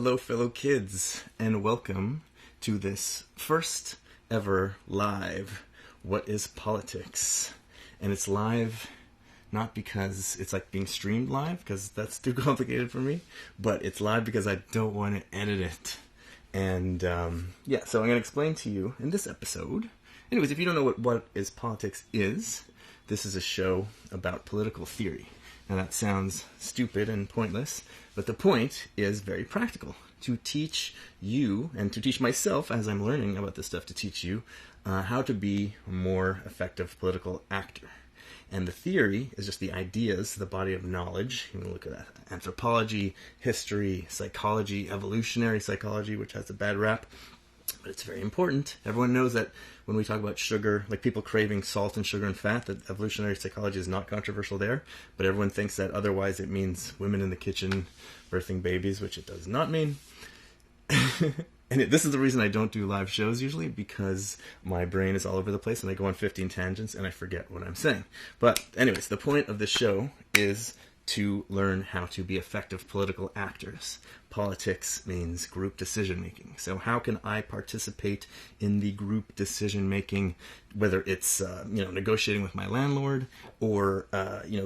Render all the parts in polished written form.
Hello, fellow kids, and welcome to this first ever live What is Politics? And it's live not because it's like being streamed live, because that's too complicated for me, but it's live because I don't want to edit it. And so I'm going to explain to you in this episode. Anyways, if you don't know what is Politics is, this is a show about political theory. Now that sounds stupid and pointless, but the point is very practical. To teach you, and to teach myself as I'm learning about this stuff, to teach you how to be a more effective political actor. And the theory is just the ideas, the body of knowledge. You can look at anthropology, history, psychology, evolutionary psychology, which has a bad rap. But it's very important. Everyone knows that when we talk about sugar, like people craving salt and sugar and fat, that evolutionary psychology is not controversial there. But everyone thinks that otherwise it means women in the kitchen birthing babies, which it does not mean. And this is the reason I don't do live shows usually, because my brain is all over the place and I go on 15 tangents and I forget what I'm saying. But anyways, the point of this show is to learn how to be effective political actors. Politics means group decision making. So how can I participate in the group decision making, whether it's negotiating with my landlord or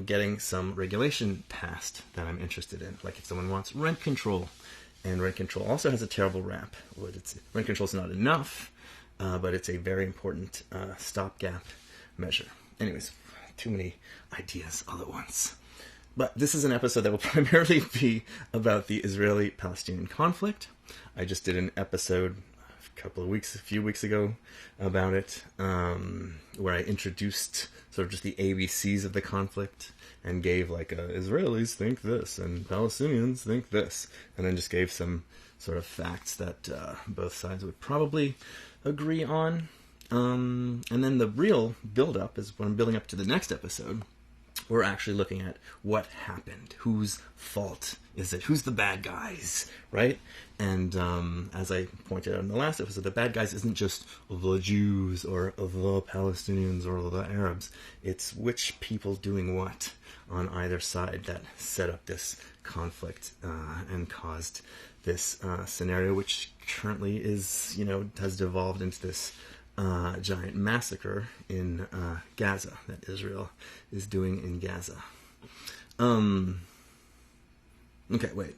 getting some regulation passed that I'm interested in, like if someone wants rent control. And rent control also has a terrible rap. Rent control is not enough, but it's a very important stopgap measure. Anyways, too many ideas all at once. But this is an episode that will primarily be about the Israeli-Palestinian conflict. I just did an episode a few weeks ago about it, where I introduced sort of just the ABCs of the conflict and gave Israelis think this and Palestinians think this, and then just gave some sort of facts that both sides would probably agree on. And then the real build-up is when I'm building up to the next episode. We're actually looking at what happened. Whose fault is it? Who's the bad guys, right? And as I pointed out in the last episode, the bad guys isn't just the Jews or the Palestinians or the Arabs. It's which people doing what on either side that set up this conflict and caused this scenario, which currently is, has devolved into this giant massacre in Gaza that Israel is doing in Gaza.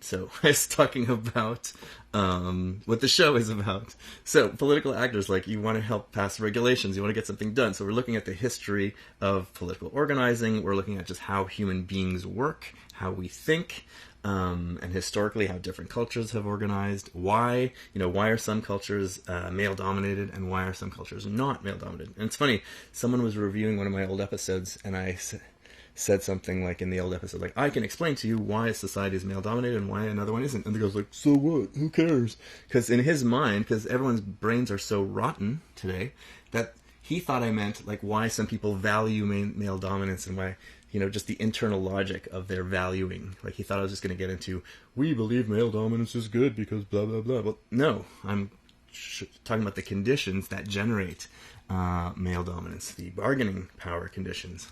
So I was talking about what the show is about. So political actors, you want to help pass regulations, you want to get something done. So we're looking at the history of political organizing, we're looking at just how human beings work, how we think, and historically how different cultures have organized. Why are some cultures male-dominated and why are some cultures not male-dominated? And it's funny, someone was reviewing one of my old episodes and I said something in the old episode, I can explain to you why a society is male-dominated and why another one isn't. And the guy's so what? Who cares? Because in his mind, because everyone's brains are so rotten today, that he thought I meant why some people value male dominance and why, just the internal logic of their valuing. He thought I was just going to get into, we believe male dominance is good because blah, blah, blah. Well, no, I'm talking about the conditions that generate male dominance, the bargaining power conditions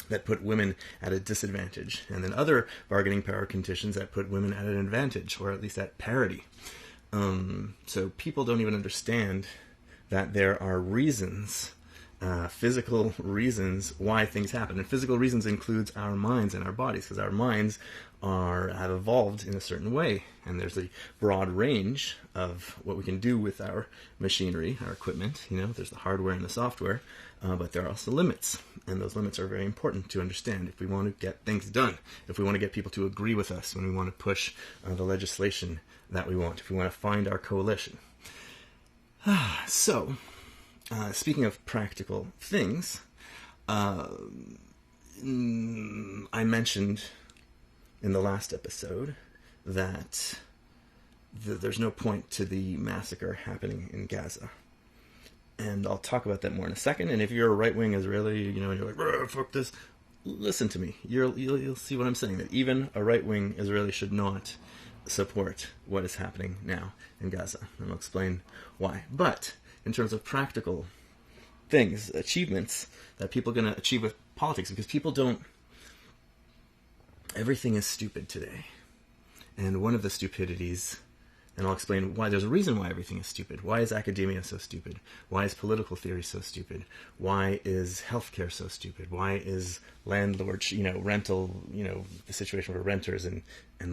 that put women at a disadvantage, and then other bargaining power conditions that put women at an advantage, or at least at parity. So people don't even understand that there are reasons, physical reasons why things happen. And physical reasons includes our minds and our bodies, because our minds have evolved in a certain way. And there's a broad range of what we can do with our machinery, our equipment. There's the hardware and the software, but there are also limits. And those limits are very important to understand if we want to get things done, if we want to get people to agree with us, when we want to push the legislation that we want, if we want to find our coalition. So, speaking of practical things, I mentioned in the last episode that there's no point to the massacre happening in Gaza. And I'll talk about that more in a second. And if you're a right-wing Israeli, and you're like, fuck this, listen to me. You'll see what I'm saying, that even a right-wing Israeli should not support what is happening now in Gaza. And I'll explain why. But in terms of practical things, achievements that people are going to achieve with politics, because people don't... Everything is stupid today. And one of the stupidities And I'll explain why. There's a reason why everything is stupid. Why is academia so stupid? Why is political theory so stupid? Why is healthcare so stupid? Why is landlord, rental, the situation for renters and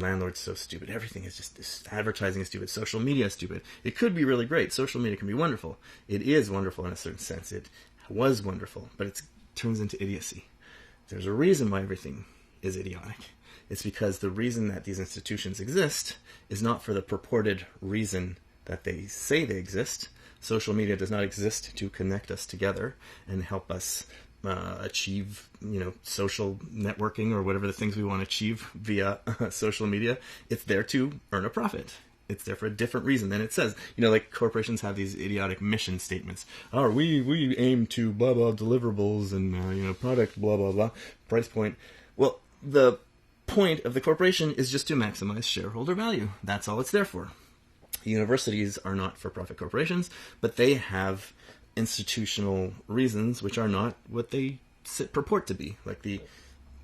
landlords so stupid? Everything is just, advertising is stupid. Social media is stupid. It could be really great. Social media can be wonderful. It is wonderful in a certain sense. It was wonderful, but it turns into idiocy. There's a reason why everything is idiotic. It's because the reason that these institutions exist is not for the purported reason that they say they exist. Social media does not exist to connect us together and help us achieve, social networking or whatever the things we want to achieve via social media. It's there to earn a profit. It's there for a different reason than it says. Like corporations have these idiotic mission statements. Oh, we aim to blah, blah, deliverables and, product, blah, blah, blah, price point. Well, the point of the corporation is just to maximize shareholder value. That's all it's there for. Universities are not for-profit corporations, but they have institutional reasons which are not what they purport to be. Like the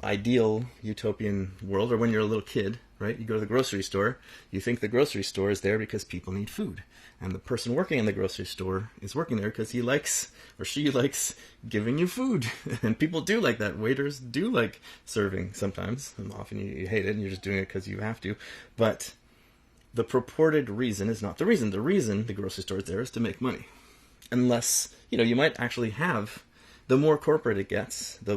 ideal utopian world, or when you're a little kid, right? You go to the grocery store, you think the grocery store is there because people need food. And the person working in the grocery store is working there because he likes or she likes giving you food. And people do like that. Waiters do like serving sometimes. And often you hate it and you're just doing it because you have to. But the purported reason is not the reason. The reason the grocery store is there is to make money. Unless, you might actually have, the more corporate it gets, the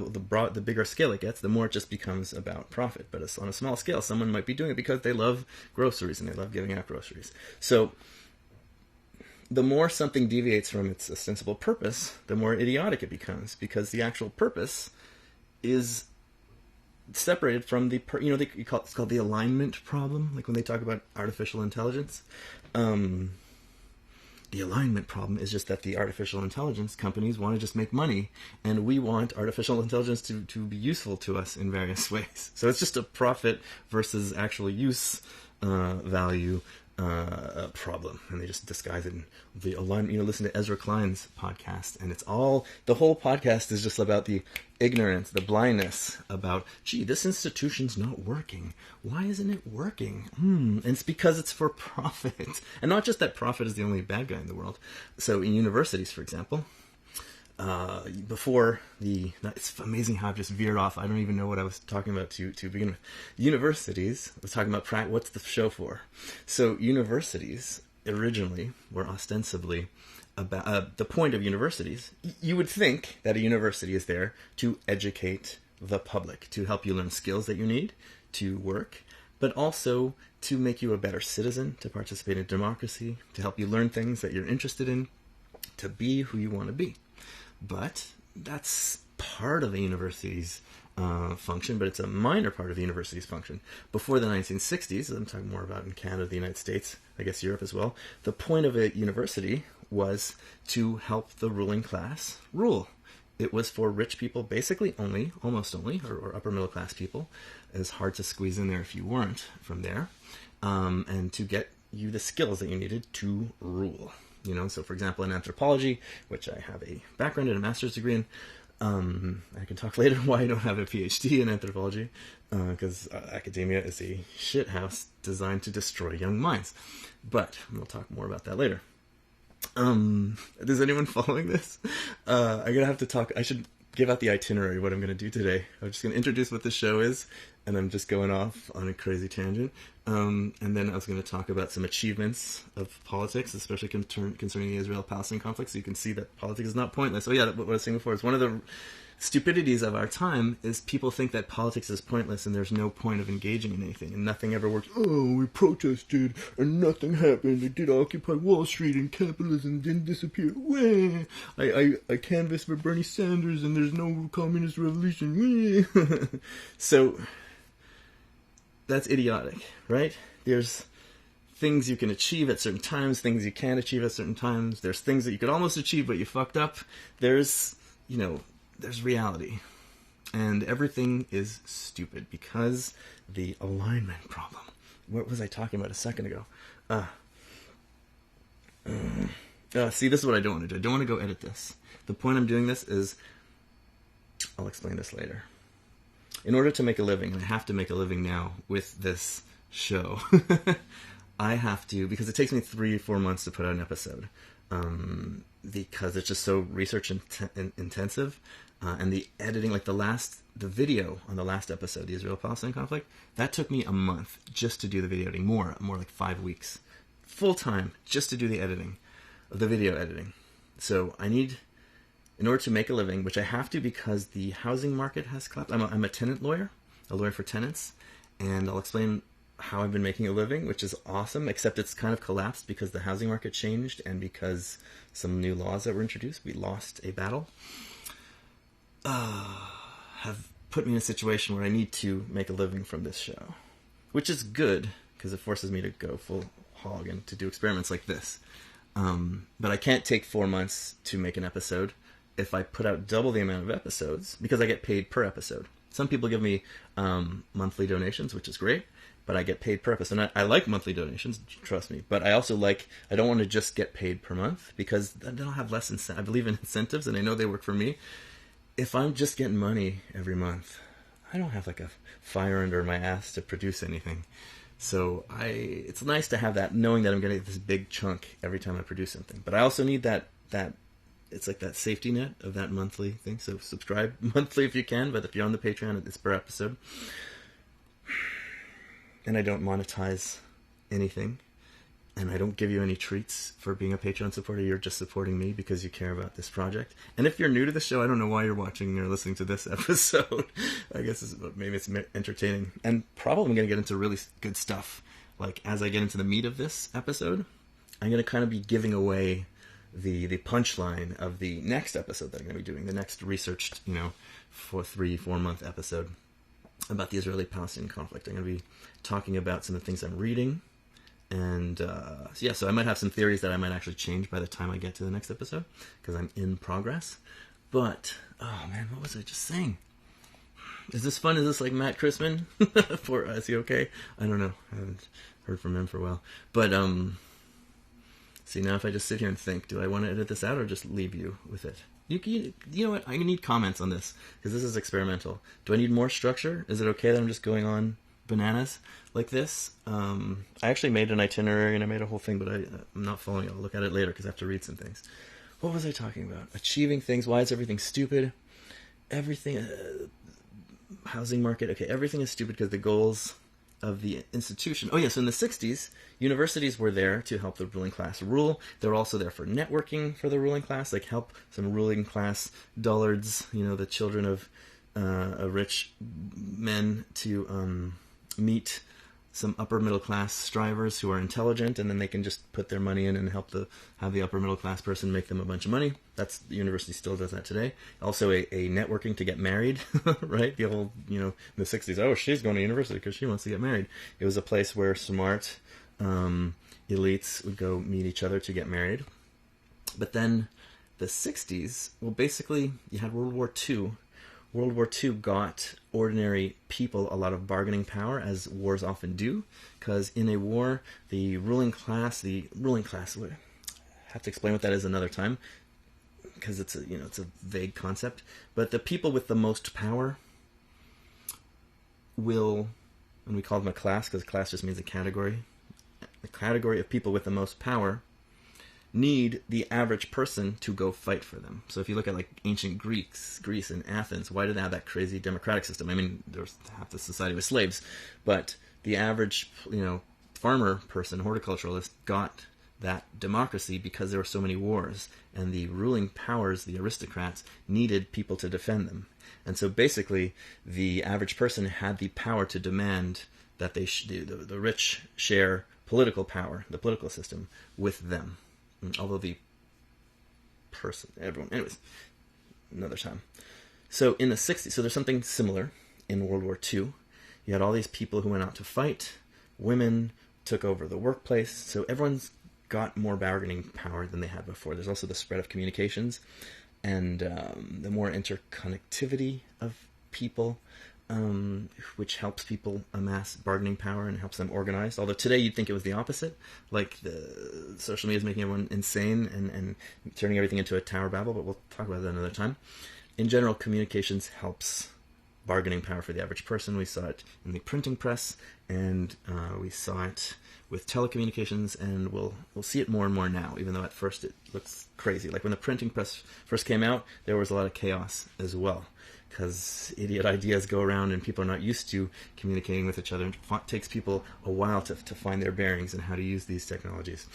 bigger scale it gets, the more it just becomes about profit. But on a small scale, someone might be doing it because they love groceries and they love giving out groceries. So the more something deviates from its ostensible purpose, the more idiotic it becomes, because the actual purpose is separated from it's called the alignment problem. Like when they talk about artificial intelligence, the alignment problem is just that the artificial intelligence companies want to just make money, and we want artificial intelligence to be useful to us in various ways. So it's just a profit versus actual use value problem, and they just disguise it in the alignment. Listen to Ezra Klein's podcast, and the whole podcast is just about the ignorance, the blindness about, this institution's not working. Why isn't it working? And it's because it's for profit. And not just that profit is the only bad guy in the world. So in universities, for example, it's amazing how I've just veered off. I don't even know what I was talking about to begin with. Universities, I was talking about what's the show for? So universities originally were ostensibly about the point of universities. You would think that a university is there to educate the public, to help you learn skills that you need to work, but also to make you a better citizen, to participate in democracy, to help you learn things that you're interested in, to be who you want to be. But that's part of the university's function, but it's a minor part of the university's function. Before the 1960s, I'm talking more about in Canada, the United States, I guess Europe as well, the point of a university was to help the ruling class rule. It was for rich people, basically almost only, or upper middle class people. It was hard to squeeze in there if you weren't from there, and to get you the skills that you needed to rule. So for example, in anthropology, which I have a background and a master's degree in, I can talk later why I don't have a PhD in anthropology, because academia is a shithouse designed to destroy young minds. But we'll talk more about that later. Is anyone following this? I'm going to have to talk. I should give out the itinerary of what I'm going to do today. I'm just going to introduce what the show is, and I'm just going off on a crazy tangent. And then I was going to talk about some achievements of politics, especially concerning the Israel-Palestine conflict, so you can see that politics is not pointless. Oh yeah, what I was saying before is one of the stupidities of our time is people think that politics is pointless and there's no point of engaging in anything and nothing ever works. Oh, we protested and nothing happened. They did Occupy Wall Street and capitalism didn't disappear. Wah! I canvassed for Bernie Sanders and there's no communist revolution. Wah! So that's idiotic, right? There's things you can achieve at certain times, things you can't achieve at certain times. There's things that you could almost achieve but you fucked up. There's reality. And everything is stupid because the alignment problem. What was I talking about a second ago? See, this is what I don't want to do. I don't want to go edit this. The point I'm doing this is, I'll explain this later. In order to make a living, and I have to make a living now with this show, I have to, because it takes me 3-4 months to put out an episode, because it's just so research intensive, and the editing, like the video on the last episode, the Israel-Palestine conflict, that took me a month just to do the video editing, more like 5 weeks, full time, just to do the editing, the video editing. So I need, in order to make a living, which I have to because the housing market has collapsed. I'm a tenant lawyer, a lawyer for tenants, and I'll explain how I've been making a living, which is awesome, except it's kind of collapsed because the housing market changed and because some new laws that were introduced. We lost a battle. Have put me in a situation where I need to make a living from this show, which is good because it forces me to go full hog and to do experiments like this. But I can't take 4 months to make an episode if I put out double the amount of episodes, because I get paid per episode. Some people give me monthly donations, which is great, but I get paid per episode. And I like monthly donations, trust me, but I also I don't want to just get paid per month, because then I'll have less incentive. I believe in incentives, and I know they work for me. If I'm just getting money every month, I don't have like a fire under my ass to produce anything. So it's nice to have that, knowing that I'm going to get this big chunk every time I produce something. But I also need that it's like that safety net of that monthly thing. So subscribe monthly if you can, but if you're on the Patreon, it's per episode. And I don't monetize anything. And I don't give you any treats for being a Patreon supporter. You're just supporting me because you care about this project. And if you're new to the show, I don't know why you're watching or listening to this episode. I guess maybe it's entertaining. And probably I'm going to get into really good stuff. Like, as I get into the meat of this episode, I'm going to kind of be giving away the punchline of the next episode that I'm going to be doing. The next researched, for 3-4 month episode about the Israeli-Palestinian conflict. I'm going to be talking about some of the things I'm reading. And so I might have some theories that I might actually change by the time I get to the next episode, because I'm in progress. But, oh man, what was I just saying? Is this fun? Is this like Matt Christman? Is he okay? I don't know. I haven't heard from him for a while. But, see, now if I just sit here and think, do I want to edit this out or just leave you with it? You know what? I need comments on this, because this is experimental. Do I need more structure? Is it okay that I'm just going on bananas like this? I actually made an itinerary and I made a whole thing, but I'm not following it. I'll look at it later because I have to read some things. What was I talking about? Achieving things. Why is everything stupid? Everything, housing market. Okay, everything is stupid because the goals of the institution. Oh yes, in the 60s, universities were there to help the ruling class rule. They were also there for networking for the ruling class, like help some ruling class dullards, the children of rich men, to meet some upper middle class strivers who are intelligent, and then they can just put their money in and help have the upper middle class person make them a bunch of money. The university still does that today. Also a networking to get married, right? The whole, in the 60s, oh, she's going to university because she wants to get married. It was a place where smart elites would go meet each other to get married. But then the 60s, well, basically you had World War II. World War II got ordinary people a lot of bargaining power, as wars often do, because in a war, the ruling class, I have to explain what that is another time, because it's a vague concept, but the people with the most power will, and we call them a class, because class just means a category of people with the most power need the average person to go fight for them. So if you look at like ancient Greece and Athens, why did they have that crazy democratic system? I mean, there's half the society with slaves, but the average, farmer person, horticulturalist, got that democracy because there were so many wars, and the ruling powers, the aristocrats, needed people to defend them. And so basically, the average person had the power to demand that the rich share political power, the political system, with them. Although anyways, another time. So in the 60s, so there's something similar in World War II. You had all these people who went out to fight. Women took over the workplace. So everyone's got more bargaining power than they had before. There's also the spread of communications and the more interconnectivity of people, which helps people amass bargaining power and helps them organize. Although today you'd think it was the opposite, like the social media is making everyone insane and turning everything into a Tower Babel, but we'll talk about that another time. In general, communications helps bargaining power for the average person. We saw it in the printing press, and we saw it with telecommunications, and we'll see it more and more now, even though at first it looks crazy. Like when the printing press first came out, there was a lot of chaos as well, because idiot ideas go around and people are not used to communicating with each other. It takes people a while to find their bearings and how to use these technologies.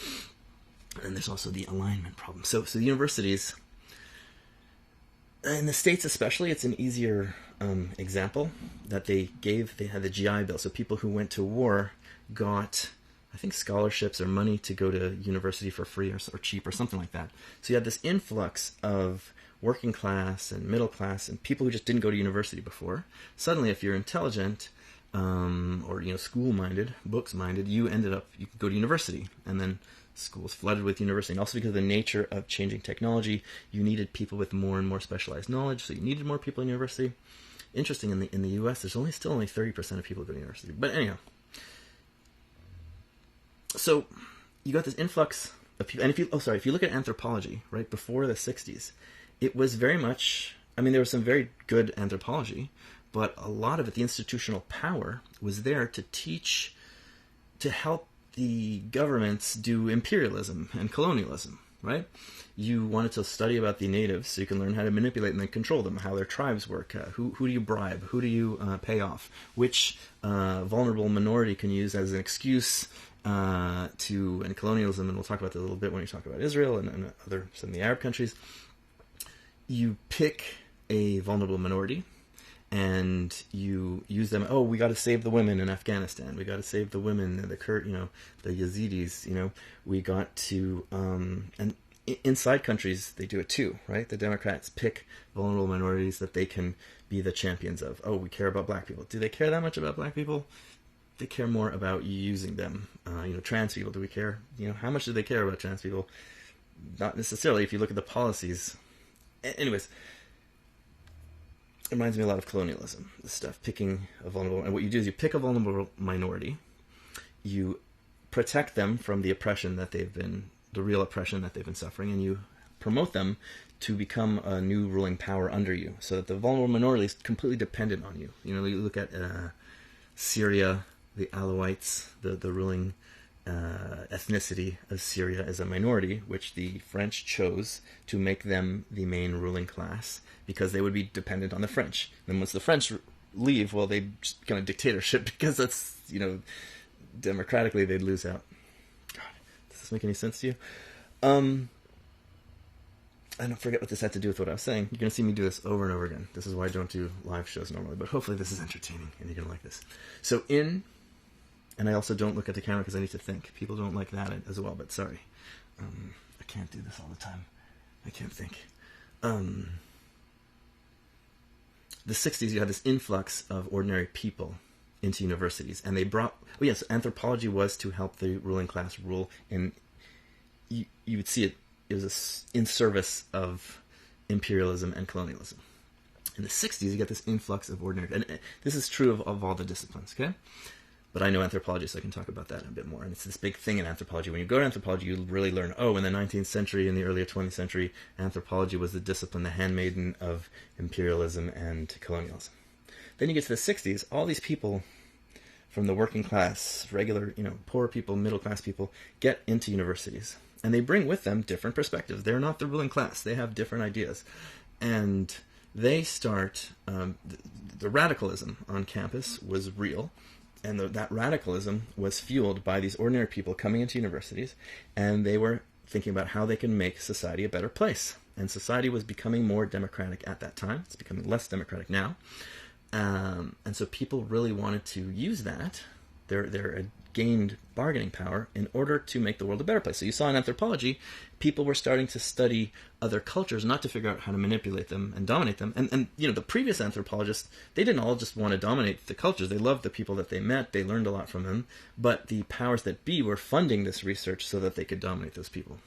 And there's also the alignment problem. So the universities, in the States especially, it's an easier example that they had the GI Bill. So people who went to war got, I think, scholarships or money to go to university for free or cheap or something like that. So you had this influx of working class and middle class and people who just didn't go to university before. Suddenly, if you're intelligent or school-minded, books-minded, you could go to university, and then schools flooded with university. And also because of the nature of changing technology, you needed people with more and more specialized knowledge, so you needed more people in university. Interesting, in the U.S., there's still only 30% of people who go to university. But anyhow, so you got this influx of people. And if you look at anthropology, right, before the 60s, it was very much, there was some very good anthropology, but a lot of it, the institutional power, was there to teach, to help the governments do imperialism and colonialism, right? You wanted to study about the natives so you can learn how to manipulate them and control them, how their tribes work, who do you bribe, who do you pay off, which vulnerable minority can use as an excuse in colonialism, and we'll talk about that a little bit when we talk about Israel and some of the Arab countries. You pick a vulnerable minority, and you use them. Oh, we got to save the women in Afghanistan. We got to save the women, the Yazidis. We got to, and inside countries they do it too, right? The Democrats pick vulnerable minorities that they can be the champions of. Oh, we care about black people. Do they care that much about black people? They care more about using them. Trans people. Do we care? How much do they care about trans people? Not necessarily. If you look at the policies. Anyways. It reminds me a lot of colonialism, this stuff, picking a vulnerable, and what you do is you pick a vulnerable minority, you protect them from the real oppression that they've been suffering, and you promote them to become a new ruling power under you, so that the vulnerable minority is completely dependent on you. You look at Syria, the Alawites, the ruling ethnicity of Syria is a minority, which the French chose to make them the main ruling class because they would be dependent on the French. And once the French leave, well, they just kind of dictatorship because that's, democratically they'd lose out. God, does this make any sense to you? I don't forget what this had to do with what I was saying. You're going to see me do this over and over again. This is why I don't do live shows normally, but hopefully this is entertaining and you're going to like this. And I also don't look at the camera because I need to think. People don't like that as well, but sorry. I can't do this all the time. I can't think. The 60s, you had this influx of ordinary people into universities, and they brought... Oh yes, anthropology was to help the ruling class rule, and you would see it was in service of imperialism and colonialism. In the 60s, you get this influx of ordinary... And this is true of all the disciplines, okay? But I know anthropology, so I can talk about that a bit more. And it's this big thing in anthropology. When you go to anthropology, you really learn, in the 19th century, in the early 20th century, anthropology was the discipline, the handmaiden of imperialism and colonialism. Then you get to the 60s, all these people from the working class, regular, poor people, middle class people, get into universities. And they bring with them different perspectives. They're not the ruling class. They have different ideas. And they start, the radicalism on campus was real. And that radicalism was fueled by these ordinary people coming into universities, and they were thinking about how they can make society a better place. And society was becoming more democratic at that time. It's becoming less democratic now. And so people really wanted to use that, their gained bargaining power, in order to make the world a better place. So you saw in anthropology, people were starting to study other cultures, not to figure out how to manipulate them and dominate them. And the previous anthropologists, they didn't all just want to dominate the cultures. They loved the people that they met. They learned a lot from them. But the powers that be were funding this research so that they could dominate those people.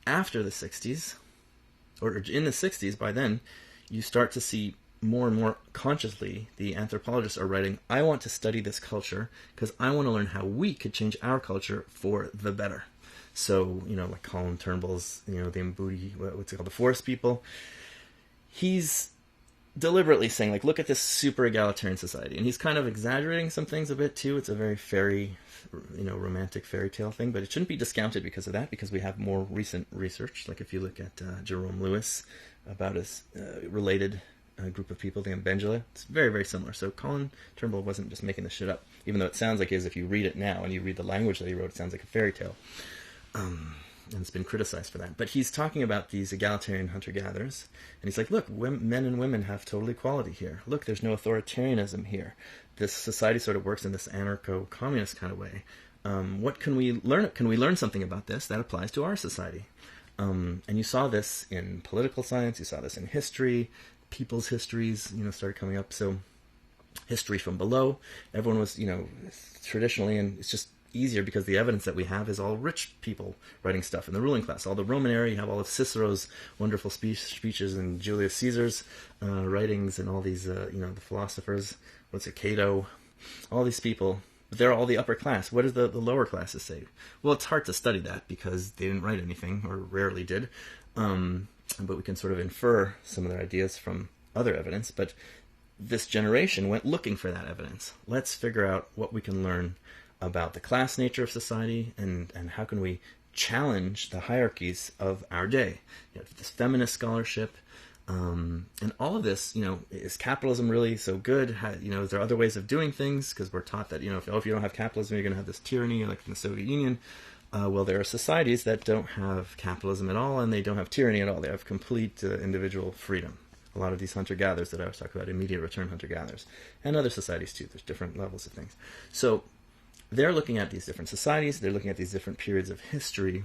After the 60s, or in the 60s, by then, you start to see more and more consciously, the anthropologists are writing, I want to study this culture because I want to learn how we could change our culture for the better. So, like Colin Turnbull's, the Mbudi, what's it called, the forest people. He's deliberately saying, like, look at this super egalitarian society. And he's kind of exaggerating some things a bit, too. It's a very romantic fairy tale thing, but it shouldn't be discounted because of that, because we have more recent research. Like, if you look at Jerome Lewis about his related group of people, the Mbengula, it's very, very similar. So Colin Turnbull wasn't just making this shit up, even though it sounds like it is if you read it now and you read the language that he wrote, it sounds like a fairy tale. And it's been criticized for that. But he's talking about these egalitarian hunter-gatherers, and he's like, look, men and women have total equality here. Look, there's no authoritarianism here. This society sort of works in this anarcho-communist kind of way. What can we learn? Can we learn something about this that applies to our society? And you saw this in political science, you saw this in history, people's histories, started coming up. So history from below, everyone was, traditionally, and it's just easier because the evidence that we have is all rich people writing stuff in the ruling class. All the Roman era, you have all of Cicero's wonderful speeches and Julius Caesar's writings and all these, the philosophers, Cato, all these people. But they're all the upper class. What does the lower classes say? Well, it's hard to study that because they didn't write anything, or rarely did. But we can sort of infer some of their ideas from other evidence. But this generation went looking for that evidence. Let's figure out what we can learn about the class nature of society, and how can we challenge the hierarchies of our day. This feminist scholarship, and all of this, is capitalism really so good? Is there other ways of doing things? Because we're taught that, if you don't have capitalism, you're going to have this tyranny, like in the Soviet Union. Well, there are societies that don't have capitalism at all, and they don't have tyranny at all. They have complete individual freedom. A lot of these hunter-gatherers that I was talking about, immediate return hunter-gatherers, and other societies too. There's different levels of things. So they're looking at these different societies, they're looking at these different periods of history,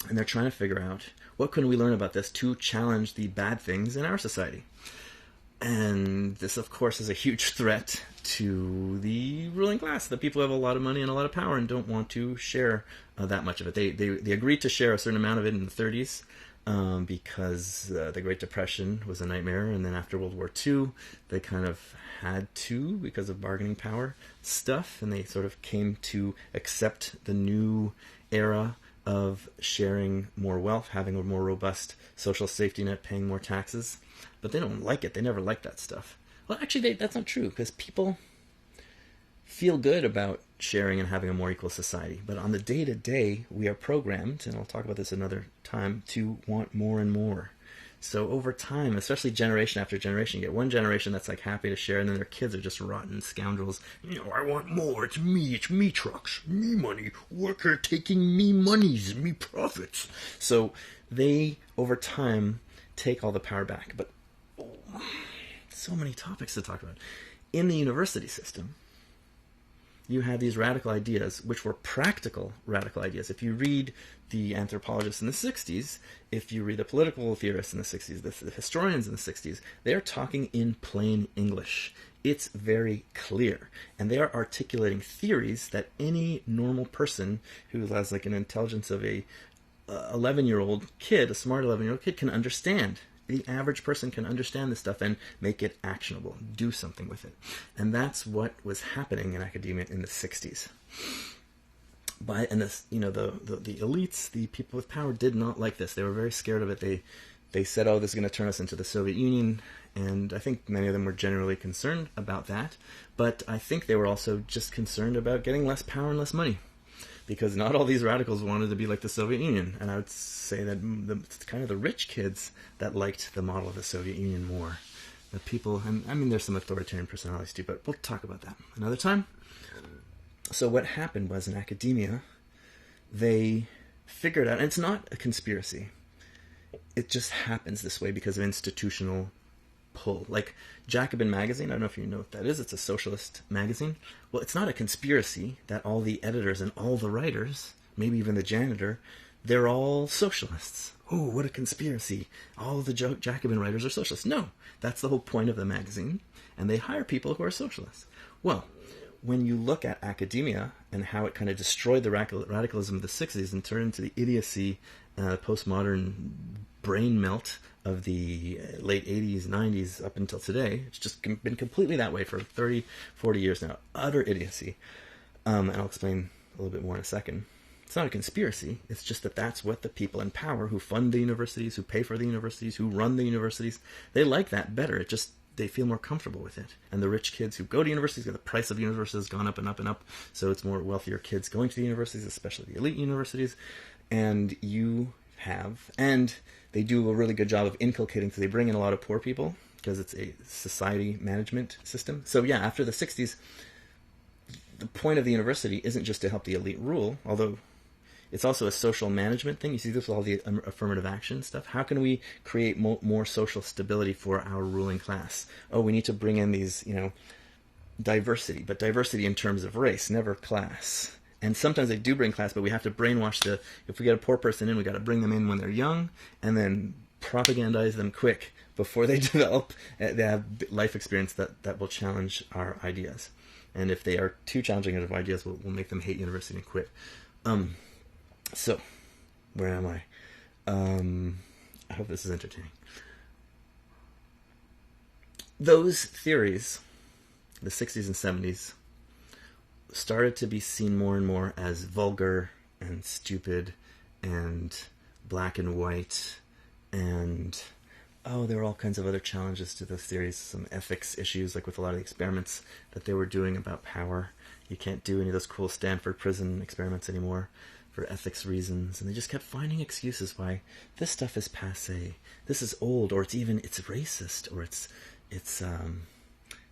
and they're trying to figure out, what can we learn about this to challenge the bad things in our society? And this, of course, is a huge threat to the ruling class, the people who have a lot of money and a lot of power and don't want to share that much of it. They agreed to share a certain amount of it in the 30s, because the Great Depression was a nightmare, and then after World War II, they kind of had to, because of bargaining power stuff, and they sort of came to accept the new era of sharing more wealth, having a more robust social safety net, paying more taxes. But they don't like it. They never liked that stuff. Well, actually, that's not true, because people feel good about sharing and having a more equal society. But on the day-to-day, we are programmed, and I'll talk about this another time, to want more and more. So over time, especially generation after generation, you get one generation that's like happy to share, and then their kids are just rotten scoundrels. I want more. It's me trucks, me money, worker taking me monies, me profits. So they, over time, take all the power back. But so many topics to talk about. In the university system, you had these radical ideas, which were practical radical ideas. If you read the anthropologists in the 60s, if you read the political theorists in the 60s, the historians in the 60s, they are talking in plain English. It's very clear. And they are articulating theories that any normal person who has like an intelligence of a 11-year-old kid, a smart 11-year-old kid, can understand. The average person can understand this stuff and make it actionable, do something with it. And that's what was happening in academia in the 60s. And this, the elites, the people with power, did not like this. They were very scared of it. They said, oh, this is going to turn us into the Soviet Union. And I think many of them were generally concerned about that. But I think they were also just concerned about getting less power and less money, because not all these radicals wanted to be like the Soviet Union. And I would say that it's kind of the rich kids that liked the model of the Soviet Union more. The people, and I mean, there's some authoritarian personalities too, but we'll talk about that another time. So what happened was, in academia, they figured out, and it's not a conspiracy, it just happens this way because of institutional pull. Like Jacobin magazine, I don't know if you know what that is, it's a socialist magazine. Well, it's not a conspiracy that all the editors and all the writers, maybe even the janitor, they're all socialists. Oh, what a conspiracy. All the Jacobin writers are socialists. No, that's the whole point of the magazine. And they hire people who are socialists. Well, when you look at academia and how it kind of destroyed the radicalism of the 60s and turned into the idiocy, postmodern brain melt of the late 80s, 90s up until today, it's just been completely that way for 30, 40 years now. Utter idiocy. And I'll explain a little bit more in a second. It's not a conspiracy. It's just that that's what the people in power who fund the universities, who pay for the universities, who run the universities, they like that better. It just they feel more comfortable with it. And the rich kids who go to universities, the price of universities has gone up and up and up, so it's more wealthier kids going to the universities, especially the elite universities. And they do a really good job of inculcating, so they bring in a lot of poor people, because it's a society management system. So yeah, after the 60s, the point of the university isn't just to help the elite rule, although it's also a social management thing. You see this with all the affirmative action stuff. How can we create more social stability for our ruling class? Oh, we need to bring in these, diversity, but diversity in terms of race, never class. And sometimes they do bring class, but we have to brainwash if we get a poor person in, we got to bring them in when they're young, and then propagandize them quick before they develop, they have life experience that will challenge our ideas. And if they are too challenging of ideas, we'll make them hate university and quit. So, where am I? I hope this is entertaining. Those theories, the 60s and 70s, started to be seen more and more as vulgar and stupid and black and white, and there were all kinds of other challenges to those theories, some ethics issues, like with a lot of the experiments that they were doing about power. You can't do any of those cool Stanford prison experiments anymore for ethics reasons, and they just kept finding excuses why this stuff is passé, this is old, or it's racist, or it's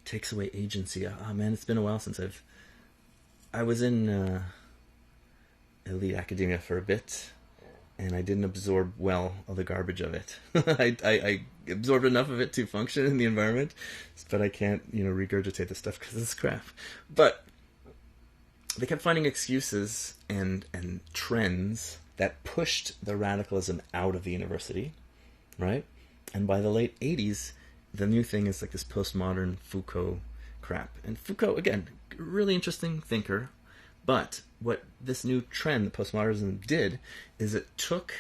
takes away agency. Man, it's been a while since I was in elite academia for a bit, and I didn't absorb well all the garbage of it. I absorbed enough of it to function in the environment, but I can't, regurgitate the stuff because it's crap. But they kept finding excuses and trends that pushed the radicalism out of the university, right? And by the late 80s, the new thing is like this postmodern Foucault crap. And Foucault, again, really interesting thinker, but what this new trend, the postmodernism, did is it took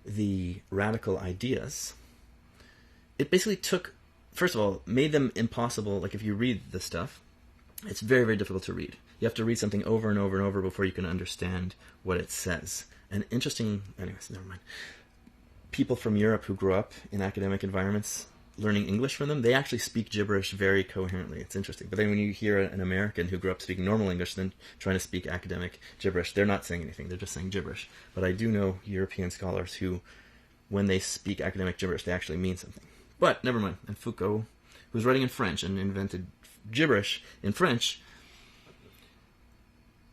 the radical ideas, it basically took, first of all, made them impossible. Like if you read the stuff, it's very, very difficult to read. You have to read something over and over and over before you can understand what it says. And anyways, never mind. People from Europe who grew up in academic environments, learning English from them, they actually speak gibberish very coherently. It's interesting. But then when you hear an American who grew up speaking normal English, then trying to speak academic gibberish, they're not saying anything. They're just saying gibberish. But I do know European scholars who, when they speak academic gibberish, they actually mean something. But never mind. And Foucault, who was writing in French and invented gibberish in French,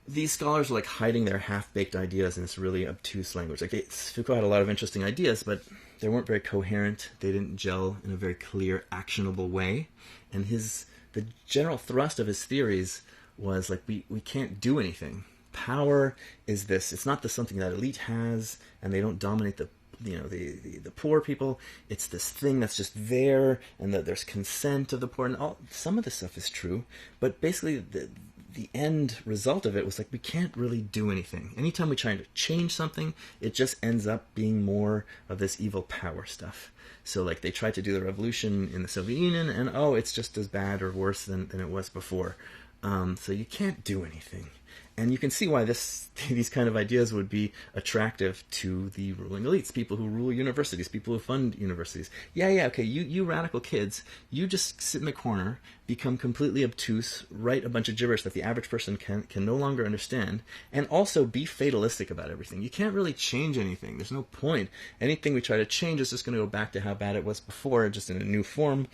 these scholars are like hiding their half-baked ideas in this really obtuse language. Foucault had a lot of interesting ideas, but they weren't very coherent. They didn't gel in a very clear, actionable way. And the general thrust of his theories was like, we can't do anything. Power is this. It's not something that elite has, and they don't dominate the poor people. It's this thing that's just there, and that there's consent of the poor. And some of this stuff is true, but basically the end result of it was like, we can't really do anything. Anytime we try to change something, it just ends up being more of this evil power stuff. So like they tried to do the revolution in the Soviet Union, and it's just as bad or worse than it was before. So you can't do anything. And you can see why these kind of ideas would be attractive to the ruling elites, people who rule universities, people who fund universities. Okay, you radical kids, you just sit in the corner, become completely obtuse, write a bunch of gibberish that the average person can no longer understand, and also be fatalistic about everything. You can't really change anything. There's no point. Anything we try to change is just going to go back to how bad it was before, just in a new form.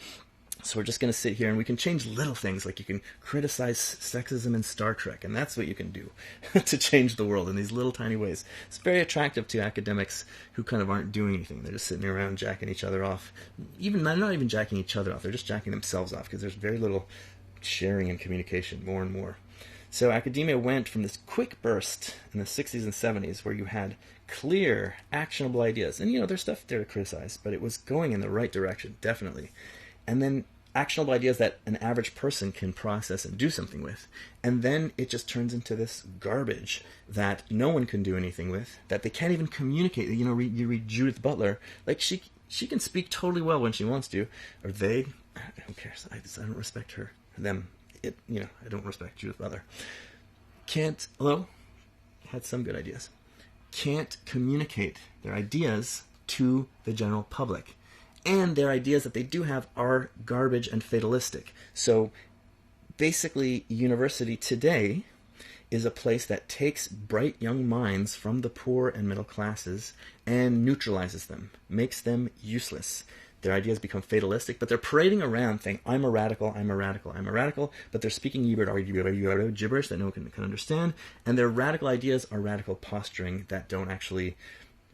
So we're just going to sit here and we can change little things, like you can criticize sexism in Star Trek, and that's what you can do to change the world in these little tiny ways. It's very attractive to academics who kind of aren't doing anything. They're just sitting around jacking each other off. Not even jacking each other off, they're just jacking themselves off, because there's very little sharing and communication, more and more. So academia went from this quick burst in the 60s and 70s where you had clear, actionable ideas. And, there's stuff there to criticize, but it was going in the right direction, definitely. And then actionable ideas that an average person can process and do something with. And then it just turns into this garbage that no one can do anything with, that they can't even communicate. You read Judith Butler, like she can speak totally well when she wants to, or they, who cares? I don't respect her. Them, I don't respect Judith Butler. Had some good ideas. Can't communicate their ideas to the general public. And their ideas that they do have are garbage and fatalistic. So basically, university today is a place that takes bright young minds from the poor and middle classes and neutralizes them, makes them useless. Their ideas become fatalistic, but they're parading around saying, I'm a radical, I'm a radical, I'm a radical, but they're speaking gibberish that no one can understand, and their radical ideas are radical posturing that don't actually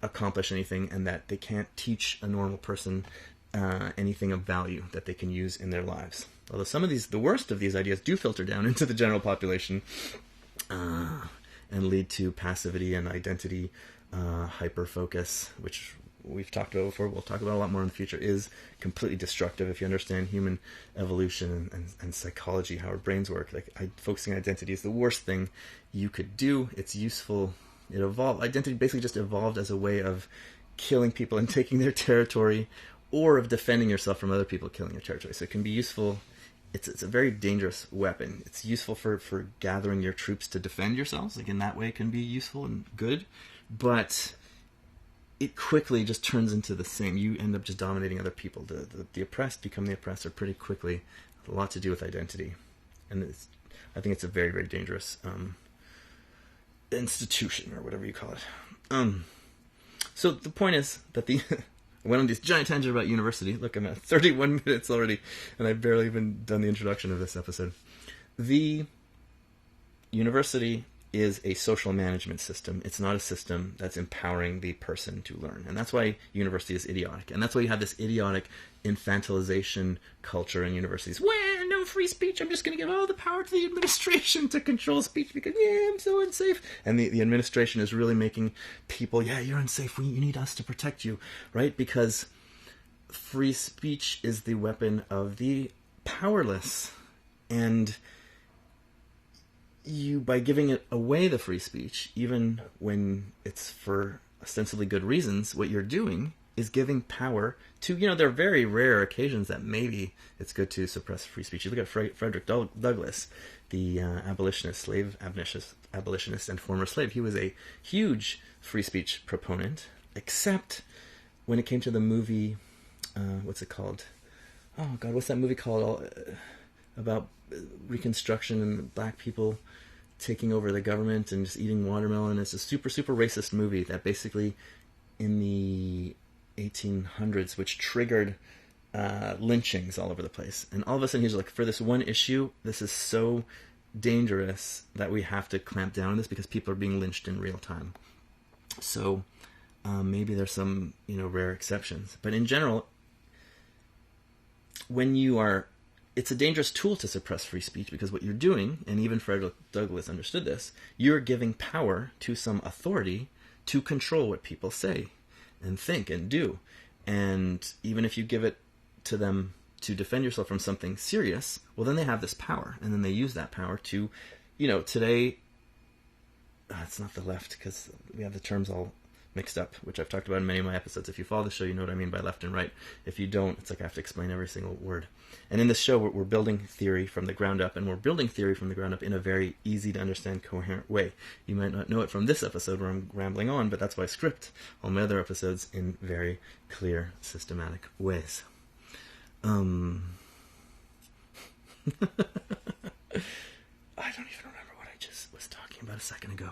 accomplish anything, and that they can't teach a normal person anything of value that they can use in their lives. Although some of these, the worst of these ideas, do filter down into the general population and lead to passivity and identity hyper-focus, which we've talked about before, we'll talk about a lot more in the future, is completely destructive if you understand human evolution and psychology, how our brains work. Like, focusing on identity is the worst thing you could do. It's useful. It evolved. Identity basically just evolved as a way of killing people and taking their territory, or of defending yourself from other people killing your territory. So it can be useful. It's a very dangerous weapon. It's useful for gathering your troops to defend yourselves. Like, in that way it can be useful and good. But it quickly just turns into the same. You end up just dominating other people. The oppressed become the oppressor pretty quickly. A lot to do with identity. And I think it's a very, very dangerous institution, or whatever you call it. So the point is that I went on this giant tangent about university. Look, I'm at 31 minutes already, and I've barely even done the introduction of this episode. The university is a social management system. It's not a system that's empowering the person to learn. And that's why university is idiotic. And that's why you have this idiotic infantilization culture in universities. Well, no free speech. I'm just going to give all the power to the administration to control speech because, I'm so unsafe. And the administration is really making people, you're unsafe. You need us to protect you, right? Because free speech is the weapon of the powerless. And you, by giving it away, the free speech, even when it's for ostensibly good reasons, what you're doing is giving power to, there are very rare occasions that maybe it's good to suppress free speech. You look at Frederick Douglass, the slave abolitionist and former slave. He was a huge free speech proponent, except when it came to the movie, what's it called? Oh, God, what's that movie called? About Reconstruction and black people taking over the government and just eating watermelon. It's a super, super racist movie that basically, in the 1800s, which triggered lynchings all over the place. And all of a sudden he's like, for this one issue, this is so dangerous that we have to clamp down on this because people are being lynched in real time. So maybe there's some, rare exceptions. But in general, when you are... It's a dangerous tool to suppress free speech because what you're doing, and even Frederick Douglass understood this, you're giving power to some authority to control what people say and think and do. And even if you give it to them to defend yourself from something serious, well, then they have this power, and then they use that power to, today, it's not the left because we have the terms all mixed up, which I've talked about in many of my episodes. If you follow the show, you know what I mean by left and right. If you don't, it's like I have to explain every single word. And in this show, we're building theory from the ground up, and we're building theory from the ground up in a very easy to understand, coherent way. You might not know it from this episode where I'm rambling on, but that's why I script all my other episodes in very clear, systematic ways. I don't even remember what I just was talking about a second ago.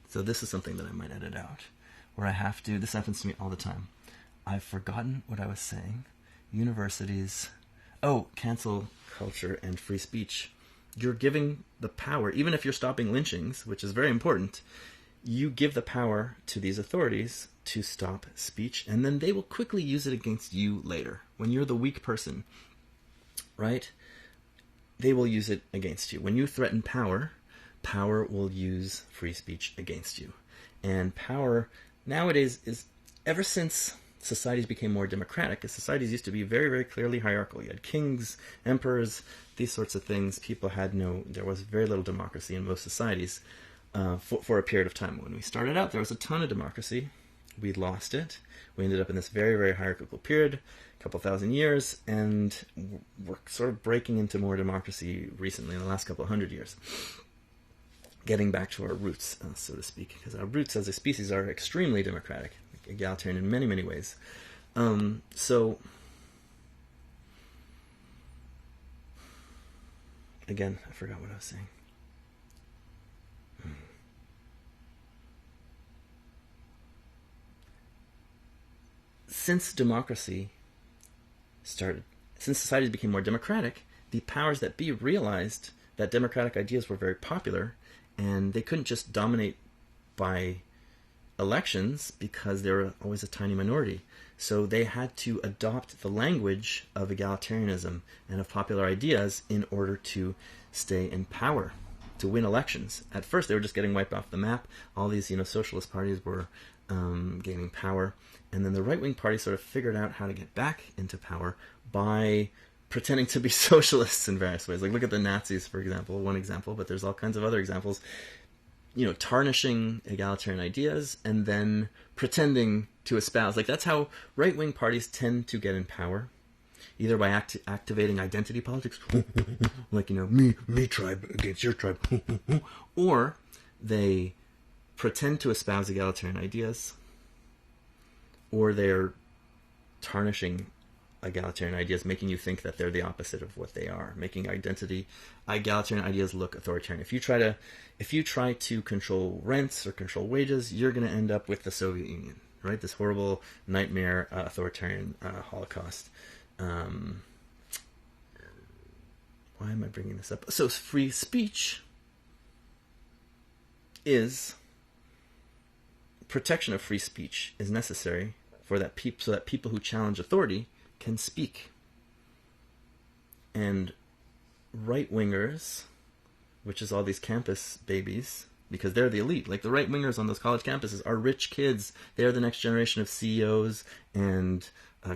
So this is something that I might edit out, where I have to, this happens to me all the time. I've forgotten what I was saying. Universities, cancel culture and free speech. You're giving the power, even if you're stopping lynchings, which is very important, you give the power to these authorities to stop speech, and then they will quickly use it against you later. When you're the weak person, right? They will use it against you. When you threaten power will use free speech against you. And power nowadays is, ever since societies became more democratic, because societies used to be very, very clearly hierarchical. You had kings, emperors, these sorts of things. There was very little democracy in most societies for a period of time. When we started out, there was a ton of democracy. We lost it. We ended up in this very, very hierarchical period, a couple thousand years, and we're sort of breaking into more democracy recently in the last couple 100 years. getting back to our roots, so to speak, because our roots as a species are extremely democratic, egalitarian in many, many ways. So, again, I forgot what I was saying. Since society became more democratic, the powers that be realized that democratic ideas were very popular, and they couldn't just dominate by elections because they were always a tiny minority. So they had to adopt the language of egalitarianism and of popular ideas in order to stay in power, to win elections. At first, they were just getting wiped off the map. All these, socialist parties were gaining power. And then the right-wing party sort of figured out how to get back into power by pretending to be socialists in various ways. Like, look at the Nazis, for example, one example, but there's all kinds of other examples. Tarnishing egalitarian ideas and then pretending to espouse. Like, that's how right-wing parties tend to get in power, either by activating identity politics, like, me tribe against your tribe, or they pretend to espouse egalitarian ideas, or they're tarnishing egalitarian ideas, making you think that they're the opposite of what they are, making egalitarian ideas look authoritarian. If you try to control rents or control wages, you're going to end up with the Soviet Union, right? This horrible nightmare authoritarian Holocaust. Why am I bringing this up? So free speech protection of free speech is necessary so that people who challenge authority can speak. And right-wingers, which is all these campus babies, because they're the elite. Like, the right-wingers on those college campuses are rich kids. They're the next generation of CEOs and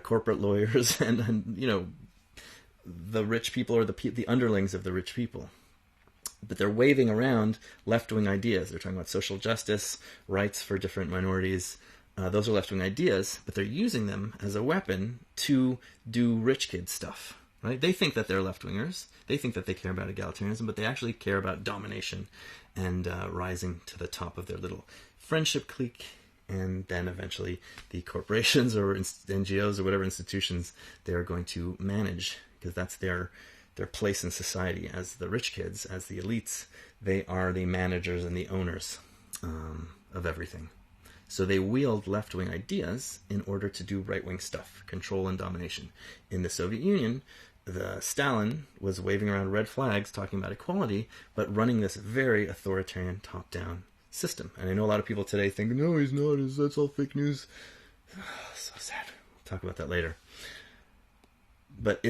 corporate lawyers and the rich people are the underlings of the rich people. But they're waving around left-wing ideas. They're talking about social justice, rights for different minorities. Those are left-wing ideas, but they're using them as a weapon to do rich kid stuff, right? They think that they're left-wingers. They think that they care about egalitarianism, but they actually care about domination and rising to the top of their little friendship clique, and then eventually the corporations or NGOs or whatever institutions they are going to manage, because that's their place in society as the rich kids, as the elites. They are the managers and the owners of everything. So they wield left-wing ideas in order to do right-wing stuff, control and domination. In the Soviet Union, Stalin was waving around red flags talking about equality, but running this very authoritarian top-down system. And I know a lot of people today think, no, he's not, that's all fake news. So sad. We'll talk about that later. But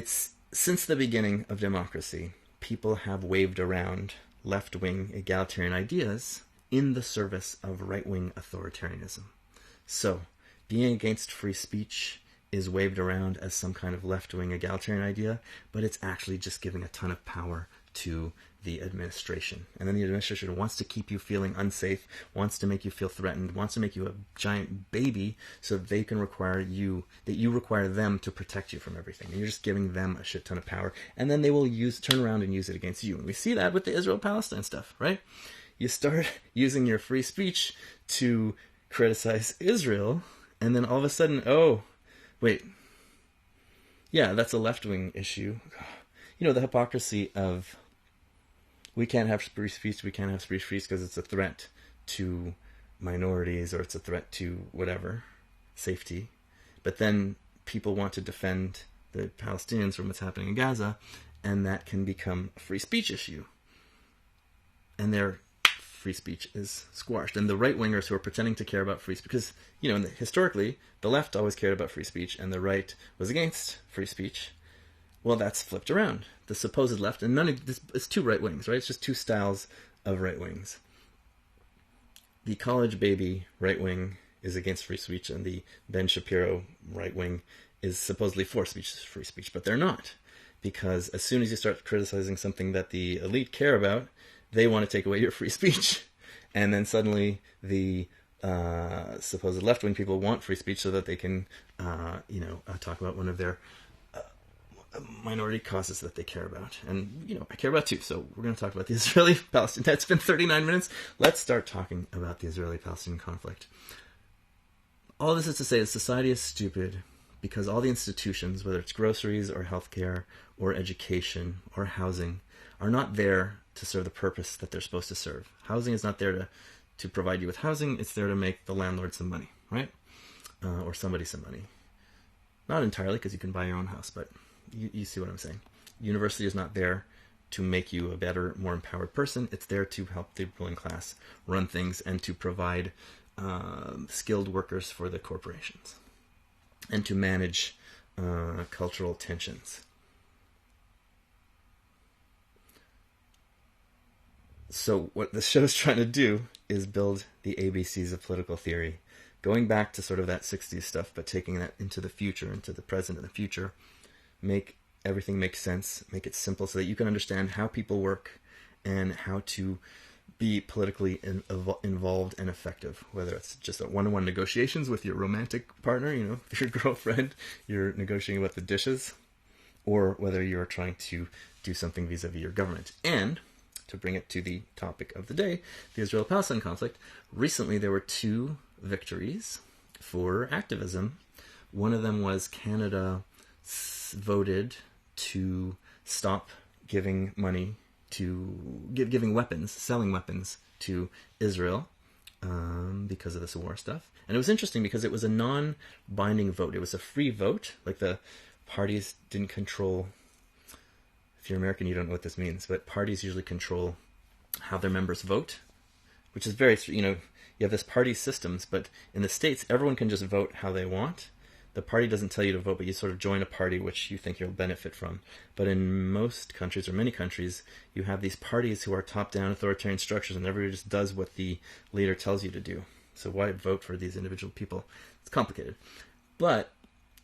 since the beginning of democracy, people have waved around left-wing egalitarian ideas in the service of right-wing authoritarianism. So, being against free speech is waved around as some kind of left-wing egalitarian idea, but it's actually just giving a ton of power to the administration. And then the administration wants to keep you feeling unsafe, wants to make you feel threatened, wants to make you a giant baby so that they can require you them to protect you from everything. And you're just giving them a shit ton of power. And then they will turn around and use it against you. And we see that with the Israel-Palestine stuff, right? You start using your free speech to criticize Israel, and then all of a sudden, oh, wait, yeah, that's a left-wing issue. The hypocrisy of we can't have free speech because it's a threat to minorities or it's a threat to whatever, safety. But then people want to defend the Palestinians from what's happening in Gaza, and that can become a free speech issue. And their free speech is squashed. And the right-wingers who are pretending to care about free speech, because, historically, the left always cared about free speech and the right was against free speech. Well, that's flipped around. The supposed left, and none of this, it's two right wings, right? It's just two styles of right wings. The college baby right wing is against free speech, and the Ben Shapiro right wing is supposedly for free speech, but they're not. Because as soon as you start criticizing something that the elite care about, they want to take away your free speech. And then suddenly the supposed left-wing people want free speech so that they can, talk about one of their minority causes that they care about. And, I care about too. So we're going to talk about the Israeli-Palestinian. That's been 39 minutes. Let's start talking about the Israeli-Palestinian conflict. All this is to say that society is stupid because all the institutions, whether it's groceries or healthcare or education or housing, are not there to serve the purpose that they're supposed to serve. Housing is not there to provide you with housing. It's there to make the landlord some money, right? Or somebody some money. Not entirely, because you can buy your own house, but you see what I'm saying. University is not there to make you a better, more empowered person. It's there to help the ruling class run things and to provide skilled workers for the corporations and to manage cultural tensions. So what the show's trying to do is build the ABCs of political theory, going back to sort of that 60s stuff, but taking that into the future, into the present and the future, make everything make sense, make it simple so that you can understand how people work and how to be politically involved and effective, whether it's just one-on-one negotiations with your romantic partner, your girlfriend, you're negotiating about the dishes, or whether you're trying to do something vis-a-vis your government. And to bring it to the topic of the day, the Israel-Palestine conflict, recently there were 2 victories for activism. One of them was Canada voted to stop giving money giving weapons, selling weapons to Israel because of this war stuff. And it was interesting because it was a non-binding vote. It was a free vote. Like the parties didn't control. If you're American, you don't know what this means, but parties usually control how their members vote, which is very, you have this party systems, but in the States, everyone can just vote how they want. The party doesn't tell you to vote, but you sort of join a party which you think you'll benefit from. But in most countries, or many countries, you have these parties who are top-down authoritarian structures, and everybody just does what the leader tells you to do. So why vote for these individual people? It's complicated. But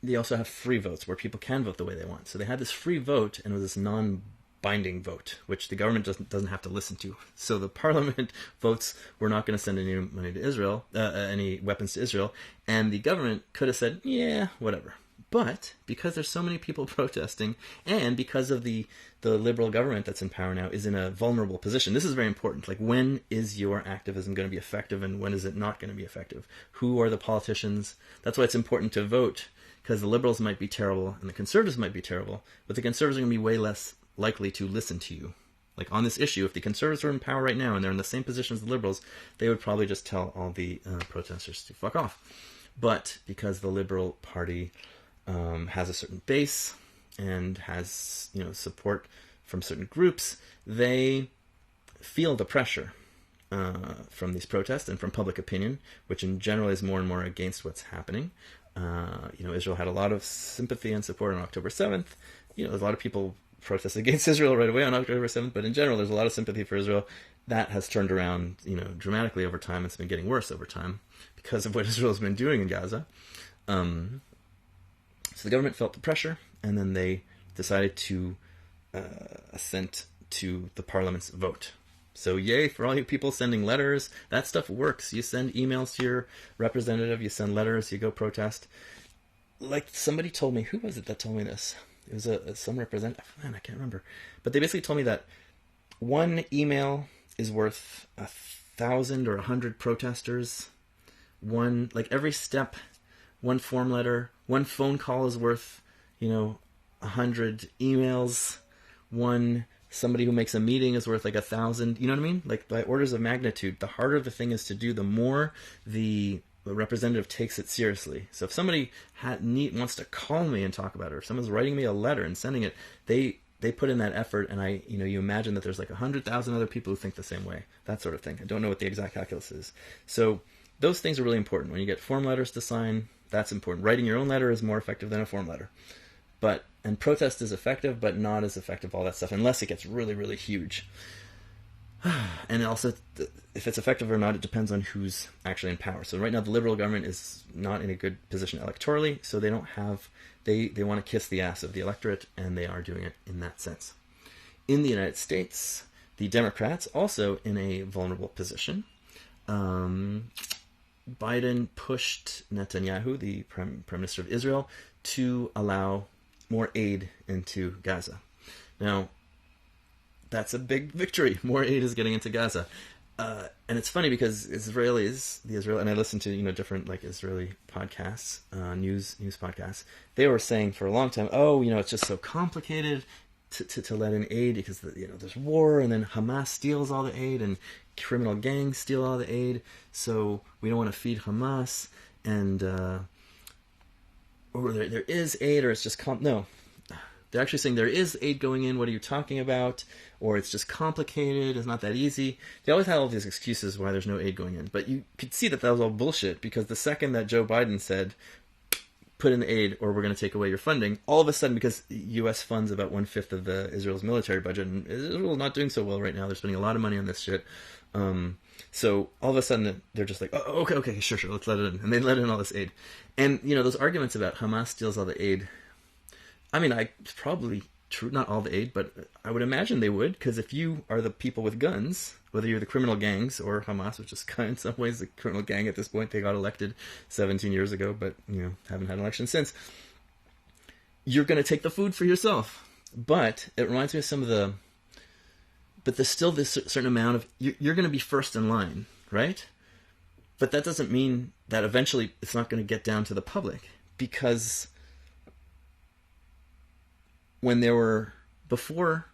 they also have free votes, where people can vote the way they want. So they had this free vote, and it was this non-binding vote, which the government doesn't have to listen to. So the parliament votes, we're not going to send any money to Israel, any weapons to Israel, and the government could have said, yeah, whatever. But because there's so many people protesting, and because of the liberal government that's in power now is in a vulnerable position, this is very important. Like, when is your activism going to be effective, and when is it not going to be effective? Who are the politicians? That's why it's important to vote, because the liberals might be terrible, and the conservatives might be terrible, but the conservatives are going to be way less likely to listen to you. Like, on this issue, if the conservatives were in power right now and they're in the same position as the liberals, they would probably just tell all the protesters to fuck off. But because the Liberal Party has a certain base and has support from certain groups, they feel the pressure from these protests and from public opinion, which in general is more and more against what's happening. Israel had a lot of sympathy and support on October 7th. There's a lot of people protested against Israel right away on October 7th, but in general, there's a lot of sympathy for Israel. That has turned around, dramatically over time. It's been getting worse over time because of what Israel's been doing in Gaza. So the government felt the pressure, and then they decided to assent to the parliament's vote. So yay for all you people sending letters. That stuff works. You send emails to your representative, you send letters, you go protest. Like, somebody told me, who was it that told me this? It was some representative. Man, I can't remember. But they basically told me that one email is worth 1,000 or 100 protesters. Every step, one form letter, one phone call is worth, 100 emails. Somebody who makes a meeting is worth 1,000. You know what I mean? Like, by orders of magnitude, the harder the thing is to do, the more the representative takes it seriously. So if somebody wants to call me and talk about it, or if someone's writing me a letter and sending it, they put in that effort, and you imagine that there's 100,000 other people who think the same way. That sort of thing. I don't know what the exact calculus is. So those things are really important. When you get form letters to sign, that's important. Writing your own letter is more effective than a form letter. And protest is effective, but not as effective, all that stuff, unless it gets really, really huge. And also, if it's effective or not, it depends on who's actually in power. So right now, the Liberal government is not in a good position electorally, so they want to kiss the ass of the electorate, and they are doing it in that sense. In the United States, the Democrats, also in a vulnerable position. Biden pushed Netanyahu, the Prime Minister of Israel, to allow more aid into Gaza. Now, that's a big victory. More aid is getting into Gaza. And it's funny because and I listen to, different like Israeli podcasts, news podcasts. They were saying for a long time, it's just so complicated to let in aid because there's war, and then Hamas steals all the aid, and criminal gangs steal all the aid. So we don't want to feed Hamas, and or there is aid, or it's just no. They're actually saying there is aid going in. What are you talking about? Or it's just complicated. It's not that easy. They always had all these excuses why there's no aid going in. But you could see that was all bullshit, because the second that Joe Biden said, put in the aid or we're going to take away your funding, all of a sudden, because U.S. funds about 1/5 of Israel's military budget, and Israel's not doing so well right now. They're spending a lot of money on this shit. So all of a sudden they're just like, oh, okay, sure, let's let it in. And they let in all this aid. And, those arguments about Hamas steals all the aid, I mean, it's probably true, not all the aid, but I would imagine they would, because if you are the people with guns, whether you're the criminal gangs or Hamas, which is kind of in some ways the criminal gang at this point, they got elected 17 years ago, but, haven't had an election since, you're going to take the food for yourself. But it reminds me of but there's still this certain amount of, you're going to be first in line, right? But that doesn't mean that eventually it's not going to get down to the public, because when there were, before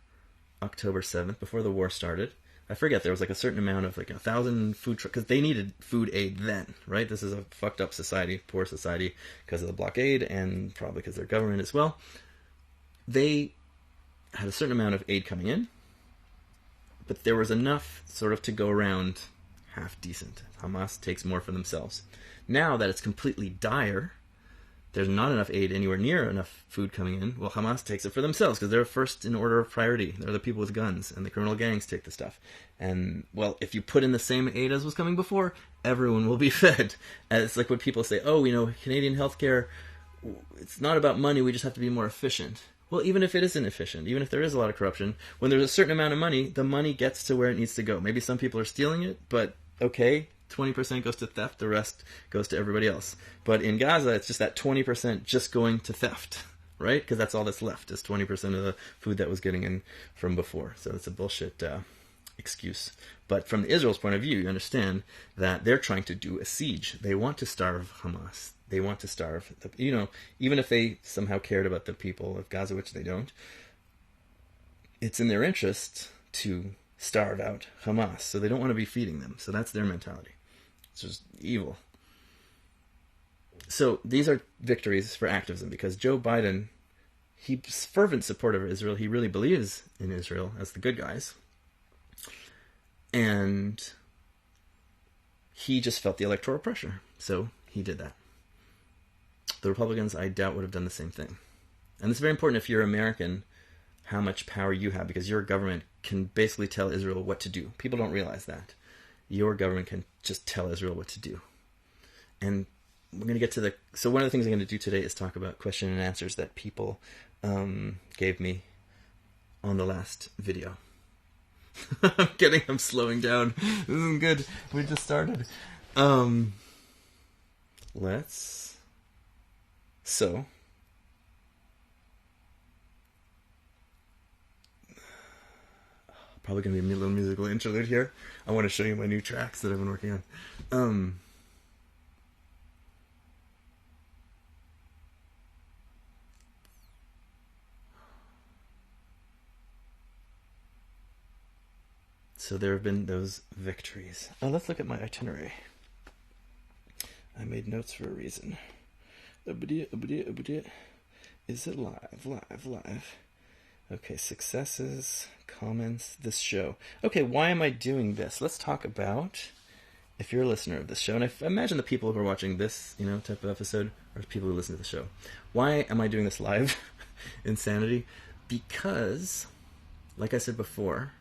October 7th, before the war started, I forget, there was like a certain amount of like 1,000 food trucks, because they needed food aid then, right? This is a fucked up society, poor society, because of the blockade and probably because of their government as well. They had a certain amount of aid coming in, but there was enough sort of to go around half decent. Hamas takes more for themselves. Now that it's completely dire, there's not enough aid anywhere near enough food coming in. Well, Hamas takes it for themselves because they're first in order of priority. They're the people with guns, and the criminal gangs take the stuff. And, well, if you put in the same aid as was coming before, everyone will be fed. And it's like what people say, Canadian healthcare, it's not about money, we just have to be more efficient. Well, even if it isn't efficient, even if there is a lot of corruption, when there's a certain amount of money, the money gets to where it needs to go. Maybe some people are stealing it, but okay, 20% goes to theft, the rest goes to everybody else. But in Gaza, it's just that 20% just going to theft, right? Because that's all that's left, is 20% of the food that was getting in from before. So it's a bullshit excuse. But from Israel's point of view, you understand that they're trying to do a siege. They want to starve Hamas. They want to starve, even if they somehow cared about the people of Gaza, which they don't, it's in their interest to starve out Hamas. So they don't want to be feeding them. So that's their mentality. It's just evil. So these are victories for activism, because Joe Biden, he's a fervent supporter of Israel. He really believes in Israel as the good guys. And he just felt the electoral pressure. So he did that. The Republicans, I doubt, would have done the same thing. And it's very important, if you're American, how much power you have, because your government can basically tell Israel what to do. People don't realize that. Your government can just tell Israel what to do. And we're going to get to so one of the things I'm going to do today is talk about question and answers that people gave me on the last video. I'm slowing down. This isn't good. We just started. Probably going to be a little musical interlude here. I want to show you my new tracks that I've been working on. So there have been those victories. Let's look at my itinerary. I made notes for a reason. Is it live? Okay, successes, comments, this show. Okay, why am I doing this? Let's talk about, if you're a listener of this show, and I imagine the people who are watching this, type of episode are people who listen to the show. Why am I doing this live? Insanity. Because, like I said before,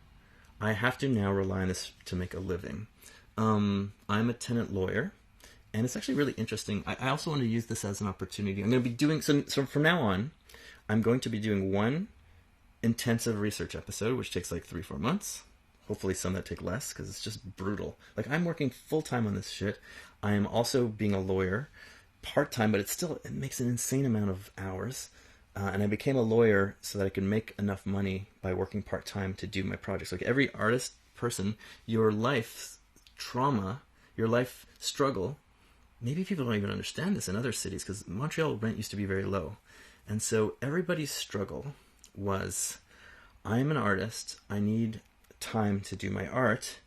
I have to now rely on this to make a living. I'm a tenant lawyer, and it's actually really interesting. I also want to use this as an opportunity. I'm going to be doing, so from now on, I'm going to be doing one intensive research episode, which takes like 3-4 months. Hopefully some that take less, because it's just brutal. Like, I'm working full-time on this shit. I am also being a lawyer part-time, but it makes an insane amount of hours. and I became a lawyer so that I could make enough money by working part-time to do my projects. Like every artist person, your life trauma, your life struggle, maybe people don't even understand this in other cities because Montreal rent used to be very low. And so everybody's struggle was, I'm an artist, I need time to do my art,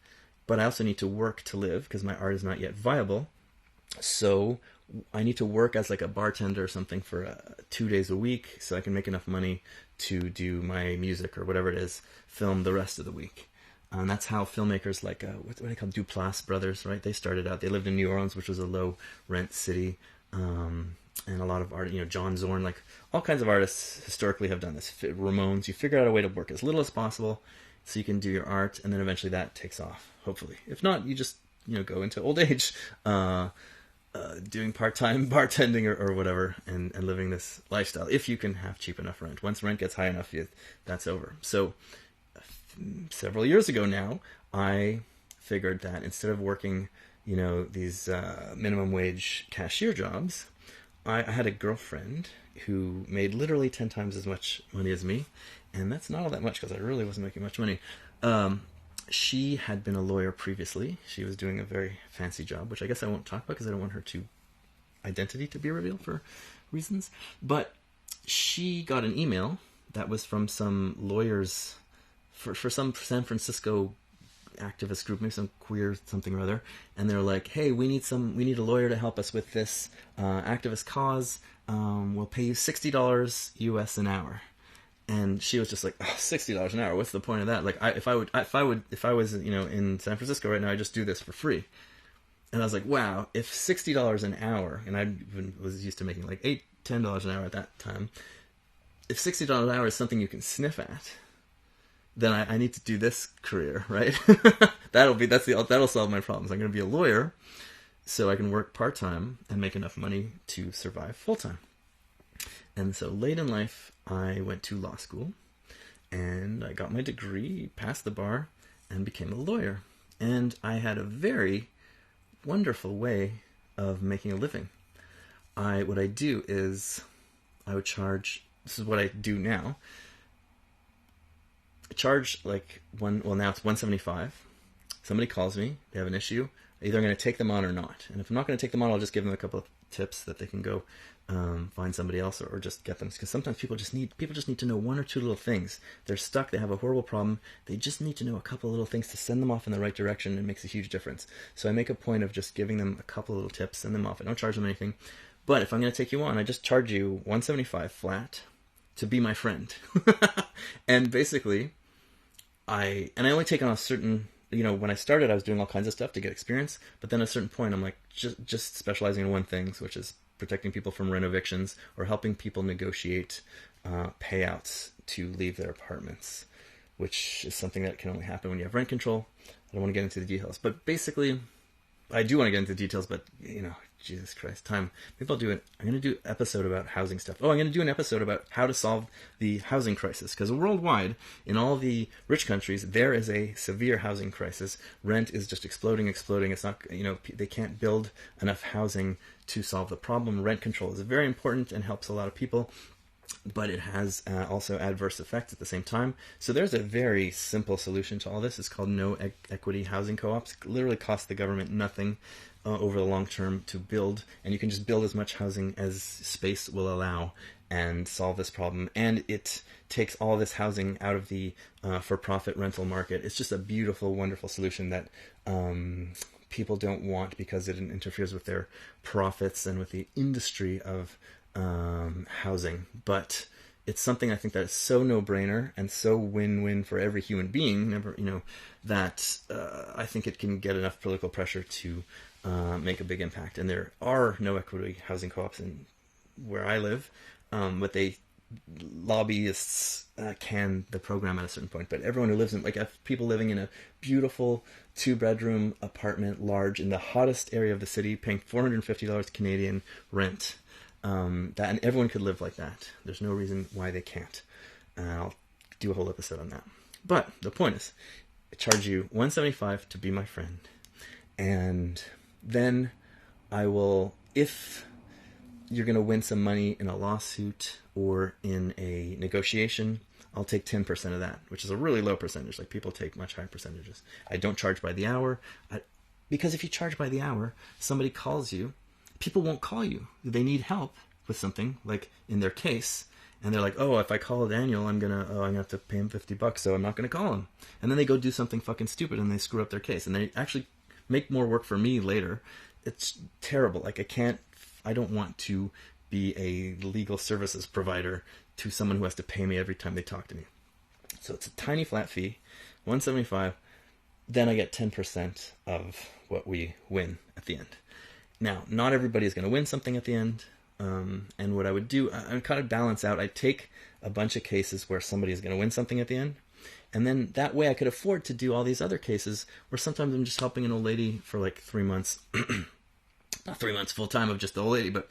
but I also need to work to live because my art is not yet viable. So I need to work as like a bartender or something for 2 days a week so I can make enough money to do my music or whatever it is, film the rest of the week. And that's how filmmakers like, what do they call Duplass brothers, right? They started out, they lived in New Orleans, which was a low rent city. And a lot of art, John Zorn, like all kinds of artists historically have done this. Ramones, you figure out a way to work as little as possible so you can do your art, and then eventually that takes off, hopefully. If not, you just, go into old age, doing part-time bartending or whatever, and living this lifestyle, if you can have cheap enough rent. Once rent gets high enough, that's over. So several years ago now, I figured that instead of working, these minimum wage cashier jobs, I had a girlfriend who made literally 10 times as much money as me, and that's not all that much because I really wasn't making much money. She had been a lawyer previously. She was doing a very fancy job, which I guess I won't talk about because I don't want her identity to be revealed for reasons. But she got an email that was from some lawyers for some San Francisco activist group, maybe some queer something or other, and they're like, hey, we need a lawyer to help us with this activist cause. We'll pay you $60 US an hour. And she was just like, oh, $60 an hour, what's the point of that? Like, if I was in San Francisco right now, I'd just do this for free. And I was like, wow, if $60 an hour, and I was used to making like $10 an hour at that time, if $60 an hour is something you can sniff at, then I need to do this career, right? That'll solve my problems. I'm going to be a lawyer so I can work part-time and make enough money to survive full-time. And so late in life, I went to law school and I got my degree, passed the bar, and became a lawyer. And I had a very wonderful way of making a living. What I do is I would charge, this is what I do now, charge like now it's $175. Somebody calls me, they have an issue, either I'm going to take them on or not. And if I'm not going to take them on, I'll just give them a couple of tips that they can go find somebody else or just get them. Because sometimes people just need to know one or two little things. They're stuck, they have a horrible problem, they just need to know a couple of little things to send them off in the right direction, and it makes a huge difference. So I make a point of just giving them a couple of little tips, send them off. I don't charge them anything. But if I'm going to take you on, I just charge you $175 flat to be my friend. And basically, I only take on a certain, when I started, I was doing all kinds of stuff to get experience, but then at a certain point, I'm like, just specializing in one thing, which is protecting people from rent evictions or helping people negotiate payouts to leave their apartments, which is something that can only happen when you have rent control. I don't want to get into the details, but basically, I do want to get into the details, but, Jesus Christ, time. Maybe I'll do it. I'm going to do an episode about housing stuff. Oh, I'm going to do an episode about how to solve the housing crisis. Because worldwide, in all the rich countries, there is a severe housing crisis. Rent is just exploding. It's not, they can't build enough housing to solve the problem. Rent control is very important and helps a lot of people, but it has also adverse effects at the same time. So there's a very simple solution to all this. It's called no equity housing co-ops. It literally costs the government nothing over the long term to build, and you can just build as much housing as space will allow and solve this problem. And it takes all this housing out of the for-profit rental market. It's just a beautiful, wonderful solution that people don't want because it interferes with their profits and with the industry of housing. But it's something I think that is so no-brainer and so win-win for every human being, that I think it can get enough political pressure to make a big impact. And there are no equity housing co-ops in where I live, but lobbyists can the program at a certain point. But everyone who lives in, people living in a beautiful 2-bedroom apartment, large, in the hottest area of the city, paying $450 Canadian rent, and everyone could live like that. There's no reason why they can't. I'll do a whole episode on that. But the point is, I charge you $175 to be my friend, and then I will, if you're going to win some money in a lawsuit or in a negotiation, I'll take 10% of that, which is a really low percentage. Like, people take much higher percentages. I don't charge by the hour, because if you charge by the hour, somebody calls you, people won't call you. They need help with something, like in their case, and they're like, oh, if I call Daniel, I'm gonna have to pay him $50, so I'm not gonna call him. And then they go do something fucking stupid and they screw up their case, and they actually make more work for me later. It's terrible. Like, I don't want to be a legal services provider to someone who has to pay me every time they talk to me. So it's a tiny flat fee, $175. Then I get 10% of what we win at the end. Now, not everybody is going to win something at the end. And what I would do, I would kind of balance out. I'd take a bunch of cases where somebody is going to win something at the end. And then that way I could afford to do all these other cases where sometimes I'm just helping an old lady for like 3 months. Not 3 months full time of just the old lady, but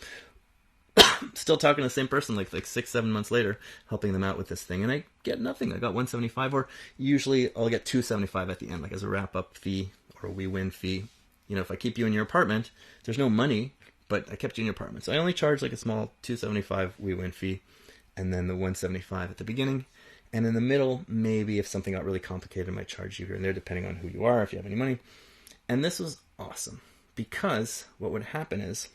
still talking to the same person like 6-7 months later, helping them out with this thing. And I get nothing. I got $175, or usually I'll get $275 at the end, like as a wrap-up fee or a we win fee. You know, if I keep you in your apartment, there's no money, but I kept you in your apartment. So I only charge like a small $275 we win fee, and then the $175 at the beginning. And in the middle, maybe if something got really complicated, I might charge you here and there, depending on who you are, if you have any money. And this was awesome, because what would happen is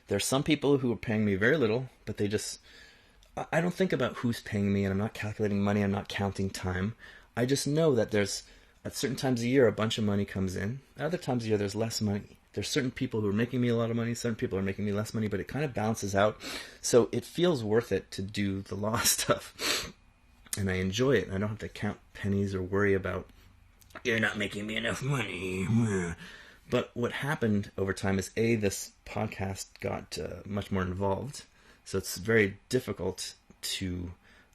there's some people who are paying me very little, but I don't think about who's paying me, and I'm not calculating money, I'm not counting time. I just know that there's, at certain times a year, a bunch of money comes in. At other times a year, there's less money. There's certain people who are making me a lot of money, certain people are making me less money, but it kind of balances out. So it feels worth it to do the law stuff. And I enjoy it. I don't have to count pennies or worry about, you're not making me enough money. But what happened over time is, this podcast got much more involved. So it's very difficult to...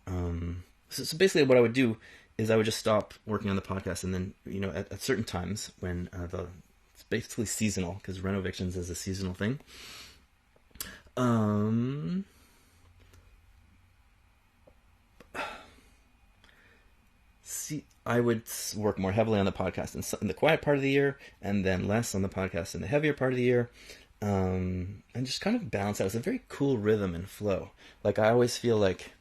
So basically what I would do is I would just stop working on the podcast, and then, you know, at certain times when it's basically seasonal, because Renovictions is a seasonal thing. I would work more heavily on the podcast in the quiet part of the year, and then less on the podcast in the heavier part of the year, and just kind of balance out. It's a very cool rhythm and flow. Like, I always feel like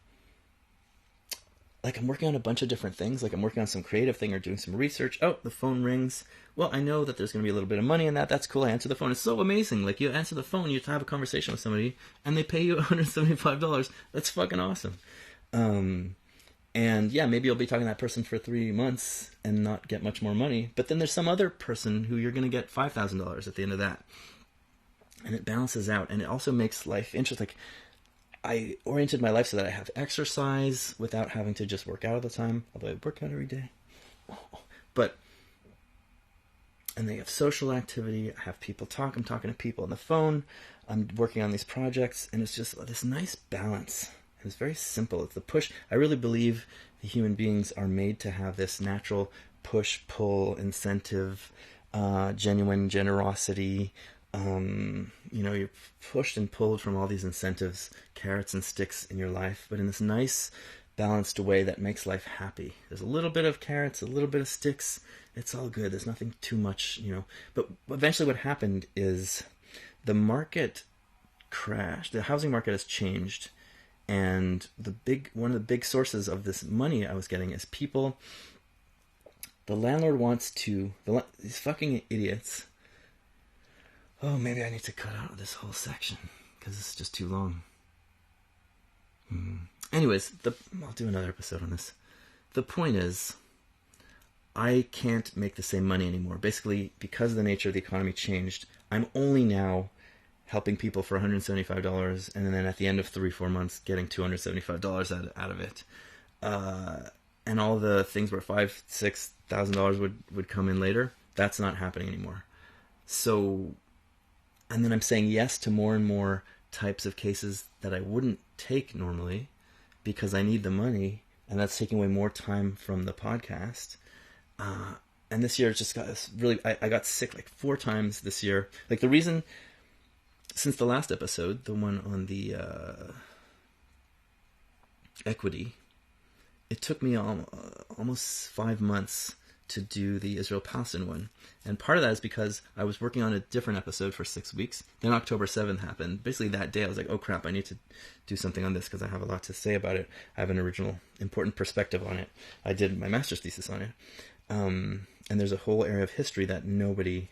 I'm working on a bunch of different things. Like, I'm working on some creative thing or doing some research. Oh, the phone rings. Well, I know that there's going to be a little bit of money in that. That's cool. I answer the phone. It's so amazing. Like, you answer the phone, you have a conversation with somebody, and they pay you $175. That's fucking awesome. And yeah, maybe you'll be talking to that person for 3 months and not get much more money. But then there's some other person who you're going to get $5,000 at the end of that. And it balances out. And it also makes life interesting. Like, I oriented my life so that I have exercise without having to just work out all the time. Although I work out every day. And they have social activity. I have people talk. I'm talking to people on the phone. I'm working on these projects. And it's just this nice balance. It's very simple. It's the push. I really believe the human beings are made to have this natural push-pull incentive, genuine generosity. You're pushed and pulled from all these incentives, carrots and sticks in your life, but in this nice, balanced way that makes life happy. There's a little bit of carrots, a little bit of sticks. It's all good. There's nothing too much, But eventually what happened is the market crashed. The housing market has changed. And one of the big sources of this money I was getting is people. The landlord wants to. These fucking idiots. Oh, maybe I need to cut out this whole section because it's just too long. Anyways, I'll do another episode on this. The point is, I can't make the same money anymore. Basically, because the nature of the economy changed, I'm only now helping people for $175, and then at the end of 3-4 months, getting $275 out of it. And all the things where $5,000-$6,000 would come in later, that's not happening anymore. So, and then I'm saying yes to more and more types of cases that I wouldn't take normally because I need the money, and that's taking away more time from the podcast. And this year, it just got really, I got sick like 4 times this year. Like, the reason... Since the last episode, the one on the equity, it took me almost 5 months to do the Israel-Palestine one. And part of that is because I was working on a different episode for 6 weeks. Then October 7th happened. Basically that day I was like, oh crap, I need to do something on this because I have a lot to say about it. I have an original important perspective on it. I did my master's thesis on it. And there's a whole area of history that nobody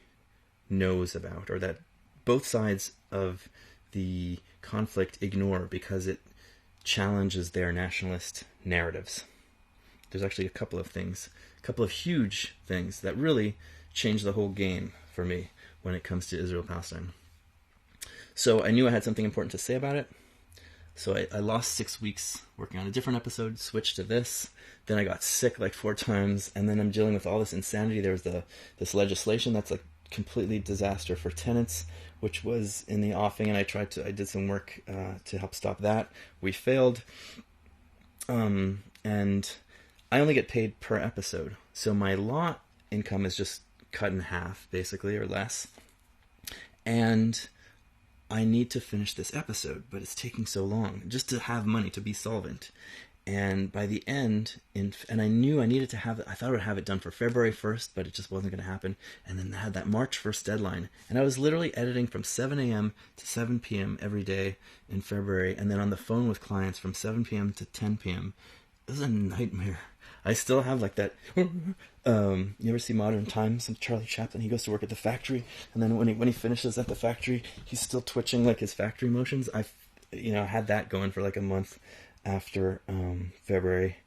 knows about, or that both sides of the conflict ignore because it challenges their nationalist narratives. There's actually a couple of huge things that really change the whole game for me when it comes to Israel-Palestine. So I knew I had something important to say about it. So I lost 6 weeks working on a different episode, switched to this. Then I got sick like 4 times, and then I'm dealing with all this insanity. There was this legislation that's like completely disaster for tenants, which was in the offing, and I did some work to help stop that. We failed, and I only get paid per episode, so my law income is just cut in half, basically, or less. And I need to finish this episode, but it's taking so long just to have money to be solvent. And by the end, and I knew I needed to have it, I thought I would have it done for February 1st, but it just wasn't going to happen. And then I had that March 1st deadline. And I was literally editing from 7 a.m. to 7 p.m. every day in February, and then on the phone with clients from 7 p.m. to 10 p.m. It was a nightmare. I still have like that, you ever see Modern Times and Charlie Chaplin? He goes to work at the factory, and then when he finishes at the factory, he's still twitching like his factory motions. I had that going for like a month after February,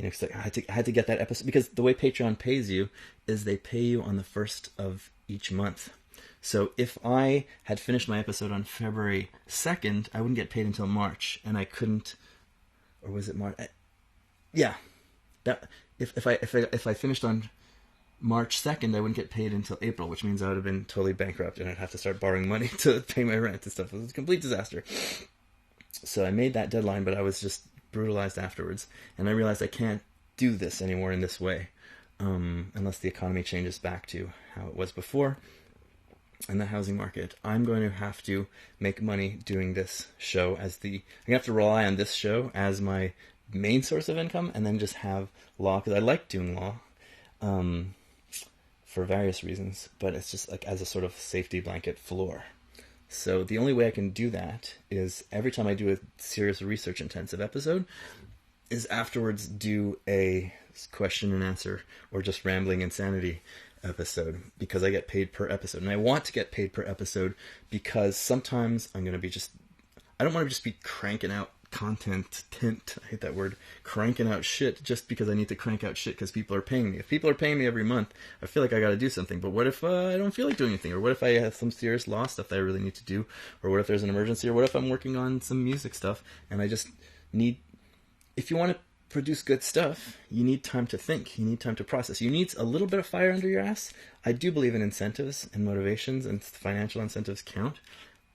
cause I had to get that episode, because the way Patreon pays you is they pay you on the 1st of each month. So if I had finished my episode on February 2nd, I wouldn't get paid until March, and I couldn't, or was it March? Yeah. That if I finished on March 2nd, I wouldn't get paid until April, which means I would have been totally bankrupt and I'd have to start borrowing money to pay my rent and stuff. It was a complete disaster. So I made that deadline, but I was just brutalized afterwards, and I realized I can't do this anymore in this way unless the economy changes back to how it was before. And the housing market, I'm going to have to make money doing this show I'm going to have to rely on this show as my main source of income, and then just have law, because I like doing law for various reasons, but it's just like as a sort of safety blanket floor. So the only way I can do that is every time I do a serious research intensive episode is afterwards do a question and answer or just rambling insanity episode, because I get paid per episode, and I want to get paid per episode because sometimes I don't want to just be cranking out content, I hate that word, cranking out shit just because I need to crank out shit because people are paying me. If people are paying me every month, I feel like I got to do something. But what if I don't feel like doing anything? Or what if I have some serious law stuff that I really need to do? Or what if there's an emergency? Or what if I'm working on some music stuff and I just need... If you want to produce good stuff, you need time to think. You need time to process. You need a little bit of fire under your ass. I do believe in incentives and motivations, and financial incentives count.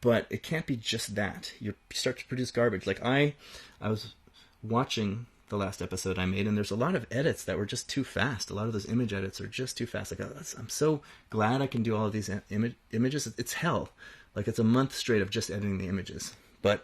But it can't be just that. You start to produce garbage. Like I was watching the last episode I made, and there's a lot of edits that were just too fast. A lot of those image edits are just too fast. Like I'm so glad I can do all of these images. It's hell. Like it's a month straight of just editing the images. But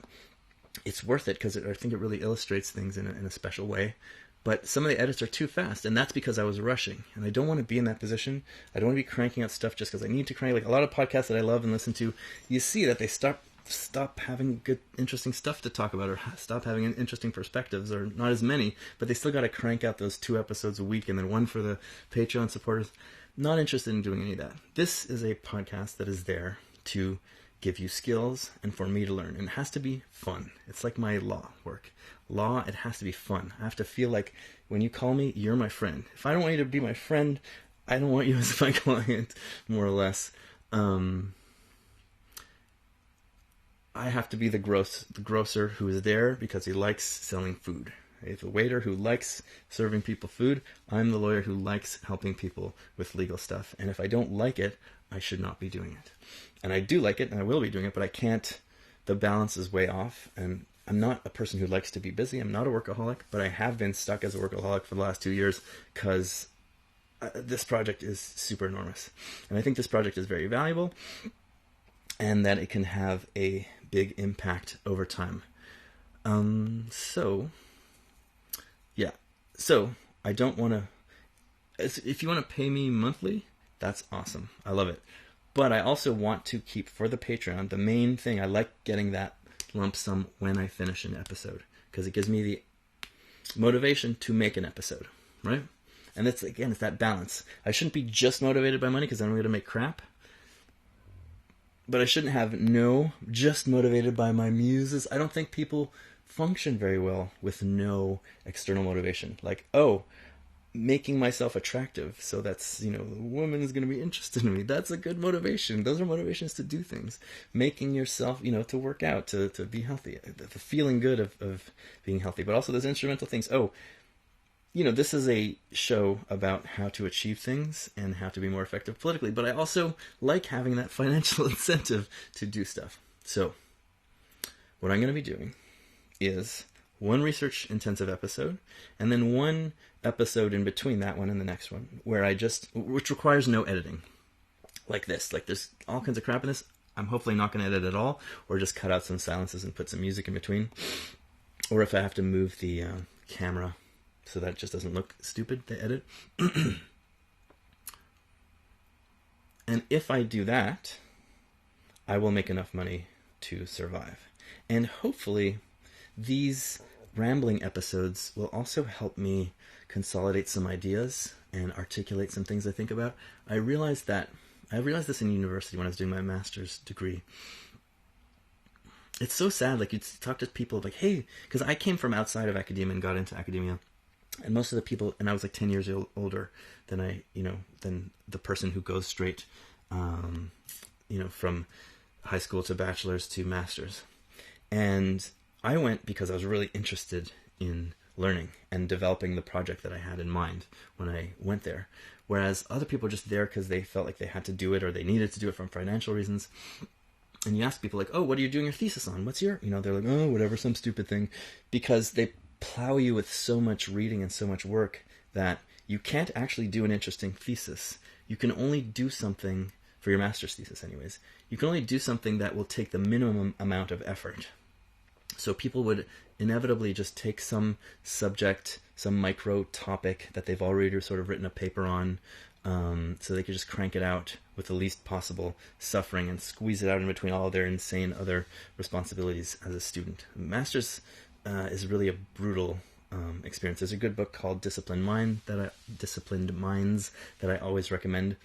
it's worth it because I think it really illustrates things in a special way. But some of the edits are too fast, and that's because I was rushing. And I don't want to be in that position. I don't want to be cranking out stuff just because I need to crank. Like a lot of podcasts that I love and listen to, you see that they stop having good, interesting stuff to talk about, or stop having interesting perspectives, or not as many, but they still got to crank out those 2 episodes a week, and then one for the Patreon supporters. Not interested in doing any of that. This is a podcast that is there to give you skills and for me to learn. And it has to be fun. It's like my law work. Law, it has to be fun. I have to feel like when you call me, you're my friend. If I don't want you to be my friend, I don't want you as my client, more or less. I have to be the grocer who is there because he likes selling food. If a waiter who likes serving people food, I'm the lawyer who likes helping people with legal stuff. And if I don't like it, I should not be doing it. And I do like it, and I will be doing it, but I can't. The balance is way off, and I'm not a person who likes to be busy. I'm not a workaholic, but I have been stuck as a workaholic for the last 2 years because this project is super enormous. And I think this project is very valuable, and that it can have a big impact over time. So I don't want to... if you want to pay me monthly, that's awesome. I love it. But I also want to keep, for the Patreon, the main thing, I like getting that lump sum when I finish an episode, because it gives me the motivation to make an episode, right? And it's that balance. I shouldn't be just motivated by money, because then I'm going to make crap. But I shouldn't have just motivated by my muses. I don't think people function very well with no external motivation. Like, making myself attractive, so that's, the woman is going to be interested in me. That's a good motivation. Those are motivations to do things. Making yourself, to work out, to be healthy, the feeling good of being healthy. But also those instrumental things. This is a show about how to achieve things and how to be more effective politically, but I also like having that financial incentive to do stuff. So what I'm going to be doing is one research-intensive episode, and then one episode in between that one and the next one, which requires no editing. Like this. Like, there's all kinds of crap in this. I'm hopefully not going to edit at all, or just cut out some silences and put some music in between. Or if I have to move the camera so that it just doesn't look stupid to edit. And if I do that, I will make enough money to survive. And hopefully these rambling episodes will also help me consolidate some ideas and articulate some things I think about. I realized this in university when I was doing my master's degree. It's so sad, like, you talk to people like, hey, because I came from outside of academia and got into academia, and most of the people, and I was like 10 years older than than the person who goes straight, from high school to bachelor's to master's. And I went because I was really interested in learning and developing the project that I had in mind when I went there. Whereas other people are just there because they felt like they had to do it, or they needed to do it from financial reasons. And you ask people like, oh, what are you doing your thesis on? What's your, they're like, oh, whatever, some stupid thing. Because they plow you with so much reading and so much work that you can't actually do an interesting thesis. You can only do something, for your master's thesis anyways, you can only do something that will take the minimum amount of effort. So people would inevitably just take some subject, some micro topic that they've already sort of written a paper on, so they could just crank it out with the least possible suffering and squeeze it out in between all their insane other responsibilities as a student. Master's is really a brutal experience. There's a good book called Disciplined Minds that I always recommend,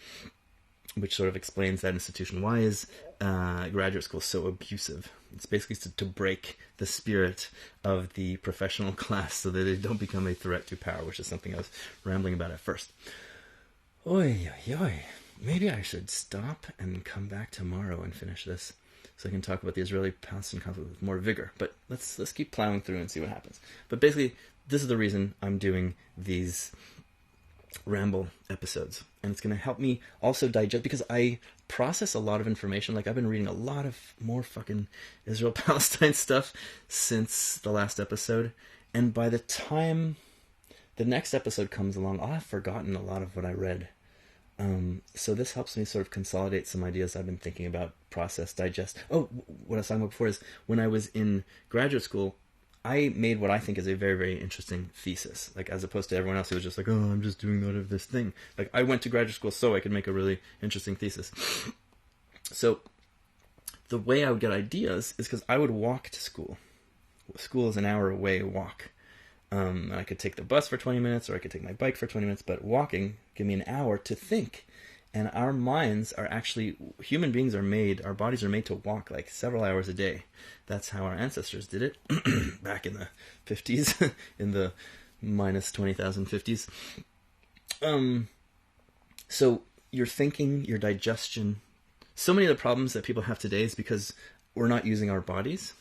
which sort of explains that institution. Why is graduate school so abusive? It's basically to break the spirit of the professional class so that they don't become a threat to power, which is something I was rambling about at first. Oy, oy, oy. Maybe I should stop and come back tomorrow and finish this, so I can talk about the Israeli-Palestine conflict with more vigor. But let's keep plowing through and see what happens. But basically, this is the reason I'm doing these ramble episodes, and it's going to help me also digest, because I process a lot of information. Like, I've been reading a lot of more fucking Israel-Palestine stuff since the last episode, and by the time the next episode comes along, I'll have forgotten a lot of what I read. So this helps me sort of consolidate some ideas I've been thinking about, process, digest. Oh, what I was talking about before is when I was in graduate school, I made what I think is a very, very interesting thesis. Like, as opposed to everyone else who was just like, oh, I'm just doing out of this thing. Like, I went to graduate school so I could make a really interesting thesis. So the way I would get ideas is because I would walk to school. School is an hour away walk. And I could take the bus for 20 minutes, or I could take my bike for 20 minutes, but walking give me an hour to think. And our minds are actually, human beings are made, our bodies are made to walk like several hours a day. That's how our ancestors did it back in the 50s, in the minus 20,000 50s. So your thinking, your digestion, so many of the problems that people have today is because we're not using our bodies.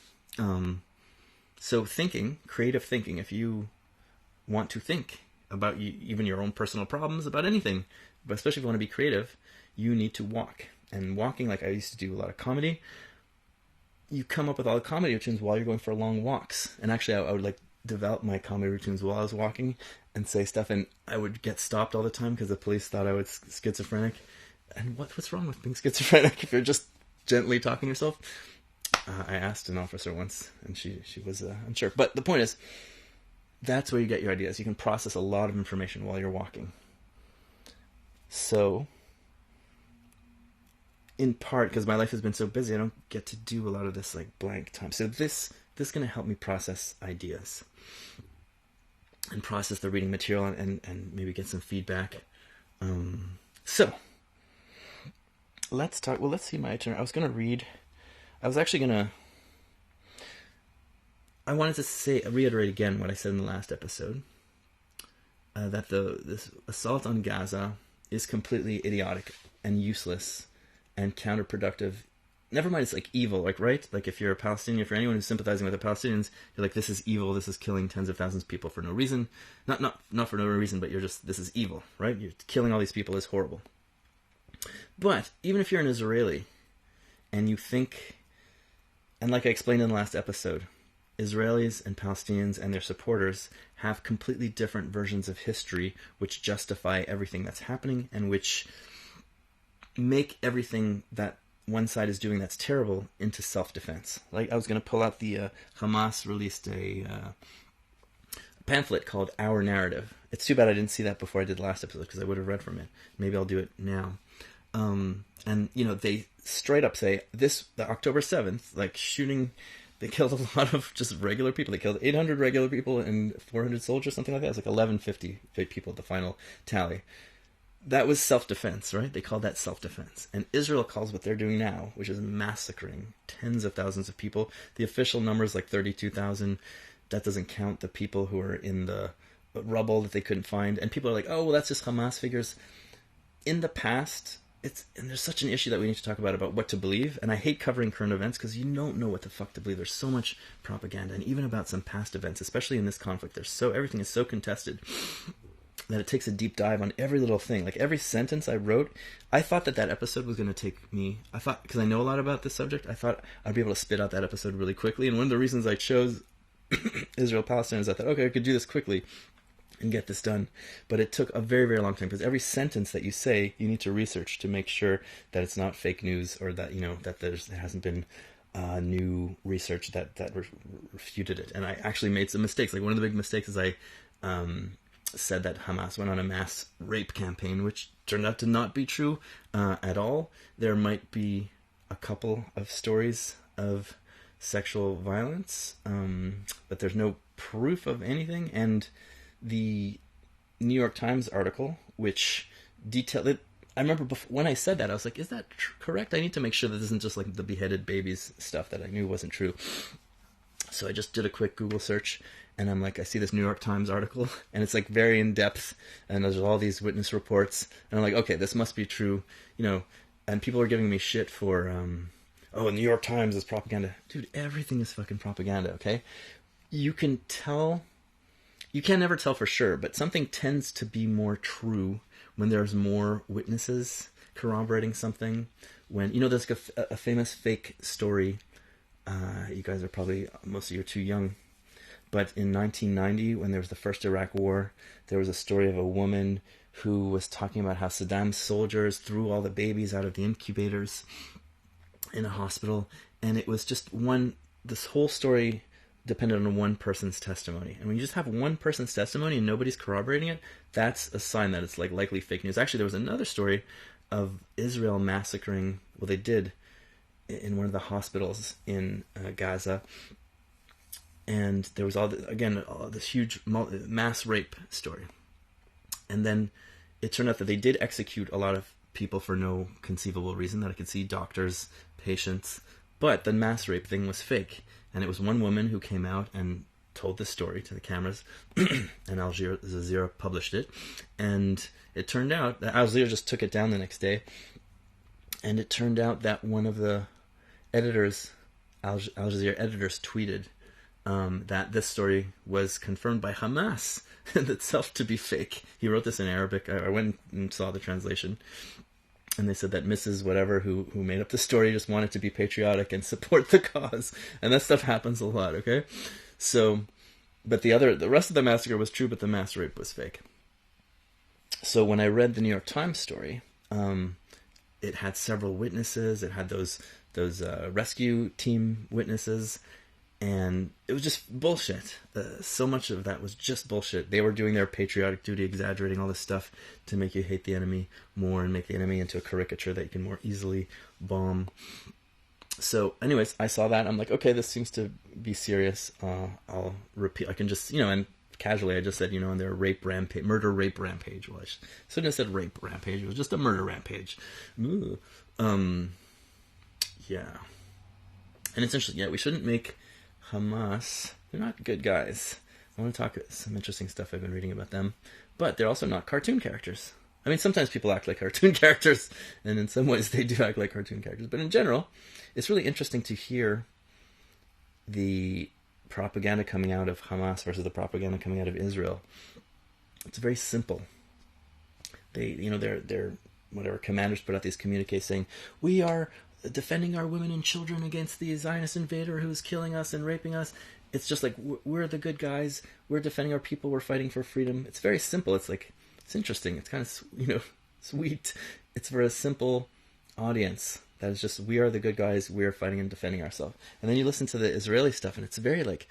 So thinking, creative thinking, if you want to think about even your own personal problems, about anything, but especially if you want to be creative, you need to walk. And walking, like I used to do a lot of comedy, you come up with all the comedy routines while you're going for long walks. And actually, I would like develop my comedy routines while I was walking and say stuff, and I would get stopped all the time because the police thought I was schizophrenic. And what's wrong with being schizophrenic if you're just gently talking to yourself? I asked an officer once, and she was unsure. But the point is, that's where you get your ideas. You can process a lot of information while you're walking. So, in part because my life has been so busy, I don't get to do a lot of this like blank time. So this is going to help me process ideas and process the reading material and maybe get some feedback. So let's talk. Well, let's see my itinerary. I wanted to reiterate again what I said in the last episode, that this assault on Gaza is completely idiotic and useless and counterproductive. Never mind, it's like evil, like, right? Like, if you're a Palestinian, for anyone who's sympathizing with the Palestinians, you're like, this is evil, this is killing tens of thousands of people for no reason. Not for no reason, but this is evil, right? You're killing all these people is horrible. But even if you're an Israeli and you think, and like I explained in the last episode, Israelis and Palestinians and their supporters have completely different versions of history which justify everything that's happening and which make everything that one side is doing that's terrible into self-defense. Like, I was going to pull out the Hamas released a pamphlet called Our Narrative. It's too bad I didn't see that before I did the last episode, because I would have read from it. Maybe I'll do it now. And, they straight up say, the October 7th, like, shooting, they killed a lot of just regular people. They killed 800 regular people and 400 soldiers, something like that. It's like 1150 people at the final tally. That was self-defense, right? They called that self-defense. And Israel calls what they're doing now, which is massacring tens of thousands of people. The official number is like 32,000. That doesn't count the people who are in the rubble that they couldn't find. And people are like, oh, well, that's just Hamas figures. In the past, and there's such an issue that we need to talk about what to believe. And I hate covering current events because you don't know what the fuck to believe. There's so much propaganda. And even about some past events, especially in this conflict, everything is so contested that it takes a deep dive on every little thing. Like, every sentence I wrote, I thought that episode was going to take me, because I know a lot about this subject, I thought I'd be able to spit out that episode really quickly. And one of the reasons I chose Israel-Palestine is I thought, okay, I could do this quickly and get this done. But it took a very, very long time, because every sentence that you say, you need to research to make sure that it's not fake news, or that, that there hasn't been new research that refuted it. And I actually made some mistakes. Like, one of the big mistakes is I said that Hamas went on a mass rape campaign, which turned out to not be true at all. There might be a couple of stories of sexual violence, but there's no proof of anything. And the New York Times article, which detailed it, I remember when I said that, I was like, is that correct? I need to make sure that this isn't just like the beheaded babies stuff that I knew wasn't true. So I just did a quick Google search, and I'm like, I see this New York Times article, and it's like very in depth, and there's all these witness reports, and I'm like, okay, this must be true, and people are giving me shit for, the New York Times is propaganda. Dude, everything is fucking propaganda, okay? You can never tell for sure, but something tends to be more true when there's more witnesses corroborating something. When, there's like a famous fake story. You guys are probably, most of you are too young, but in 1990, when there was the first Iraq War, there was a story of a woman who was talking about how Saddam's soldiers threw all the babies out of the incubators in a hospital, and it was just this whole story depended on one person's testimony. And when you just have one person's testimony and nobody's corroborating it, that's a sign that it's like likely fake news. Actually, there was another story of Israel massacring, well, they did, in one of the hospitals in Gaza, and there was all this huge mass rape story. And then it turned out that they did execute a lot of people for no conceivable reason that I could see, doctors, patients, but the mass rape thing was fake. And it was one woman who came out and told this story to the cameras, and Al Jazeera published it. And it turned out that Al Jazeera just took it down the next day, and it turned out that one of the editors, Al Jazeera editors, tweeted that this story was confirmed by Hamas itself to be fake. He wrote this in Arabic. I went and saw the translation. And they said that Mrs. Whatever, who made up the story, just wanted to be patriotic and support the cause. And that stuff happens a lot, okay? So, but the rest of the massacre was true, but the mass rape was fake. So when I read the New York Times story, it had several witnesses. It had those rescue team witnesses. And it was just bullshit. So much of that was just bullshit. They were doing their patriotic duty, exaggerating all this stuff to make you hate the enemy more and make the enemy into a caricature that you can more easily bomb. So anyways, I saw that. I'm like, okay, this seems to be serious. I'll repeat. I can just, and casually I just said, on their murder rape rampage. Well, I shouldn't have said rape rampage. It was just a murder rampage. Ooh. Yeah. And it's interesting. Yeah, we shouldn't make Hamas, they're not good guys. I want to talk some interesting stuff I've been reading about them, but they're also not cartoon characters. I mean, sometimes people act like cartoon characters, and in some ways they do act like cartoon characters, but in general, it's really interesting to hear the propaganda coming out of Hamas versus the propaganda coming out of Israel. It's very simple. Their whatever commanders put out these communiques saying, we are defending our women and children against the Zionist invader who's killing us and raping us. It's just like, we're the good guys. We're defending our people. We're fighting for freedom. It's very simple. It's like, it's interesting. It's kind of, sweet. It's for a simple audience. That is just, we are the good guys. We are fighting and defending ourselves. And then you listen to the Israeli stuff and it's very like,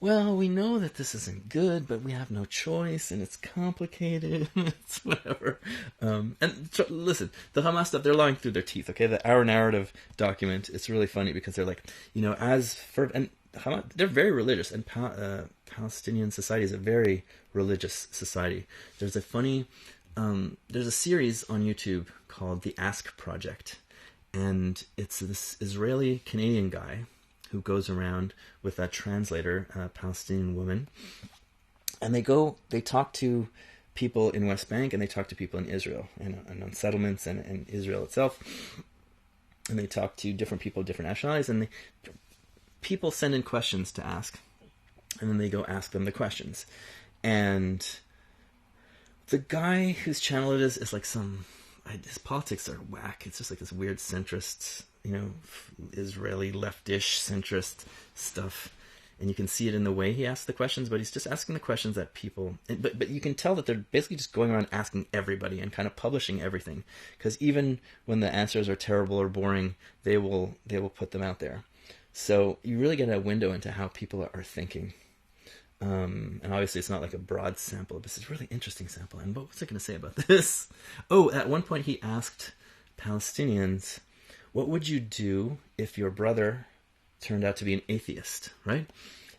well, we know that this isn't good, but we have no choice, and it's complicated. It's whatever. Listen, the Hamas stuff, they're lying through their teeth, okay? Our narrative document, it's really funny because they're like, and Hamas, they're very religious, and Palestinian society is a very religious society. There's a series on YouTube called The Ask Project, and it's this Israeli-Canadian guy who goes around with that translator, a Palestinian woman, and they talk to people in West Bank, and they talk to people in Israel, and on settlements, and Israel itself, and they talk to different people of different nationalities, and people send in questions to ask, and then they go ask them the questions, and the guy whose channel it is like his politics are whack. It's just like this weird centrist, Israeli leftish centrist stuff, and you can see it in the way he asks the questions. But he's just asking the questions that people, but you can tell that they're basically just going around asking everybody and kind of publishing everything, because even when the answers are terrible or boring, they will put them out there. So you really get a window into how people are thinking. And obviously it's not like a broad sample, but it's a really interesting sample. And what was I going to say about this? Oh, at one point he asked Palestinians, what would you do if your brother turned out to be an atheist, right?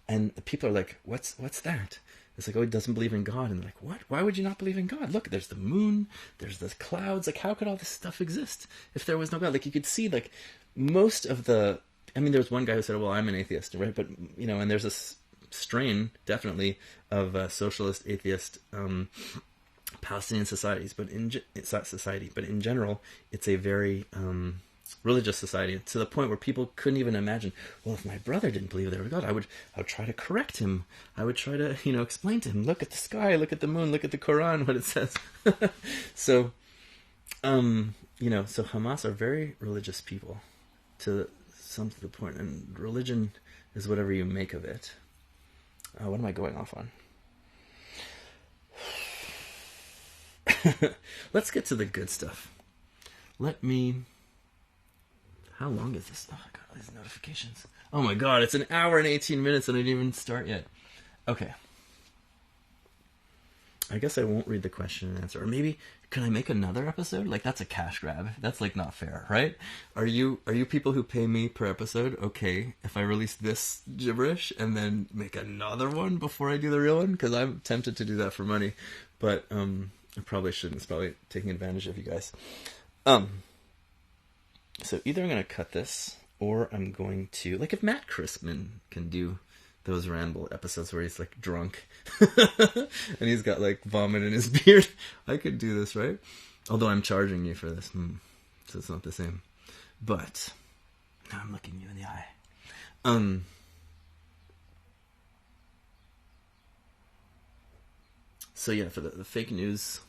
And the people are like, what's that? It's like, oh, he doesn't believe in God. And they're like, what? Why would you not believe in God? Look, there's the moon, there's the clouds. Like, how could all this stuff exist if there was no God? Like, you could see, like, most of the... I mean, there was one guy who said, well, I'm an atheist, right? But, and there's this strain, definitely, of socialist, atheist Palestinian societies, but in general, it's a very religious society, to the point where people couldn't even imagine, well, if my brother didn't believe there was God, I would try to correct him. I would try to, explain to him, look at the sky, look at the moon, look at the Quran, what it says. So Hamas are very religious people, to the point, and religion is whatever you make of it. What am I going off on? Let's get to the good stuff. How long is this? Oh, I got all these notifications. Oh my god, it's an hour and 18 minutes and I didn't even start yet. Okay. I guess I won't read the question and answer. Or maybe, can I make another episode? Like, that's a cash grab. That's, like, not fair, right? Are you people who pay me per episode? Okay, if I release this gibberish and then make another one before I do the real one? Because I'm tempted to do that for money. But I probably shouldn't. It's probably taking advantage of you guys. So either I'm going to cut this, or I'm going to... Like, if Matt Christman can do those ramble episodes where he's, like, drunk and he's got, like, vomit in his beard, I could do this, right? Although I'm charging you for this, so it's not the same. But now I'm looking you in the eye. So yeah, for the fake news,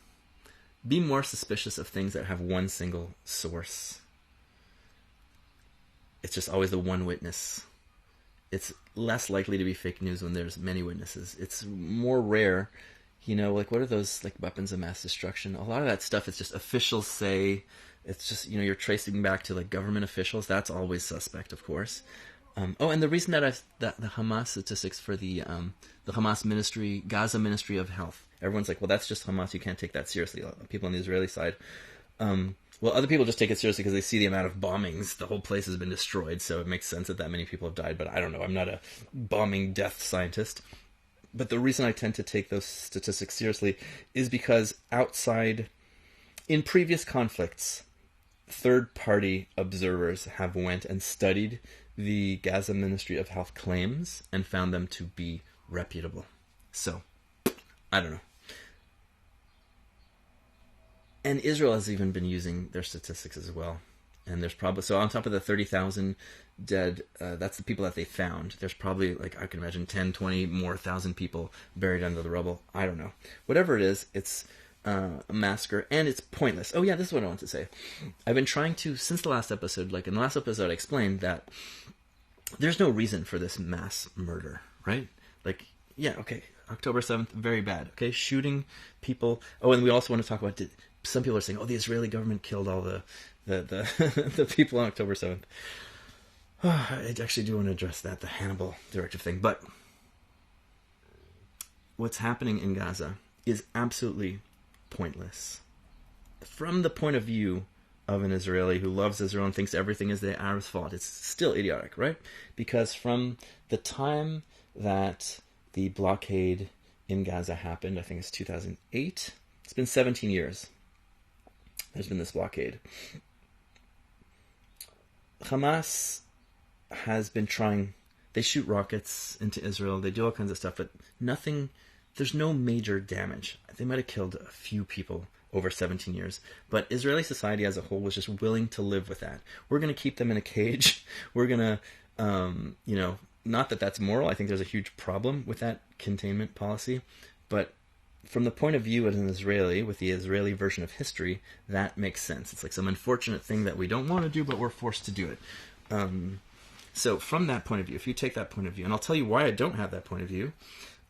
be more suspicious of things that have one single source. It's just always the one witness. It's less likely to be fake news when there's many witnesses. It's more rare, like, what are those, like, weapons of mass destruction? A lot of that stuff is just officials say. It's just, you're tracing back to, like, government officials. That's always suspect, of course. And the reason that the Hamas statistics for the Hamas ministry, Gaza Ministry of Health, everyone's like, well, that's just Hamas. You can't take that seriously. People on the Israeli side. Well, other people just take it seriously because they see the amount of bombings. The whole place has been destroyed, so it makes sense that many people have died. But I don't know. I'm not a bombing death scientist. But the reason I tend to take those statistics seriously is because in previous conflicts, third-party observers have went and studied the Gaza Ministry of Health claims and found them to be reputable. So, I don't know. And Israel has even been using their statistics as well. And there's probably, so on top of the 30,000 dead, that's the people that they found. There's probably, like, I can imagine 10, 20 more thousand people buried under the rubble. I don't know. Whatever it is, it's a massacre, and it's pointless. Oh yeah, this is what I want to say. I've been trying to, since the last episode, like in the last episode I explained that there's no reason for this mass murder, right? Like, yeah, okay, October 7th, very bad, okay? Shooting people. Oh, and we also want to talk about, some people are saying, oh, the Israeli government killed all the the people on October 7th. I actually do want to address that, the Hannibal directive thing. But what's happening in Gaza is absolutely pointless. From the point of view of an Israeli who loves Israel and thinks everything is the Arabs' fault, it's still idiotic, right? Because from the time that the blockade in Gaza happened, I think it's 2008, it's been 17 years. There's been this blockade. Hamas has been trying, they shoot rockets into Israel, they do all kinds of stuff, but nothing, there's no major damage. They might have killed a few people over 17 years, but Israeli society as a whole was just willing to live with that. We're going to keep them in a cage. We're going to, not that that's moral. I think there's a huge problem with that containment policy, but from the point of view of an Israeli, with the Israeli version of history, that makes sense. It's like some unfortunate thing that we don't want to do, but we're forced to do it. So from that point of view, if you take that point of view, and I'll tell you why I don't have that point of view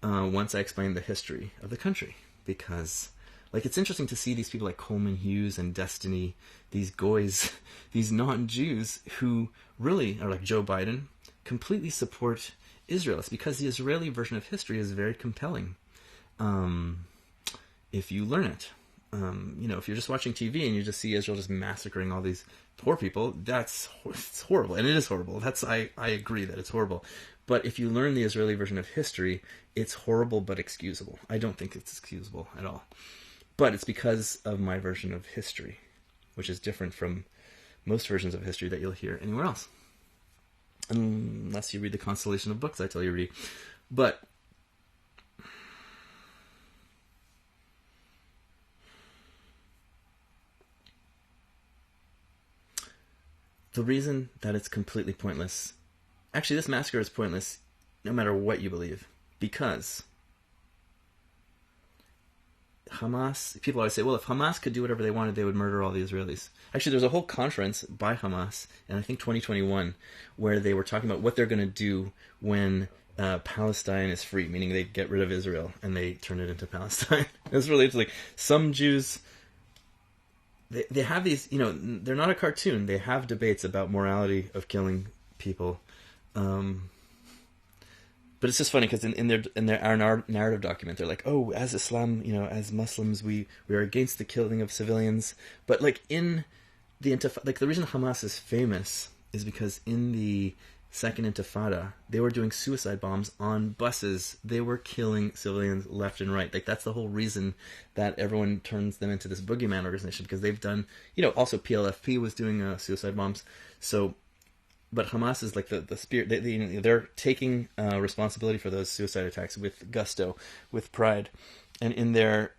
once I explain the history of the country. Because, like, it's interesting to see these people like Coleman Hughes and Destiny, these goys, these non-Jews who really are like Joe Biden, completely support Israel. It's because the Israeli version of history is very compelling. If you learn it, if you're just watching TV and you just see Israel just massacring all these poor people, it's horrible, and it is horrible. I agree that it's horrible. But if you learn the Israeli version of history, it's horrible but excusable. I don't think it's excusable at all. But it's because of my version of history, which is different from most versions of history that you'll hear anywhere else. Unless you read the constellation of books I tell you to read. But the reason that it's completely pointless, actually this massacre is pointless no matter what you believe, because Hamas, people always say, well, if Hamas could do whatever they wanted, they would murder all the Israelis. Actually, there's a whole conference by Hamas, in I think 2021, where they were talking about what they're going to do when Palestine is free, meaning they get rid of Israel and they turn it into Palestine. It's really interesting. Some Jews, they have these, they're not a cartoon. They have debates about morality of killing people. But it's just funny because in our narrative document, they're like, oh, as Islam, as Muslims, we are against the killing of civilians. But like in the Intifada, like the reason Hamas is famous is because in the Second Intifada, they were doing suicide bombs on buses. They were killing civilians left and right. Like that's the whole reason that everyone turns them into this boogeyman organization, because they've done, also PLFP was doing suicide bombs. So, but Hamas is like the spirit. They're taking responsibility for those suicide attacks with gusto, with pride, and in their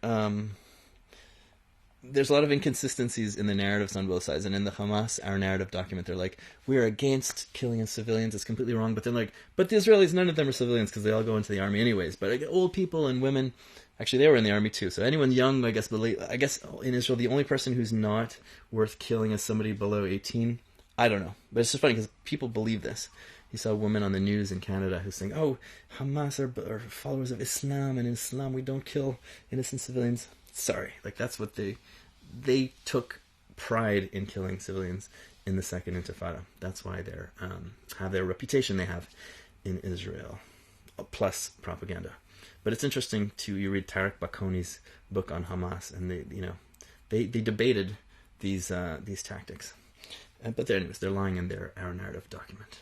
there's a lot of inconsistencies in the narratives on both sides. And in the Hamas, our narrative document, they're like, we're against killing of civilians. It's completely wrong. But they're like, but the Israelis, none of them are civilians because they all go into the army anyways. But old people and women, actually, they were in the army too. So anyone young, I guess in Israel, the only person who's not worth killing is somebody below 18. I don't know. But it's just funny because people believe this. You saw a woman on the news in Canada who's saying, oh, Hamas are followers of Islam, and in Islam we don't kill innocent civilians. Sorry. Like, that's what they took pride in killing civilians in the Second Intifada. That's why they have their reputation they have in Israel, plus propaganda. But it's interesting you read Tarek Bakoni's book on Hamas, and they debated these tactics. But anyways, they're lying in our narrative document.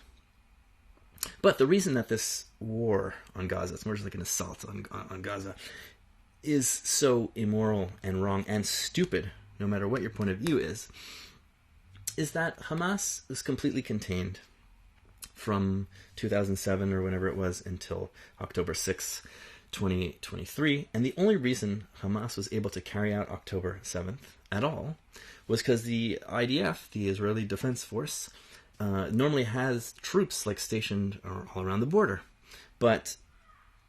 But the reason that this war on Gaza, it's more just like an assault on Gaza, is so immoral and wrong and stupid, no matter what your point of view is that Hamas was completely contained from 2007 or whenever it was until October 6th, 2023. And the only reason Hamas was able to carry out October 7th at all was because the IDF, the Israeli Defense Force, normally has troops stationed all around the border. But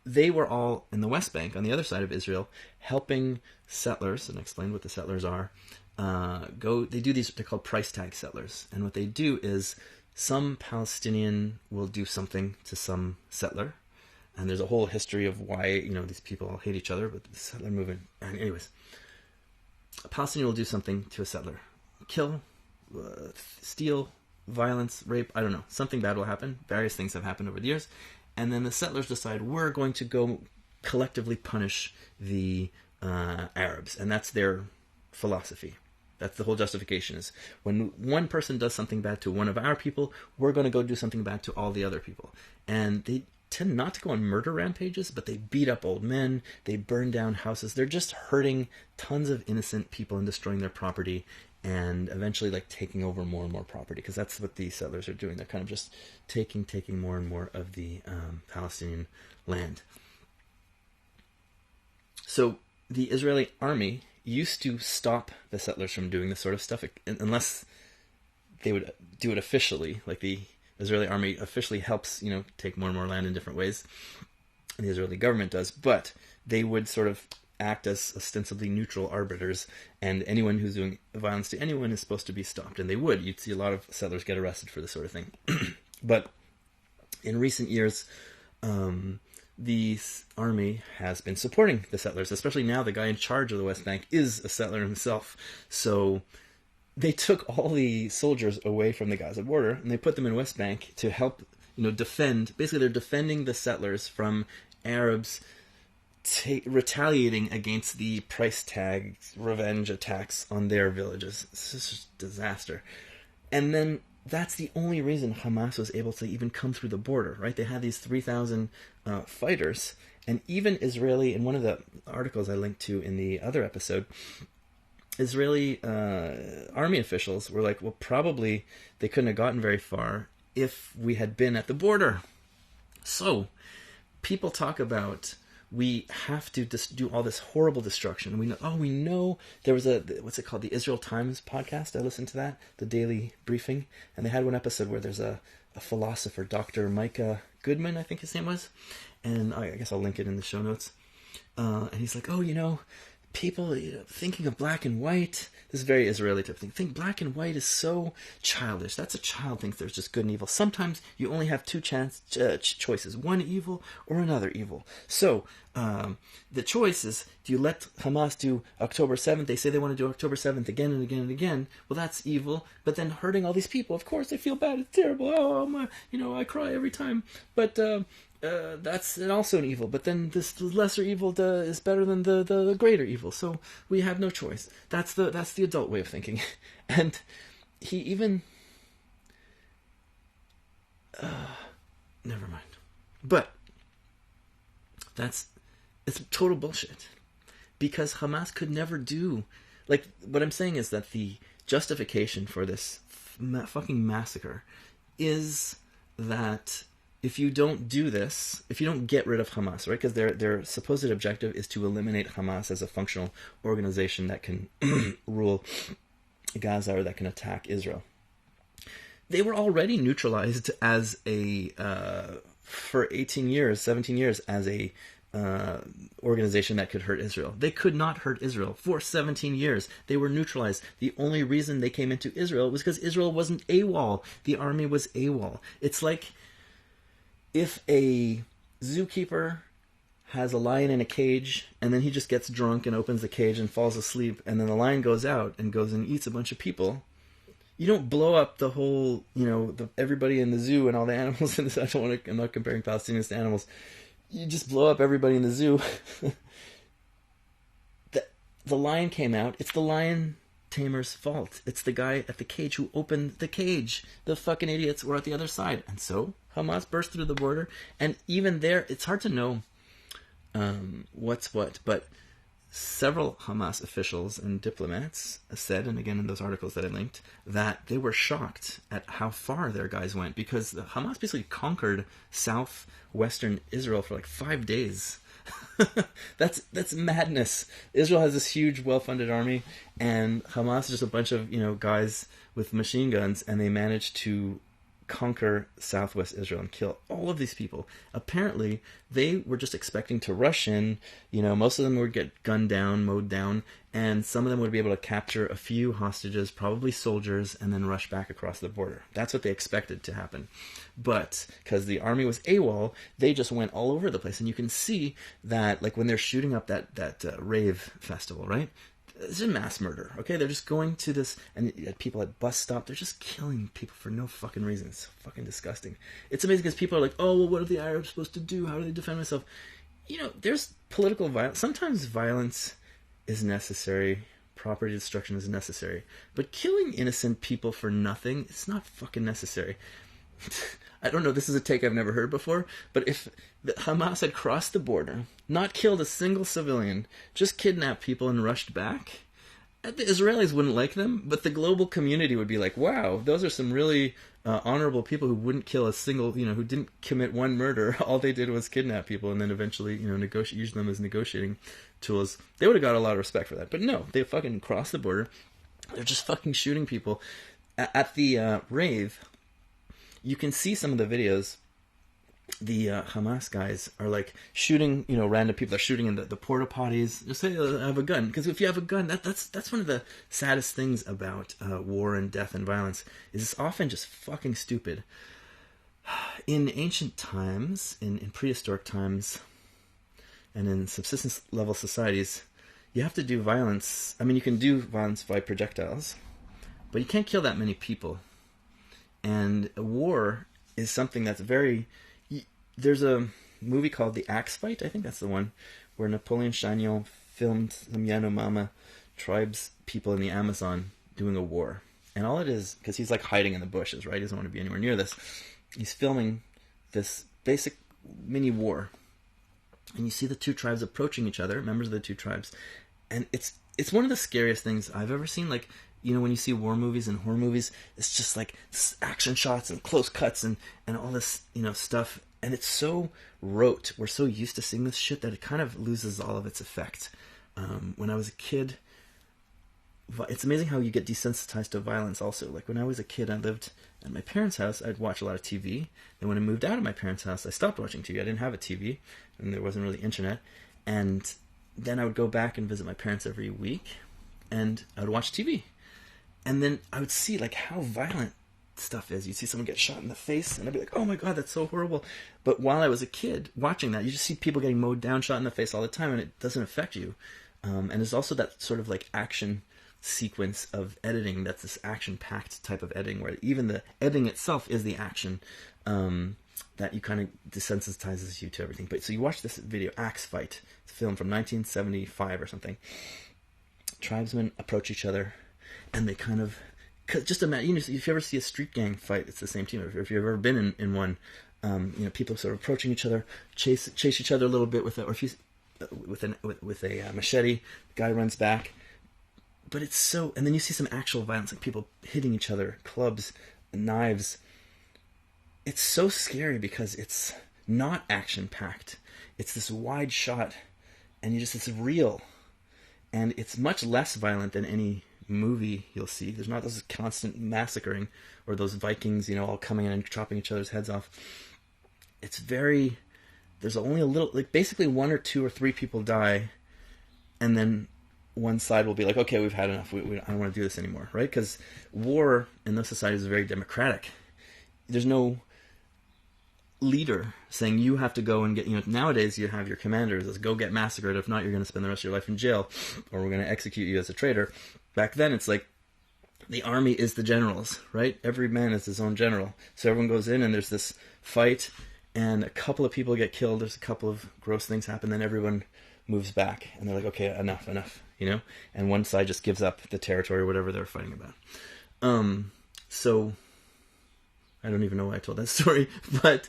they were all in the West Bank, on the other side of Israel, helping settlers, and I explained what the settlers are. They do these, they're called price tag settlers. And what they do is some Palestinian will do something to some settler. And there's a whole history of why, these people hate each other, but the settler movement. And anyways, a Palestinian will do something to a settler. Kill, steal, violence, rape, I don't know. Something bad will happen. Various things have happened over the years. And then the settlers decide, we're going to go collectively punish the Arabs. And that's their philosophy. That's the whole justification, is when one person does something bad to one of our people, we're going to go do something bad to all the other people. And they tend not to go on murder rampages, but they beat up old men, they burn down houses. They're just hurting tons of innocent people and destroying their property, and eventually taking over more and more property, because that's what the settlers are doing. They're kind of just taking more and more of the Palestinian land. So the Israeli army used to stop the settlers from doing this sort of stuff, unless they would do it officially. The Israeli army officially helps, take more and more land in different ways. The Israeli government does, but they would sort of act as ostensibly neutral arbiters, and anyone who's doing violence to anyone is supposed to be stopped, and they would. You'd see a lot of settlers get arrested for this sort of thing. But in recent years, the army has been supporting the settlers, especially now the guy in charge of the West Bank is a settler himself. So they took all the soldiers away from the Gaza border, and they put them in West Bank to help, defend. Basically, they're defending the settlers from Arabs retaliating against the price tag revenge attacks on their villages. It's just a disaster. And then that's the only reason Hamas was able to even come through the border, right? They had these 3,000 fighters, and even Israeli, in one of the articles I linked to in the other episode, Israeli army officials were like, well, probably they couldn't have gotten very far if we had been at the border. So people talk about, we have to do all this horrible destruction. We know there was what's it called? The Israel Times podcast. I listened to that, the daily briefing. And they had one episode where there's a philosopher, Dr. Micah Goodman, I think his name was. And I guess I'll link it in the show notes. And he's like, people thinking of black and white. This is very Israeli type thing. Think black and white is so childish. That's a child thinks there's just good and evil. Sometimes you only have two choices, one evil or another evil. So the choice is, do you let Hamas do October 7th? They say they want to do October 7th again and again and again. Well, that's evil. But then hurting all these people, of course, they feel bad. It's terrible. Oh, I cry every time. But that's also an evil. But then this lesser evil is better than the greater evil. So we have no choice. That's the adult way of thinking. And he even never mind. But it's total bullshit, because Hamas could never do, what I'm saying is that the justification for this fucking massacre is that if you don't do this, if you don't get rid of Hamas, right? Because their supposed objective is to eliminate Hamas as a functional organization that can rule Gaza or that can attack Israel. They were already neutralized as for 18 years, 17 years, as a organization that could hurt Israel. They could not hurt Israel for 17 years. They were neutralized. The only reason they came into Israel was because Israel wasn't AWOL. The army was AWOL. It's like if a zookeeper has a lion in a cage, and then he just gets drunk and opens the cage and falls asleep, and then the lion goes out and goes and eats a bunch of people, You don't blow up the whole, everybody in the zoo and all the animals in the zoo. I'm not comparing Palestinians to animals. You just blow up everybody in the zoo. The lion came out. It's the lion tamer's fault. It's the guy at the cage who opened the cage. The fucking idiots were at the other side. And so Hamas burst through the border. And even there, it's hard to know what's what. But several Hamas officials and diplomats said, and again in those articles that I linked, that they were shocked at how far their guys went, because Hamas basically conquered southwestern Israel for like 5 days. That's madness. Israel has this huge, well-funded army, and Hamas is just a bunch of guys with machine guns, and they managed to conquer southwest Israel and kill all of these people. Apparently, they were just expecting to rush in. Most of them would get gunned down, mowed down, and some of them would be able to capture a few hostages, probably soldiers, and then rush back across the border. That's what they expected to happen. But because the army was AWOL, they just went all over the place. And you can see that, like, when they're shooting up that rave festival, right? It's a mass murder, okay? They're just going to this, and people at bus stop, they're just killing people for no fucking reason. It's fucking disgusting. It's amazing because people are like, oh, well, what are the Arabs supposed to do? How do they defend themselves? There's political violence. Sometimes violence is necessary. Property destruction is necessary. But killing innocent people for nothing, it's not fucking necessary. I don't know, this is a take I've never heard before, but if Hamas had crossed the border, not killed a single civilian, just kidnapped people and rushed back, the Israelis wouldn't like them, but the global community would be like, wow, those are some really honorable people who wouldn't kill a single, who didn't commit one murder. All they did was kidnap people and then eventually, use them as negotiating tools. They would have got a lot of respect for that. But no, they fucking crossed the border. They're just fucking shooting people. At the rave, you can see some of the videos. The Hamas guys are like shooting, random people. They're shooting in the porta potties. Just say, I have a gun. Because if you have a gun, that's one of the saddest things about war and death and violence, is it's often just fucking stupid. In ancient times, in prehistoric times, and in subsistence level societies, you have to do violence. I mean, you can do violence by projectiles, but you can't kill that many people. And a war is something that's very... There's a movie called The Axe Fight, I think that's the one, where Napoleon Chagnon filmed some Yanomama tribes people in the Amazon doing a war. And all it is, because he's like hiding in the bushes, right? He doesn't want to be anywhere near this. He's filming this basic mini war. And you see the two tribes approaching each other, members of the two tribes. And it's one of the scariest things I've ever seen. Like, when you see war movies and horror movies, it's just like action shots and close cuts and all this, stuff. And it's so rote. We're so used to seeing this shit that it kind of loses all of its effect. When I was a kid, it's amazing how you get desensitized to violence also. Like when I was a kid, I lived at my parents' house. I'd watch a lot of TV. Then when I moved out of my parents' house, I stopped watching TV. I didn't have a TV, and there wasn't really internet. And then I would go back and visit my parents every week, and I would watch TV. And then I would see like how violent stuff is. You'd see someone get shot in the face, and I'd be like, oh my god, that's so horrible. But while I was a kid watching that, you just see people getting mowed down, shot in the face all the time, and it doesn't affect you. And there's also that sort of like action sequence of editing that's this action-packed type of editing where even the editing itself is the action that you kind of desensitizes you to everything. But so you watch this video, Axe Fight. It's a film from 1975 or something. Tribesmen approach each other, and they kind of... Cause just imagine, if you ever see a street gang fight, it's the same team. If you've ever been in one, people sort of approaching each other, chase each other a little bit with a machete. The guy runs back, but it's so. And then you see some actual violence, like people hitting each other, clubs, knives. It's so scary because it's not action packed. It's this wide shot, and it's real, and it's much less violent than any movie you'll see. There's not this constant massacring or those Vikings, all coming in and chopping each other's heads off. It's very... There's only a little... Like, basically 1 or 2 or 3 people die, and then one side will be like, okay, we've had enough. I don't want to do this anymore, right? Because war in those societies is very democratic. There's no leader saying you have to go and get... nowadays you have your commanders as go get massacred. If not, you're going to spend the rest of your life in jail, or we're going to execute you as a traitor. Back then, it's like, the army is the generals, right? Every man is his own general. So everyone goes in and there's this fight and a couple of people get killed. There's a couple of gross things happen. Then everyone moves back and they're like, okay, enough, you know? And one side just gives up the territory or whatever they're fighting about. So I don't even know why I told that story, but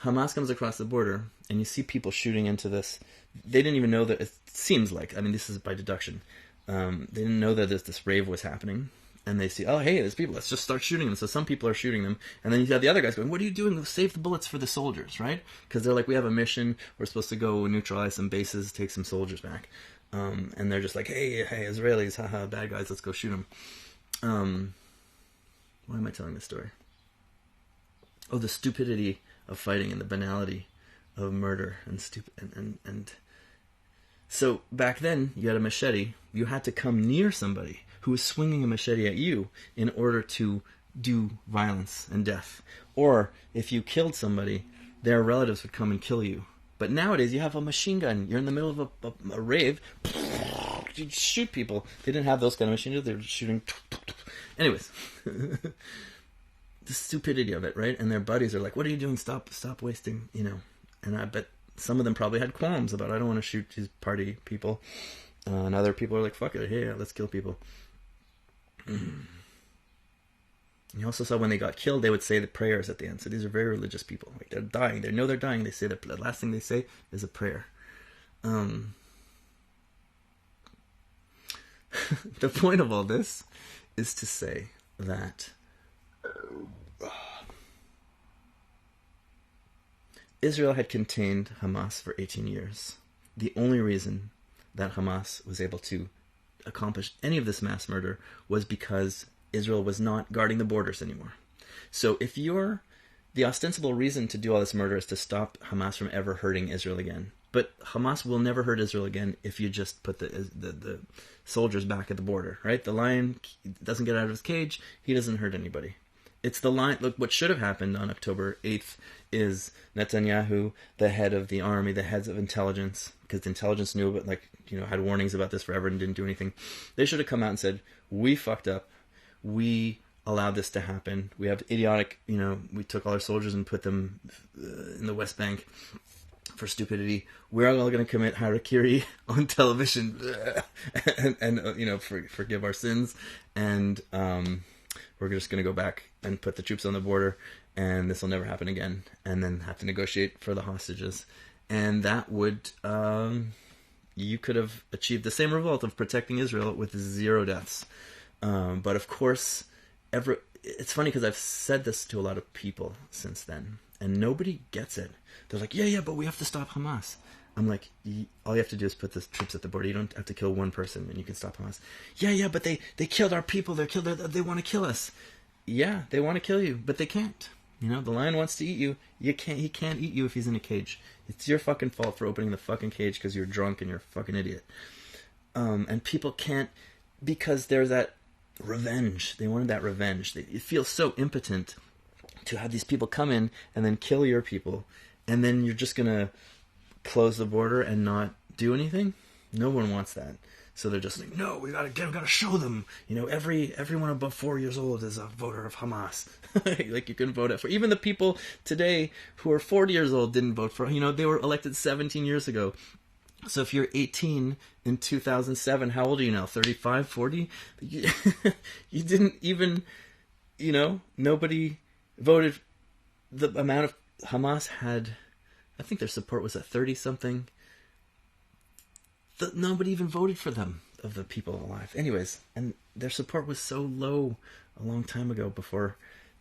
Hamas comes across the border and you see people shooting into this. They didn't even know that, it seems like, I mean, this is by deduction. They didn't know that this rave was happening. And they see, oh, hey, there's people, let's just start shooting them. So some people are shooting them. And then you have the other guys going, what are you doing? Save the bullets for the soldiers, right? Because they're like, we have a mission. We're supposed to go neutralize some bases, take some soldiers back. And they're just like, hey, Israelis, haha, bad guys, let's go shoot them. Why am I telling this story? Oh, the stupidity of fighting and the banality of murder and and so back then you had a machete. You had to come near somebody who was swinging a machete at you in order to do violence and death. Or if you killed somebody, their relatives would come and kill you. But nowadays you have a machine gun. You're in the middle of a rave. You shoot people. They didn't have those kind of machine guns. They were shooting. Anyways. The stupidity of it, right? And their buddies are like, what are you doing? Stop wasting, you know. And I bet some of them probably had qualms about, I don't want to shoot these party people. And other people are like, fuck it, hey, let's kill people. You also saw when they got killed, they would say the prayers at the end. So these are very religious people. Like, they're dying. They know they're dying. They say that the last thing they say is a prayer. The point of all this is to say that Israel had contained Hamas for 18 years. The only reason that Hamas was able to accomplish any of this mass murder was because Israel was not guarding the borders anymore. So if the ostensible reason to do all this murder is to stop Hamas from ever hurting Israel again. But Hamas will never hurt Israel again if you just put the soldiers back at the border, right? The lion doesn't get out of his cage. He doesn't hurt anybody. It's the line. Look, what should have happened on October 8th is Netanyahu, the head of the army, the heads of intelligence, because the intelligence knew about, had warnings about this forever and didn't do anything. They should have come out and said, we fucked up. We allowed this to happen. We have idiotic, we took all our soldiers and put them in the West Bank for stupidity. We're all going to commit harakiri on television and forgive our sins. And, we're just going to go back and put the troops on the border, and this will never happen again, and then have to negotiate for the hostages. And that would, you could have achieved the same result of protecting Israel with 0 deaths. But of course, it's funny because I've said this to a lot of people since then, and nobody gets it. They're like, yeah, but we have to stop Hamas. I'm like, all you have to do is put the troops at the border. You don't have to kill one person and you can stop Hamas. Yeah, but they killed our people. They want to kill us. Yeah, they want to kill you, but they can't. The lion wants to eat you. He can't eat you if he's in a cage. It's your fucking fault for opening the fucking cage because you're drunk and you're a fucking idiot. And people can't, because there's that revenge. They wanted that revenge. It feels so impotent to have these people come in and then kill your people, and then you're just gonna close the border and not do anything. No one wants that. So they're just like, no, we gotta show them. Everyone above 4 years old is a voter of Hamas. Like, you can vote for even the people today who are 40 years old didn't vote for. They were elected 17 years ago. So if you're 18 in 2007, how old are you now? 35, 40? You didn't even, nobody voted. The amount of Hamas had, I think their support was at 30-something. Nobody even voted for them, of the people alive. Anyways, and their support was so low a long time ago before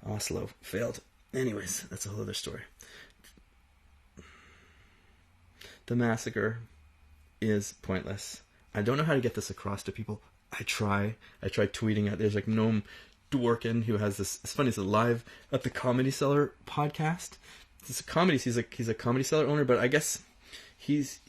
Oslo failed. Anyways, that's a whole other story. The massacre is pointless. I don't know how to get this across to people. I try tweeting out. There's like Noam Dworkin, who has this. It's funny. It's a live at the Comedy Cellar podcast. It's a comedy. He's a Comedy Cellar owner, but I guess he's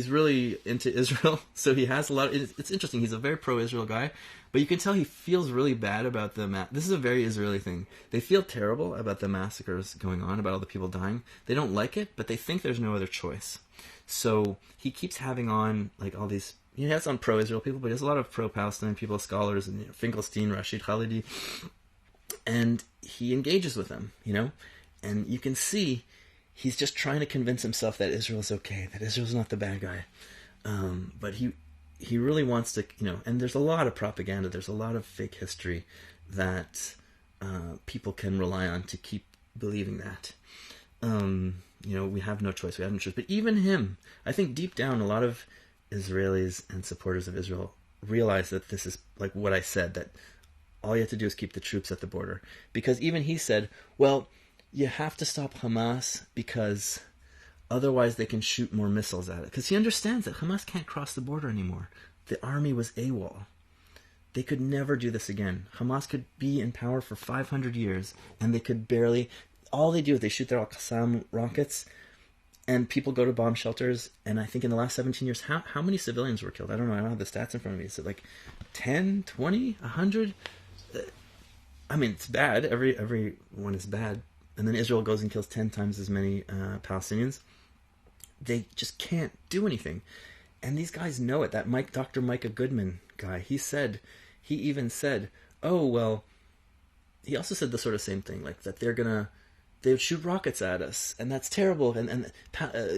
really into Israel. So he has a lot. It's interesting. He's a very pro-Israel guy, but you can tell he feels really bad about this is a very Israeli thing. They feel terrible about the massacres going on, about all the people dying. They don't like it, but they think there's no other choice. So he keeps having on like all these he has some pro-Israel people, but he has a lot of pro-Palestine people, scholars, and Finkelstein, Rashid Khalidi, and he engages with them, and you can see he's just trying to convince himself that Israel's okay, that Israel's not the bad guy, but he really wants to, and there's a lot of propaganda, there's a lot of fake history that people can rely on to keep believing that. We have no choice, we have no choice. But even him, I think deep down, a lot of Israelis and supporters of Israel realize that this is like what I said, that all you have to do is keep the troops at the border. Because even he said, well, you have to stop Hamas because otherwise they can shoot more missiles at it. Because he understands that Hamas can't cross the border anymore. The army was AWOL. They could never do this again. Hamas could be in power for 500 years, and they could barely... All they do is they shoot their Al-Qassam rockets, and people go to bomb shelters, and I think in the last 17 years, how many civilians were killed? I don't know. I don't have the stats in front of me. Is it like 10, 20, 100? I mean, it's bad. Every one is bad. And then Israel goes and kills 10 times as many Palestinians. They just can't do anything. And these guys know it. That Dr. Micah Goodman guy, he even said, oh, well, he also said the sort of same thing, like that they would shoot rockets at us, and that's terrible, and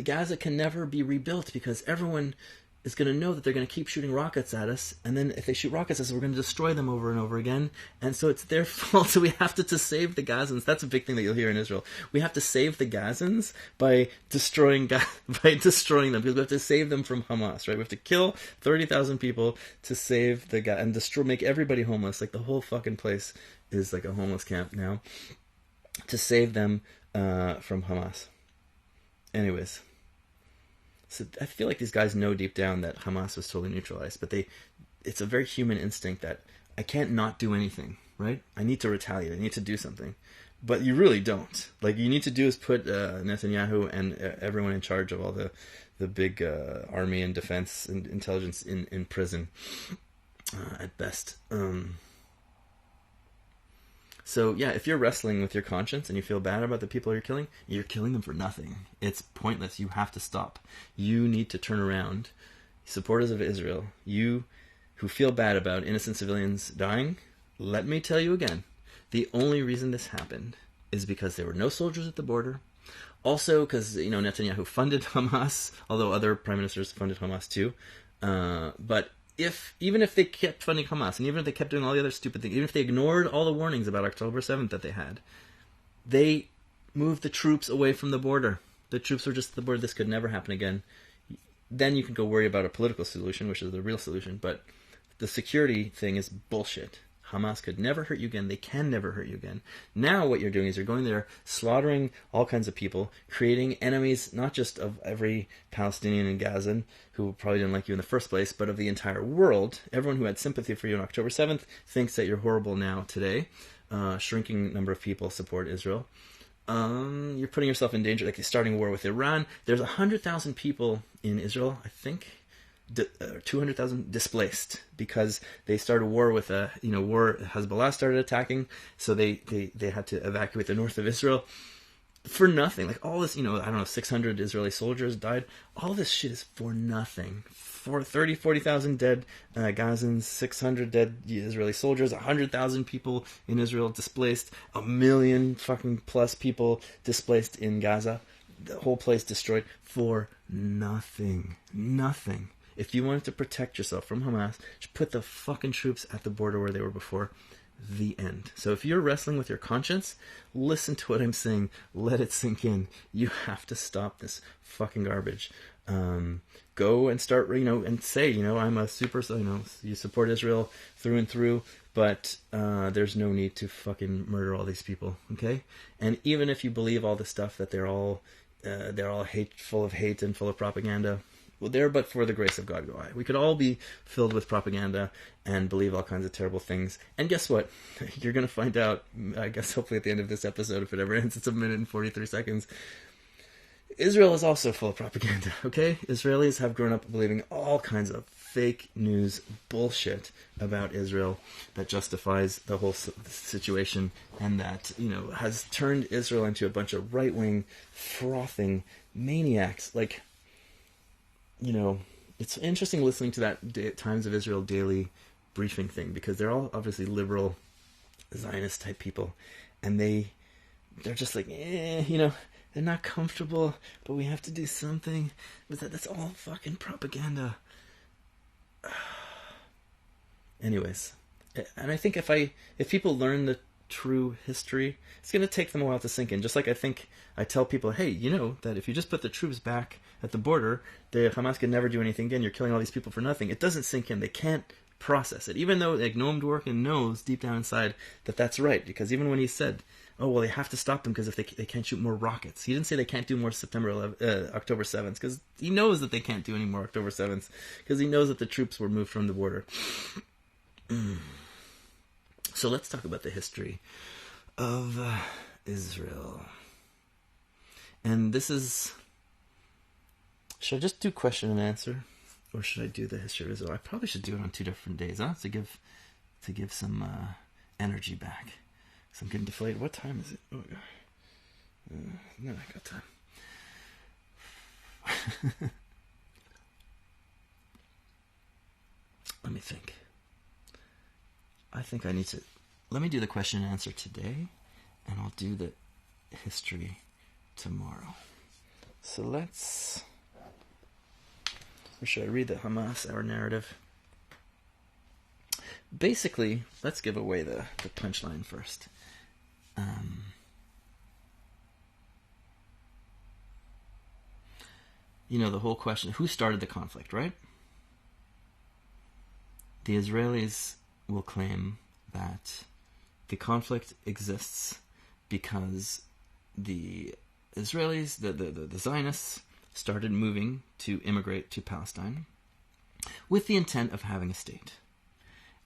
Gaza can never be rebuilt because everyone is going to know that they're going to keep shooting rockets at us, and then if they shoot rockets at us, we're going to destroy them over and over again, and so it's their fault, so we have to save the Gazans. That's a big thing that you'll hear in Israel. We have to save the Gazans by destroying them, because we have to save them from Hamas, right? We have to kill 30,000 people to save the Gaza, and make everybody homeless, like the whole fucking place is like a homeless camp now, to save them from Hamas. Anyways, so I feel like these guys know deep down that Hamas was totally neutralized, but it's a very human instinct that I can't not do anything, right? I need to retaliate, I need to do something. But you really don't. Like, you need to do is put Netanyahu and everyone in charge of all the big army and defense and intelligence in prison, at best. So, yeah, if you're wrestling with your conscience and you feel bad about the people you're killing them for nothing. It's pointless. You have to stop. You need to turn around. Supporters of Israel, you who feel bad about innocent civilians dying, let me tell you again, the only reason this happened is because there were no soldiers at the border. Also, because, Netanyahu funded Hamas, although other prime ministers funded Hamas too. But even if they kept funding Hamas, and even if they kept doing all the other stupid things, even if they ignored all the warnings about October 7th that they had, they moved the troops away from the border. The troops were just at the border. This could never happen again. Then you can go worry about a political solution, which is the real solution, but the security thing is bullshit. Hamas could never hurt you again. They can never hurt you again. Now what you're doing is you're going there, slaughtering all kinds of people, creating enemies, not just of every Palestinian and Gazan who probably didn't like you in the first place, but of the entire world. Everyone who had sympathy for you on October 7th thinks that you're horrible now today. Shrinking number of people support Israel. You're putting yourself in danger, like you're starting a war with Iran. There's 100,000 people in Israel, I think, 200,000 displaced because they started a war with Hezbollah started attacking, so they had to evacuate the north of Israel for nothing. Like all this, I don't know, 600 Israeli soldiers died. All this shit is for nothing. For 40,000 dead Gazans, 600 dead Israeli soldiers, 100,000 people in Israel displaced, 1 million fucking plus people displaced in Gaza. The whole place destroyed for nothing. Nothing. If you wanted to protect yourself from Hamas, just put the fucking troops at the border where they were before. The end. So if you're wrestling with your conscience, listen to what I'm saying. Let it sink in. You have to stop this fucking garbage. Go and start, and say, I'm a super, you support Israel through and through, but there's no need to fucking murder all these people, okay? And even if you believe all this stuff that they're all full of hate and full of propaganda, well, there but for the grace of God go I. We could all be filled with propaganda and believe all kinds of terrible things. And guess what? You're going to find out, I guess hopefully at the end of this episode, if it ever ends, it's 1 minute and 43 seconds. Israel is also full of propaganda, okay? Israelis have grown up believing all kinds of fake news bullshit about Israel that justifies the whole situation and that, has turned Israel into a bunch of right-wing, frothing maniacs. Like, it's interesting listening to that Times of Israel daily briefing thing, because they're all obviously liberal Zionist type people, and they're just like, they're not comfortable, but we have to do something. But that's all fucking propaganda. Anyways, and I think if people learn the true history, it's going to take them a while to sink in. Just like I think I tell people, hey, you know that if you just put the troops back at the border, the Hamas can never do anything again. You're killing all these people for nothing. It doesn't sink in. They can't process it, even though like Noam Dworkin knows deep down inside that that's right. Because even when he said, oh well, they have to stop them because if they can't shoot more rockets, he didn't say they can't do more October 7th, because he knows that they can't do any more October 7th, because he knows that the troops were moved from the border. So let's talk about the history of Israel. And this is... Should I just do question and answer? Or should I do the history of Israel? I probably should do it on 2 different days, huh? To give some energy back. So I'm getting deflated. What time is it? Oh, God. No, I got time. Let me think. I think I need to... Let me do the question and answer today, and I'll do the history tomorrow. So let's... Or should I read the Hamas, our narrative? Basically, let's give away the punchline first. The whole question, who started the conflict, right? The Israelis will claim that the conflict exists because the Israelis, the Zionists, started moving to immigrate to Palestine with the intent of having a state.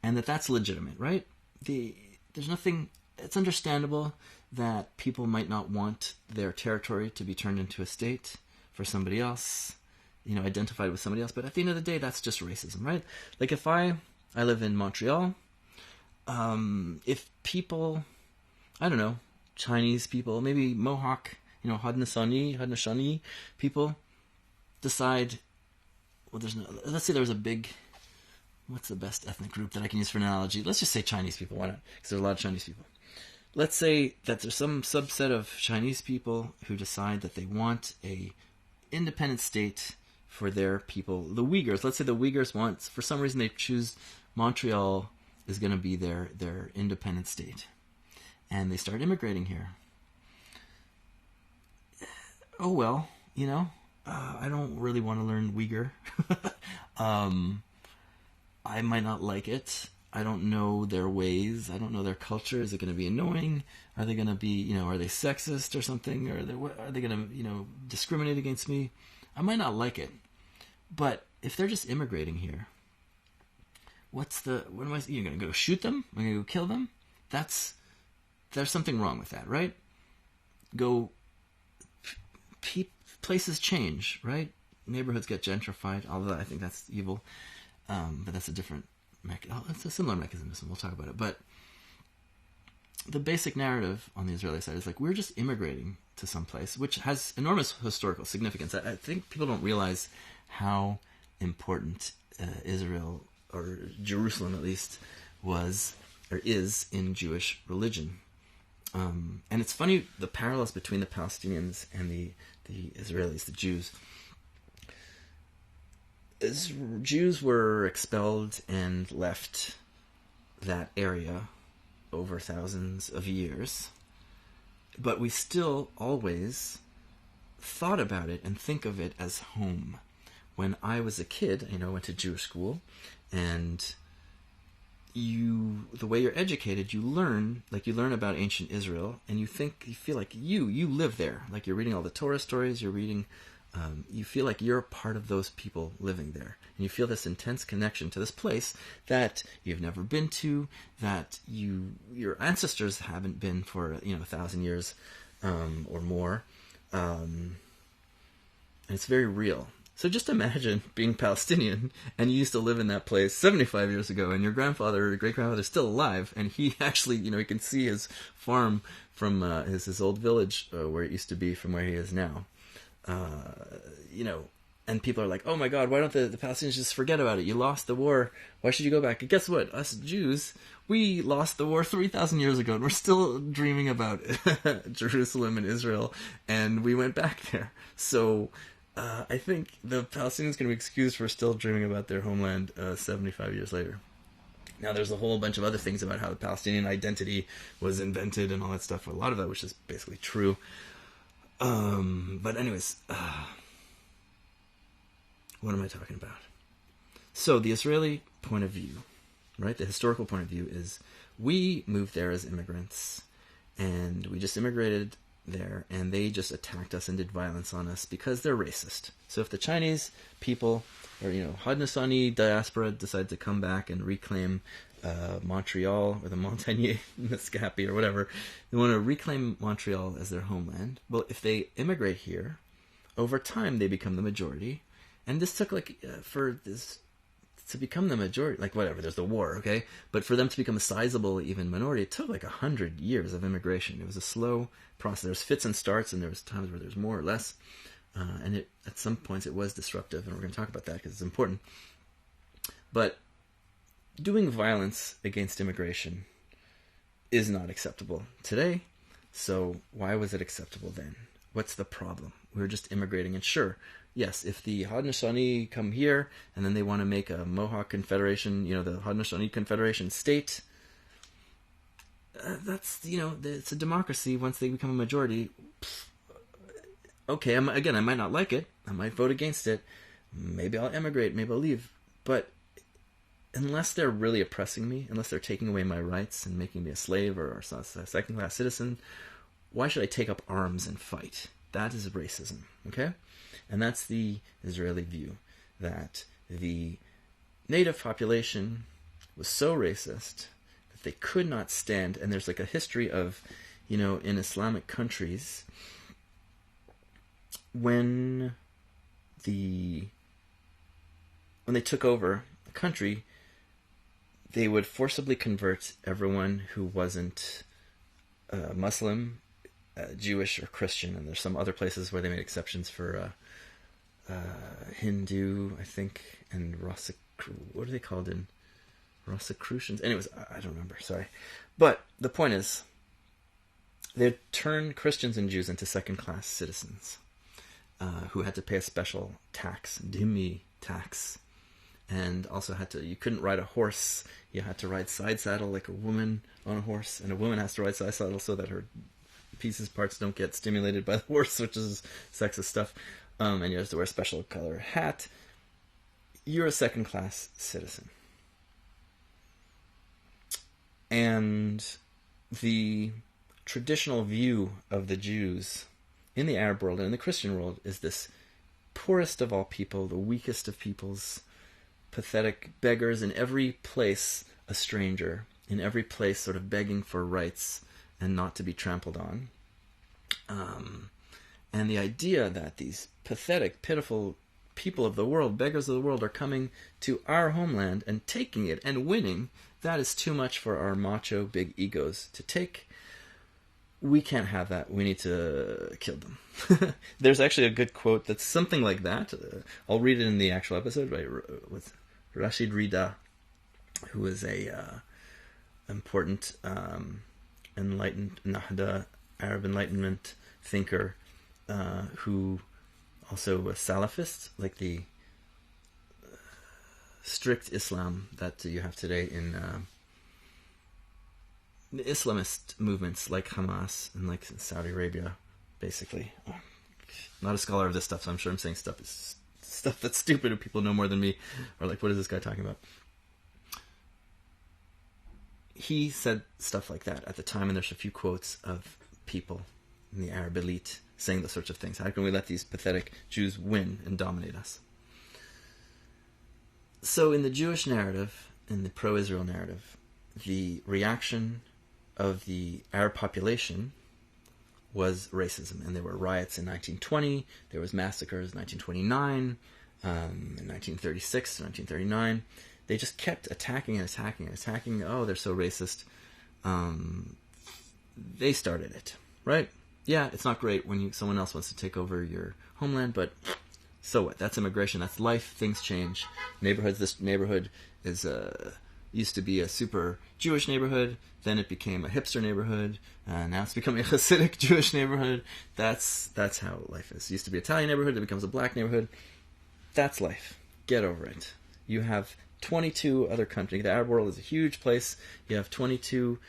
And that's legitimate, right? There's nothing... It's understandable that people might not want their territory to be turned into a state for somebody else, identified with somebody else. But at the end of the day, that's just racism, right? Like if I live in Montreal, if people, I don't know, Chinese people, maybe Mohawk, Haudenosaunee people decide, well, let's say there's a big, what's the best ethnic group that I can use for an analogy? Let's just say Chinese people, why not? Because there's a lot of Chinese people. Let's say that there's some subset of Chinese people who decide that they want a independent state for their people. The Uyghurs, let's say the Uyghurs want, for some reason they choose Montreal is going to be their independent state. And they start immigrating here. Oh well, I don't really want to learn Uyghur. I might not like it. I don't know their ways. I don't know their culture. Is it going to be annoying? Are they going to be, are they sexist or something? Or are they going to, discriminate against me? I might not like it. But if they're just immigrating here, what am I, you're going to go shoot them? Am I going to go kill them? There's something wrong with that, right? Places change, right? Neighborhoods get gentrified, although I think that's evil. But that's a different it's a similar mechanism. We'll talk about it. But the basic narrative on the Israeli side is like, we're just immigrating to some place, which has enormous historical significance. I think people don't realize how important Israel, or Jerusalem at least, was or is in Jewish religion. And it's funny, the parallels between the Palestinians and the Israelis, the Jews. Jews were expelled and left that area over thousands of years, but we still always thought about it and think of it as home. When I was a kid, I went to Jewish school, and the way you're educated, you learn about ancient Israel, and you feel like you live there. Like you're reading all the Torah stories, you're reading, you feel like you're a part of those people living there. And you feel this intense connection to this place that you've never been to, that your ancestors haven't been for, 1,000 years or more. And it's very real. So just imagine being Palestinian, and you used to live in that place 75 years ago, and your grandfather or great-grandfather is still alive, and he actually, he can see his farm from his old village where it used to be from where he is now. And people are like, oh my God, why don't the Palestinians just forget about it? You lost the war. Why should you go back? And guess what? Us Jews, we lost the war 3,000 years ago, and we're still dreaming about Jerusalem and Israel, and we went back there. So I think the Palestinians can be excused for still dreaming about their homeland 75 years later. Now, there's a whole bunch of other things about how the Palestinian identity was invented and all that stuff. A lot of that, which is basically true. But anyways... what am I talking about? So the Israeli point of view, right? The historical point of view is we moved there as immigrants, and we just immigrated there, and they just attacked us and did violence on us because they're racist. So if the Chinese people, or Haudenosaunee diaspora, decide to come back and reclaim Montreal or the Montagnier, Nescapi or whatever, they want to reclaim Montreal as their homeland. Well, if they immigrate here, over time they become the majority. And this took, for this to become the majority, whatever, there's the war, okay? But for them to become a sizable, even minority, it took 100 years of immigration. It was a slow process. There was fits and starts, and there was times where there was more or less. And at some points it was disruptive, and we're going to talk about that because it's important. But doing violence against immigration is not acceptable today. So why was it acceptable then? What's the problem? We were just immigrating, and sure, yes, if the Haudenosaunee come here and then they want to make a Mohawk Confederation, the Haudenosaunee Confederation state, that's, it's a democracy once they become a majority. Okay, I might not like it. I might vote against it. Maybe I'll emigrate. Maybe I'll leave. But unless they're really oppressing me, unless they're taking away my rights and making me a slave or a second-class citizen, why should I take up arms and fight? That is racism, okay? And that's the Israeli view, that the native population was so racist that they could not stand, and there's a history of, in Islamic countries, when they took over a country, they would forcibly convert everyone who wasn't Muslim, Jewish, or Christian, and there's some other places where they made exceptions for Hindu, I think, and what are they called in Rosicrucians? Anyways, I don't remember, sorry. But the point is, they turned Christians and Jews into second-class citizens who had to pay a special tax, dhimmi tax, and also you couldn't ride a horse, you had to ride side saddle like a woman on a horse, and a woman has to ride side saddle so that her parts don't get stimulated by the horse, which is sexist stuff. And you have to wear a special color hat. You're a second-class citizen. And the traditional view of the Jews in the Arab world and in the Christian world is this poorest of all people, the weakest of peoples, pathetic beggars, in every place a stranger, in every place sort of begging for rights and not to be trampled on. And the idea that these pathetic, pitiful people of the world, beggars of the world, are coming to our homeland and taking it and winning, that is too much for our macho big egos to take. We can't have that. We need to kill them. There's actually a good quote that's something like that. I'll read it in the actual episode with Rashid Rida, who is a important enlightened Nahda, Arab Enlightenment thinker, who also was Salafist, like the strict Islam that you have today in the Islamist movements like Hamas and like Saudi Arabia, basically. I'm not a scholar of this stuff, so I'm sure I'm saying stuff that's stupid and people know more than me, or like, what is this guy talking about? He said stuff like that at the time, and there's a few quotes of people in the Arab elite saying those sorts of things. How can we let these pathetic Jews win and dominate us? So in the Jewish narrative, in the pro-Israel narrative, the reaction of the Arab population was racism. And there were riots in 1920, there was massacres in 1929, in 1936, 1939. They just kept attacking and attacking and attacking. Oh, they're so racist. They started it, right? Yeah, it's not great when someone else wants to take over your homeland, but So what? That's immigration. That's life. Things change. Neighborhoods. This neighborhood is used to be a super Jewish neighborhood. Then it became a hipster neighborhood. Now it's becoming a Hasidic Jewish neighborhood. That's how life is. It used to be an Italian neighborhood. It becomes a black neighborhood. That's life. Get over it. You have 22 other countries. The Arab world is a huge place. You have 22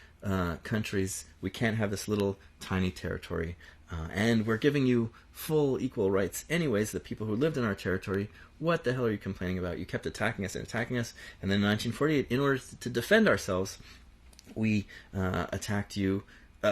countries. We can't have this little tiny territory. And we're giving you full equal rights anyways. The people who lived in our territory, what the hell are you complaining about? You kept attacking us and attacking us. And then in 1948, in order to defend ourselves, we attacked you.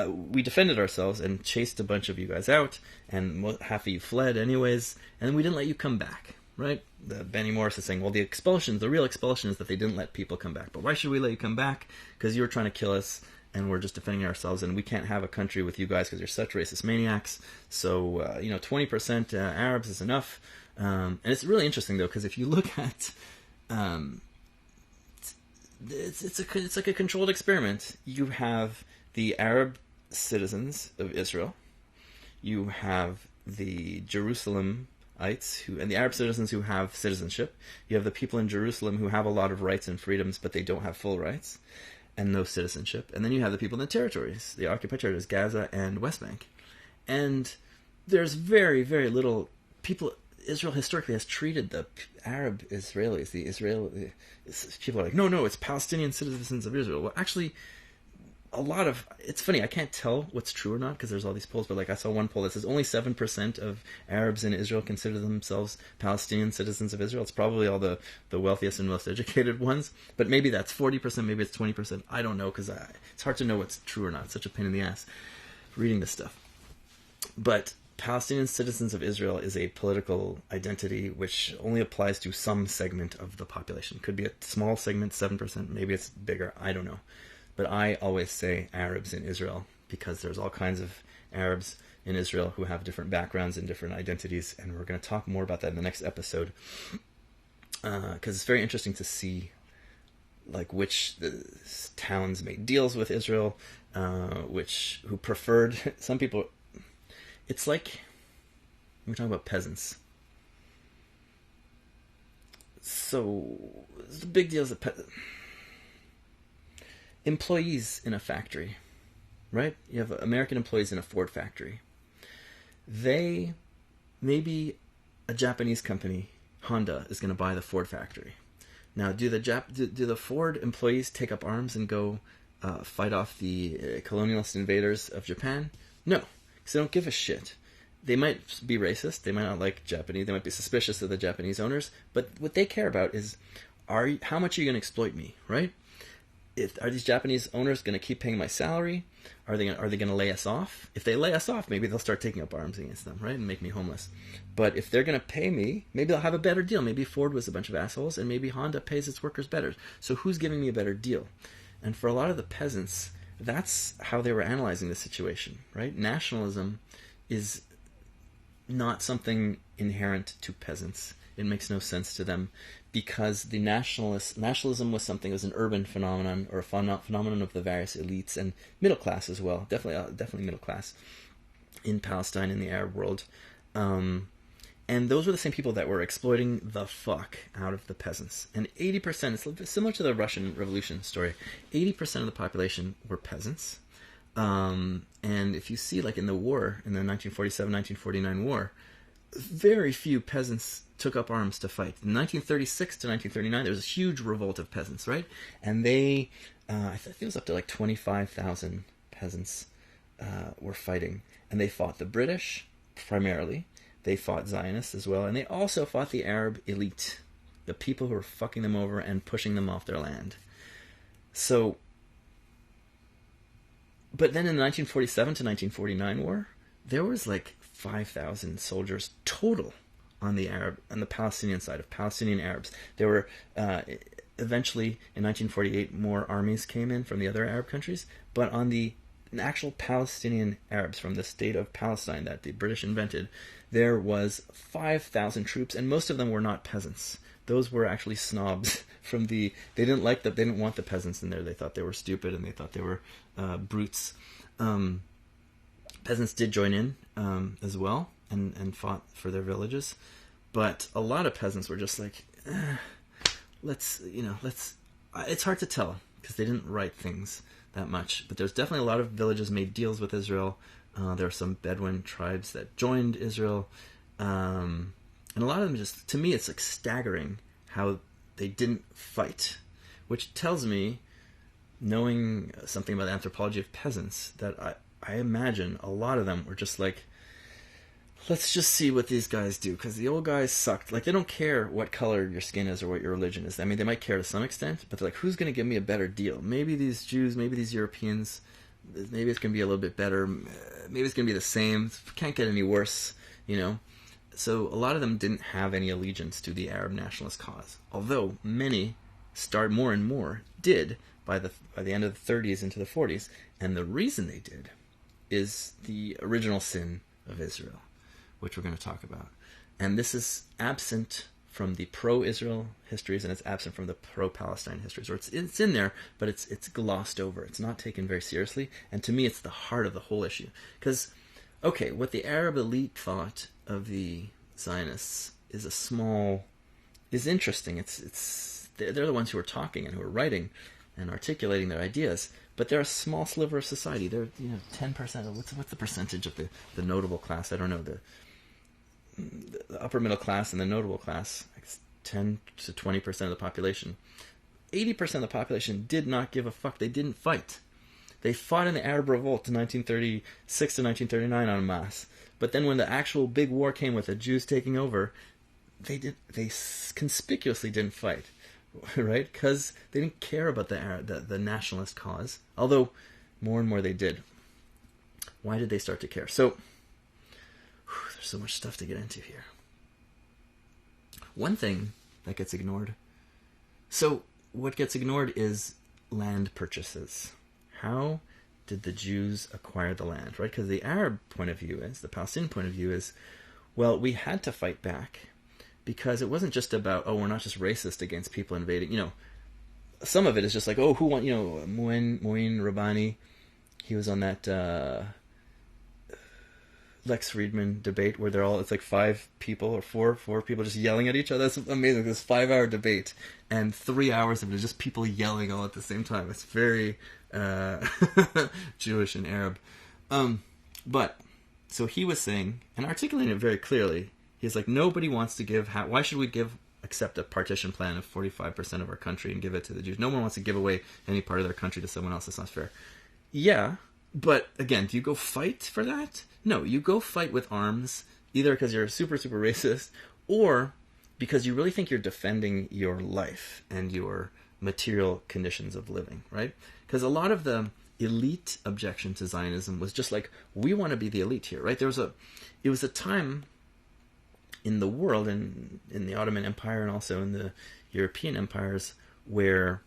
We defended ourselves and chased a bunch of you guys out. And half of you fled anyways. And we didn't let you come back. Right? Benny Morris is saying, well, the real expulsion is that they didn't let people come back. But why should we let you come back? Because you were trying to kill us, and we're just defending ourselves, and we can't have a country with you guys because you're such racist maniacs. So, 20% Arabs is enough. And it's really interesting, though, because if you look at... it's like a controlled experiment. You have the Arab citizens of Israel. You have the Jerusalem... and the Arab citizens who have citizenship. You have the people in Jerusalem who have a lot of rights and freedoms, but they don't have full rights and no citizenship. And then you have the people in the territories, the occupied territories, Gaza and West Bank. And there's very, very little people. Israel historically has treated the Arab Israelis, people are like, no, it's Palestinian citizens of Israel. Well, actually, it's funny, I can't tell what's true or not because there's all these polls, but like I saw one poll that says only 7% of Arabs in Israel consider themselves Palestinian citizens of Israel. It's probably all the wealthiest and most educated ones, but maybe that's 40%, maybe it's 20%. I don't know because it's hard to know what's true or not. It's such a pain in the ass reading this stuff. But Palestinian citizens of Israel is a political identity which only applies to some segment of the population. Could be a small segment, 7%, maybe it's bigger, I don't know. But I always say Arabs in Israel because there's all kinds of Arabs in Israel who have different backgrounds and different identities, and we're going to talk more about that in the next episode because it's very interesting to see like which towns made deals with Israel, who preferred some people. It's like we're talking about peasants. So the big deal is that employees in a factory, right? You have American employees in a Ford factory. Maybe a Japanese company, Honda, is going to buy the Ford factory. Now, do the Ford employees take up arms and go fight off the colonialist invaders of Japan? No, because they don't give a shit. They might be racist. They might not like Japanese. They might be suspicious of the Japanese owners. But what they care about is, how much are you going to exploit me, right? Are these Japanese owners going to keep paying my salary? Are they going to lay us off? If they lay us off, maybe they'll start taking up arms against them, right, and make me homeless. But if they're going to pay me, maybe they'll have a better deal. Maybe Ford was a bunch of assholes, and maybe Honda pays its workers better. So who's giving me a better deal? And for a lot of the peasants, that's how they were analyzing the situation, right? Nationalism is not something inherent to peasants. It makes no sense to them because the nationalism was something, it was an urban phenomenon or a phenomenon of the various elites and middle class as well. Definitely middle class in Palestine, in the Arab world. And those were the same people that were exploiting the fuck out of the peasants. And 80%, it's similar to the Russian Revolution story, 80% of the population were peasants. And if you see, like in the war, in the 1947-1949 war, very few peasants took up arms to fight. In 1936 to 1939, there was a huge revolt of peasants, right? And I think it was up to like 25,000 peasants were fighting. And they fought the British, primarily. They fought Zionists as well. And they also fought the Arab elite, the people who were fucking them over and pushing them off their land. So, but then in the 1947 to 1949 war, there was like 5,000 soldiers total on the Palestinian side of Palestinian Arabs. There were eventually in 1948 more armies came in from the other Arab countries, but on the actual Palestinian Arabs from the state of Palestine that the British invented, there was 5,000 troops, and most of them were not peasants. Those were actually snobs they didn't want the peasants in there. They thought they were stupid and they thought they were brutes. Peasants did join in as well and fought for their villages, But a lot of peasants were just like, let's. It's hard to tell because they didn't write things that much. But there's definitely a lot of villages made deals with Israel. There are some Bedouin tribes that joined Israel. And a lot of them just, to me, it's like staggering how they didn't fight, which tells me, knowing something about the anthropology of peasants, that I imagine a lot of them were just like, let's just see what these guys do, because the old guys sucked. Like, they don't care what color your skin is or what your religion is. I mean, they might care to some extent, but they're like, who's going to give me a better deal? Maybe these Jews, maybe these Europeans, maybe it's going to be a little bit better, maybe it's going to be the same, can't get any worse, So a lot of them didn't have any allegiance to the Arab nationalist cause, although many more and more did by the end of the 30s into the 40s, and the reason they did is the original sin of Israel, which we're going to talk about. And this is absent from the pro-Israel histories, and it's absent from the pro-Palestine histories. Or it's in there, but it's glossed over. It's not taken very seriously. And to me, it's the heart of the whole issue. Because, okay, what the Arab elite thought of the Zionists is interesting. They're the ones who are talking and who are writing and articulating their ideas. But they're a small sliver of society. They're 10% of what's the percentage of the notable class? I don't know. The upper middle class and the notable class, like 10 to 20% of the population. 80% of the population did not give a fuck. They didn't fight. They fought in the Arab Revolt in 1936 to 1939 en masse. But then when the actual big war came with the Jews taking over, they conspicuously didn't fight, right? Because they didn't care about the nationalist cause. Although more and more they did. Why did they start to care? So there's so much stuff to get into here. One thing that gets ignored. So what gets ignored is land purchases. How did the Jews acquire the land, right? Because the Arab point of view is, the Palestinian point of view is, well, we had to fight back because it wasn't just about, we're not just racist against people invading. Some of it is just like, who want, Moin Rabbani, he was on that Lex Friedman debate where it's like 5 people or four people just yelling at each other. That's amazing. This 5-hour debate and 3 hours of it is just people yelling all at the same time. It's very Jewish and Arab. But so he was saying and articulating it very clearly. He's like, nobody wants to give. Why should we accept a partition plan of 45% of our country and give it to the Jews? No one wants to give away any part of their country to someone else. That's not fair. Yeah. But again, do you go fight for that? No, you go fight with arms, either because you're super, super racist, or because you really think you're defending your life and your material conditions of living, right? Because a lot of the elite objection to Zionism was just like, we want to be the elite here, right? It was a time in the world, in the Ottoman Empire and also in the European empires, where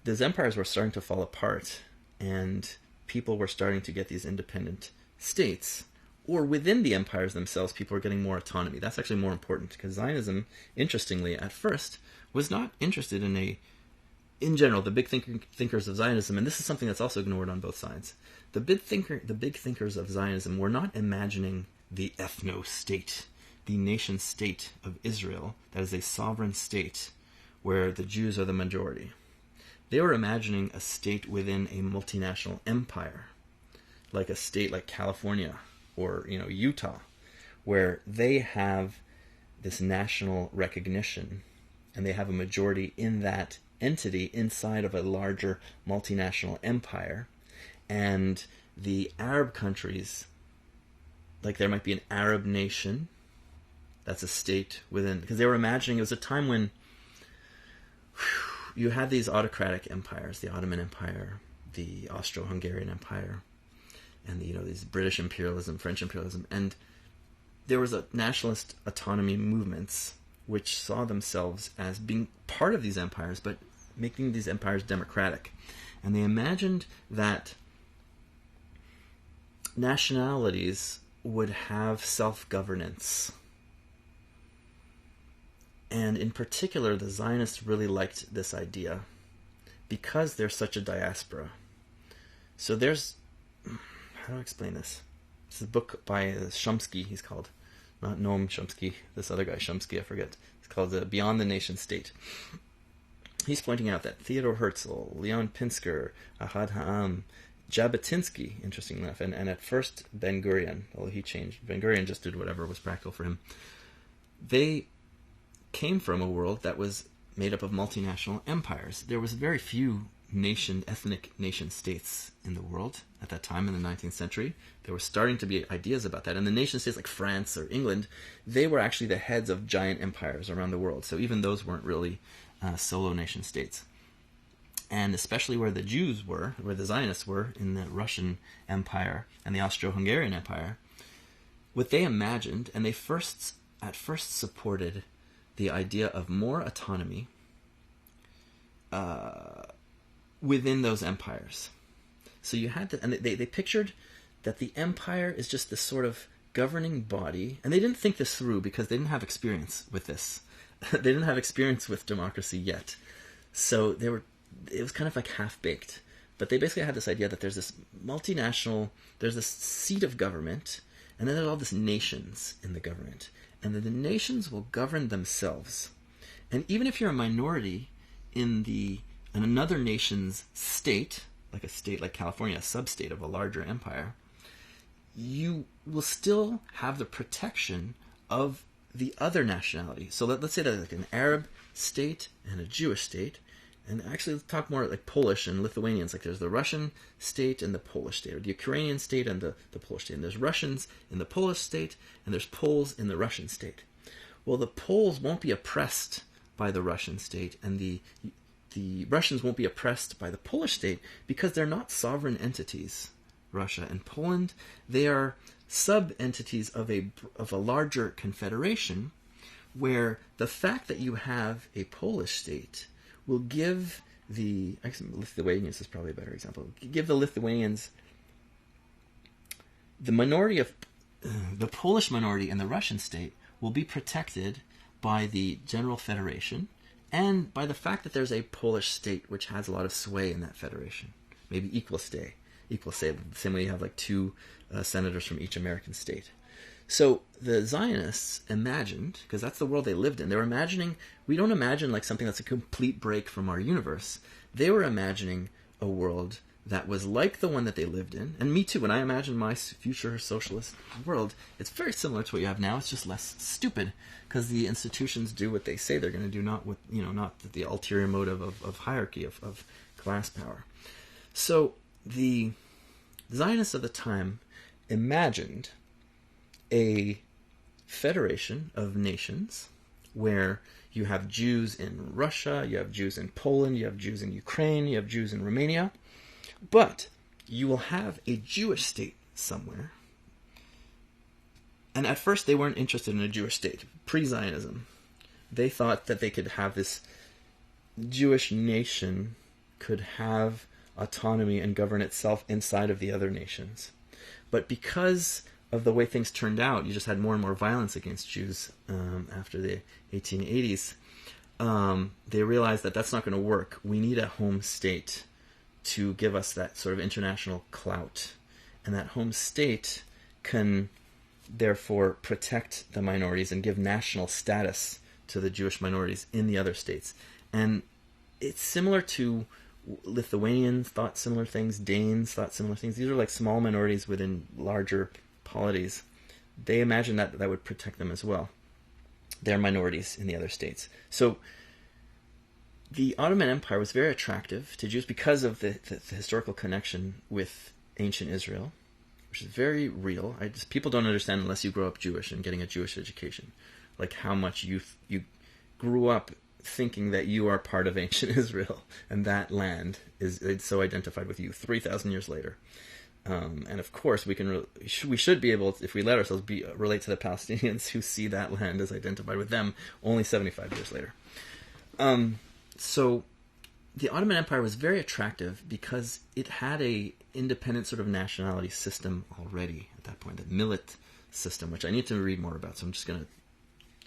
those empires were starting to fall apart and people were starting to get these independent states, or within the empires themselves, people were getting more autonomy. That's actually more important, because Zionism, interestingly, at first, was not interested in general, the big thinkers of Zionism, and this is something that's also ignored on both sides. The big thinkers of Zionism were not imagining the ethno-state, the nation-state of Israel, that is a sovereign state where the Jews are the majority. They were imagining a state within a multinational empire, like a state like California or Utah, where they have this national recognition and they have a majority in that entity inside of a larger multinational empire. And the Arab countries, like there might be an Arab nation that's a state within, because they were imagining it was a time when you had these autocratic empires, the Ottoman Empire, the Austro-Hungarian Empire, and these British imperialism, French imperialism, and there was a nationalist autonomy movements which saw themselves as being part of these empires, but making these empires democratic. And they imagined that nationalities would have self-governance. And in particular, the Zionists really liked this idea because there's such a diaspora. So there's, how do I explain this? This is a book by Chomsky, he's called, not Noam Chomsky, this other guy, Chomsky, I forget. It's called Beyond the Nation State. He's pointing out that Theodor Herzl, Leon Pinsker, Ahad Ha'am, Jabotinsky, interesting enough, and at first Ben Gurion, although he changed, Ben Gurion just did whatever was practical for him. They came from a world that was made up of multinational empires. There was very few ethnic nation states in the world at that time in the 19th century. There were starting to be ideas about that. And the nation states like France or England, they were actually the heads of giant empires around the world. So even those weren't really solo nation states. And especially where the Jews were, where the Zionists were in the Russian Empire and the Austro-Hungarian Empire, what they imagined, and they at first supported the idea of more autonomy within those empires. So you had to, and they pictured that the empire is just this sort of governing body, and they didn't think this through because they didn't have experience with this. They didn't have experience with democracy yet. So it was kind of like half-baked. But they basically had this idea that there's this there's this seat of government, and then there's all these nations in the government. And then the nations will govern themselves. And even if you're a minority in another nation's state, like a state like California, a sub-state of a larger empire, you will still have the protection of the other nationality. So let's say that like an Arab state and a Jewish state, and actually let's talk more like Polish and Lithuanians. Like there's the Russian state and the Polish state, or the Ukrainian state and the Polish state. And there's Russians in the Polish state, and there's Poles in the Russian state. Well, the Poles won't be oppressed by the Russian state, and the Russians won't be oppressed by the Polish state because they're not sovereign entities. Russia and Poland, they are sub-entities of a larger confederation, where the fact that you have a Polish state will give actually Lithuanians is probably a better example, give the Lithuanians the minority of the Polish minority in the Russian state will be protected by the General Federation and by the fact that there's a Polish state which has a lot of sway in that federation, maybe equal sway, the same way you have like two senators from each American state. So the Zionists imagined, because that's the world they lived in, they were imagining, we don't imagine like something that's a complete break from our universe. They were imagining a world that was like the one that they lived in. And me too, when I imagine my future socialist world, it's very similar to what you have now. It's just less stupid, because the institutions do what they say they're going to do, not the ulterior motive of hierarchy, of class power. So the Zionists of the time imagined a federation of nations where you have Jews in Russia, you have Jews in Poland, you have Jews in Ukraine, you have Jews in Romania, but you will have a Jewish state somewhere. And at first they weren't interested in a Jewish state, pre-Zionism. They thought that they could have this Jewish nation could have autonomy and govern itself inside of the other nations. But because of the way things turned out, you just had more and more violence against Jews after the 1880s. They realized that that's not going to work. We need a home state to give us that sort of international clout. And that home state can therefore protect the minorities and give national status to the Jewish minorities in the other states. And it's similar to Lithuanians thought similar things, Danes thought similar things. These are like small minorities within larger polities. They imagined that would protect them as well. They're minorities in the other states. So the Ottoman Empire was very attractive to Jews because of the historical connection with ancient Israel, which is very real. People don't understand unless you grow up Jewish and getting a Jewish education, like how much you grew up thinking that you are part of ancient Israel, and that land is so identified with you 3,000 years later. And of course, we should be able, if we let ourselves relate to the Palestinians who see that land as identified with them only 75 years later. So the Ottoman Empire was very attractive because it had a independent sort of nationality system already at that point, the millet system, which I need to read more about. So I'm just going to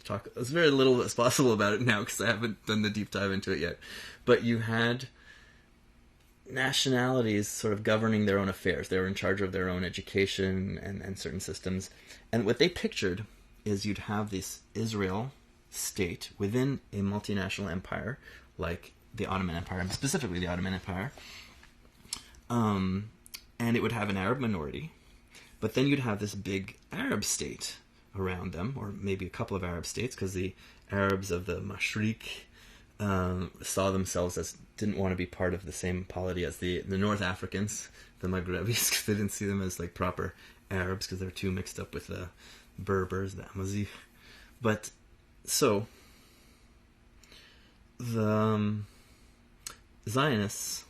talk as very little as possible about it now because I haven't done the deep dive into it yet. But you had nationalities sort of governing their own affairs. They were in charge of their own education and certain systems. And what they pictured is you'd have this Israel state within a multinational empire like the Ottoman Empire, and specifically the Ottoman Empire, and it would have an Arab minority, but then you'd have this big Arab state around them, or maybe a couple of Arab states, because the Arabs of the Mashriq saw themselves as didn't want to be part of the same polity as the North Africans, the Maghrebis, because they didn't see them as like proper Arabs because they're too mixed up with the Berbers, the Amazigh. But so the Zionists,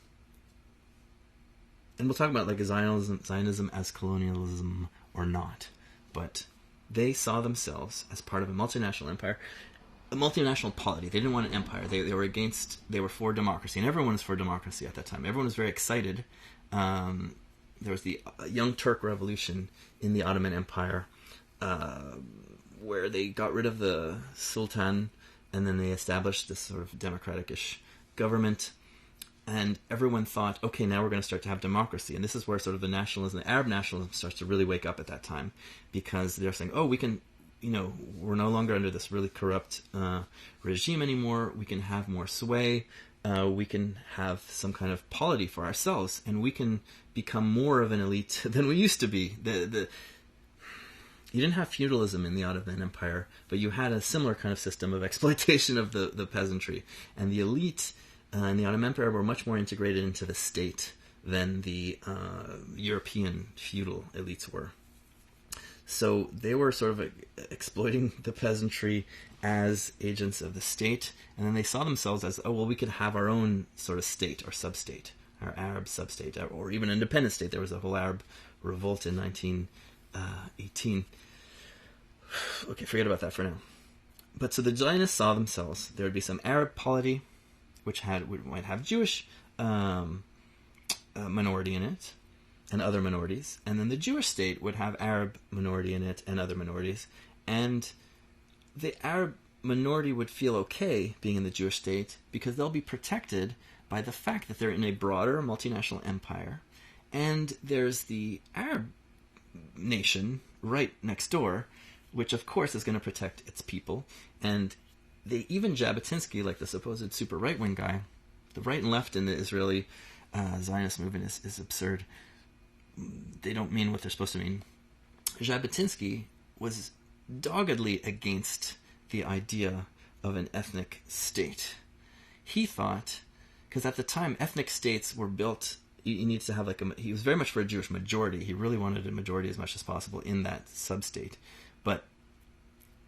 and we'll talk about like Zionism as colonialism or not, but they saw themselves as part of a multinational empire, a multinational polity. They didn't want an empire. They were for democracy, and everyone was for democracy at that time. Everyone was very excited. There was the Young Turk Revolution in the Ottoman Empire, where they got rid of the Sultan, and then they established this sort of democratic-ish government. And everyone thought, okay, now we're going to start to have democracy. And this is where sort of the nationalism, the Arab nationalism starts to really wake up at that time, because they're saying, oh, we can, we're no longer under this really corrupt regime anymore. We can have more sway. We can have some kind of polity for ourselves, and we can become more of an elite than we used to be. You didn't have feudalism in the Ottoman Empire, but you had a similar kind of system of exploitation of the peasantry. And the elite in the Ottoman Empire were much more integrated into the state than the European feudal elites were. So they were sort of exploiting the peasantry as agents of the state, and then they saw themselves as, oh, well, we could have our own sort of state or sub-state, our Arab sub-state, or even an independent state. There was a whole Arab revolt in 1918. Okay, forget about that for now. But so the Zionists saw themselves, there would be some Arab polity, which might have Jewish minority in it, and other minorities, and then the Jewish state would have Arab minority in it and other minorities, and the Arab minority would feel okay being in the Jewish state because they'll be protected by the fact that they're in a broader multinational empire, and there's the Arab nation right next door, which of course is going to protect its people. And even Jabotinsky, like the supposed super right-wing guy, the right and left in the Israeli Zionist movement is absurd. They don't mean what they're supposed to mean. Jabotinsky was doggedly against the idea of an ethnic state. He thought, because at the time ethnic states were built, you need to have he was very much for a Jewish majority. He really wanted a majority as much as possible in that sub-state. But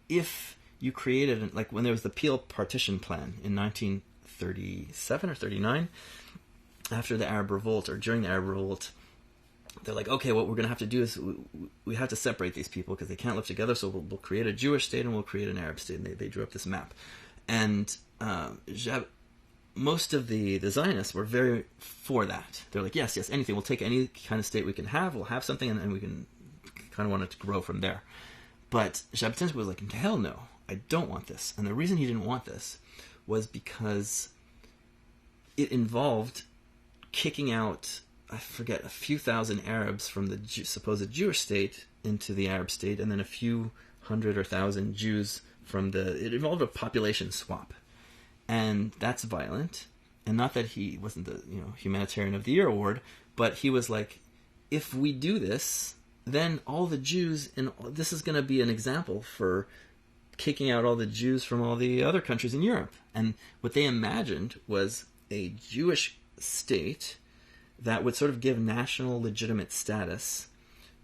if you created, like when there was the Peel partition plan in 1937 or 39, after the Arab Revolt, or during the Arab Revolt, they're like, okay, what we're going to have to do is we have to separate these people because they can't live together, so we'll create a Jewish state and we'll create an Arab state. And they drew up this map. And most of the Zionists were very for that. They're like, yes, anything. We'll take any kind of state we can have. We'll have something, and we can kind of want it to grow from there. But Jabotinsky was like, hell no, I don't want this. And the reason he didn't want this was because it involved kicking out, I forget, a few thousand Arabs from the supposed Jewish state into the Arab state, and then a few hundred or thousand Jews from it involved a population swap. And that's violent. And not that he wasn't the humanitarian of the year award, but he was like, if we do this, then all the Jews, and this is going to be an example for kicking out all the Jews from all the other countries in Europe. And what they imagined was a Jewish state that would sort of give national legitimate status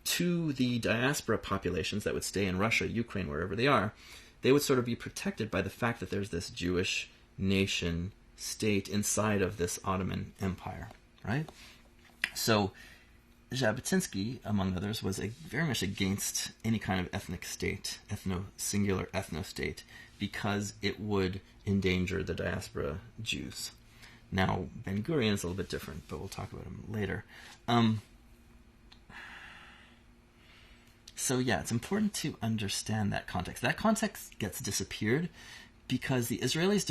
to the diaspora populations that would stay in Russia, Ukraine, wherever they are. They would sort of be protected by the fact that there's this Jewish nation state inside of this Ottoman Empire, right? So Jabotinsky, among others, was very much against any kind of ethnic state, singular ethno-state, because it would endanger the diaspora Jews. Now, Ben-Gurion is a little bit different, but we'll talk about him later. So yeah, it's important to understand that context. That context gets disappeared because the Israelis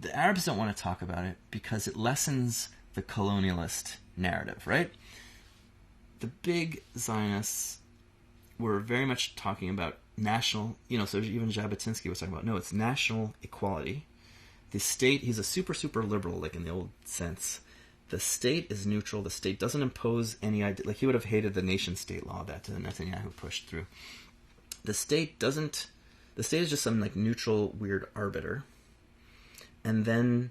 the Arabs don't want to talk about it because it lessens the colonialist narrative, right? The big Zionists were very much talking about national, so even Jabotinsky was talking about, no, it's national equality. The state, he's a super, super liberal, like in the old sense. The state is neutral. The state doesn't impose any idea. Like, he would have hated the nation-state law that Netanyahu pushed through. The state is just some, like, neutral, weird arbiter. And then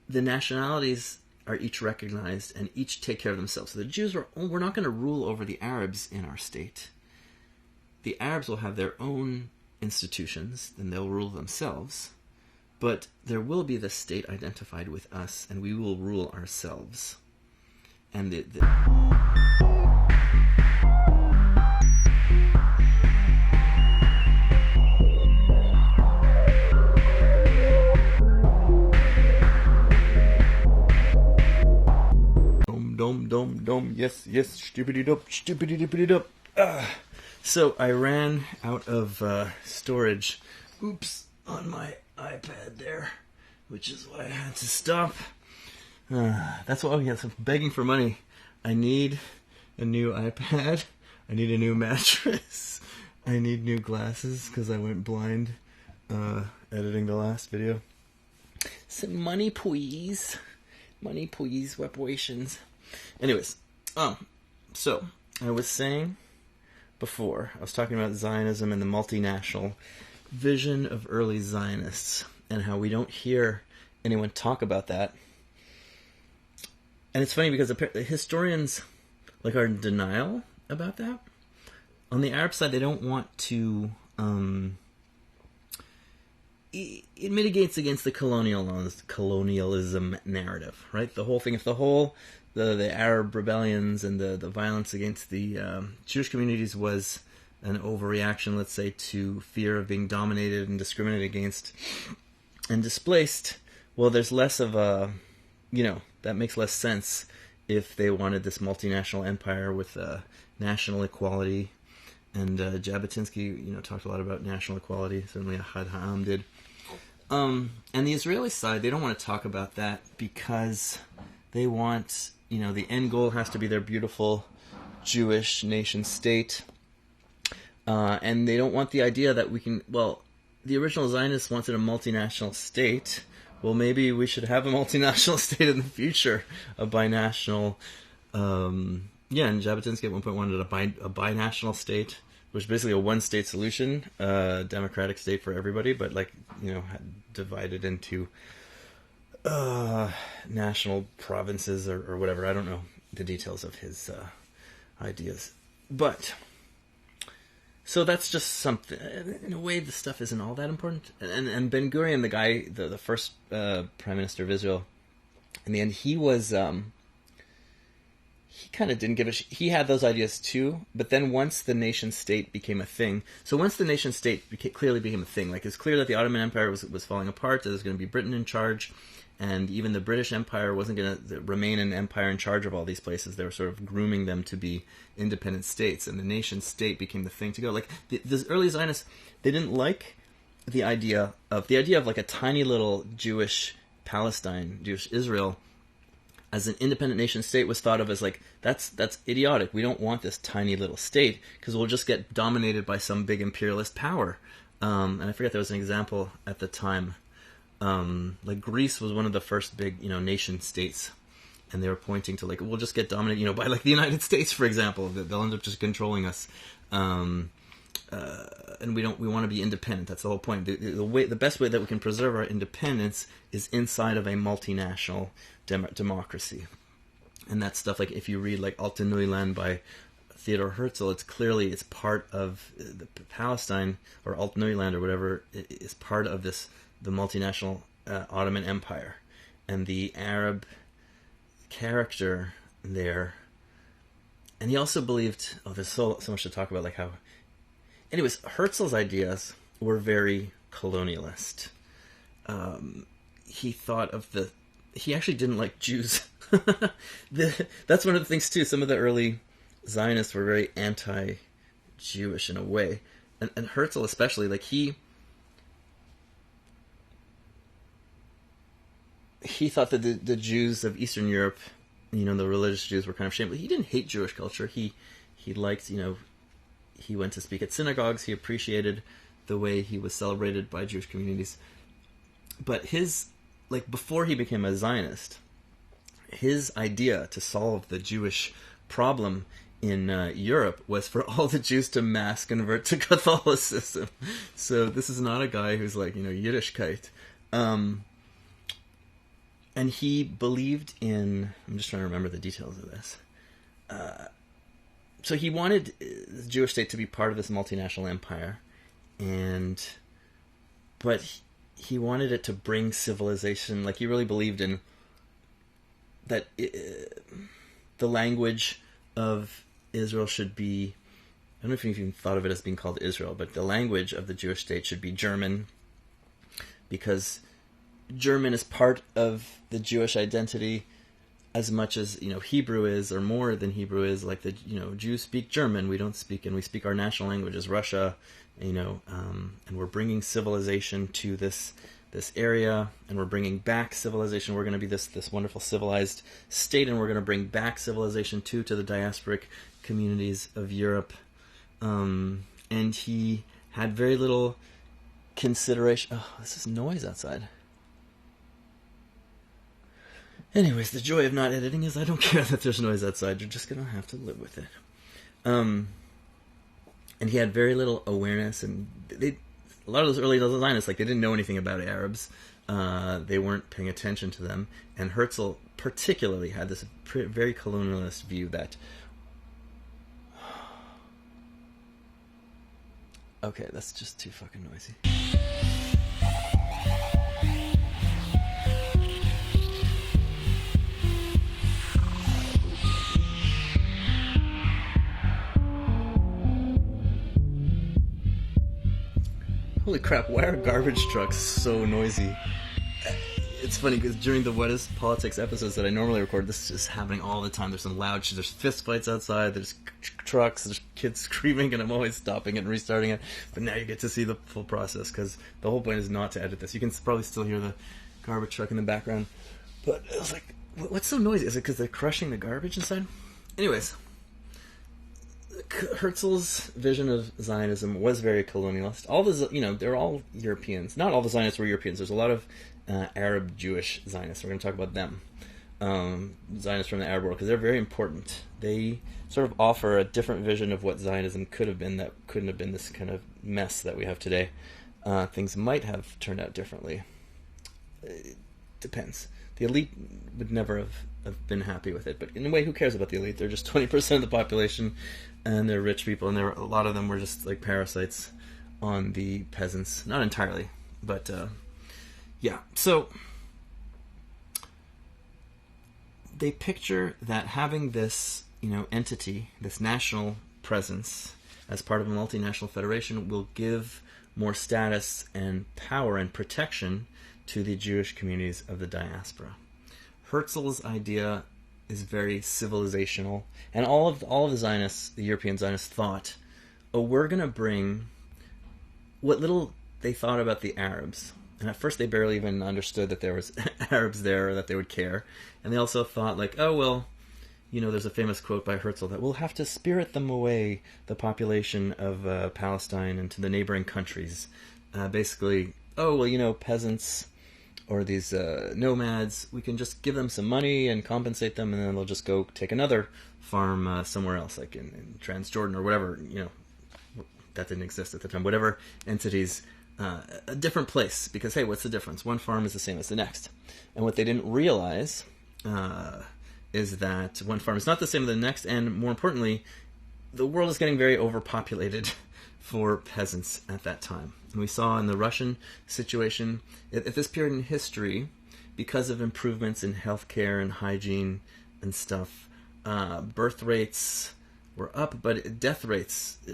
the nationalities are each recognized and each take care of themselves. So the Jews we're not going to rule over the Arabs in our state. The Arabs will have their own institutions, and they'll rule themselves. But there will be the state identified with us, and we will rule ourselves. And Dome, yes, stupidity-dup. So I ran out of storage, on my iPad there, which is why I had to stop. That's why I'm begging for money. I need a new iPad. I need a new mattress. I need new glasses because I went blind editing the last video. Some money, please. Money, please. Reparations. Anyways, so I was saying before, I was talking about Zionism and the multinational vision of early Zionists and how we don't hear anyone talk about that. And it's funny because historians are in denial about that. On the Arab side, they don't want to... it mitigates against the colonialism narrative, right? The whole thing, if the Arab rebellions and the violence against the Jewish communities was an overreaction, let's say, to fear of being dominated and discriminated against and displaced, well, there's less of a, that makes less sense if they wanted this multinational empire with national equality. And Jabotinsky, talked a lot about national equality. Certainly Ahad Ha'am did. And the Israeli side, they don't want to talk about that because they want... the end goal has to be their beautiful Jewish nation state. And they don't want the idea that we can... Well, the original Zionists wanted a multinational state. Well, maybe we should have a multinational state in the future. A binational... and Jabotinsky at one point wanted a binational state, which is basically a one-state solution. Democratic state for everybody, but divided into... national provinces or whatever. I don't know the details of his ideas. But, so that's just something. In a way, the stuff isn't all that important. And Ben-Gurion, the guy, the first prime minister of Israel, in the end, he was... he kind of didn't give a he had those ideas too, but then once the nation-state became a thing, so once the nation-state clearly became a thing, it's clear that the Ottoman Empire was falling apart, that there was going to be Britain in charge, and even the British Empire wasn't going to remain an empire in charge of all these places. They were sort of grooming them to be independent states, and the nation-state became the thing to go. The early Zionists, they didn't like the idea of a tiny little Jewish Palestine, Jewish Israel, as an independent nation state was thought of as that's idiotic. We don't want this tiny little state because we'll just get dominated by some big imperialist power. And I forget, there was an example at the time. Greece was one of the first big, nation states, and they were pointing to we'll just get dominated, by the United States, for example. They'll end up just controlling us, and we want to be independent. That's the whole point. The best way that we can preserve our independence is inside of a multinational democracy, and that stuff. If you read Alten Neuland by Theodor Herzl, it's part of the Palestine, or Alten Neuland or whatever is part of the multinational Ottoman Empire, and the Arab character there. And he also believed, there's so much to talk about, how... Anyways, Herzl's ideas were very colonialist. He thought of he actually didn't like Jews. That's one of the things, too. Some of the early Zionists were very anti-Jewish in a way. And Herzl especially, he thought that the Jews of Eastern Europe, the religious Jews, were kind of shameful. He didn't hate Jewish culture. He liked, he went to speak at synagogues. He appreciated the way he was celebrated by Jewish communities. But his, like, before he became a Zionist, his idea to solve the Jewish problem in Europe was for all the Jews to mass convert to Catholicism. So this is not a guy who's like, Yiddishkeit. And he believed in, I'm just trying to remember the details of this. So he wanted the Jewish state to be part of this multinational empire, but he wanted it to bring civilization. Like, he really believed in that the language of Israel should be, I don't know if you've even thought of it as being called Israel, but the language of the Jewish state should be German, because German is part of the Jewish identity as much as, Hebrew is, or more than Hebrew is. Like, the, Jews speak German, we don't speak, and we speak our national language as Russia, and we're bringing civilization to this area, and we're bringing back civilization. We're going to be this wonderful civilized state, and we're going to bring back civilization to the diasporic communities of Europe. And he had very little consideration. Oh, this is noise outside. Anyways, the joy of not editing is I don't care that there's noise outside. You're just going to have to live with it. And he had very little awareness, and a lot of those early Zionists, like, they didn't know anything about Arabs. They weren't paying attention to them. And Herzl particularly had this very colonialist view that... Okay, that's just too fucking noisy. Holy crap, why are garbage trucks so noisy? It's funny, because during the What is Politics episodes that I normally record, this is just happening all the time. There's some loud shit, there's fist fights outside, there's trucks, there's kids screaming, and I'm always stopping it and restarting it. But now you get to see the full process, because the whole point is not to edit this. You can probably still hear the garbage truck in the background. But I was like, what's so noisy? Is it because they're crushing the garbage inside? Anyways, Herzl's vision of Zionism was very colonialist. All the, they're all Europeans. Not all the Zionists were Europeans. There's a lot of Arab Jewish Zionists. We're going to talk about them. Zionists from the Arab world, because they're very important. They sort of offer a different vision of what Zionism could have been that couldn't have been this kind of mess that we have today. Things might have turned out differently. It depends. The elite would never have been happy with it. But in a way, who cares about the elite? They're just 20% of the population, and they're rich people, and a lot of them were just like parasites on the peasants. Not entirely, but yeah. So they picture that having this, entity, this national presence as part of a multinational federation will give more status and power and protection to the Jewish communities of the diaspora. Herzl's idea is very civilizational, and all of the Zionists, the European Zionists, thought, we're going to bring what little they thought about the Arabs. And at first they barely even understood that there was Arabs there or that they would care. And they also thought, like, there's a famous quote by Herzl that we'll have to spirit them away, the population of Palestine, into the neighboring countries. Basically, peasants or these nomads, we can just give them some money and compensate them, and then they'll just go take another farm somewhere else, like in Transjordan or whatever, that didn't exist at the time, whatever entities, a different place, because, hey, what's the difference? One farm is the same as the next. And what they didn't realize is that one farm is not the same as the next, and more importantly, the world is getting very overpopulated for peasants at that time. And we saw in the Russian situation, at this period in history, because of improvements in healthcare and hygiene and stuff, birth rates were up, but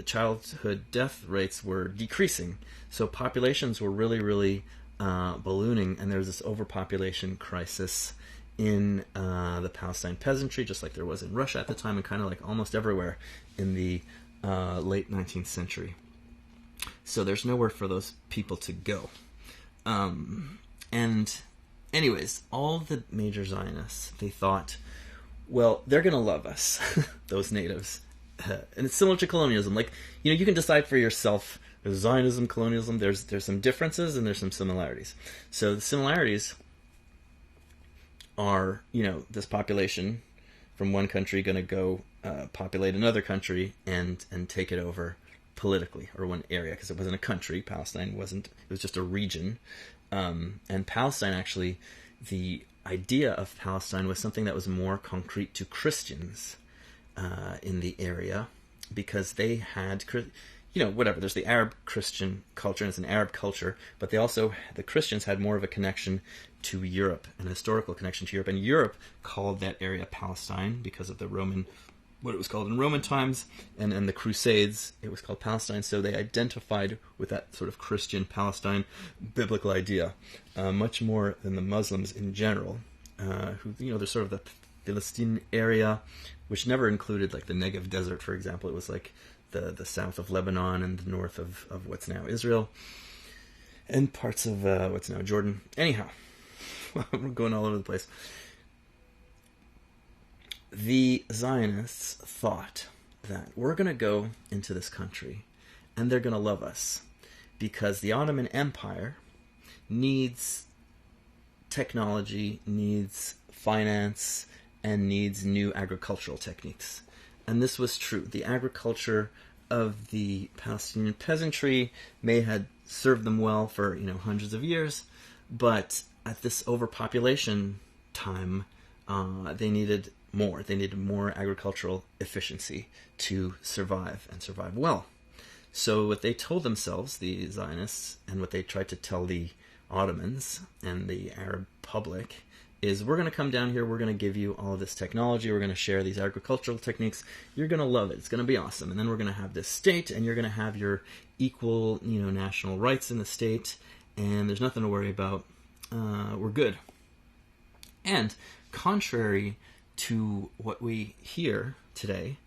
childhood death rates were decreasing. So populations were really, really ballooning, and there was this overpopulation crisis in the Palestine peasantry, just like there was in Russia at the time, and kind of like almost everywhere in the late 19th century. So there's nowhere for those people to go. And anyways, all the major Zionists, they thought, well, they're going to love us, those natives. and it's similar to colonialism. Like, you can decide for yourself. There's Zionism, colonialism. There's some differences and there's some similarities. So the similarities are, this population from one country going to go populate another country and take it over politically, or one area, because it wasn't a country. Palestine wasn't. It was just a region. And Palestine, actually, the idea of Palestine was something that was more concrete to Christians in the area, because they had, whatever, there's the Arab Christian culture, and it's an Arab culture, but the Christians had more of a connection to Europe, an historical connection to Europe, and Europe called that area Palestine because of the Roman, what it was called in Roman times, and the Crusades, it was called Palestine, so they identified with that sort of Christian Palestine biblical idea, much more than the Muslims in general, who, they're sort of the Philistine area, which never included, like, the Negev Desert, for example. It was like the south of Lebanon and the north of what's now Israel, and parts of what's now Jordan. Anyhow, we're going all over the place. The Zionists thought that we're going to go into this country and they're going to love us because the Ottoman Empire needs technology, needs finance, and needs new agricultural techniques. And this was true. The agriculture of the Palestinian peasantry may have served them well for, hundreds of years, but at this overpopulation time, they needed more. They needed more agricultural efficiency to survive, and survive well. So what they told themselves, the Zionists, and what they tried to tell the Ottomans and the Arab public, is we're going to come down here, we're going to give you all of this technology, we're going to share these agricultural techniques, you're going to love it, it's going to be awesome, and then we're going to have this state, and you're going to have your equal, national rights in the state, and there's nothing to worry about, we're good. And contrary to what we hear today,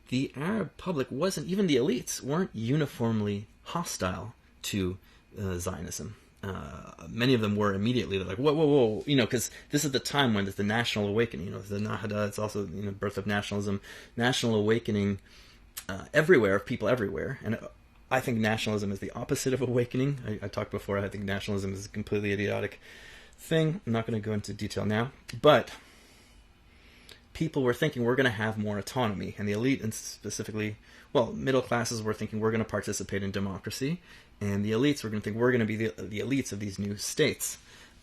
the Arab public wasn't, even the elites, weren't uniformly hostile to Zionism. Many of them were immediately. They're like, whoa, because this is the time when there's the national awakening. The Nahda, it's also birth of nationalism, national awakening everywhere, of people everywhere. And I think nationalism is the opposite of awakening. I talked before, I think nationalism is a completely idiotic thing. I'm not going to go into detail now, but people were thinking we're going to have more autonomy, and the elite, and specifically, middle classes were thinking we're going to participate in democracy, and the elites were going to think we're going to be the elites of these new states.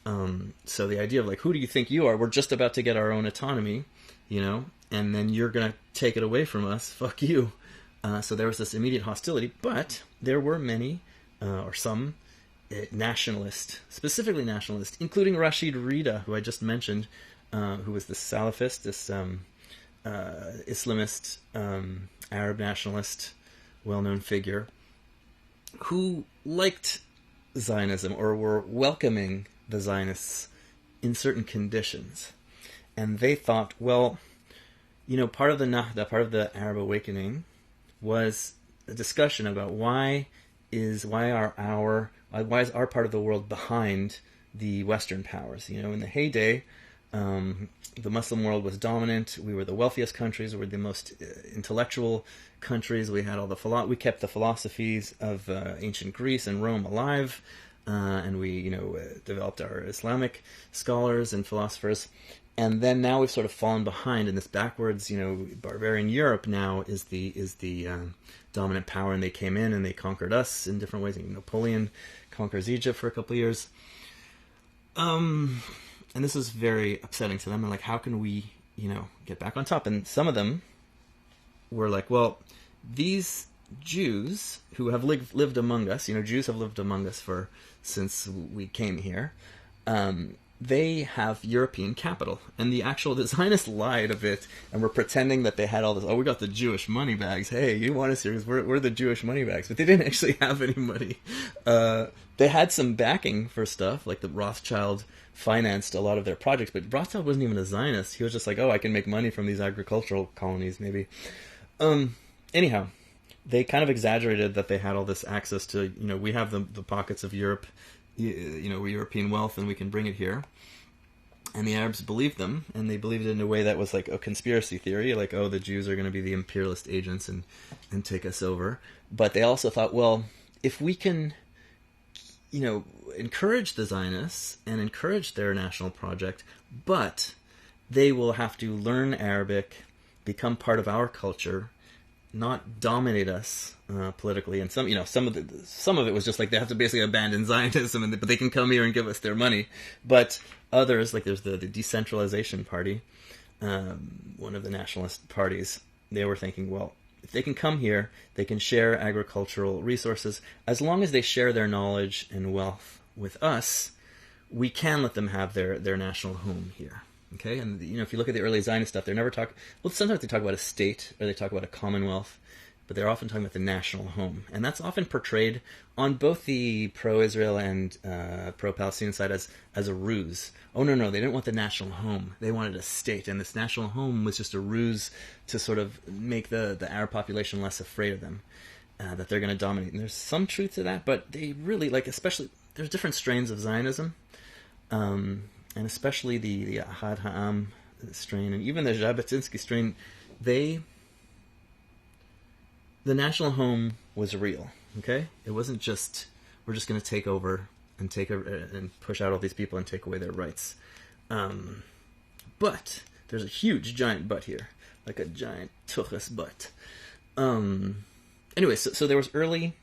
So the idea of, like, who do you think you are? We're just about to get our own autonomy, and then you're going to take it away from us. Fuck you. So there was this immediate hostility, but there were many, or some, nationalist, specifically nationalist, including Rashid Rida, who I just mentioned, who was this Salafist, this Islamist, Arab nationalist, well-known figure, who liked Zionism, or were welcoming the Zionists in certain conditions. And they thought, part of the Nahda, part of the Arab awakening, was a discussion about why is our part of the world behind the Western powers. In the heyday, the Muslim world was dominant. We were the wealthiest countries. We were the most intellectual countries. We had we kept the philosophies of ancient Greece and Rome alive, and we, developed our Islamic scholars and philosophers. And then now we've sort of fallen behind in this backwards. Barbarian Europe now is the dominant power, and they came in and they conquered us in different ways. Napoleon conquers Egypt for a couple of years. And this is very upsetting to them. And like, how can we, get back on top? And some of them were like, these Jews who have lived among us, Jews have lived among us since we came here. They have European capital, and the Zionists lied a bit and were pretending that they had all this. Oh, we got the Jewish money bags. Hey, you want us here because we're the Jewish money bags, but they didn't actually have any money. They had some backing for stuff, like the Rothschild financed a lot of their projects, but Rothschild wasn't even a Zionist. He was just like, I can make money from these agricultural colonies, maybe. Anyhow, they kind of exaggerated that they had all this access to, we have the pockets of Europe, European wealth, and we can bring it here. And the Arabs believed them, and they believed it in a way that was like a conspiracy theory, like, oh, the Jews are going to be the imperialist agents and take us over. But they also thought, well, if we can, encourage the Zionists and encourage their national project, but they will have to learn Arabic, become part of our culture, not dominate us politically. And some of it was just like they have to basically abandon Zionism, but they can come here and give us their money. But others, like there's the decentralization party, one of the nationalist parties, they were thinking, well, if they can come here, they can share agricultural resources. As long as they share their knowledge and wealth with us, we can let them have their national home here. Okay, and if you look at the early Zionist stuff, they're never talk. Well, sometimes they talk about a state or they talk about a commonwealth, but they're often talking about the national home, and that's often portrayed on both the pro-Israel and pro-Palestinian side as a ruse. Oh no, they didn't want the national home; they wanted a state, and this national home was just a ruse to sort of make the Arab population less afraid of them, that they're going to dominate. And there's some truth to that, but they really especially there's different strains of Zionism. And especially the Ahad Ha'am strain, and even the Jabotinsky strain, the national home was real. Okay, it wasn't just we're just going to take over and and push out all these people and take away their rights. But there's a huge giant but here, like a giant tuchus but. Anyway, so there was early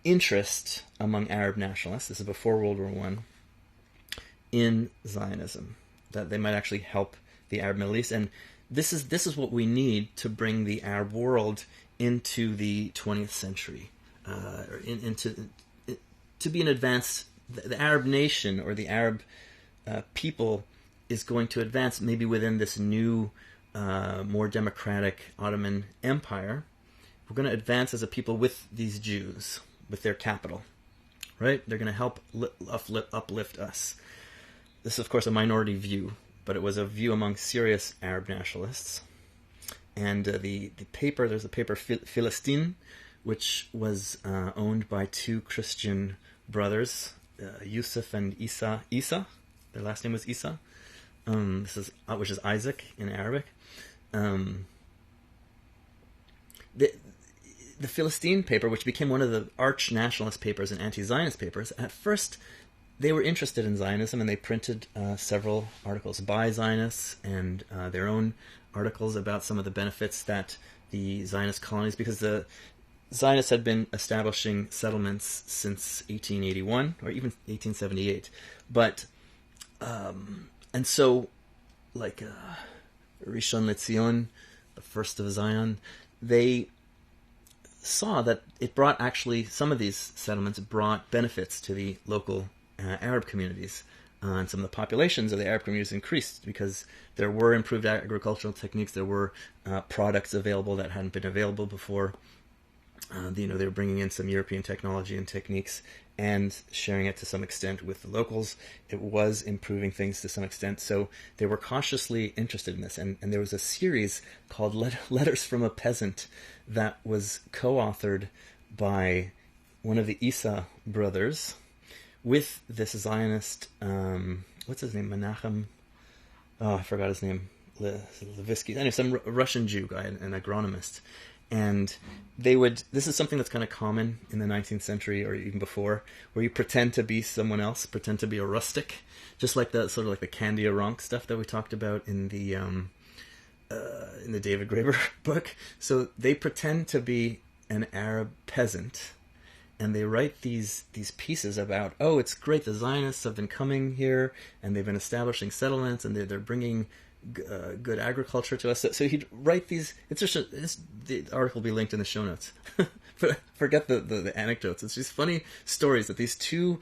interest among Arab nationalists. This is before World War I. In Zionism, that they might actually help the Arab Middle East, and this is what we need to bring the Arab world into the 20th century, to be an advanced. The Arab nation or the Arab people is going to advance maybe within this new, more democratic Ottoman Empire. We're going to advance as a people with these Jews, with their capital, right? They're going to help uplift us. This is, of course, a minority view, but it was a view among serious Arab nationalists. And the paper, there's a paper, Palestine, which was owned by two Christian brothers, Yusuf and Isa. Their last name was Isa. Which is Isaac in Arabic. The Palestine paper, which became one of the arch-nationalist papers and anti-Zionist papers, at first they were interested in Zionism, and they printed several articles by Zionists and their own articles about some of the benefits that the Zionist colonies, because the Zionists had been establishing settlements since 1881 or even 1878, but and so like Rishon LeZion, the first of Zion, they saw that it brought actually some of these settlements brought benefits to the local Arab communities, and some of the populations of the Arab communities increased because there were improved agricultural techniques, there were products available that hadn't been available before. They were bringing in some European technology and techniques and sharing it to some extent with the locals. It was improving things to some extent, so they were cautiously interested in this. And there was a series called Letters from a Peasant that was co-authored by one of the Isa brothers with this Zionist, what's his name, Menachem? Oh, I forgot his name. Levisky. Anyway, some Russian Jew guy, an agronomist. And this is something that's kind of common in the 19th century or even before, where you pretend to be someone else, pretend to be a rustic, just like the sort of like the Candy Aronk stuff that we talked about in the David Graeber book. So they pretend to be an Arab peasant, and they write these pieces about, oh, it's great, the Zionists have been coming here, and they've been establishing settlements, and they're bringing good agriculture to us. So he'd write these. The article will be linked in the show notes. But forget the anecdotes. It's just funny stories that these two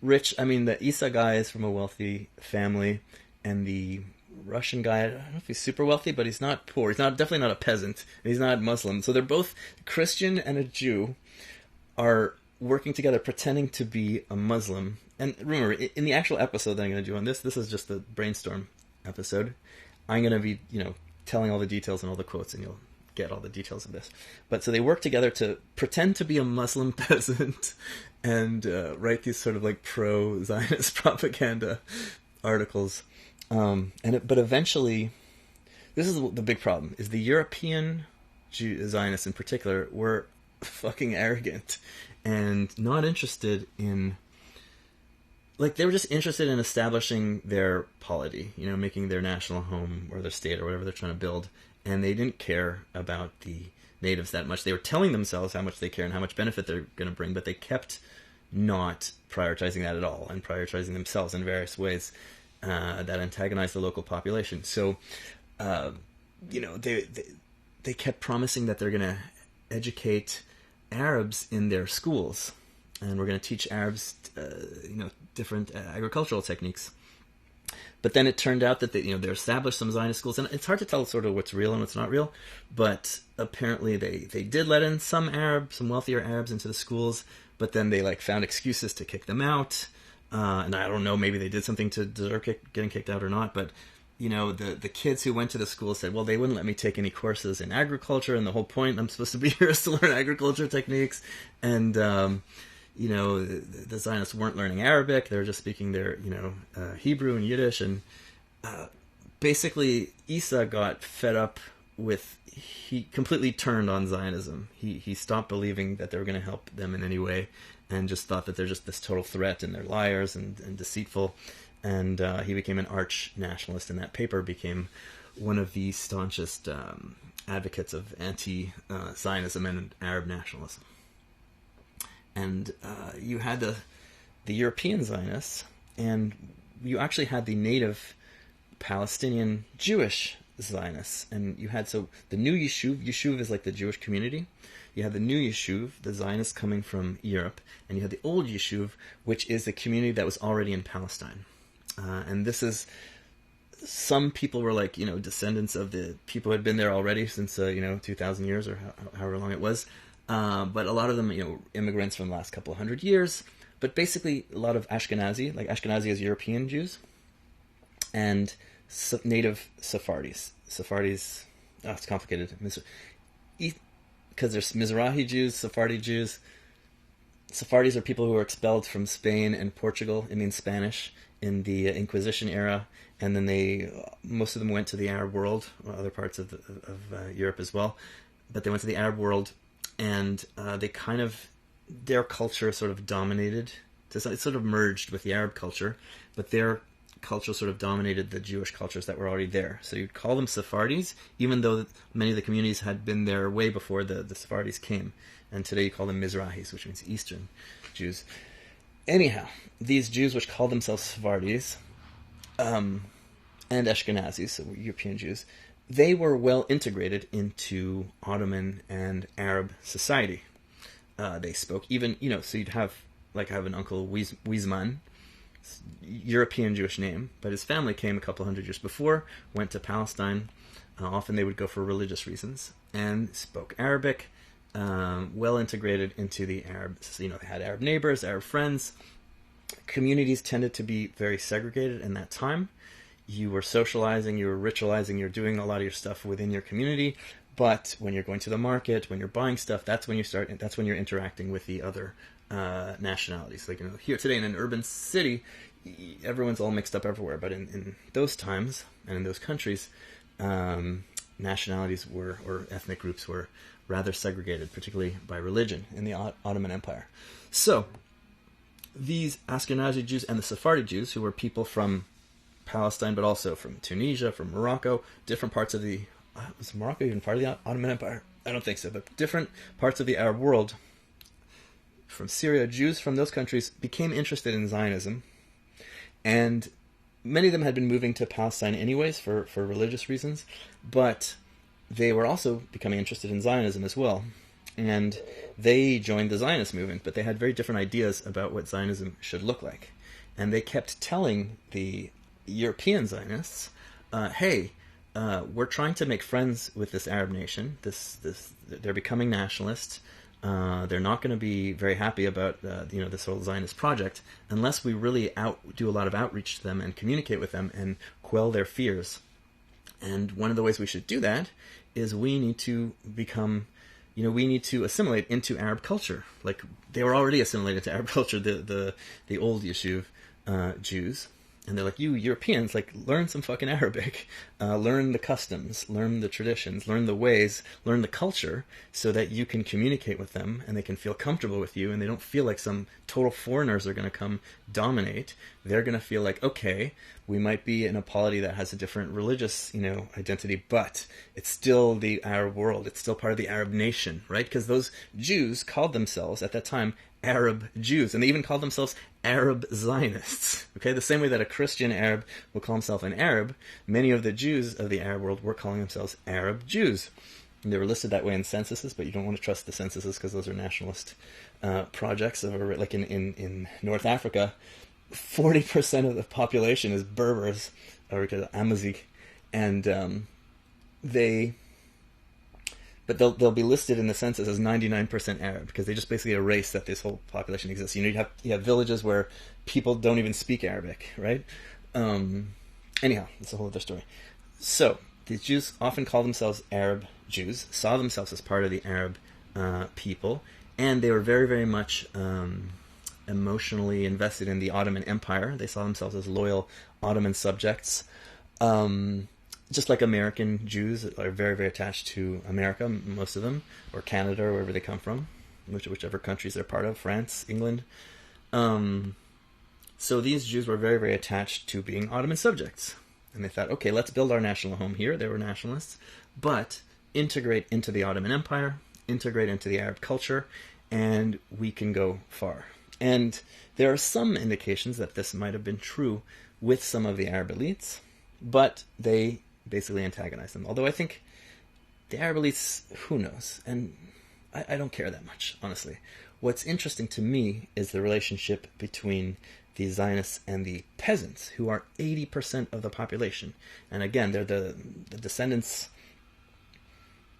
rich. I mean, the Isa guy is from a wealthy family, and the Russian guy, I don't know if he's super wealthy, but he's not poor. He's definitely not a peasant. And he's not Muslim. So they're both Christian and a Jew are working together, pretending to be a Muslim. And remember, in the actual episode that I'm going to do on this is just the Brainstorm episode. I'm going to be, telling all the details and all the quotes, and you'll get all the details of this. But so they work together to pretend to be a Muslim peasant and write these sort of like pro-Zionist propaganda articles. But eventually, this is the big problem: is the European Zionists in particular were fucking arrogant and not interested in, like, they were just interested in establishing their polity, making their national home or their state or whatever they're trying to build, and they didn't care about the natives that much. They were telling themselves how much they care and how much benefit they're going to bring, but they kept not prioritizing that at all and prioritizing themselves in various ways that antagonized the local population. So, they kept promising that they're going to educate Arabs in their schools, and we're going to teach Arabs, different agricultural techniques. But then it turned out that they established some Zionist schools, and it's hard to tell sort of what's real and what's not real. But apparently, they did let in some wealthier Arabs into the schools, but then they found excuses to kick them out. And I don't know, maybe they did something to deserve getting kicked out or not. But the kids who went to the school said, well, they wouldn't let me take any courses in agriculture, and the whole point I'm supposed to be here is to learn agriculture techniques. And the Zionists weren't learning Arabic; they were just speaking their Hebrew and Yiddish. And basically, Isa got fed up with. He completely turned on Zionism. He stopped believing that they were going to help them in any way, and just thought that they're just this total threat and they're liars and deceitful. And he became an arch nationalist, and that paper became one of the staunchest advocates of anti-Zionism and Arab nationalism. And you had the European Zionists, and you actually had the native Palestinian Jewish Zionists. And you had, so the new Yishuv is like the Jewish community. You had the new Yishuv, the Zionists coming from Europe, and you had the old Yishuv, which is the community that was already in Palestine. And this is, some people were descendants of the people who had been there already since 2,000 years or however long it was. But a lot of them, immigrants from the last couple of hundred years. But basically, a lot of Ashkenazi, Ashkenazi is European Jews, and native Sephardis. Sephardis, it's complicated. Because there's Mizrahi Jews, Sephardi Jews. Sephardis are people who were expelled from Spain and Portugal, it means Spanish, in the Inquisition era. And then most of them went to the Arab world, other parts of Europe as well. But they went to the Arab world, and their culture sort of dominated. It sort of merged with the Arab culture, but their culture sort of dominated the Jewish cultures that were already there. So you'd call them Sephardis, even though many of the communities had been there way before the Sephardis came. And today you call them Mizrahis, which means Eastern Jews. Anyhow, these Jews, which called themselves Sephardis, and Ashkenazis, so European Jews, they were well integrated into Ottoman and Arab society. They spoke even, so you'd have, I have an uncle, Wiesman, European Jewish name, but his family came a couple hundred years before, went to Palestine. Often they would go for religious reasons, and spoke Arabic, well integrated into the Arab, they had Arab neighbors, Arab friends. Communities tended to be very segregated in that time. You were socializing, you were ritualizing, you're doing a lot of your stuff within your community, but when you're going to the market, when you're buying stuff, that's when you're interacting with the other nationalities. Here today in an urban city, everyone's all mixed up everywhere, but in those times and in those countries, nationalities or ethnic groups were rather segregated, particularly by religion in the Ottoman Empire. So these Ashkenazi Jews and the Sephardi Jews, who were people from Palestine, but also from Tunisia, from Morocco, different parts of the... was Morocco even part of the Ottoman Empire? I don't think so, but different parts of the Arab world, from Syria, Jews from those countries became interested in Zionism, and many of them had been moving to Palestine anyways for religious reasons, but they were also becoming interested in Zionism as well. And they joined the Zionist movement, but they had very different ideas about what Zionism should look like. And they kept telling the European Zionists, hey, we're trying to make friends with this Arab nation. They're becoming nationalists. They're not going to be very happy about this whole Zionist project unless we really do a lot of outreach to them and communicate with them and quell their fears. And one of the ways we should do that is we need to assimilate into Arab culture. Like, they were already assimilated to Arab culture, the old Yishuv Jews. And they're like, you Europeans, like, learn some fucking Arabic, learn the customs, learn the traditions, learn the ways, learn the culture, so that you can communicate with them and they can feel comfortable with you and they don't feel like some total foreigners are going to come dominate. They're going to feel like, okay, we might be in a polity that has a different religious, identity, but it's still the Arab world. It's still part of the Arab nation, right? Because those Jews called themselves at that time Arab Jews, and they even called themselves Arab Zionists. Okay, the same way that a Christian Arab will call himself an Arab, many of the Jews of the Arab world were calling themselves Arab Jews. And they were listed that way in censuses, but you don't want to trust the censuses because those are nationalist projects. Like in North Africa, 40% of the population is Berbers, or Amazigh, and but they'll be listed in the census as 99% Arab because they just basically erase that this whole population exists. You have villages where people don't even speak Arabic, right? Anyhow, that's a whole other story. So the Jews often call themselves Arab Jews, saw themselves as part of the Arab people, and they were very, very much emotionally invested in the Ottoman Empire. They saw themselves as loyal Ottoman subjects. Just like American Jews are very, very attached to America, most of them, or Canada, or wherever they come from, whichever countries they're part of, France, England. So these Jews were very, very attached to being Ottoman subjects. And they thought, okay, let's build our national home here. They were nationalists. But integrate into the Ottoman Empire, integrate into the Arab culture, and we can go far. And there are some indications that this might have been true with some of the Arab elites, but they basically antagonize them. Although I think the Arab elites, who knows? And I don't care that much, honestly. What's interesting to me is the relationship between the Zionists and the peasants, who are 80% of the population. And again, they're the descendants,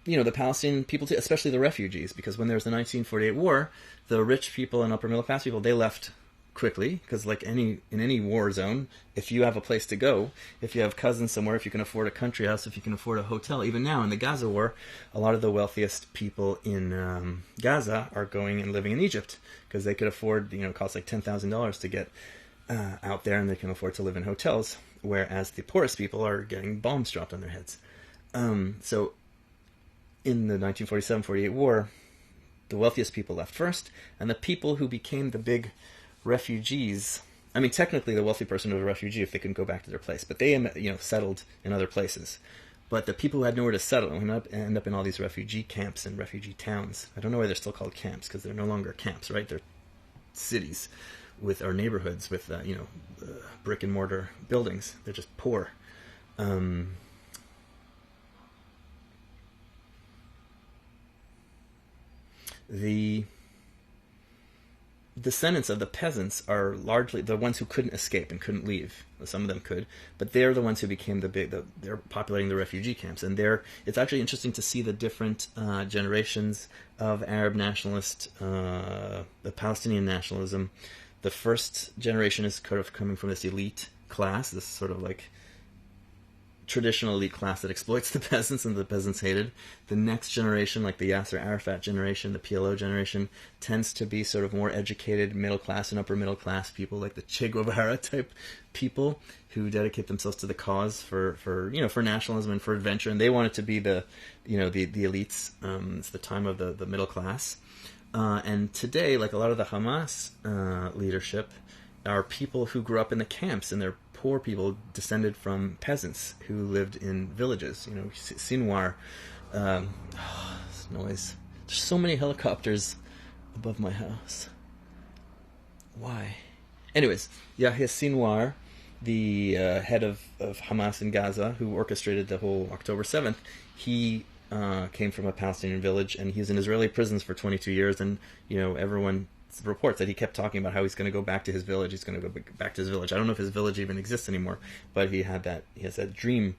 the Palestinian people too, especially the refugees, because when there was the 1948 war, the rich people and upper middle class people, they left quickly, because like in any war zone, if you have a place to go, if you have cousins somewhere, if you can afford a country house, if you can afford a hotel, even now in the Gaza war, a lot of the wealthiest people in Gaza are going and living in Egypt because they could afford, it costs like $10,000 to get out there, and they can afford to live in hotels, whereas the poorest people are getting bombs dropped on their heads. So in the 1947-48 war, the wealthiest people left first, and the people who became the big refugees, I mean, technically the wealthy person was a refugee if they couldn't go back to their place, but they, settled in other places. But the people who had nowhere to settle end up in all these refugee camps and refugee towns. I don't know why they're still called camps, because they're no longer camps, right? They're cities or neighborhoods with, brick and mortar buildings. They're just poor. The descendants of the peasants are largely the ones who couldn't escape and couldn't leave. Some of them could, but they're the ones who became they're populating the refugee camps. And it's actually interesting to see the different generations of Arab nationalist, the Palestinian nationalism. The first generation is kind of coming from this elite class, this sort of like traditional elite class that exploits the peasants and the peasants hated. The next generation, like the Yasser Arafat generation, the PLO generation, tends to be sort of more educated middle class and upper middle class people, like the Che Guevara type people who dedicate themselves to the cause for nationalism and for adventure, and they want it to be the elites. It's the time of the middle class. And today, like a lot of the Hamas leadership are people who grew up in the camps, and they're poor people descended from peasants who lived in villages. Sinwar. This noise. There's so many helicopters above my house. Why? Anyways, Yahya Sinwar, the head of Hamas in Gaza, who orchestrated the whole October 7th, he came from a Palestinian village, and he was in Israeli prisons for 22 years, and everyone reports that he kept talking about how he's going to go back to his village. He's going to go back to his village. I don't know if his village even exists anymore, but he has that dream,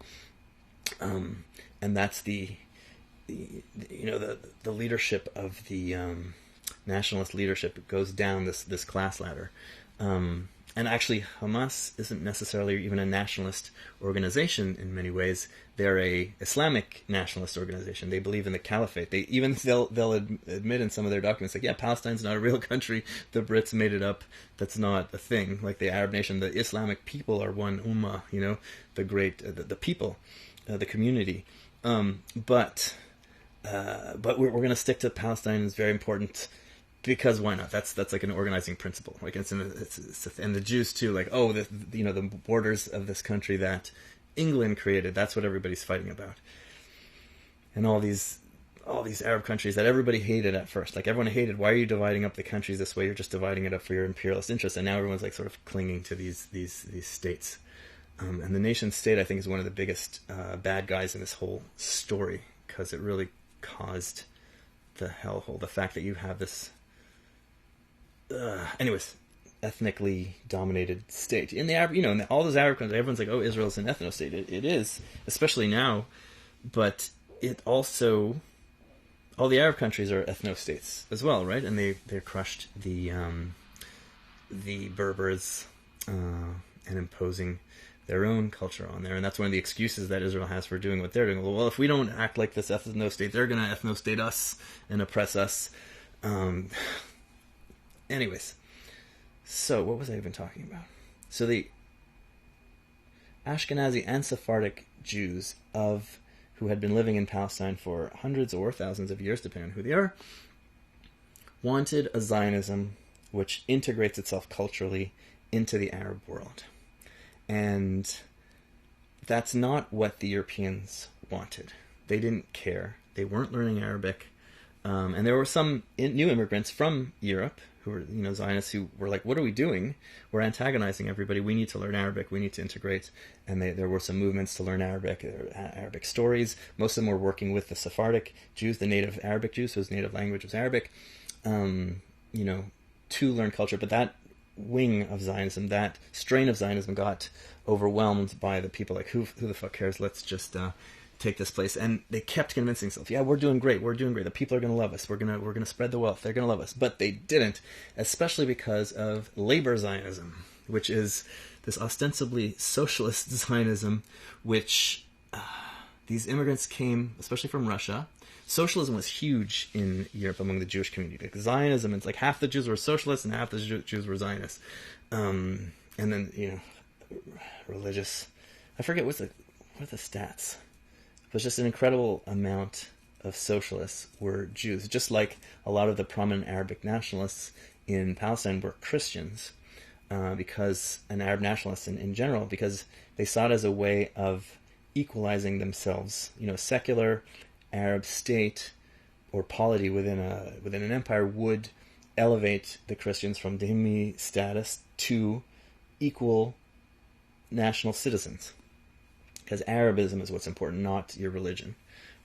and that's the leadership of the nationalist leadership goes down this class ladder. and actually, Hamas isn't necessarily even a nationalist organization in many ways. They're a Islamic nationalist organization. They believe in the caliphate. They'll admit in some of their documents, like, yeah, Palestine's not a real country. The Brits made it up. That's not a thing. Like the Arab nation, the Islamic people are one ummah. You know, the great the people, the community. But we're going to stick to Palestine. It's very important. Because why not? That's like an organizing principle. Like and the Jews too. Like, oh, the borders of this country that England created. That's what everybody's fighting about. And all these Arab countries that everybody hated at first. Like everyone hated. Why are you dividing up the countries this way? You're just dividing it up for your imperialist interests. And now everyone's like sort of clinging to these states. And the nation state, I think, is one of the biggest bad guys in this whole story, because it really caused the hellhole. The fact that you have this. Anyways, ethnically dominated state in the Arab, in all those Arab countries, everyone's like, "Oh, Israel's an ethno state." It is, especially now, but it also, all the Arab countries are ethno states as well, right? And they crushed the Berbers and imposing their own culture on there, and that's one of the excuses that Israel has for doing what they're doing. Well, if we don't act like this ethno state, they're going to ethno state us and oppress us. Anyways, so what was I even talking about? So the Ashkenazi and Sephardic Jews who had been living in Palestine for hundreds or thousands of years, depending on who they are, wanted a Zionism which integrates itself culturally into the Arab world. And that's not what the Europeans wanted. They didn't care. They weren't learning Arabic. And there were some new immigrants from Europe who were, Zionists, who were like, what are we doing? We're antagonizing everybody. We need to learn Arabic. We need to integrate. And there were some movements to learn Arabic. There were Arabic stories. Most of them were working with the Sephardic Jews, the native Arabic Jews, whose native language was Arabic, to learn culture. But that wing of Zionism, that strain of Zionism, got overwhelmed by the people like, who the fuck cares? Let's just take this place. And they kept convincing themselves, yeah, we're doing great. The people are going to love us. We're going to spread the wealth. They're going to love us. But they didn't, especially because of labor Zionism, which is this ostensibly socialist Zionism, which these immigrants came, especially from Russia. Socialism was huge in Europe among the Jewish community. Like Zionism, it's like half the Jews were socialists and half the Jews were Zionists. And then, religious, I forget what are the stats. It was just an incredible amount of socialists were Jews, just like a lot of the prominent Arabic nationalists in Palestine were Christians, and Arab nationalists in general, because they saw it as a way of equalizing themselves. Secular Arab state or polity within an empire would elevate the Christians from dhimmi status to equal national citizens. Because Arabism is what's important, not your religion,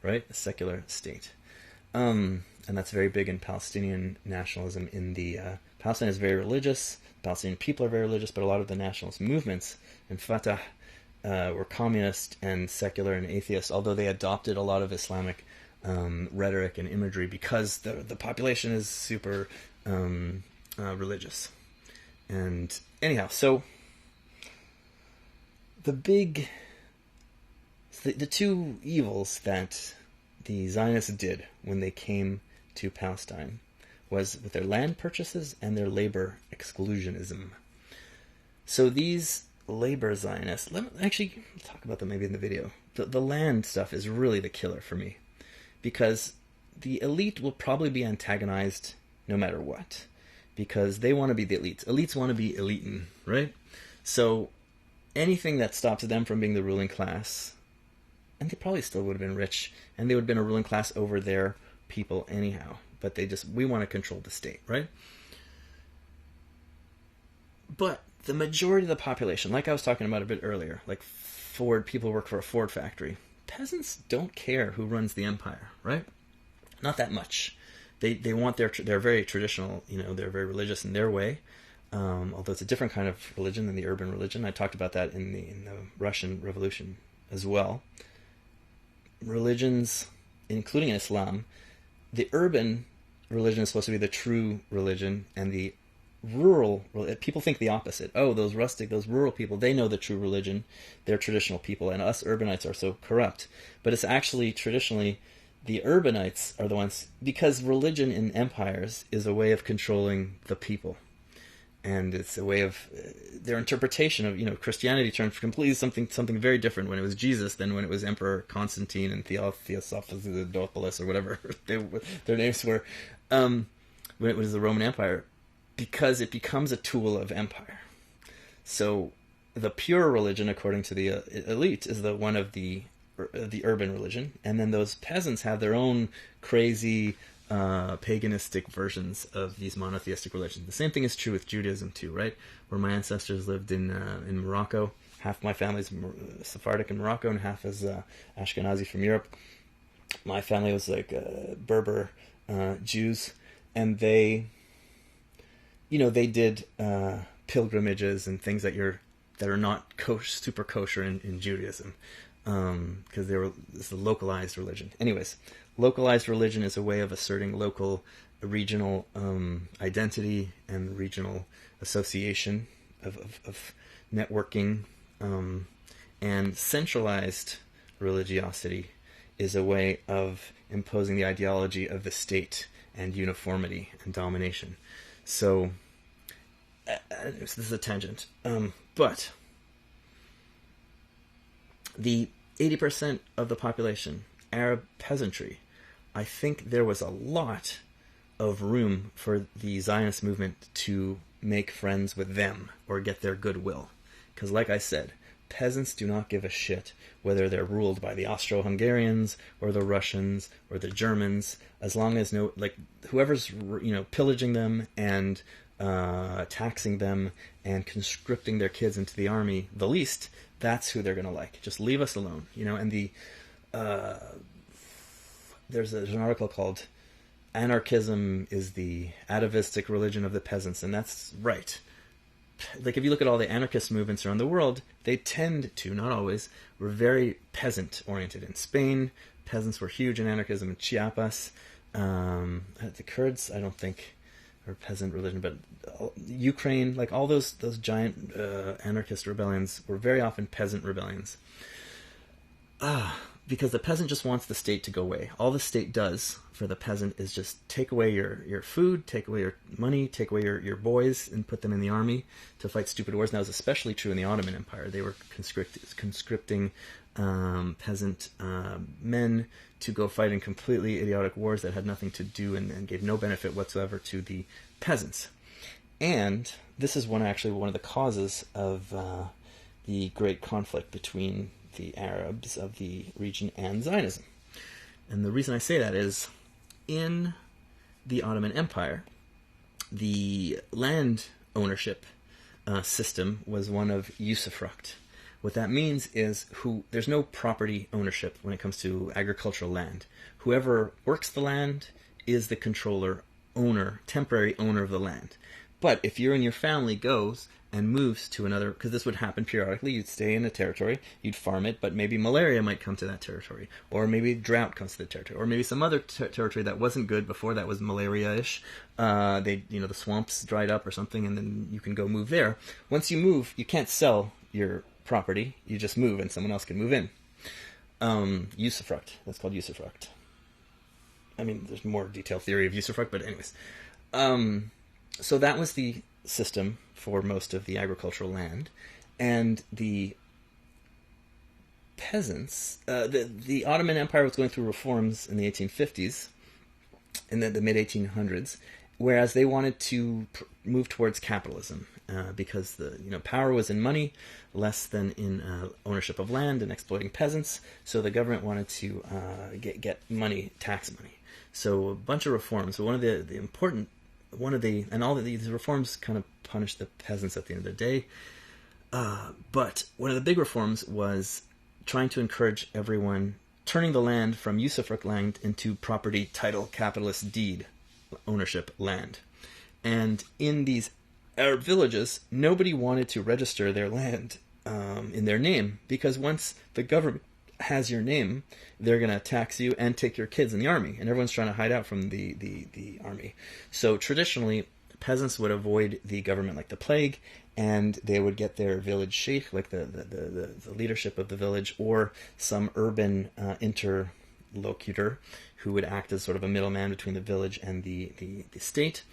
right? A secular state. And that's very big in Palestinian nationalism. Palestine is very religious. Palestinian people are very religious, but a lot of the nationalist movements in Fatah were communist and secular and atheist, although they adopted a lot of Islamic rhetoric and imagery because the population is super religious. And anyhow, so the two evils that the Zionists did when they came to Palestine was with their land purchases and their labor exclusionism. So these labor Zionists, let's talk about them maybe in the video. The land stuff is really the killer for me, because the elite will probably be antagonized no matter what, because they want to be the elites. Elites want to be elite, right? So anything that stops them from being the ruling class, and they probably still would have been rich, and they would have been a ruling class over their people anyhow, but we want to control the state, right? But the majority of the population, like I was talking about a bit earlier, like people work for a Ford factory. Peasants don't care who runs the empire, right? Not that much. They want they're very traditional, they're very religious in their way, although it's a different kind of religion than the urban religion. I talked about that in the Russian Revolution as well. Religions, including Islam, the urban religion is supposed to be the true religion, and the rural, people think the opposite. Oh, those rustic, those rural people, they know the true religion. They're traditional people, and us urbanites are so corrupt. But it's actually traditionally the urbanites are the ones, because religion in empires is a way of controlling the people. And it's a way of their interpretation of, Christianity turned completely something very different when it was Jesus than when it was Emperor Constantine and Theophilus or whatever their names were, when it was the Roman Empire, because it becomes a tool of empire. So the pure religion, according to the elite, is the one of the urban religion, and then those peasants have their own crazy paganistic versions of these monotheistic religions. The same thing is true with Judaism too, right? Where my ancestors lived in Morocco. Half my family's Sephardic in Morocco, and half is Ashkenazi from Europe. My family was like Berber Jews, and they did pilgrimages and things that are not super kosher in Judaism, because it's a localized religion. Anyways, localized religion is a way of asserting local, regional identity and regional association of networking, and centralized religiosity is a way of imposing the ideology of the state and uniformity and domination. So this is a tangent, but the 80% of the population, Arab peasantry, I think there was a lot of room for the Zionist movement to make friends with them or get their goodwill. Because like I said, peasants do not give a shit whether they're ruled by the Austro-Hungarians or the Russians or the Germans, as long as whoever's pillaging them and taxing them and conscripting their kids into the army the least, that's who they're going to like. Just leave us alone, and there's an article called "Anarchism is the atavistic religion of the peasants," and that's right. Like, if you look at all the anarchist movements around the world, they tend to, not always, were very peasant-oriented. In Spain, peasants were huge in anarchism. In Chiapas, the Kurds, I don't think, are peasant religion, but Ukraine, like all those giant anarchist rebellions were very often peasant rebellions. Because the peasant just wants the state to go away. All the state does for the peasant is just take away your food, take away your money, take away your boys, and put them in the army to fight stupid wars. Now, it was especially true in the Ottoman Empire. They were conscripting peasant men to go fight in completely idiotic wars that had nothing to do and gave no benefit whatsoever to the peasants. And this is one of the causes of the great conflict between the Arabs of the region and Zionism. And the reason I say that is, in the Ottoman Empire, the land ownership system was one of usufruct. What that means is there's no property ownership when it comes to agricultural land. Whoever works the land is the controller, temporary owner of the land. But if you and your family goes and moves to another, because this would happen periodically, you'd stay in a territory, you'd farm it, but maybe malaria might come to that territory, or maybe drought comes to the territory, or maybe some other territory that wasn't good before that was malaria-ish. The swamps dried up or something, and then you can go move there. Once you move, you can't sell your property, you just move and someone else can move in. Usufruct, that's called usufruct. I mean, there's more detailed theory of usufruct, but anyways. So that was the system for most of the agricultural land, and the peasants, the Ottoman Empire was going through reforms in the 1850s, in the mid-1800s, whereas they wanted to move towards capitalism, because the power was in money, less than in ownership of land and exploiting peasants. So the government wanted to get money, tax money. So a bunch of reforms. But all of these reforms kind of punished the peasants at the end of the day. But one of the big reforms was trying to encourage everyone, turning the land from usufruct land into property, title, capitalist deed, ownership land. And in these Arab villages, nobody wanted to register their land in their name, because once the government has your name, they're going to tax you and take your kids in the army, and everyone's trying to hide out from the army. So traditionally, peasants would avoid the government like the plague, and they would get their village sheikh, like the leadership of the village, or some urban interlocutor who would act as sort of a middleman between the village and the state.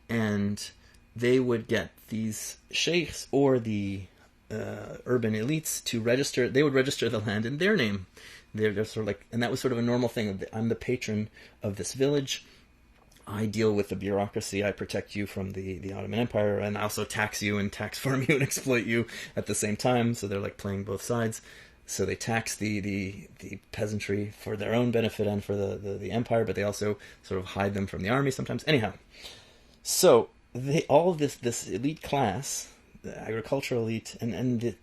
And they would get these sheikhs or the urban elites to register. They would register the land in their name. They're sort of like, and that was sort of a normal thing. I'm the patron of this village. I deal with the bureaucracy. I protect you from the Ottoman Empire, and I also tax you and tax farm you and exploit you at the same time. So they're like playing both sides. So they tax the peasantry for their own benefit and for the empire, but they also sort of hide them from the army sometimes. Anyhow, so all of this elite class, the agricultural elite, and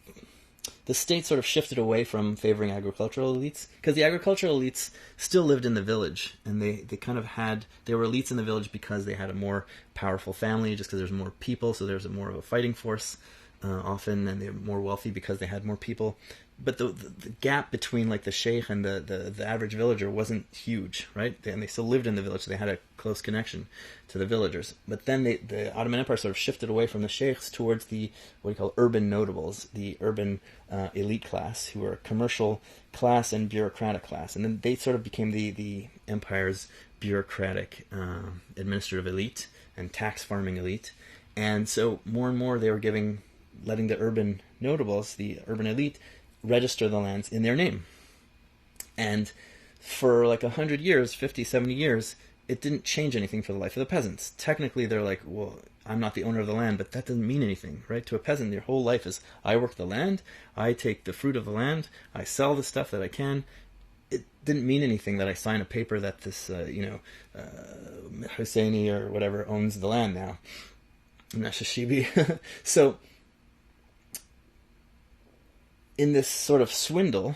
the state sort of shifted away from favoring agricultural elites, because the agricultural elites still lived in the village, and they were elites in the village because they had a more powerful family, just because there's more people, so there's more of a fighting force often, and they're more wealthy because they had more people. But the gap between like the sheikh and the average villager wasn't huge, right? And they still lived in the village, so they had a close connection to the villagers. But then the Ottoman Empire sort of shifted away from the sheikhs towards the what we call urban notables, the urban elite class, who were commercial class and bureaucratic class. And then they sort of became the empire's bureaucratic administrative elite and tax farming elite. And so more and more they were letting the urban notables, the urban elite, register the lands in their name. And for like 100 years, 50, 70 years, it didn't change anything for the life of the peasants. Technically, they're like, well, I'm not the owner of the land, but that doesn't mean anything, right? To a peasant, their whole life is, I work the land, I take the fruit of the land, I sell the stuff that I can. It didn't mean anything that I sign a paper that this, Husseini or whatever owns the land now. Nashashibi. So, in this sort of swindle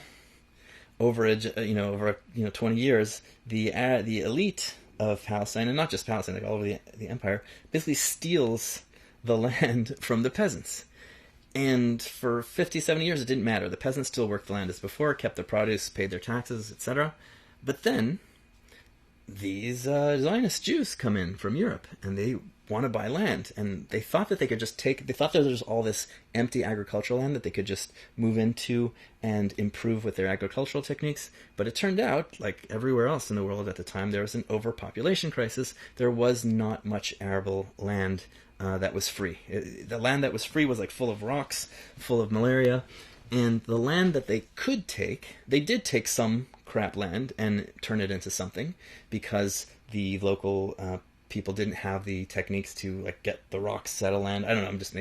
over 20 years, the elite of Palestine, and not just Palestine, like all over the empire, basically steals the land from the peasants. And for 50, 70 years, it didn't matter. The peasants still worked the land as before, kept their produce, paid their taxes, etc. But then these Zionist Jews come in from Europe, and they want to buy land, and they thought that they could just they thought there was all this empty agricultural land that they could just move into and improve with their agricultural techniques. But it turned out, like everywhere else in the world at the time, there was an overpopulation crisis. There was not much arable land that was free. The land that was free was like full of rocks, full of malaria, and the land that they could take, they did take some crap land and turn it into something, because the local people didn't have the techniques to like get the rocks out of land. I don't know, I'm just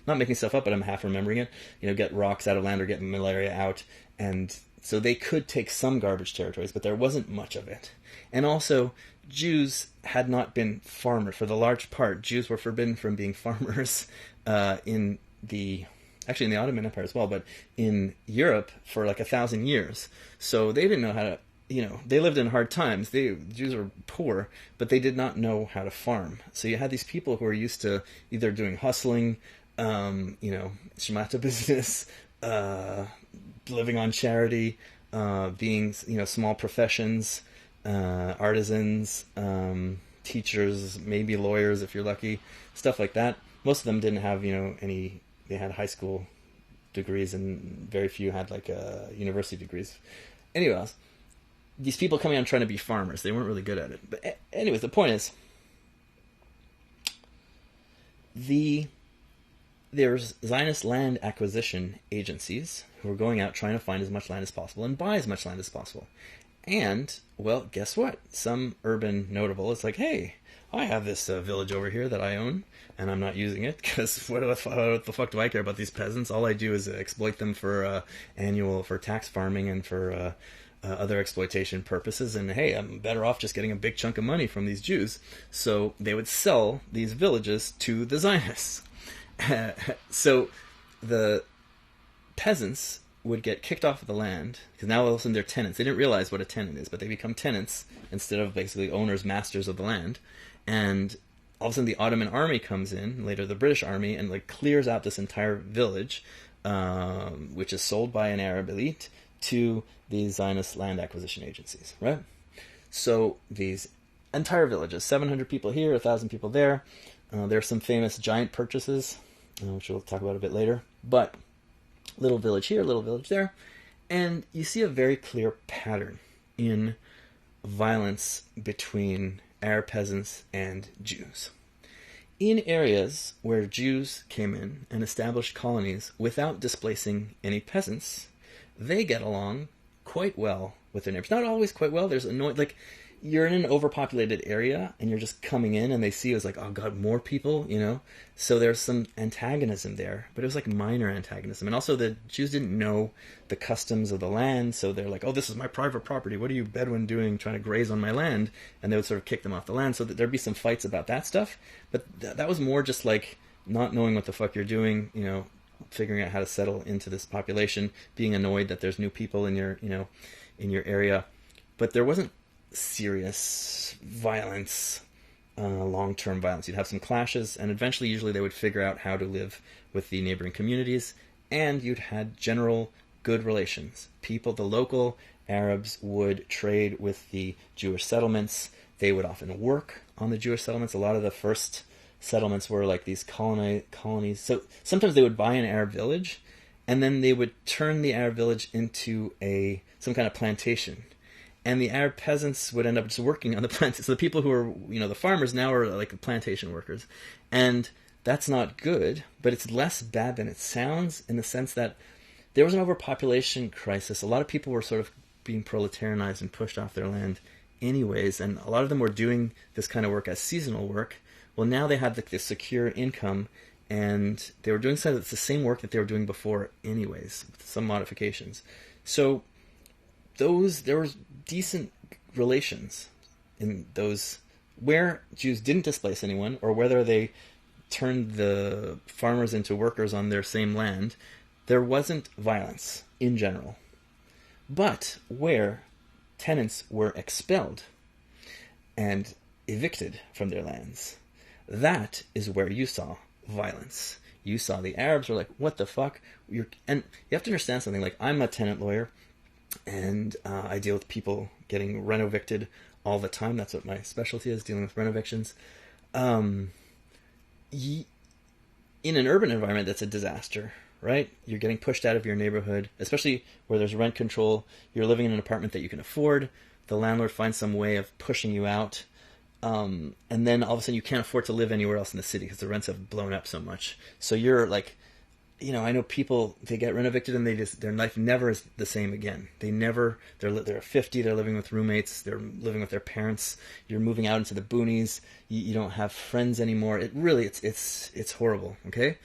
not making stuff up, but I'm half remembering it. Get rocks out of land or get malaria out. And so they could take some garbage territories, but there wasn't much of it. And also, Jews had not been farmers. For the large part, Jews were forbidden from being farmers in the Ottoman Empire as well, but in Europe for like 1,000 years. So they didn't know how to, they lived in hard times. Jews were poor, but they did not know how to farm. So you had these people who were used to either doing hustling, shmata business, living on charity, being, small professions, artisans, teachers, maybe lawyers if you're lucky, stuff like that. Most of them didn't have, they had high school degrees, and very few had like university degrees. Anyways, these people coming out trying to be farmers, they weren't really good at it. But anyways, the point is, there's Zionist land acquisition agencies who are going out trying to find as much land as possible and buy as much land as possible. And, well, guess what? Some urban notable is like, hey, I have this village over here that I own, and I'm not using it, because what the fuck do I care about these peasants? All I do is exploit them for tax farming and for other exploitation purposes, and hey, I'm better off just getting a big chunk of money from these Jews. So they would sell these villages to the Zionists. So the peasants would get kicked off of the land, because now all of a sudden they're tenants. They didn't realize what a tenant is, but they become tenants instead of basically owners, masters of the land. And all of a sudden the Ottoman army comes in, later the British army, and like clears out this entire village, which is sold by an Arab elite to these Zionist land acquisition agencies, right? So these entire villages, 700 people here, 1,000 people there, There are some famous giant purchases, which we'll talk about a bit later. But little village here, little village there. And you see a very clear pattern in violence between Arab peasants and Jews. In areas where Jews came in and established colonies without displacing any peasants, they get along quite well with their neighbors. Not always quite well. There's like you're in an overpopulated area and you're just coming in and they see you as like, oh god, more people, So there's some antagonism there, but it was like minor antagonism. And also the Jews didn't know the customs of the land, so they're like, oh, this is my private property. What are you Bedouin doing trying to graze on my land? And they would sort of kick them off the land, so that there'd be some fights about that stuff. But that was more just like not knowing what the fuck you're doing, figuring out how to settle into this population, being annoyed that there's new people in your, in your area. But there wasn't serious violence, long-term violence. You'd have some clashes, and eventually, usually, they would figure out how to live with the neighboring communities, and you'd had general good relations. The local Arabs would trade with the Jewish settlements. They would often work on the Jewish settlements. A lot of the first settlements were like these colonies. So sometimes they would buy an Arab village, and then they would turn the Arab village into some kind of plantation. And the Arab peasants would end up just working on the plantation. So the people who are, the farmers now are like the plantation workers. And that's not good, but it's less bad than it sounds in the sense that there was an overpopulation crisis. A lot of people were sort of being proletarianized and pushed off their land anyways. And a lot of them were doing this kind of work as seasonal work. Well, now they had this secure income, and they were doing the same work that they were doing before anyways, with some modifications. So there was decent relations in those where Jews didn't displace anyone, or whether they turned the farmers into workers on their same land. There wasn't violence in general. But where tenants were expelled and evicted from their lands, that is where you saw violence. You saw the Arabs were like, what the fuck? And you have to understand something. Like, I'm a tenant lawyer, and I deal with people getting rent-evicted all the time. That's what my specialty is, dealing with rent-evictions. In an urban environment, that's a disaster, right? You're getting pushed out of your neighborhood, especially where there's rent control. You're living in an apartment that you can afford. The landlord finds some way of pushing you out. And then all of a sudden you can't afford to live anywhere else in the city because the rents have blown up so much. So you're like, I know people, they get rent evicted and their life never is the same again. They're 50, they're living with roommates, they're living with their parents, you're moving out into the boonies, you don't have friends anymore. It's horrible, okay?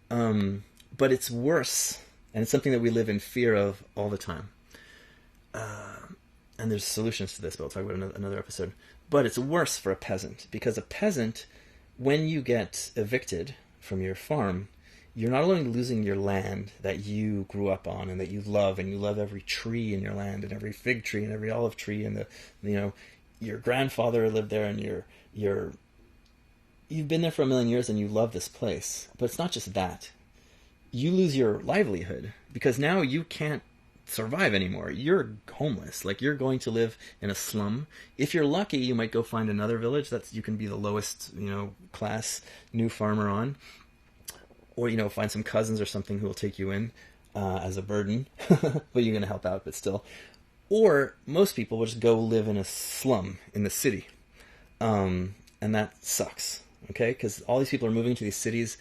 But it's worse, and it's something that we live in fear of all the time. And there's solutions to this, but I'll talk about another episode. But it's worse for a peasant, because a peasant, when you get evicted from your farm, you're not only losing your land that you grew up on and that you love every tree in your land and every fig tree and every olive tree, and your grandfather lived there, and you've been there for 1,000,000 years and you love this place. But it's not just that. You lose your livelihood, because now you can't survive anymore. You're homeless. Like, you're going to live in a slum. If you're lucky, you might go find another village you can be the lowest, class new farmer on. Or, find some cousins or something who will take you in as a burden. But you're going to help out, but still. Or most people will just go live in a slum in the city. And that sucks, okay? Because all these people are moving to these cities.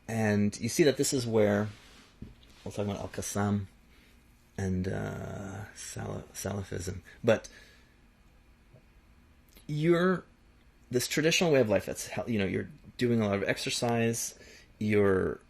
And you see that this is where, we'll talk about Al-Qassam and Salafism. But this traditional way of life, that's how, you're doing a lot of exercise, you're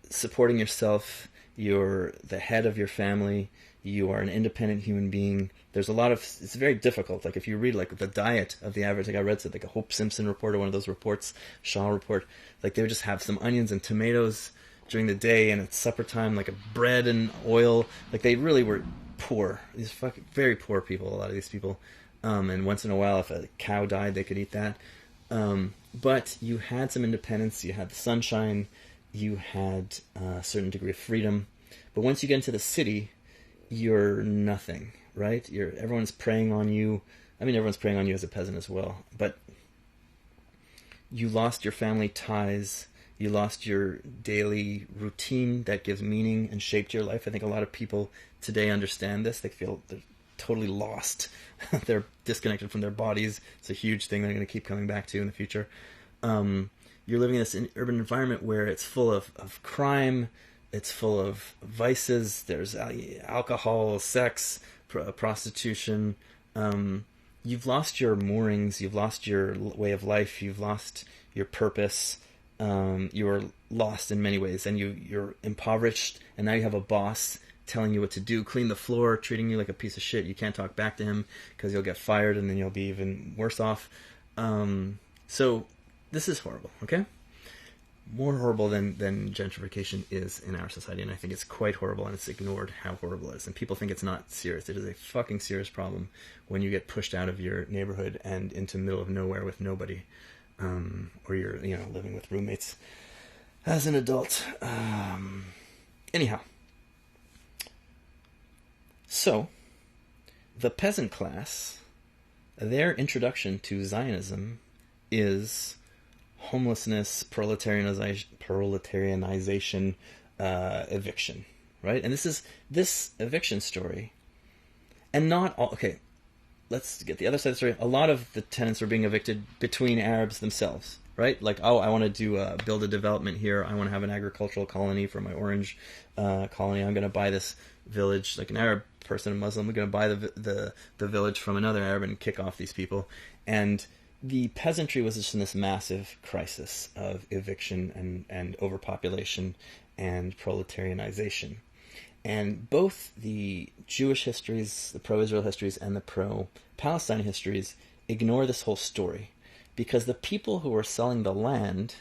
supporting yourself, you're the head of your family, you are an independent human being. There's it's very difficult. Like, if you read like the diet of the average, like I read like a Hope Simpson report or one of those reports, Shaw report, like they would just have some onions and tomatoes during the day, and at supper time, like a bread and oil. Like, they really were poor. These very poor people, a lot of these people. And once in a while, if a cow died, they could eat that. But you had some independence, you had the sunshine, you had a certain degree of freedom. But once you get into the city, you're nothing, right? Everyone's preying on you. I mean, everyone's preying on you as a peasant as well. But You lost your family ties. You lost your daily routine that gives meaning and shaped your life. I think a lot of people today understand this. They feel they're totally lost. They're disconnected from their bodies. It's a huge thing they're going to keep coming back to in the future. You're living in this urban environment where it's full of crime. It's full of vices. There's alcohol, sex, prostitution. You've lost your moorings. You've lost your way of life. You've lost your purpose. You are lost in many ways, and you're impoverished. And now you have a boss telling you what to do, clean the floor, treating you like a piece of shit. You can't talk back to him because you'll get fired, and then you'll be even worse off. So this is horrible. Okay. More horrible than gentrification is in our society, and I think it's quite horrible, and it's ignored how horrible it is. And people think it's not serious. It is a fucking serious problem when you get pushed out of your neighborhood and into the middle of nowhere with nobody, or you're living with roommates as an adult. Anyhow, so the peasant class, their introduction to Zionism is homelessness, proletarianization, eviction, right? And this eviction story, and not all. Okay, let's get the other side of the story. A lot of the tenants are being evicted between Arabs themselves, right? Like, oh, I want to build a development here. I want to have an agricultural colony for my orange colony. I'm going to buy this village, like an Arab person, a Muslim. We're going to buy the village from another Arab and kick off these people. And the peasantry was just in this massive crisis of eviction and overpopulation and proletarianization. And both the Jewish histories, the pro-Israel histories, and the pro-Palestine histories ignore this whole story, because the people who are selling the land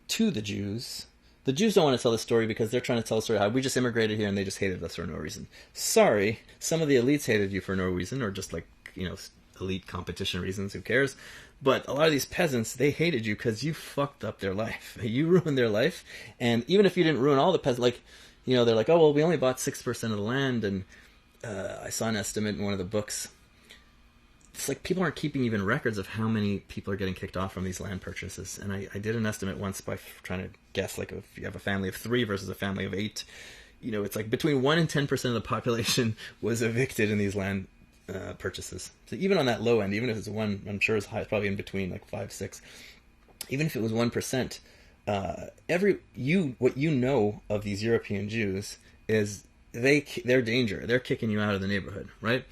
to the Jews don't want to tell the story because they're trying to tell the story how we just immigrated here and they just hated us for no reason. Sorry, some of the elites hated you for no reason, or just elite competition reasons, who cares? But a lot of these peasants, they hated you because you fucked up their life. You ruined their life. And even if you didn't ruin all the peasants, they're like, oh, well, we only bought 6% of the land. And I saw an estimate in one of the books. It's like people aren't keeping even records of how many people are getting kicked off from these land purchases. And I did an estimate once by trying to guess, like, if you have a family of 3 versus a family of 8, it's like between 1 and 10% of the population was evicted in these land purchases. So even on that low end, even if it's 1, I'm sure it's high, it's probably in between, like 5, 6. Even if it was 1%, what you know of these European Jews is they're danger. They're kicking you out of the neighborhood, right?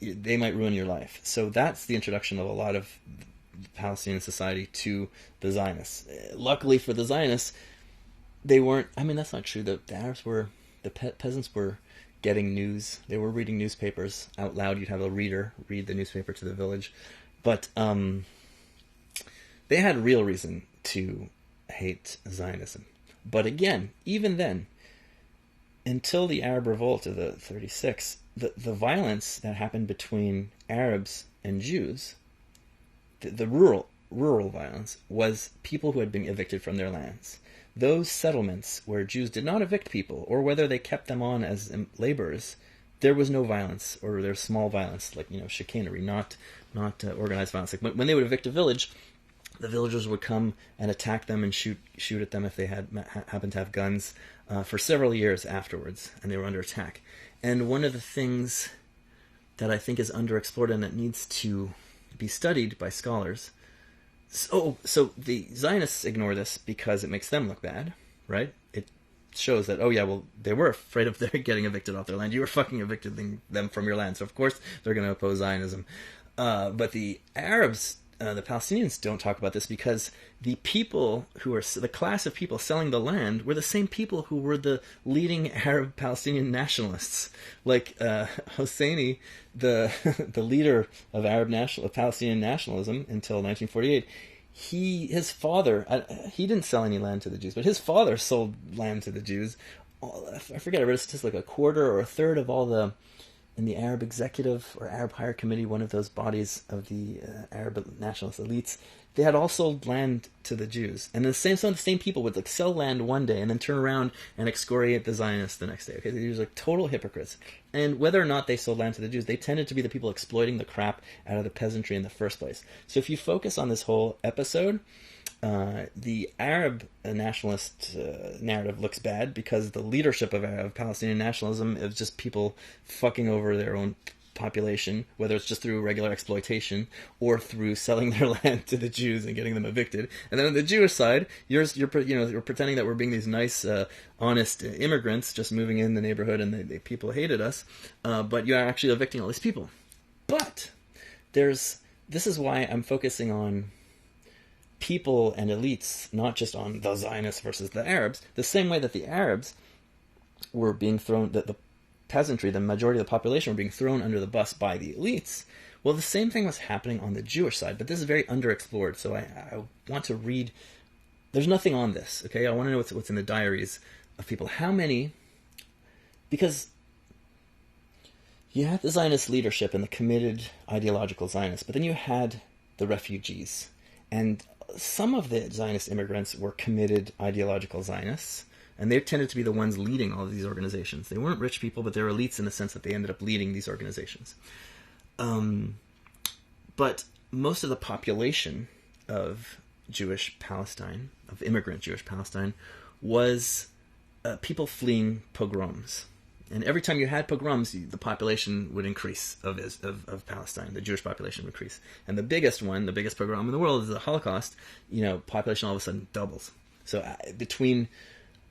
They might ruin your life. So that's the introduction of a lot of Palestinian society to the Zionists. Luckily for the Zionists, they weren't. I mean, that's not true. The Arabs were, the peasants were getting news. They were reading newspapers out loud. You'd have a reader read the newspaper to the village. But they had real reason to hate Zionism. But again, even then, until the Arab Revolt of the 36, the violence that happened between Arabs and Jews, the rural violence, was people who had been evicted from their lands. Those settlements where Jews did not evict people, or whether they kept them on as laborers, there was no violence, or there was small violence, like chicanery, not organized violence. Like when they would evict a village, the villagers would come and attack them and shoot at them if they happened to have guns for several years afterwards, and they were under attack. And one of the things that I think is underexplored and that needs to be studied by scholars. So the Zionists ignore this because it makes them look bad, right? It shows that, oh yeah, well, they were afraid of their getting evicted off their land. You were fucking evicting them from your land, so of course they're going to oppose Zionism. But the Arabs, the Palestinians, don't talk about this because the people who are the class of people selling the land were the same people who were the leading Arab Palestinian nationalists, like Hosseini, the leader of Palestinian nationalism until 1948. His father, he didn't sell any land to the Jews, but his father sold land to the Jews. I forget, I read a statistic, like a quarter or a third of all in the Arab Executive or Arab Higher Committee, one of those bodies of the Arab nationalist elites, they had all sold land to the Jews. And some of the same people would sell land one day and then turn around and excoriate the Zionists the next day. Okay, these are total hypocrites. And whether or not they sold land to the Jews, they tended to be the people exploiting the crap out of the peasantry in the first place. So if you focus on this whole episode, The Arab nationalist narrative looks bad because the leadership of Palestinian nationalism is just people fucking over their own population, whether it's just through regular exploitation or through selling their land to the Jews and getting them evicted. And then on the Jewish side, you're pretending that we're being these nice, honest immigrants just moving in the neighborhood, and the people hated us, but you're actually evicting all these people. But this is why I'm focusing on people and elites, not just on the Zionists versus the Arabs, the same way that the Arabs were being thrown, that the peasantry, the majority of the population, were being thrown under the bus by the elites. Well, the same thing was happening on the Jewish side, but this is very underexplored, so I want to read. There's nothing on this, okay? I want to know what's in the diaries of people. How many? Because you had the Zionist leadership and the committed ideological Zionists, but then you had the refugees. And some of the Zionist immigrants were committed ideological Zionists, and they tended to be the ones leading all of these organizations. They weren't rich people, but they were elites in the sense that they ended up leading these organizations. But most of the population of Jewish Palestine, of immigrant Jewish Palestine, was people fleeing pogroms. And every time you had pogroms, the population would increase of Palestine. The Jewish population would increase. And the biggest pogrom in the world is the Holocaust. Population all of a sudden doubles. So between,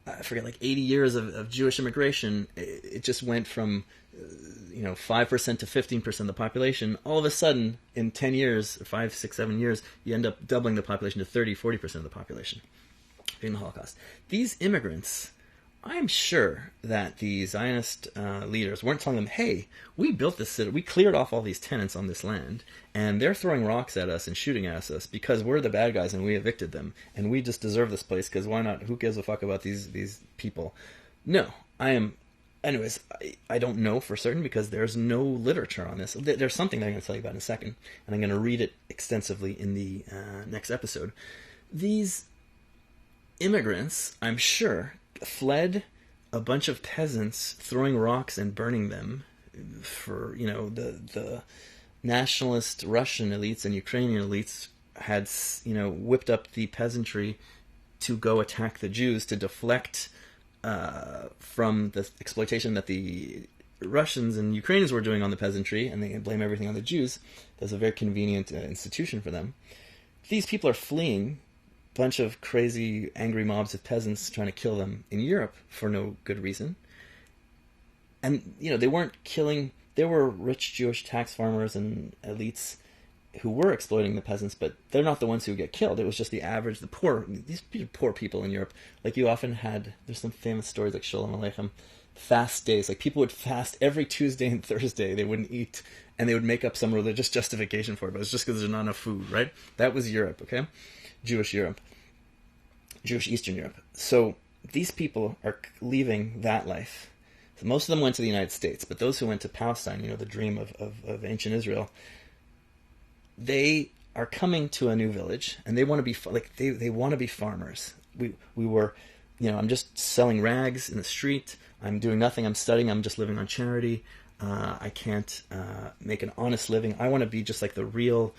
I forget, like 80 years of Jewish immigration, it just went from 5% to 15% of the population. All of a sudden, in 10 years, 5, 6, 7 years, you end up doubling the population to 30, 40% of the population in the Holocaust. These immigrants, I'm sure that the Zionist leaders weren't telling them, hey, we built this city, we cleared off all these tenants on this land, and they're throwing rocks at us and shooting at us because we're the bad guys and we evicted them, and we just deserve this place because why not? Who gives a fuck about these people? No, anyways, I don't know for certain because there's no literature on this. There's something that I'm going to tell you about in a second, and I'm going to read it extensively in the next episode. These immigrants, I'm sure, fled a bunch of peasants throwing rocks and burning them for, the nationalist Russian elites and Ukrainian elites had, whipped up the peasantry to go attack the Jews to deflect from the exploitation that the Russians and Ukrainians were doing on the peasantry, and they blame everything on the Jews. That's a very convenient institution for them. These people are fleeing bunch of crazy, angry mobs of peasants trying to kill them in Europe for no good reason. And, they weren't killing. There were rich Jewish tax farmers and elites who were exploiting the peasants, but they're not the ones who get killed. It was just the average, the poor, these poor people in Europe. Like you often had, there's some famous stories like Shalom Aleichem, fast days. Like people would fast every Tuesday and Thursday. They wouldn't eat, and they would make up some religious justification for it, but it's just because there's not enough food, right? That was Europe, okay? Jewish Eastern Europe. So these people are leaving that life. So most of them went to the United States, but those who went to Palestine, the dream of ancient Israel, they are coming to a new village, and they want to be they want to be farmers. We were, I'm just selling rags in the street. I'm doing nothing. I'm studying. I'm just living on charity. I can't make an honest living. I want to be just like the real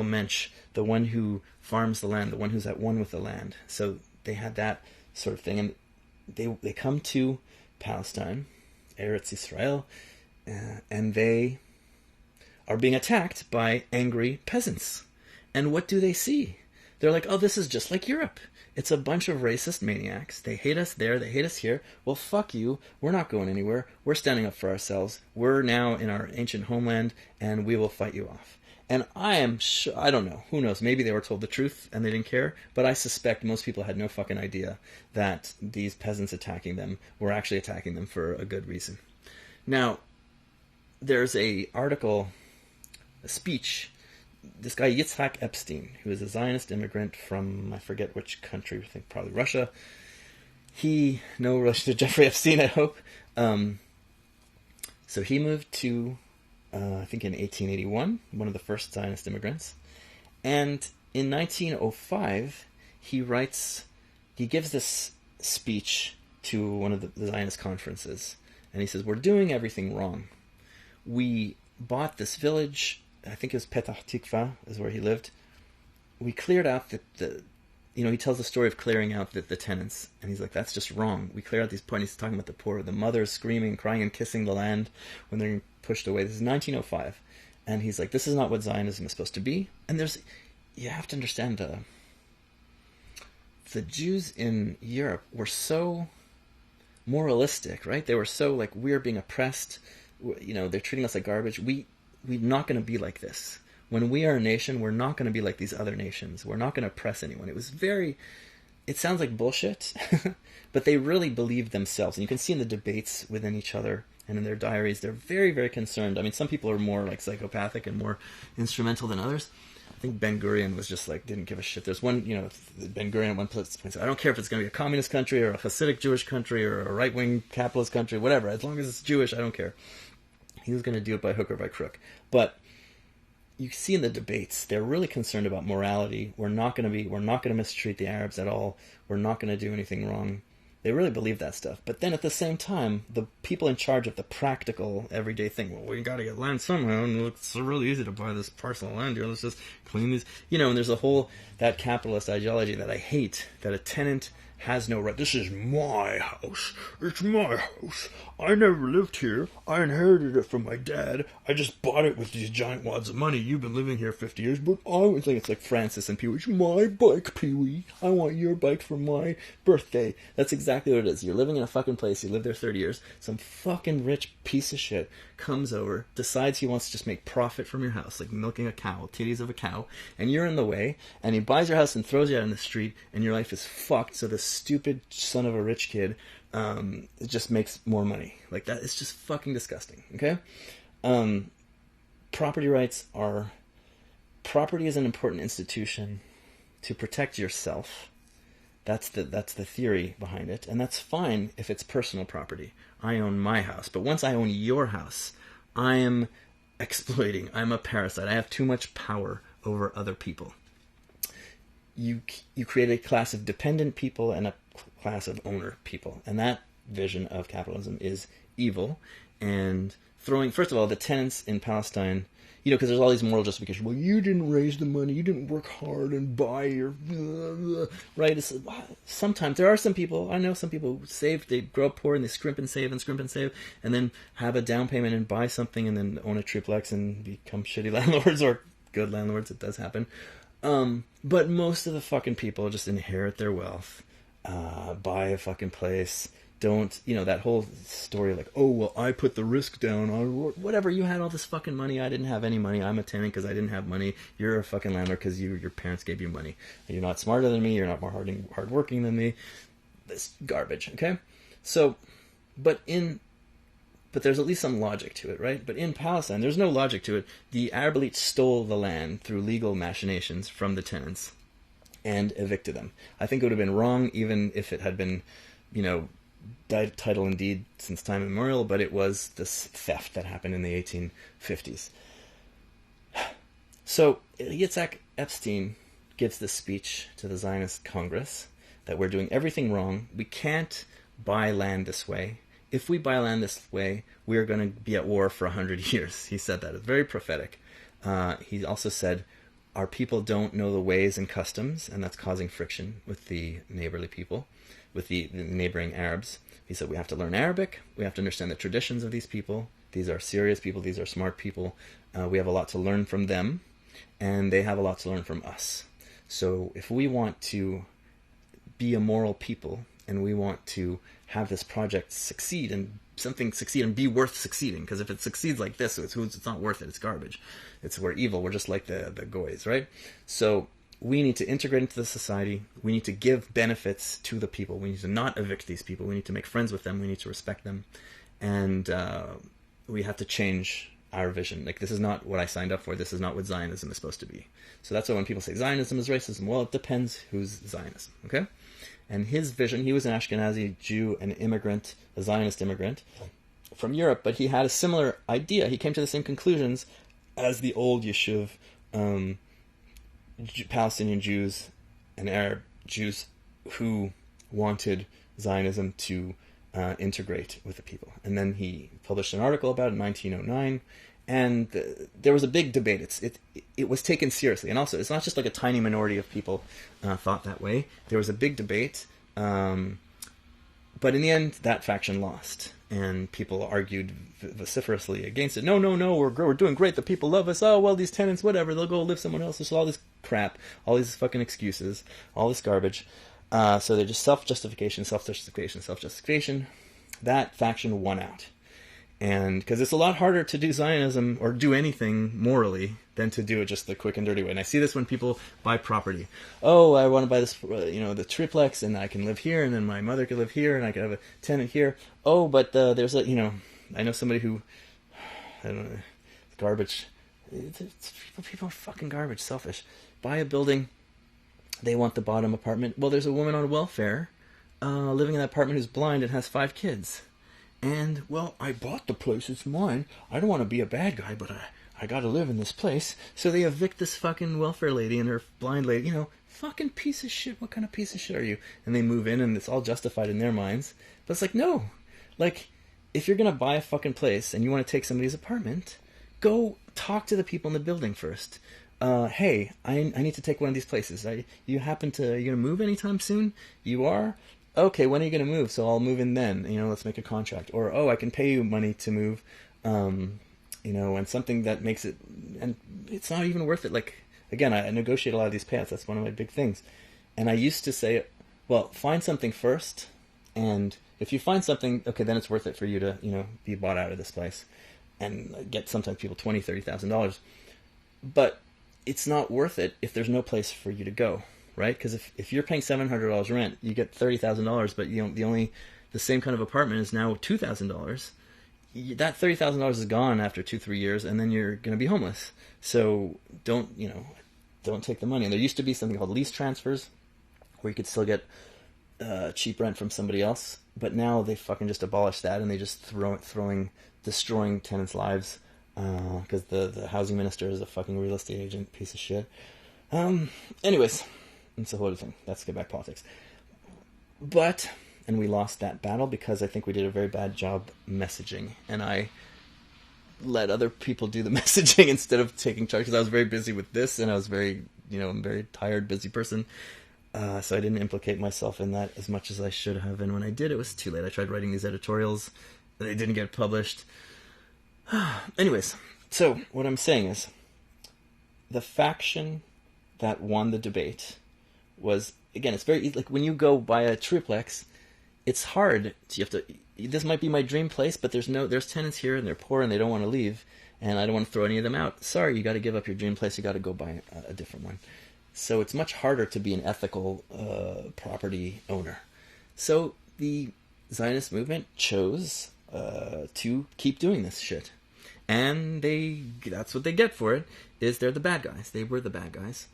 mensch, the one who farms the land, the one who's at one with the land. So they had that sort of thing, and they come to Palestine, Eretz Israel, and they are being attacked by angry peasants. And what do they see? They're like, oh, this is just like Europe. It's a bunch of racist maniacs. They hate us there. They hate us here. Well, fuck you. We're not going anywhere. We're standing up for ourselves. We're now in our ancient homeland, and we will fight you off. And I am sure, I don't know, who knows, maybe they were told the truth and they didn't care, but I suspect most people had no fucking idea that these peasants attacking them were actually attacking them for a good reason. Now, there's a speech, this guy Yitzhak Epstein, who is a Zionist immigrant from, I forget which country, I think probably Russia. No relation to Jeffrey Epstein, I hope. So he moved to, I think in 1881, one of the first Zionist immigrants. And in 1905, he gives this speech to one of the Zionist conferences. And he says, we're doing everything wrong. We bought this village, I think it was Petah Tikva is where he lived. We cleared out the he tells the story of clearing out the tenants, and he's like, that's just wrong. We clear out these poor, and he's talking about the poor, the mothers screaming, crying, and kissing the land when they're pushed away. This is 1905, and he's like, this is not what Zionism is supposed to be. And you have to understand, the Jews in Europe were so moralistic, right? They were so like, we're being oppressed, they're treating us like garbage. We're not going to be like this. When we are a nation, we're not going to be like these other nations. We're not going to oppress anyone. It sounds like bullshit, but they really believed themselves. And you can see in the debates within each other and in their diaries, they're very, very concerned. I mean, some people are more like psychopathic and more instrumental than others. I think Ben Gurion was just like, didn't give a shit. There's one, Ben Gurion at one place said, I don't care if it's going to be a communist country or a Hasidic Jewish country or a right-wing capitalist country, whatever. As long as it's Jewish, I don't care. He was going to do it by hook or by crook. But you see in the debates, they're really concerned about morality. We're not going to mistreat the Arabs at all. We're not going to do anything wrong. They really believe that stuff. But then at the same time, the people in charge of the practical, everyday thing, well, we got to get land somehow, and it's really easy to buy this parcel of land here. Let's just clean these. And there's that capitalist ideology that I hate, that a tenant has no right. This is my house. It's my house. I never lived here. I inherited it from my dad. I just bought it with these giant wads of money. You've been living here 50 years, but it's like Francis and Pee-wee. It's my bike, Pee-wee. I want your bike for my birthday. That's exactly what it is. You're living in a fucking place. You lived there 30 years. Some fucking rich piece of shit comes over, decides he wants to just make profit from your house, like milking a cow, titties of a cow, and you're in the way, and he buys your house and throws you out in the street, and your life is fucked. So this stupid son of a rich kid it just makes more money. Like that, it's just fucking disgusting. Okay? Property is an important institution to protect yourself. That's the theory behind it, and that's fine if it's personal property. I own my house, but once I own your house, I am exploiting. I'm a parasite. I have too much power over other people. You create a class of dependent people and a class of owner people, and that vision of capitalism is evil. And first of all, the tenants in Palestine, because there's all these moral justifications. Well, you didn't raise the money, you didn't work hard and buy your right. Sometimes there are some people. I know some people who save. They grow up poor and they scrimp and save, and then have a down payment and buy something, and then own a triplex and become shitty landlords or good landlords. It does happen. But most of the fucking people just inherit their wealth, buy a fucking place, don't, that whole story of like, oh, well, I put the risk down, whatever, you had all this fucking money, I didn't have any money, I'm a tenant because I didn't have money, you're a fucking landlord because your parents gave you money, you're not smarter than me, you're not more hardworking than me, this garbage, okay? So, but there's at least some logic to it, right? But in Palestine, there's no logic to it. The Arab elite stole the land through legal machinations from the tenants and evicted them. I think it would have been wrong even if it had been, title and deed since time immemorial, but it was this theft that happened in the 1850s. So Yitzhak Epstein gives this speech to the Zionist Congress that we're doing everything wrong. We can't buy land this way. If we buy land this way, we are going to be at war for 100 years. He said that. It's very prophetic. He also said, our people don't know the ways and customs, and that's causing friction with the neighborly people, with the neighboring Arabs. He said we have to learn Arabic. We have to understand the traditions of these people. These are serious people. These are smart people. We have a lot to learn from them, and they have a lot to learn from us. So if we want to be a moral people, and we want to have this project succeed and be worth succeeding, because if it succeeds like this, it's not worth it. It's garbage. We're evil. We're just like the goys, right? So we need to integrate into the society. We need to give benefits to the people. We need to not evict these people. We need to make friends with them. We need to respect them, and we have to change our vision. Like, this is not what I signed up for. This is not what Zionism is supposed to be. So that's why when people say Zionism is racism, well, it depends who's Zionism, okay? And his vision, he was an Ashkenazi Jew, an immigrant, a Zionist immigrant from Europe, but he had a similar idea. He came to the same conclusions as the old Yeshiv Palestinian Jews and Arab Jews who wanted Zionism to integrate with the people. And then he published an article about it in 1909, And there was a big debate. It was taken seriously, and also it's not just like a tiny minority of people thought that way. There was a big debate, but in the end, that faction lost, and people argued vociferously against it. No, no, no, we're doing great. The people love us. Oh well, these tenants, whatever, they'll go live somewhere else. There's all this crap, all these fucking excuses, all this garbage. So they're just self-justification, self-justification, self-justification. That faction won out. And because it's a lot harder to do Zionism or do anything morally than to do it just the quick and dirty way. And I see this when people buy property. Oh, I want to buy this, the triplex, and I can live here, and then my mother could live here, and I could have a tenant here. Oh, but there's a, I know somebody who, I don't know, garbage. People are fucking garbage, selfish. Buy a building, they want the bottom apartment. Well, there's a woman on welfare living in that apartment who's blind and has 5 kids. And, well, I bought the place, it's mine. I don't want to be a bad guy, but I gotta live in this place. So they evict this fucking welfare lady and her blind lady, fucking piece of shit, what kind of piece of shit are you? And they move in and it's all justified in their minds. But it's like, no. Like, if you're gonna buy a fucking place and you want to take somebody's apartment, go talk to the people in the building first. Hey, I need to take one of these places. Are you gonna move anytime soon? You are? Okay, when are you going to move? So I'll move in then. Let's make a contract. Or, I can pay you money to move, and something that makes it, and it's not even worth it. Like, again, I negotiate a lot of these payouts. That's one of my big things. And I used to say, well, find something first, and if you find something, okay, then it's worth it for you to, be bought out of this place and get sometimes people $20,000, $30,000. But it's not worth it if there's no place for you to go. Right? Because if you're paying $700 rent, you get $30,000, but the same kind of apartment is now $2,000. That $30,000 is gone after 2-3 years, and then you're going to be homeless. So don't take the money. And there used to be something called lease transfers, where you could still get cheap rent from somebody else, but now they fucking just abolished that, and they just destroying tenants' lives because the housing minister is a fucking real estate agent piece of shit. Anyways. It's a whole other thing. That's get back politics. And we lost that battle because I think we did a very bad job messaging. And I let other people do the messaging instead of taking charge because I was very busy with this and I was I'm a very tired, busy person. So I didn't implicate myself in that as much as I should have. And when I did, it was too late. I tried writing these editorials. They didn't get published. Anyways, so what I'm saying is the faction that won the debate was, again, it's very easy. Like when you go buy a triplex, it's hard. This might be my dream place, but there's tenants here and they're poor and they don't want to leave, and I don't want to throw any of them out. Sorry, you got to give up your dream place. You got to go buy a different one. So it's much harder to be an ethical property owner. So the Zionist movement chose to keep doing this shit, and that's what they get for it. Is they're the bad guys. They were the bad guys.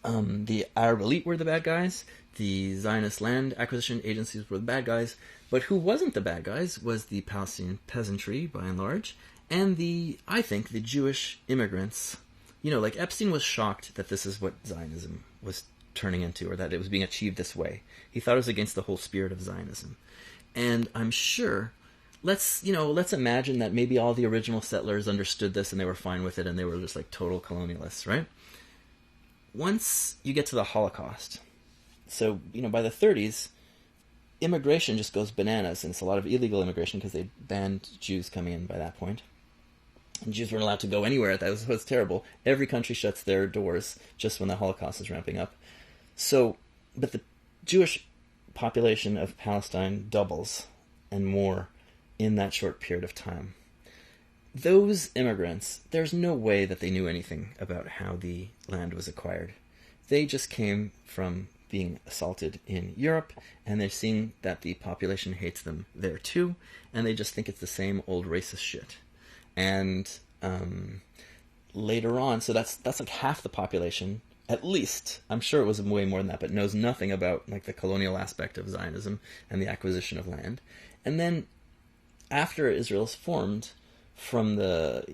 The Arab elite were the bad guys. The Zionist land acquisition agencies were the bad guys. But who wasn't the bad guys was the Palestinian peasantry, by and large, and I think, the Jewish immigrants. Like Epstein was shocked that this is what Zionism was turning into, or that it was being achieved this way. He thought it was against the whole spirit of Zionism. And I'm sure, let's imagine that maybe all the original settlers understood this and they were fine with it and they were just like total colonialists, right? Once you get to the Holocaust, so, by the 30s, immigration just goes bananas, and it's a lot of illegal immigration because they banned Jews coming in by that point. And Jews weren't allowed to go anywhere. That was terrible. Every country shuts their doors just when the Holocaust is ramping up. So, but the Jewish population of Palestine doubles and more in that short period of time. Those immigrants, there's no way that they knew anything about how the land was acquired. They just came from being assaulted in Europe, and they're seeing that the population hates them there too, and they just think it's the same old racist shit. And later on, so that's like half the population, at least. I'm sure it was way more than that, but knows nothing about like the colonial aspect of Zionism and the acquisition of land. And then after Israel's formed, from the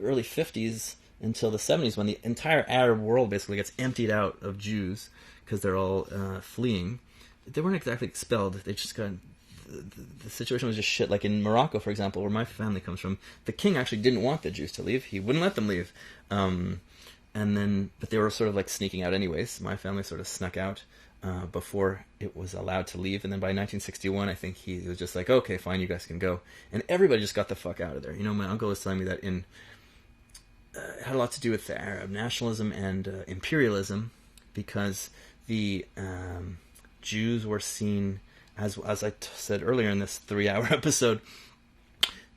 early 50s until the 70s, when the entire Arab world basically gets emptied out of Jews because they're all fleeing. They weren't exactly expelled. They just got the situation was just shit. Like in Morocco, for example, where my family comes from, the king actually didn't want the Jews to leave. He wouldn't let them leave. But they were sort of like sneaking out anyways. My family sort of snuck out before it was allowed to leave. And then by 1961, I think he was just like, okay, fine, you guys can go. And everybody just got the fuck out of there. You know, my uncle was telling me that it had a lot to do with the Arab nationalism and imperialism, because the Jews were seen, as I said earlier in this 3-hour episode,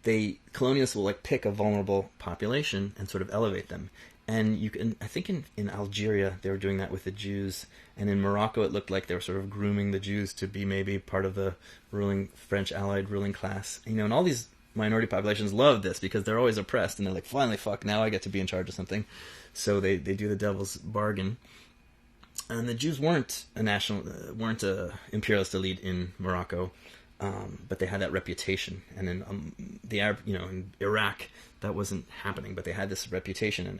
colonialists will like pick a vulnerable population and sort of elevate them. And you can, I think in Algeria they were doing that with the Jews, and in Morocco it looked like they were sort of grooming the Jews to be maybe part of the ruling French allied ruling class. You know, and all these minority populations love this because they're always oppressed, and they're like, finally, fuck, now I get to be in charge of something. So they do the devil's bargain. And the Jews weren't a imperialist elite in Morocco, but they had that reputation. And in the Arab, you know, in Iraq, that wasn't happening, but they had this reputation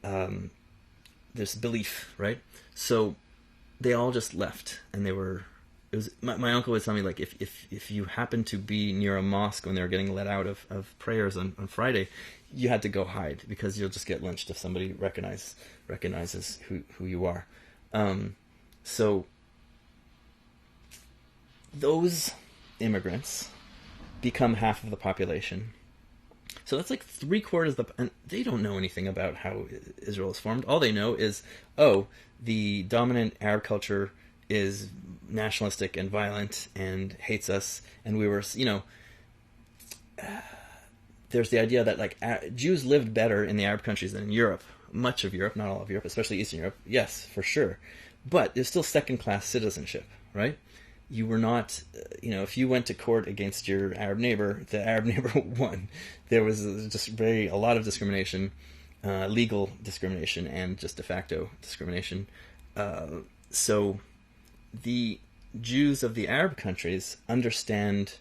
and this belief, right? So they all just left, and my uncle would tell me, like, if you happen to be near a mosque when they were getting let out of prayers on Friday, you had to go hide, because you'll just get lynched if somebody recognizes who you are. So those immigrants become half of the population. So that's like 3/4 and they don't know anything about how Israel is formed. All they know is, the dominant Arab culture is nationalistic and violent and hates us, and we were, you know, there's the idea that like Jews lived better in the Arab countries than in Europe. Much of Europe, not all of Europe, especially Eastern Europe, yes, for sure. But there's still second-class citizenship, right? You were not, you know, if you went to court against your Arab neighbor, the Arab neighbor won. There was just a lot of discrimination, legal discrimination and just de facto discrimination. So the Jews of the Arab countries understand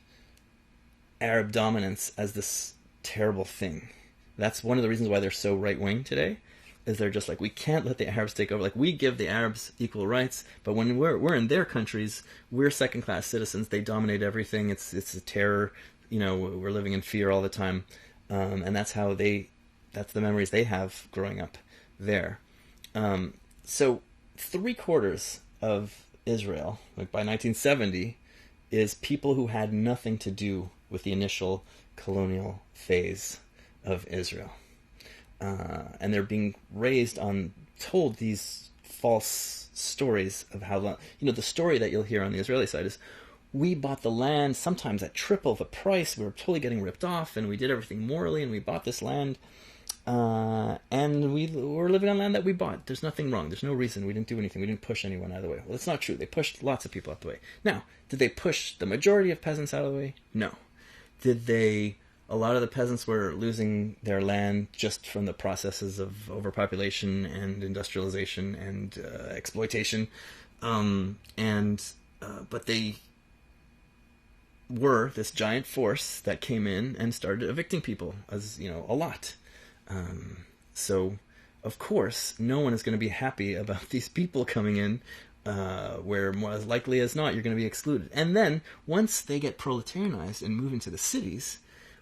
Arab dominance as this terrible thing. That's one of the reasons why they're so right-wing today, is they're just like, we can't let the Arabs take over. Like, we give the Arabs equal rights, but when we're in their countries, we're second-class citizens. They dominate everything. It's a terror. You know, we're living in fear all the time. And that's the memories they have growing up there. So 3/4 of Israel, like by 1970, is people who had nothing to do with the initial colonial phase of Israel. And they're being told these false stories of how long, you know, the story that you'll hear on the Israeli side is, we bought the land sometimes at triple the price, we were totally getting ripped off, and we did everything morally, and we bought this land, and we were living on land that we bought. There's nothing wrong. There's no reason. We didn't do anything. We didn't push anyone out of the way. Well, it's not true. They pushed lots of people out of the way. Now, did they push the majority of peasants out of the way? No. A lot of the peasants were losing their land just from the processes of overpopulation and industrialization and exploitation. But they were this giant force that came in and started evicting people, as you know, a lot. So, of course, no one is going to be happy about these people coming in, where more as likely as not you're going to be excluded. And then once they get proletarianized and move into the cities,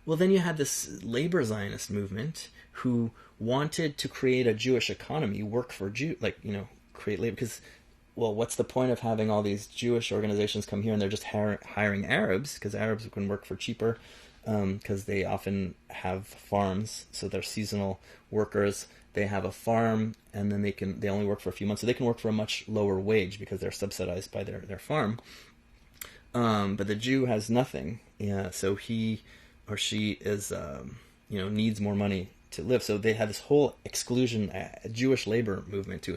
well, then you had this labor Zionist movement who wanted to create a Jewish economy, work for create labor. Because, well, what's the point of having all these Jewish organizations come here and they're just hiring Arabs? Because Arabs can work for cheaper, because they often have farms, so they're seasonal workers. They have a farm, and then they only work for a few months, so they can work for a much lower wage because they're subsidized by their farm. But the Jew has nothing, so he or she is, needs more money to live. So they have this whole exclusion, Jewish labor movement to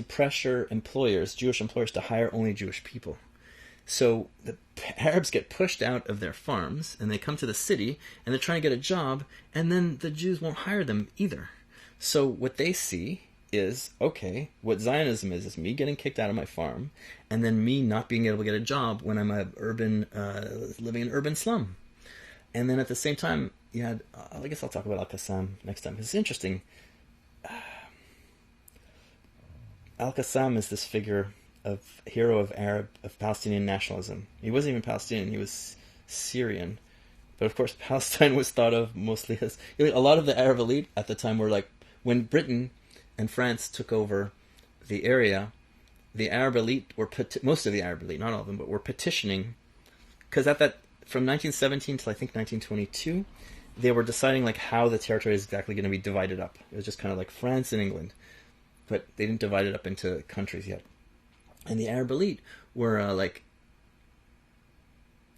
pressure Jewish employers, to hire only Jewish people. So the Arabs get pushed out of their farms, and they come to the city, and they're trying to get a job, and then the Jews won't hire them either. So what they see is, okay, what Zionism is me getting kicked out of my farm, and then me not being able to get a job when I'm living in an urban slum. And then at the same time, you had, I guess I'll talk about Al-Qassam next time. It's interesting. Al-Qassam is this figure hero of Palestinian nationalism. He wasn't even Palestinian; he was Syrian. But of course, Palestine was thought of mostly as, a lot of the Arab elite at the time were like, when Britain and France took over the area, the Arab elite were most of the Arab elite, not all of them, but were petitioning, because from 1917 till I think 1922, they were deciding like how the territory is exactly going to be divided up. It was just kind of like France and England, but they didn't divide it up into countries yet. And the Arab elite were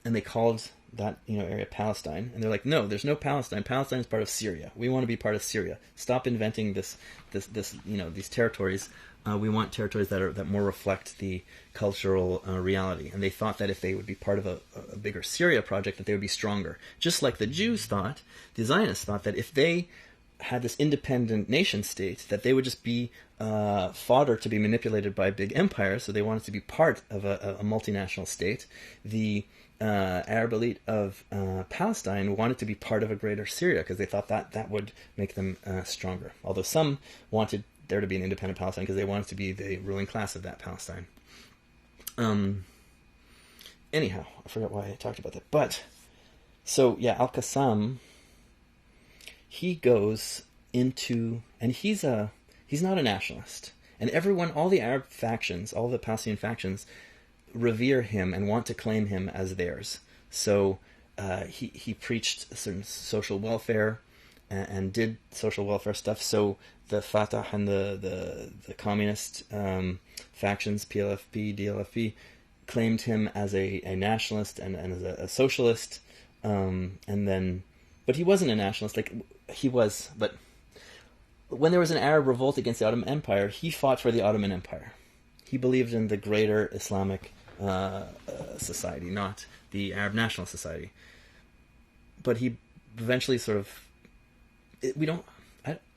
and they called that area Palestine, and they're like, no, there's no Palestine. Palestine is part of Syria. We want to be part of Syria. Stop inventing this these territories. We want territories that more reflect the cultural reality. And they thought that if they would be part of a bigger Syria project, that they would be stronger. Just like the Jews thought, the Zionists thought that if they had this independent nation state, that they would just be fodder to be manipulated by big empires. So they wanted to be part of a multinational state. The Arab elite of Palestine wanted to be part of a greater Syria because they thought that would make them stronger. Although some wanted there to be an independent Palestine because they wanted to be the ruling class of that Palestine. Anyhow, I forgot why I talked about that. But, so yeah, Al-Qassam, he goes into, and he's not a nationalist. And all the Arab factions, all the Palestinian factions, revere him and want to claim him as theirs. So he preached certain social welfare and did social welfare stuff. So the Fatah and the communist factions, PLFP, DLFP, claimed him as a nationalist and as a socialist. But he wasn't a nationalist. Like he was, but when there was an Arab revolt against the Ottoman Empire, he fought for the Ottoman Empire. He believed in the greater Islamic society, not the Arab National Society. But he eventually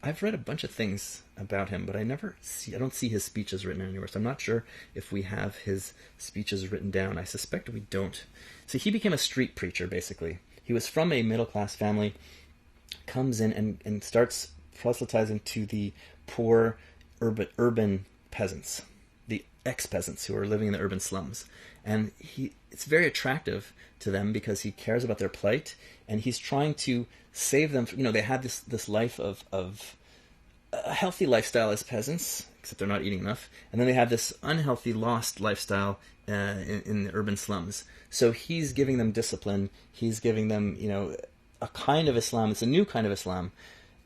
I've read a bunch of things about him, but I don't see his speeches written anywhere, so I'm not sure if we have his speeches written down. I suspect we don't. So he became a street preacher, basically. He was from a middle-class family, comes in and starts proselytizing to the poor urban peasants, the ex-peasants who are living in the urban slums. And it's very attractive to them because he cares about their plight, and he's trying to save them. They had this life of a healthy lifestyle as peasants, except they're not eating enough, and then they have this unhealthy, lost lifestyle in the urban slums. So he's giving them discipline. He's giving them, a kind of Islam. It's a new kind of Islam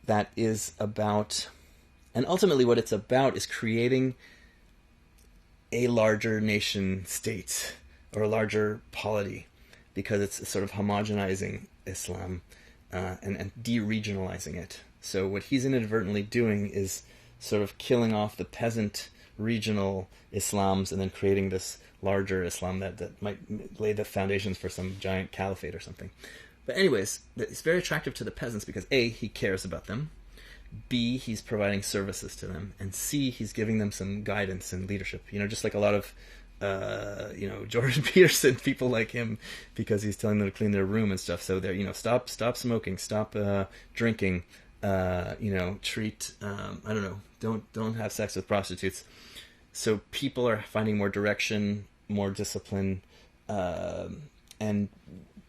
that is about, and ultimately what it's about is creating a larger nation state or a larger polity, because it's sort of homogenizing Islam and de-regionalizing it. So what he's inadvertently doing is sort of killing off the peasant regional Islams and then creating this larger Islam that might lay the foundations for some giant caliphate or something. But anyways, it's very attractive to the peasants because A, he cares about them, B, he's providing services to them, and C, he's giving them some guidance and leadership. Just like a lot of Jordan Peterson, people like him, because he's telling them to clean their room and stuff. So they're, stop smoking, stop drinking, treat, don't have sex with prostitutes. So people are finding more direction, more discipline, and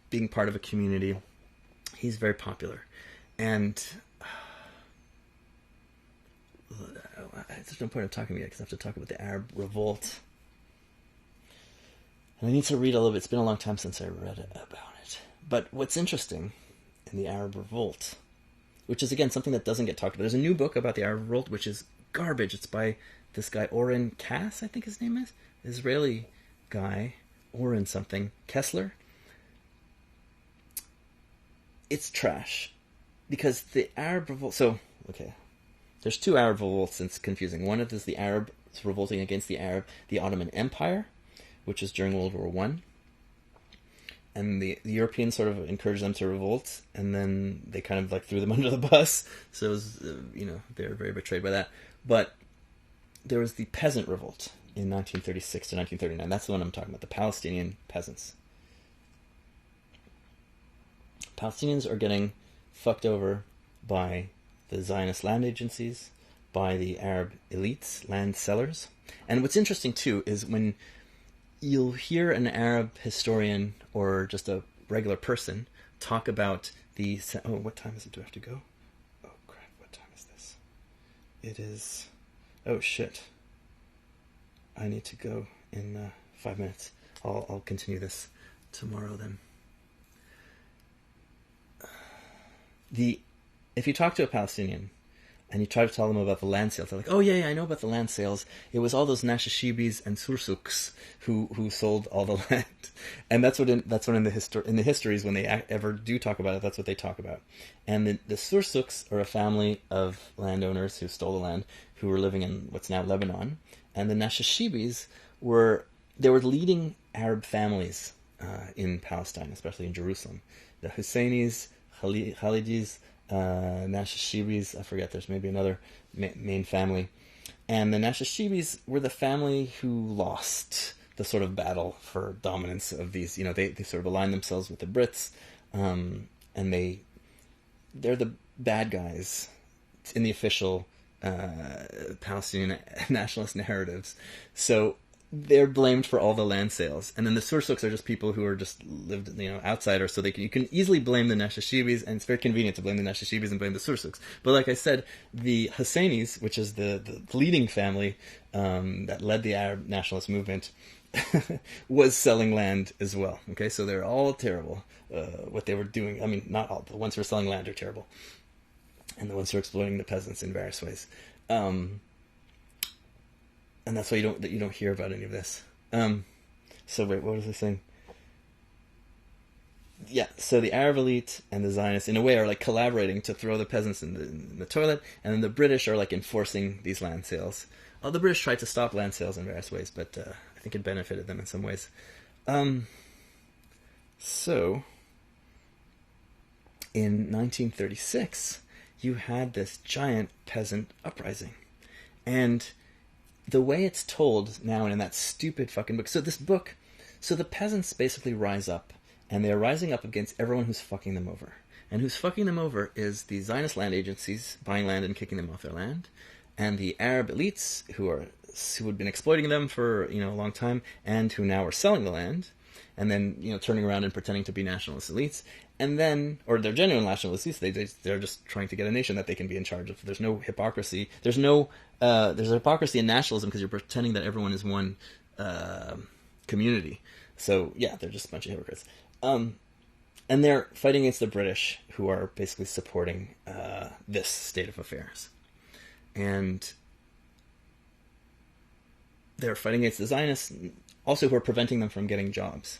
being part of a community. He's very popular. And there's no point of talking about it because I have to talk about the Arab revolt. And I need to read a little bit. It's been a long time since I read about it. But what's interesting in the Arab revolt, which is, again, something that doesn't get talked about. There's a new book about the Arab revolt, which is garbage. It's by this guy, Oren Cass, I think his name is. Israeli guy, Oren something. Kessler. It's trash. Because the Arab revolt... So, okay. There's two Arab revolts, and it's confusing. One is the Arabs revolting against the Ottoman Empire, which is during World War I. And the Europeans sort of encouraged them to revolt, and then they kind of threw them under the bus. So it was, they were very betrayed by that. But there was the peasant revolt in 1936 to 1939. That's the one I'm talking about, the Palestinian peasants. Palestinians are getting fucked over by the Zionist land agencies, by the Arab elites, land sellers. And what's interesting too is when you'll hear an Arab historian or just a regular person talk about oh, what time is it? Do I have to go? Oh crap, what time is this? It is, oh shit. I need to go in 5 minutes. I'll continue this tomorrow then. If you talk to a Palestinian and you try to tell them about the land sales, they're like, "Oh yeah, I know about the land sales. It was all those Nashashibis and Sursuks who sold all the land." And that's what in the histories, when they ever do talk about it, that's what they talk about. And the Sursuks are a family of landowners who stole the land, who were living in what's now Lebanon, and the Nashashibis were leading Arab families in Palestine, especially in Jerusalem. The Husseinis, Khalidis, Nashashibis, I forget, there's maybe another main family. And the Nashashibis were the family who lost the sort of battle for dominance of these, they sort of aligned themselves with the Brits, and they're the bad guys in the official Palestinian nationalist narratives. So they're blamed for all the land sales, and then the Sursuks are just people who are just lived, outsiders. So you can easily blame the Nashashibis, and it's very convenient to blame the Nashashibis and blame the Sursuks. But like I said, the Husseinis, which is the leading family that led the Arab nationalist movement, was selling land as well. Okay, so they're all terrible. What they were doing, I mean, not all. The ones who are selling land are terrible, and the ones who are exploiting the peasants in various ways. And that's why you don't hear about any of this. So wait, what was I saying? Yeah, so the Arab elite and the Zionists, in a way, are like collaborating to throw the peasants in the toilet, and then the British are like enforcing these land sales. The British tried to stop land sales in various ways, but I think it benefited them in some ways. So, in 1936, you had this giant peasant uprising, and the way it's told now and in that stupid fucking book. So the peasants basically rise up, and they're rising up against everyone who's fucking them over. And who's fucking them over is the Zionist land agencies buying land and kicking them off their land, and the Arab elites who had been exploiting them for a long time, and who now are selling the land, and then turning around and pretending to be nationalist elites, and then, or they're genuine nationalist elites. They're just trying to get a nation that they can be in charge of. There's no hypocrisy. There's a hypocrisy in nationalism because you're pretending that everyone is one community. So yeah, they're just a bunch of hypocrites. And they're fighting against the British, who are basically supporting this state of affairs. And they're fighting against the Zionists, also, who are preventing them from getting jobs.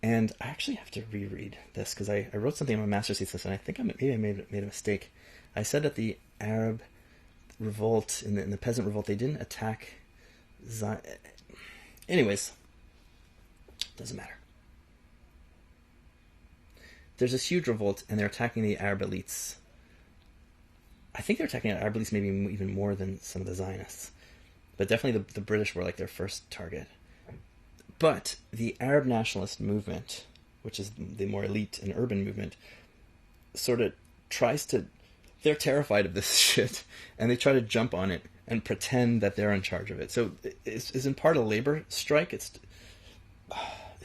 And I actually have to reread this, because I wrote something in my master's thesis, and I think maybe I made a mistake. I said that the Arab revolt, in the peasant revolt, they didn't attack anyways, doesn't matter. There's this huge revolt, and they're attacking the Arab elites. I think they're attacking the Arab elites maybe even more than some of the Zionists. But definitely the British were like their first target. But the Arab nationalist movement, which is the more elite and urban movement, sort of they're terrified of this shit, and they try to jump on it and pretend that they're in charge of it. So it's in part a labor strike. It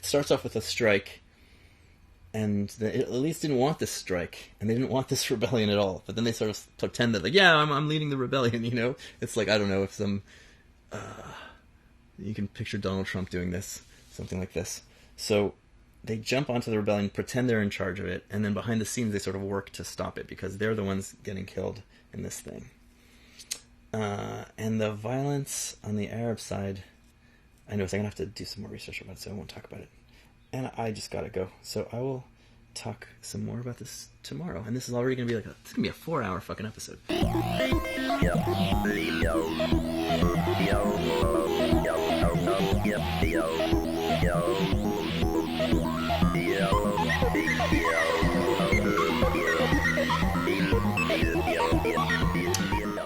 starts off with a strike, and the elites didn't want this strike, and they didn't want this rebellion at all. But then they sort of pretend that, like, yeah, I'm leading the rebellion, It's like, I don't know, if some... you can picture Donald Trump doing this, something like this. So they jump onto the rebellion, pretend they're in charge of it, and then behind the scenes they sort of work to stop it, because they're the ones getting killed in this thing. And the violence on the Arab side, I know, so I'm going to have to do some more research about it, so I won't talk about it. And I just got to go. So I will talk some more about this tomorrow. And this is already going to be it's going to be a 4-hour fucking episode.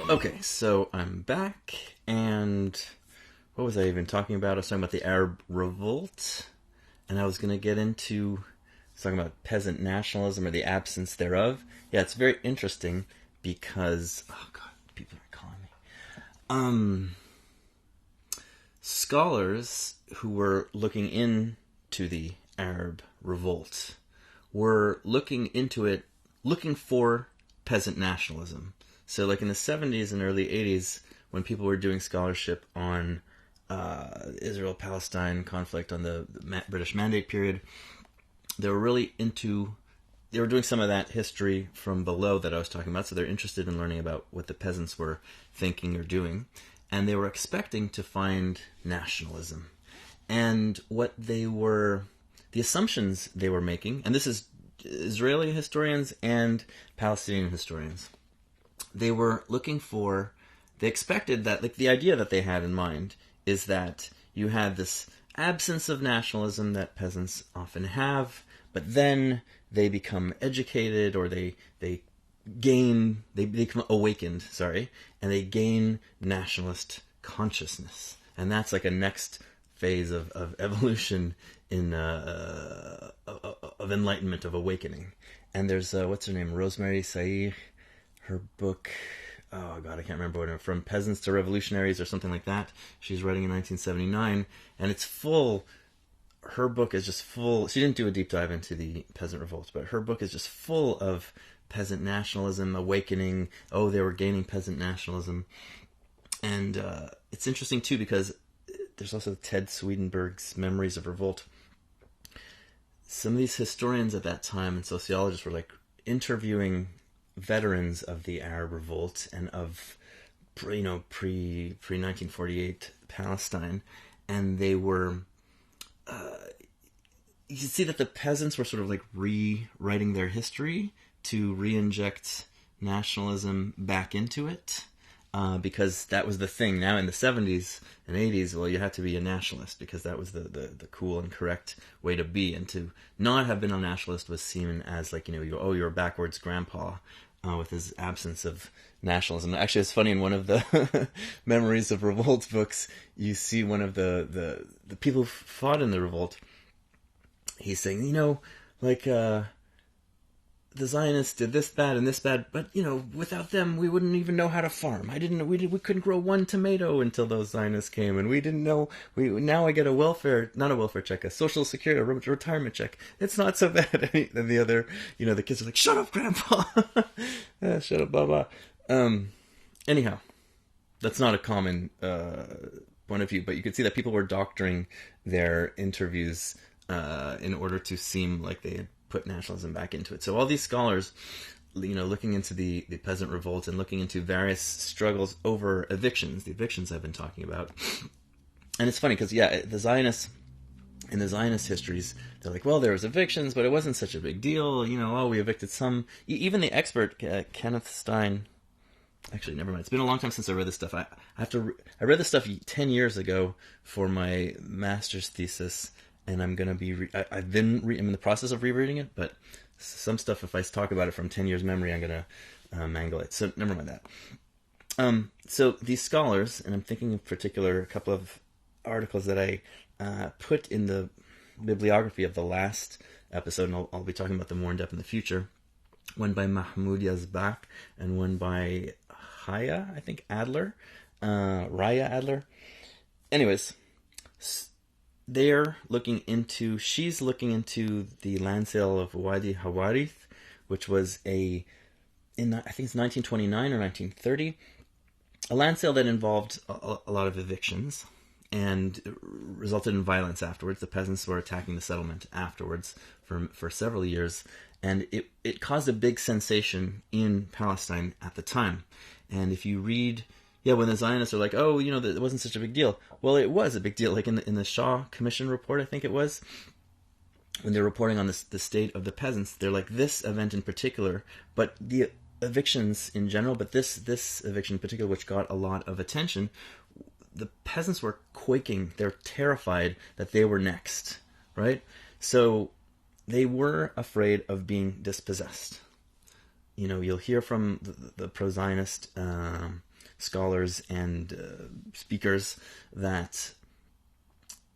Okay, so I'm back, and what was I even talking about? I was talking about the Arab revolt, and I was going to get into talking about peasant nationalism, or the absence thereof. Yeah, it's very interesting because, oh god, people are calling me. Scholars who were looking into the Arab revolt were looking into it, looking for peasant nationalism. So like in the 70s and early 80s, when people were doing scholarship on Israel-Palestine conflict on the British Mandate period, they were really into, they were doing some of that history from below that I was talking about, so they're interested in learning about what the peasants were thinking or doing, and they were expecting to find nationalism. And what they were, the assumptions they were making, and this is Israeli historians and Palestinian historians, they were looking for, they expected that, like the idea that they had in mind is that you had this absence of nationalism that peasants often have, but then they become educated, or they become awakened, and they gain nationalist consciousness. And that's like a next phase of evolution in of enlightenment, of awakening. And there's what's her name, Rosemary Saïd, her book, oh god, I can't remember what, From Peasants to Revolutionaries or something like that. She's writing in 1979, and it's full. Her book is just full. She didn't do a deep dive into the peasant revolts, but her book is just full of peasant nationalism, awakening. Oh, they were gaining peasant nationalism. And it's interesting too, because there's also Ted Swedenborg's Memories of Revolt. Some of these historians at that time and sociologists were like interviewing veterans of the Arab revolt and of pre 1948 Palestine, and they were you can see that the peasants were sort of like rewriting their history to re-inject nationalism back into it, because that was the thing. Now in the 70s and 80s, well, you had to be a nationalist because that was the cool and correct way to be, and to not have been a nationalist was seen as like, you're a backwards grandpa with his absence of nationalism. Actually, it's funny, in one of the Memories of Revolt books, you see one of the people who fought in the revolt. He's saying, the Zionists did this bad and this bad, but without them we wouldn't even know how to farm. We couldn't grow one tomato until those Zionists came, and we didn't know. Now I get not a welfare check, a social security, a retirement check. It's not so bad. And the other, the kids are like, "Shut up, Grandpa! Shut up, Baba." Anyhow, that's not a common point of view, but you could see that people were doctoring their interviews in order to seem like they had put nationalism back into it. So all these scholars, looking into the peasant revolt and looking into various struggles over evictions, the evictions I've been talking about. And it's funny because, the Zionists, in the Zionist histories, they're like, well, there was evictions, but it wasn't such a big deal. We evicted some. Even the expert, Kenneth Stein, actually, never mind. It's been a long time since I read this stuff. I read this stuff 10 years ago for my master's thesis, and I'm gonna be. I'm in the process of rereading it, but some stuff, if I talk about it from 10 years memory, I'm gonna mangle it. So never mind that. So these scholars, and I'm thinking in particular a couple of articles that I put in the bibliography of the last episode, and I'll be talking about them more in depth in the future. One by Mahmoud Yazbak and one by Raya Adler. Anyways, she's looking into the land sale of Wadi Hawarith, which was I think it's 1929 or 1930, a land sale that involved a lot of evictions and resulted in violence afterwards. The peasants were attacking the settlement afterwards for several years, and it caused a big sensation in Palestine at the time. And if you read, when the Zionists are like, oh, it wasn't such a big deal. Well, it was a big deal. Like in the Shaw Commission report, I think it was, when they're reporting on the state of the peasants, they're like, this event in particular, but the evictions in general, but this eviction in particular, which got a lot of attention, the peasants were quaking. They're terrified that they were next, right? So they were afraid of being dispossessed. You'll hear from the pro-Zionist scholars and speakers that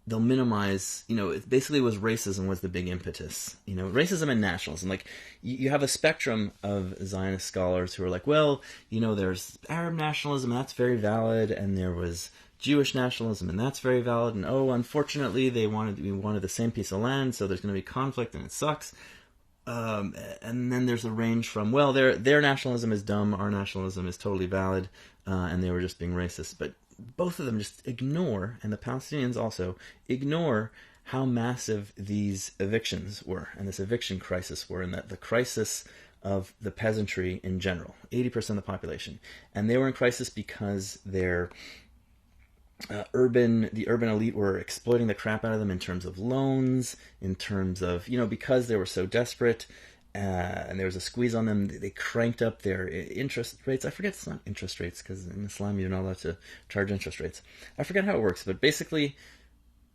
they'll minimize, it basically was racism was the big impetus, racism and nationalism. Like, you have a spectrum of Zionist scholars who are like, well, there's Arab nationalism, and that's very valid, and there was Jewish nationalism, and that's very valid, and unfortunately, we wanted the same piece of land, so there's going to be conflict, and it sucks. And then there's a range from, well, their nationalism is dumb, our nationalism is totally valid, and they were just being racist. But both of them just ignore, and the Palestinians also ignore, how massive these evictions were, and this eviction crisis were, and that the crisis of the peasantry in general, 80% of the population. And they were in crisis because their the urban elite were exploiting the crap out of them in terms of loans, in terms of, because they were so desperate, and there was a squeeze on them, they cranked up their interest rates. I forget, it's not interest rates, because in Islam you're not allowed to charge interest rates. I forget how it works, but basically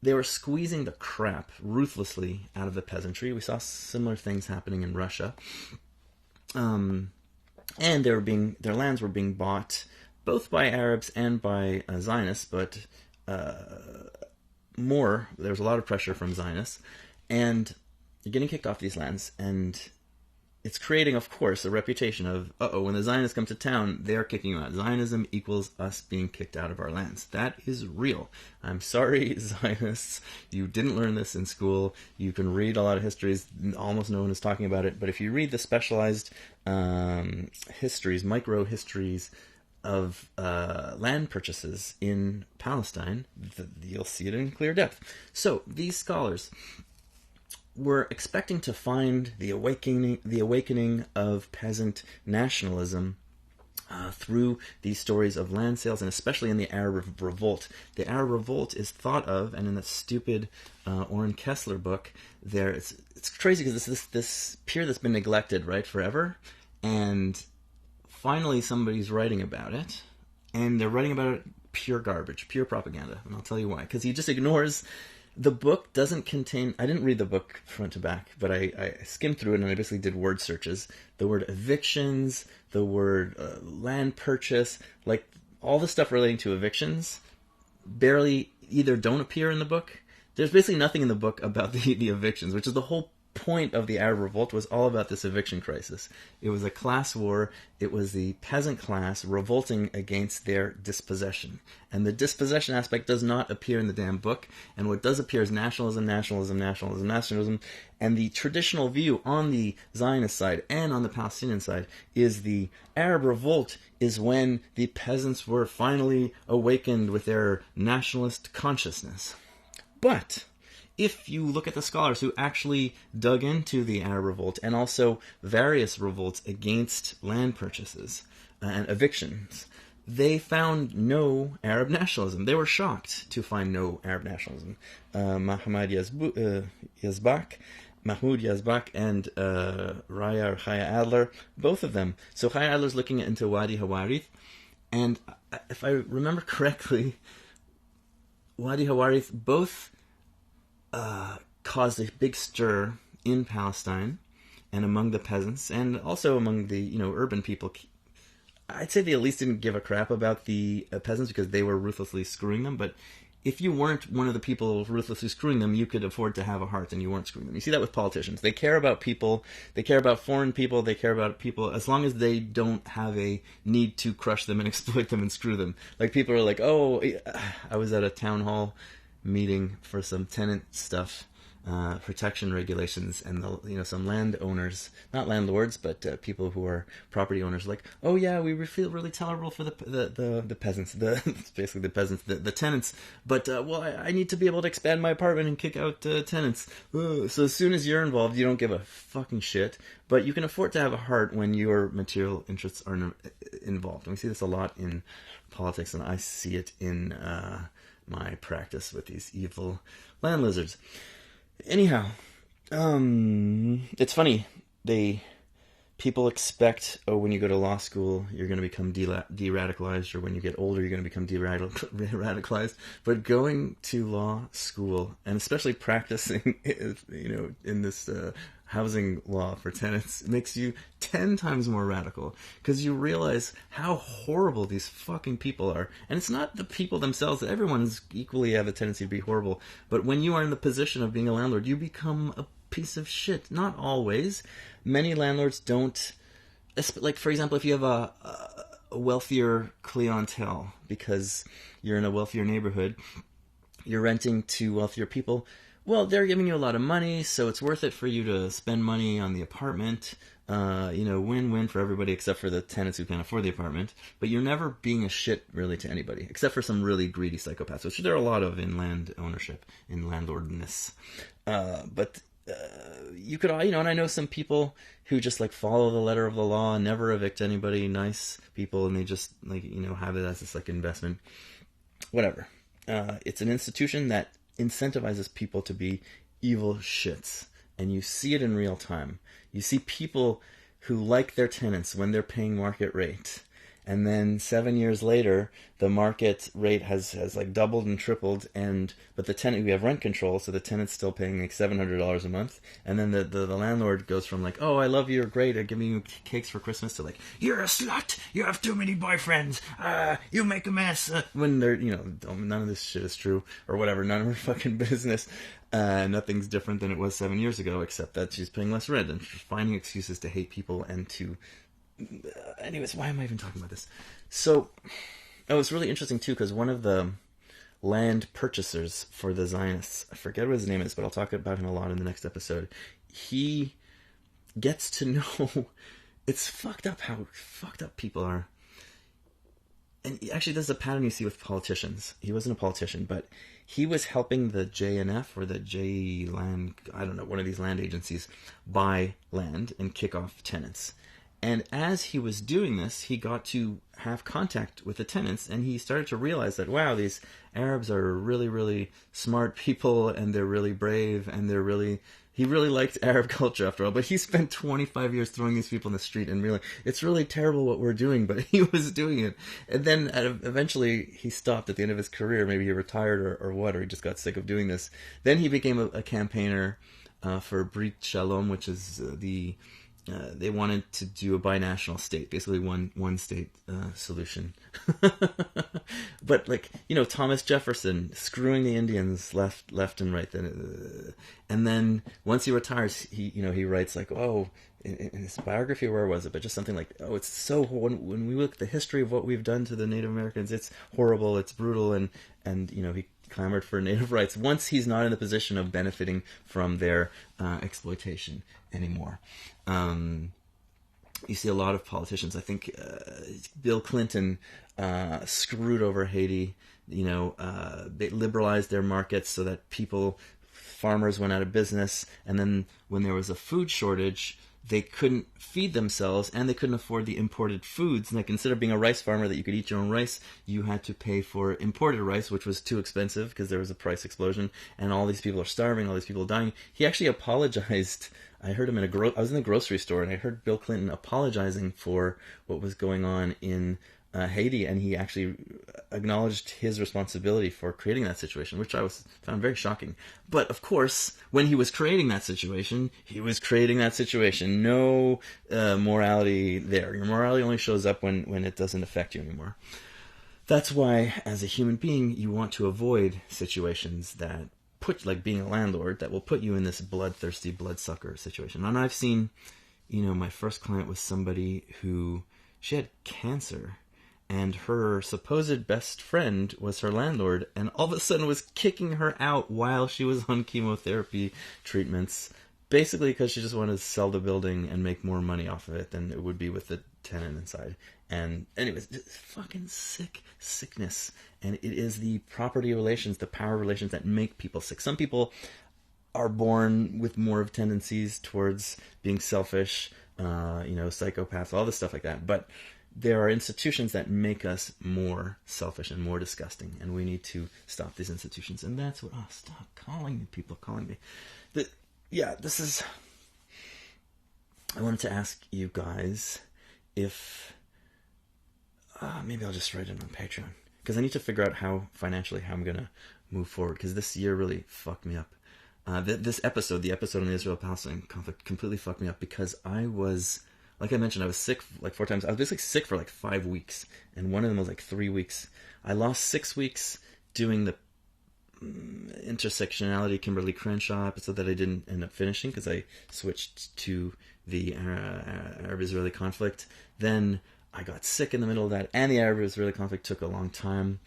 they were squeezing the crap ruthlessly out of the peasantry. We saw similar things happening in Russia. And their lands were being bought both by Arabs and by Zionists, but there was a lot of pressure from Zionists, and you're getting kicked off these lands, and it's creating, of course, a reputation of, when the Zionists come to town, they're kicking you out. Zionism equals us being kicked out of our lands. That is real. I'm sorry, Zionists, you didn't learn this in school. You can read a lot of histories, almost no one is talking about it, but if you read the specialized histories, micro-histories of land purchases in Palestine, you'll see it in clear depth. So these scholars were expecting to find the awakening of peasant nationalism through these stories of land sales, and especially in the Arab Revolt. The Arab Revolt is thought of, and in that stupid Oren Kessler book, it's crazy because this period that's been neglected, right, forever, and finally somebody's writing about it, and they're writing about it pure garbage, pure propaganda, and I'll tell you why. Because he just ignores, the book doesn't contain, I didn't read the book front to back, but I skimmed through it, and I basically did word searches. The word evictions, the word land purchase, like all the stuff relating to evictions, barely either don't appear in the book. There's basically nothing in the book about the evictions, which is the whole point of the Arab Revolt, was all about this eviction crisis. It was a class war. It was the peasant class revolting against their dispossession. And the dispossession aspect does not appear in the damn book. And what does appear is nationalism. And the traditional view on the Zionist side and on the Palestinian side is the Arab Revolt is when the peasants were finally awakened with their nationalist consciousness. But if you look at the scholars who actually dug into the Arab Revolt and also various revolts against land purchases and evictions, they found no Arab nationalism. They were shocked to find no Arab nationalism. Mahmoud Yazbak and Raya or Chaya Adler, both of them. So Chaya Adler's looking into Wadi Hawarith, and if I remember correctly, Wadi Hawarith both caused a big stir in Palestine and among the peasants, and also among the urban people. I'd say they at least didn't give a crap about the peasants because they were ruthlessly screwing them. But if you weren't one of the people ruthlessly screwing them, you could afford to have a heart, and you weren't screwing them. You see that with politicians. They care about people. They care about foreign people. They care about people as long as they don't have a need to crush them and exploit them and screw them. Like, people are like, I was at a town hall meeting for some tenant stuff, protection regulations, and some landowners, not landlords, but people who are property owners, like, we feel really tolerable for the peasants, basically the peasants, the tenants, but I need to be able to expand my apartment and kick out tenants. So as soon as you're involved, you don't give a fucking shit, but you can afford to have a heart when your material interests are involved. And we see this a lot in politics, and I see it in my practice with these evil land lizards. Anyhow, it's funny. People expect, when you go to law school, you're going to become de-radicalized, or when you get older, you're going to become de-radicalized. But going to law school, and especially practicing, in this housing law for tenants makes you 10 times more radical, because you realize how horrible these fucking people are. And it's not the people themselves. Everyone's equally have a tendency to be horrible. But when you are in the position of being a landlord, you become a piece of shit. Not always. Many landlords don't. Like, for example, if you have a wealthier clientele because you're in a wealthier neighborhood, you're renting to wealthier people, well, they're giving you a lot of money, so it's worth it for you to spend money on the apartment. Win-win for everybody except for the tenants who can't afford the apartment. But you're never being a shit, really, to anybody, except for some really greedy psychopaths, which there are a lot of in land ownership, in landlordness. But you could, and I know some people who just, like, follow the letter of the law and never evict anybody, nice people, and they just, like, have it as this, like, investment. Whatever. It's an institution that incentivizes people to be evil shits, and you see it in real time. You see people who like their tenants when they're paying market rate, and then 7 years later the market rate has like doubled and tripled, but the tenant, we have rent control, so the tenant's still paying like $700 a month, and then the landlord goes from like, oh, I love you, you're great, I'm giving you cakes for Christmas, to like, you're a slut, you have too many boyfriends, you make a mess, when they're, none of this shit is true, or whatever, none of her fucking business. Nothing's different than it was 7 years ago, except that she's paying less rent and finding excuses to hate people and to... anyways, why am I even talking about this? So, it's really interesting too, because one of the land purchasers for the Zionists, I forget what his name is, but I'll talk about him a lot in the next episode. He gets to know... it's fucked up how fucked up people are. And actually, there's a pattern you see with politicians. He wasn't a politician, but he was helping the JNF or the J Land, I don't know, one of these land agencies, buy land and kick off tenants. And as he was doing this, he got to have contact with the tenants, and he started to realize that, wow, these Arabs are really, really smart people, and they're really brave, and he really liked Arab culture after all, but he spent 25 years throwing these people in the street and realized, it's really terrible what we're doing, but he was doing it. And then eventually he stopped at the end of his career, maybe he retired or he just got sick of doing this. Then he became a campaigner for Brit Shalom, which is they wanted to do a binational state, basically one state solution. But Thomas Jefferson screwing the Indians left and right. And then once he retires, he writes like, in his biography, where was it? But just something like, it's so, when we look at the history of what we've done to the Native Americans, it's horrible, it's brutal, and he clamored for native rights once he's not in the position of benefiting from their exploitation anymore. You see a lot of politicians. I think Bill Clinton screwed over Haiti. They liberalized their markets so that farmers went out of business, and then when there was a food shortage, they couldn't feed themselves, and they couldn't afford the imported foods. And like, instead of being a rice farmer that you could eat your own rice, you had to pay for imported rice, which was too expensive because there was a price explosion, and all these people are starving, all these people are dying. He actually apologized. I heard him I was in the grocery store, and I heard Bill Clinton apologizing for what was going on in Haiti, and he actually acknowledged his responsibility for creating that situation, which I found very shocking. But of course, when he was creating that situation, no morality there. Your morality only shows up when it doesn't affect you anymore. That's why, as a human being, you want to avoid situations that like being a landlord, that will put you in this bloodthirsty bloodsucker situation. And I've seen, my first client was somebody who, she had cancer, and her supposed best friend was her landlord, and all of a sudden was kicking her out while she was on chemotherapy treatments, basically because she just wanted to sell the building and make more money off of it than it would be with the tenant inside. And anyways, it's fucking sickness. And it is the property relations, the power relations that make people sick. Some people are born with more of tendencies towards being selfish, psychopaths, all this stuff like that. But there are institutions that make us more selfish and more disgusting, and we need to stop these institutions. And that's what... stop calling me, people calling me. This is... I wanted to ask you guys if... maybe I'll just write it on Patreon, because I need to figure out how I'm going to move forward, because this year really fucked me up. This episode, the episode on the Israel-Palestine conflict, completely fucked me up because I was, like I mentioned, I was sick like 4 times. I was basically sick for like 5 weeks, and one of them was like 3 weeks. I lost 6 weeks doing the intersectionality Kimberly Crenshaw episode that I didn't end up finishing because I switched to the Arab-Israeli conflict. Then I got sick in the middle of that, and the Arab-Israeli conflict took a long time.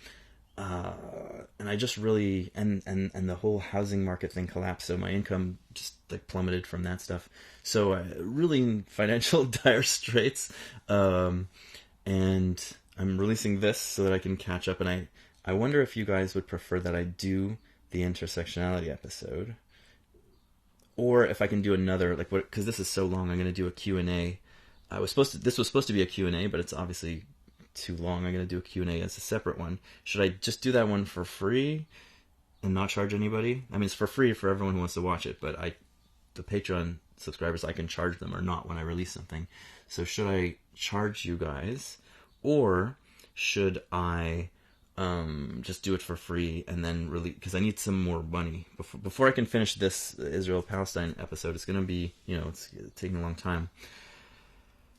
And I just really and the whole housing market thing collapsed, so my income just like plummeted from that stuff. So really in financial dire straits. And I'm releasing this so that I can catch up. And I wonder if you guys would prefer that I do the intersectionality episode, or if I can do another, like, what, because this is so long, I'm going to do a Q&A. This was supposed to be a Q&A, but it's obviously too long. I'm going to do a Q&A as a separate one. Should I just do that one for free and not charge anybody? I mean, it's for free for everyone who wants to watch it, but the Patreon subscribers, I can charge them or not when I release something. So should I charge you guys, or should I just do it for free and then release, because I need some more money before I can finish this Israel-Palestine episode. It's going to be, it's taking a long time.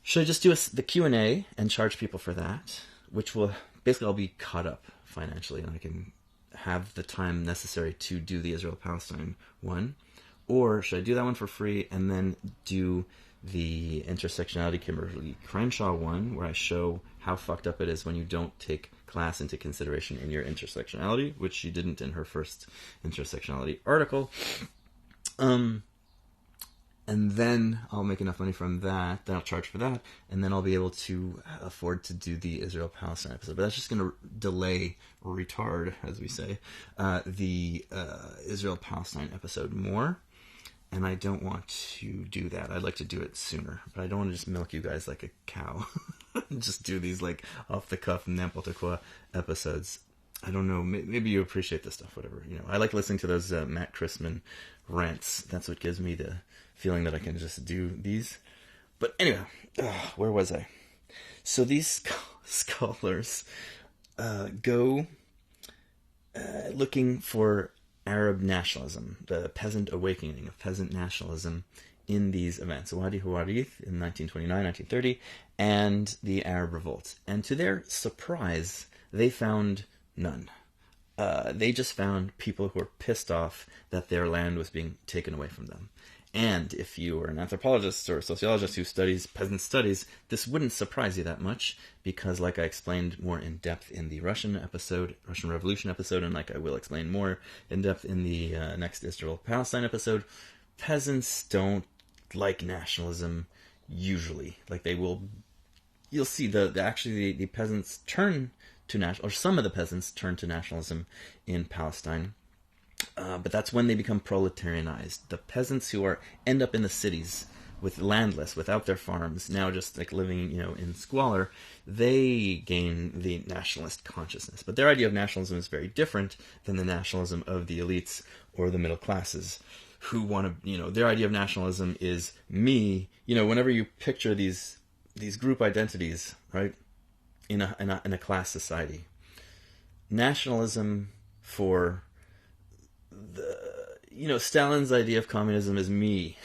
Should I just do the Q&A and charge people for that, which will basically I'll be caught up financially and I can have the time necessary to do the Israel-Palestine one? Or should I do that one for free and then do the intersectionality Kimberly Crenshaw one, where I show how fucked up it is when you don't take class into consideration in your intersectionality, which she didn't in her first intersectionality article. And then I'll make enough money from that, then I'll charge for that, and then I'll be able to afford to do the Israel-Palestine episode. But that's just going to delay, or retard, as we say, the Israel-Palestine episode more. And I don't want to do that. I'd like to do it sooner, but I don't want to just milk you guys like a cow. Just do these like off-the-cuff, n'importe quoi episodes. I don't know, maybe you appreciate this stuff, whatever. I like listening to those Matt Christman rants. That's what gives me the feeling that I can just do these. But anyway, where was I? So these scholars go looking for Arab nationalism, the peasant awakening of peasant nationalism in these events, Wadi Huwarith in 1929, 1930, and the Arab revolts. And to their surprise, they found none. They just found people who were pissed off that their land was being taken away from them. And if you are an anthropologist or a sociologist who studies peasant studies, this wouldn't surprise you that much, because like I explained more in depth in the Russian Revolution episode, and like I will explain more in depth in the next Israel-Palestine episode, peasants don't like nationalism usually. Like you'll see the peasants turn to national, or some of the peasants turn to nationalism in Palestine. But that's when they become proletarianized. The peasants who end up in the cities with landless, without their farms, now just like living, in squalor, they gain the nationalist consciousness. But their idea of nationalism is very different than the nationalism of the elites or the middle classes, who want to, their idea of nationalism is me. Whenever you picture these group identities, right, in a class society, nationalism for Stalin's idea of communism is me,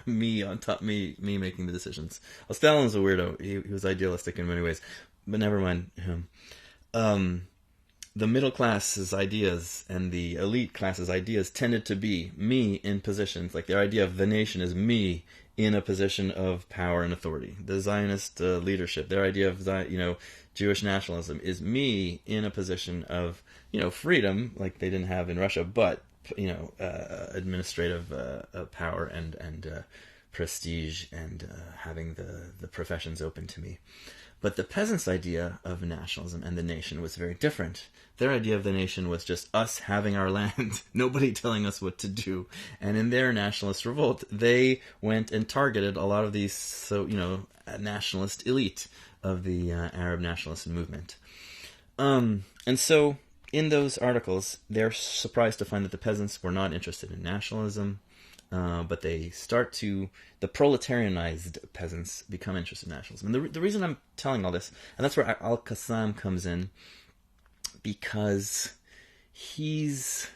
me on top, me making the decisions. Well, Stalin's a weirdo. He was idealistic in many ways, but never mind him. The middle class's ideas and the elite class's ideas tended to be me in positions, like their idea of the nation is me in a position of power and authority. The Zionist leadership, their idea of Jewish nationalism is me in a position of freedom, like they didn't have in Russia, but administrative power and prestige, and having the professions open to me. But the peasants' idea of nationalism and the nation was very different. Their idea of the nation was just us having our land, nobody telling us what to do. And in their nationalist revolt, they went and targeted a lot of these, nationalist elite of the Arab nationalist movement. And so in those articles, they're surprised to find that the peasants were not interested in nationalism, but the proletarianized peasants become interested in nationalism. And the reason I'm telling all this, and that's where Al-Qassam comes in, because he's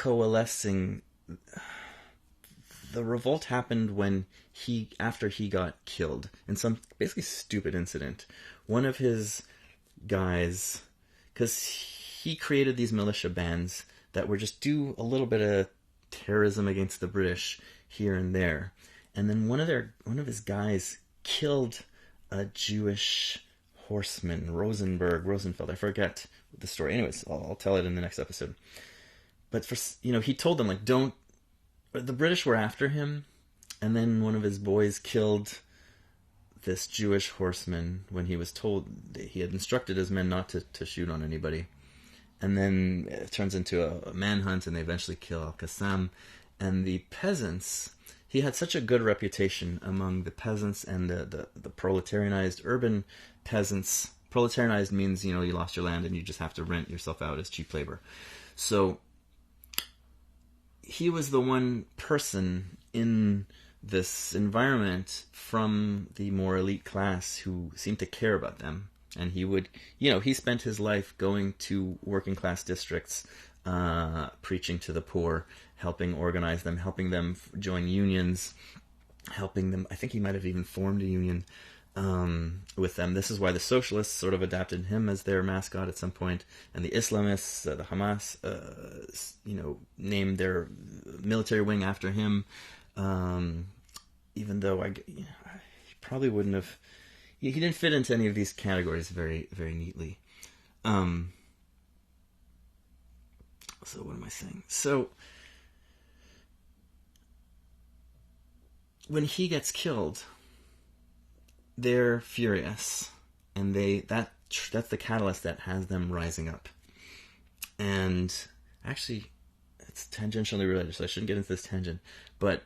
coalescing. The revolt happened when after he got killed in some basically stupid incident. One of his guys, because he created these militia bands that were just do a little bit of terrorism against the British here and there, and then one of his guys killed a Jewish horseman, Rosenfeld. I forget the story. Anyways, I'll tell it in the next episode. But he told them, like, don't. The British were after him, and then one of his boys killed this Jewish horseman when he was told he had instructed his men not to shoot on anybody. And then it turns into a manhunt, and they eventually kill Al-Qassam. And the peasants, he had such a good reputation among the peasants and the proletarianized urban peasants. Proletarianized means, you lost your land and you just have to rent yourself out as cheap labor. So he was the one person in this environment from the more elite class who seemed to care about them. And he would, he spent his life going to working class districts, preaching to the poor, helping organize them, helping them join unions, helping them. I think he might have even formed a union with them. This is why the socialists sort of adapted him as their mascot at some point, and the Islamists, the Hamas, named their military wing after him. Even though he probably wouldn't have. He didn't fit into any of these categories very, very neatly. So what am I saying? So when he gets killed, they're furious, and that's the catalyst that has them rising up. And actually, it's tangentially related, so I shouldn't get into this tangent. But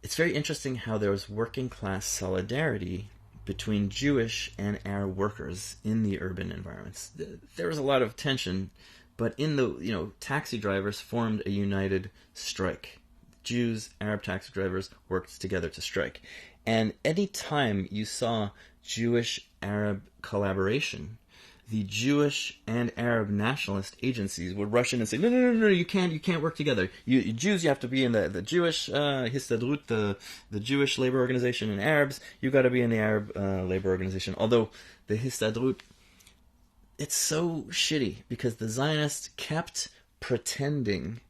it's very interesting how there was working class solidarity between Jewish and Arab workers in the urban environments. There was a lot of tension, but in the taxi drivers formed a united strike. Jews, Arab taxi drivers worked together to strike. And any time you saw Jewish-Arab collaboration, the Jewish and Arab nationalist agencies would rush in and say, no, you can't work together. You Jews, you have to be in the Jewish Histadrut, the Jewish labor organization, and Arabs, you got to be in the Arab labor organization. Although the Histadrut, it's so shitty because the Zionists kept pretending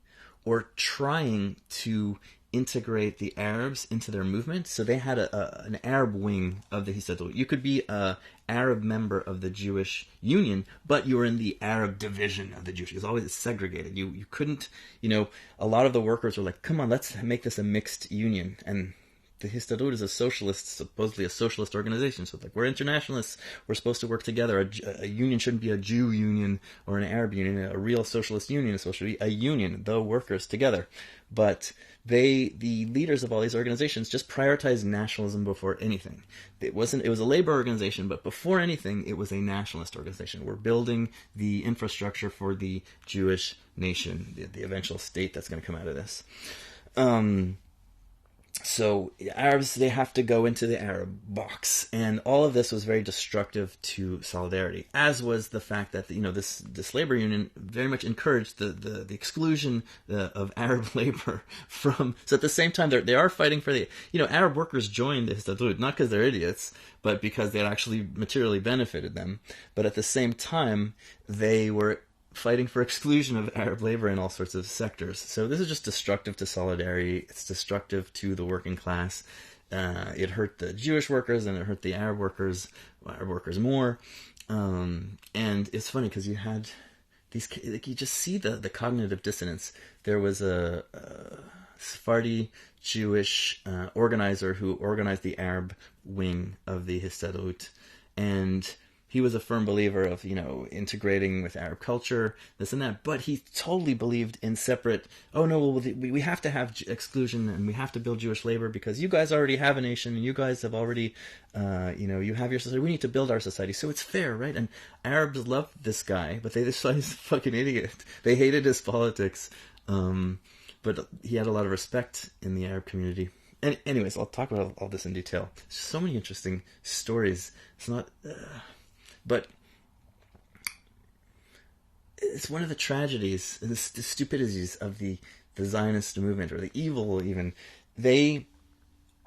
or trying to integrate the Arabs into their movement. So they had an Arab wing of the Histadrut. You could be an Arab member of the Jewish Union, but you were in the Arab division of the Jewish. It was always segregated. You couldn't, a lot of the workers were like, come on, let's make this a mixed union. And the Histadrut is supposedly a socialist organization. So it's like, we're internationalists. We're supposed to work together. A union shouldn't be a Jew union or an Arab union. A real socialist union is supposed to be a union, the workers together. But the leaders of all these organizations just prioritized nationalism before anything. It was a labor organization, but before anything, it was a nationalist organization. We're building the infrastructure for the Jewish nation, the eventual state that's going to come out of this. So Arabs, they have to go into the Arab box, and all of this was very destructive to solidarity, as was the fact that this labor union very much encouraged the exclusion of Arab labor from. So at the same time, they are fighting for the Arab workers joined the Histadrut not because they're idiots, but because they actually materially benefited them. But at the same time, they were fighting for exclusion of Arab labor in all sorts of sectors. So this is just destructive to solidarity. It's destructive to the working class. It hurt the Jewish workers and it hurt the Arab workers more. And it's funny because you had these, you just see the cognitive dissonance. There was a Sephardi Jewish organizer who organized the Arab wing of the Histadrut, and he was a firm believer of, integrating with Arab culture, this and that, but he totally believed in separate, we have to have exclusion and we have to build Jewish labor because you guys already have a nation and you guys have already, you have your society. We need to build our society. So it's fair, right? And Arabs loved this guy, but they just thought he's a fucking idiot. They hated his politics. But he had a lot of respect in the Arab community. And anyways, I'll talk about all this in detail. There's so many interesting stories. It's not... But it's one of the tragedies and the stupidities of the Zionist movement, or the evil even.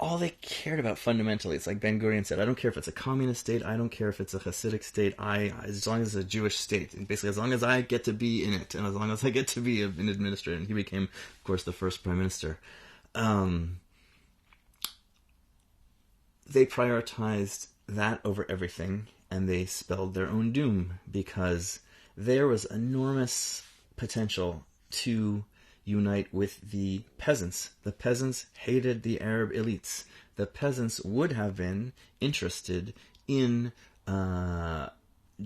All they cared about fundamentally, it's like Ben Gurion said, I don't care if it's a communist state, I don't care if it's a Hasidic state, as long as it's a Jewish state, and basically as long as I get to be in it, and as long as I get to be an administrator, and he became, of course, the first prime minister. They prioritized that over everything, and they spelled their own doom, because there was enormous potential to unite with the peasants. The peasants hated the Arab elites. The peasants would have been interested in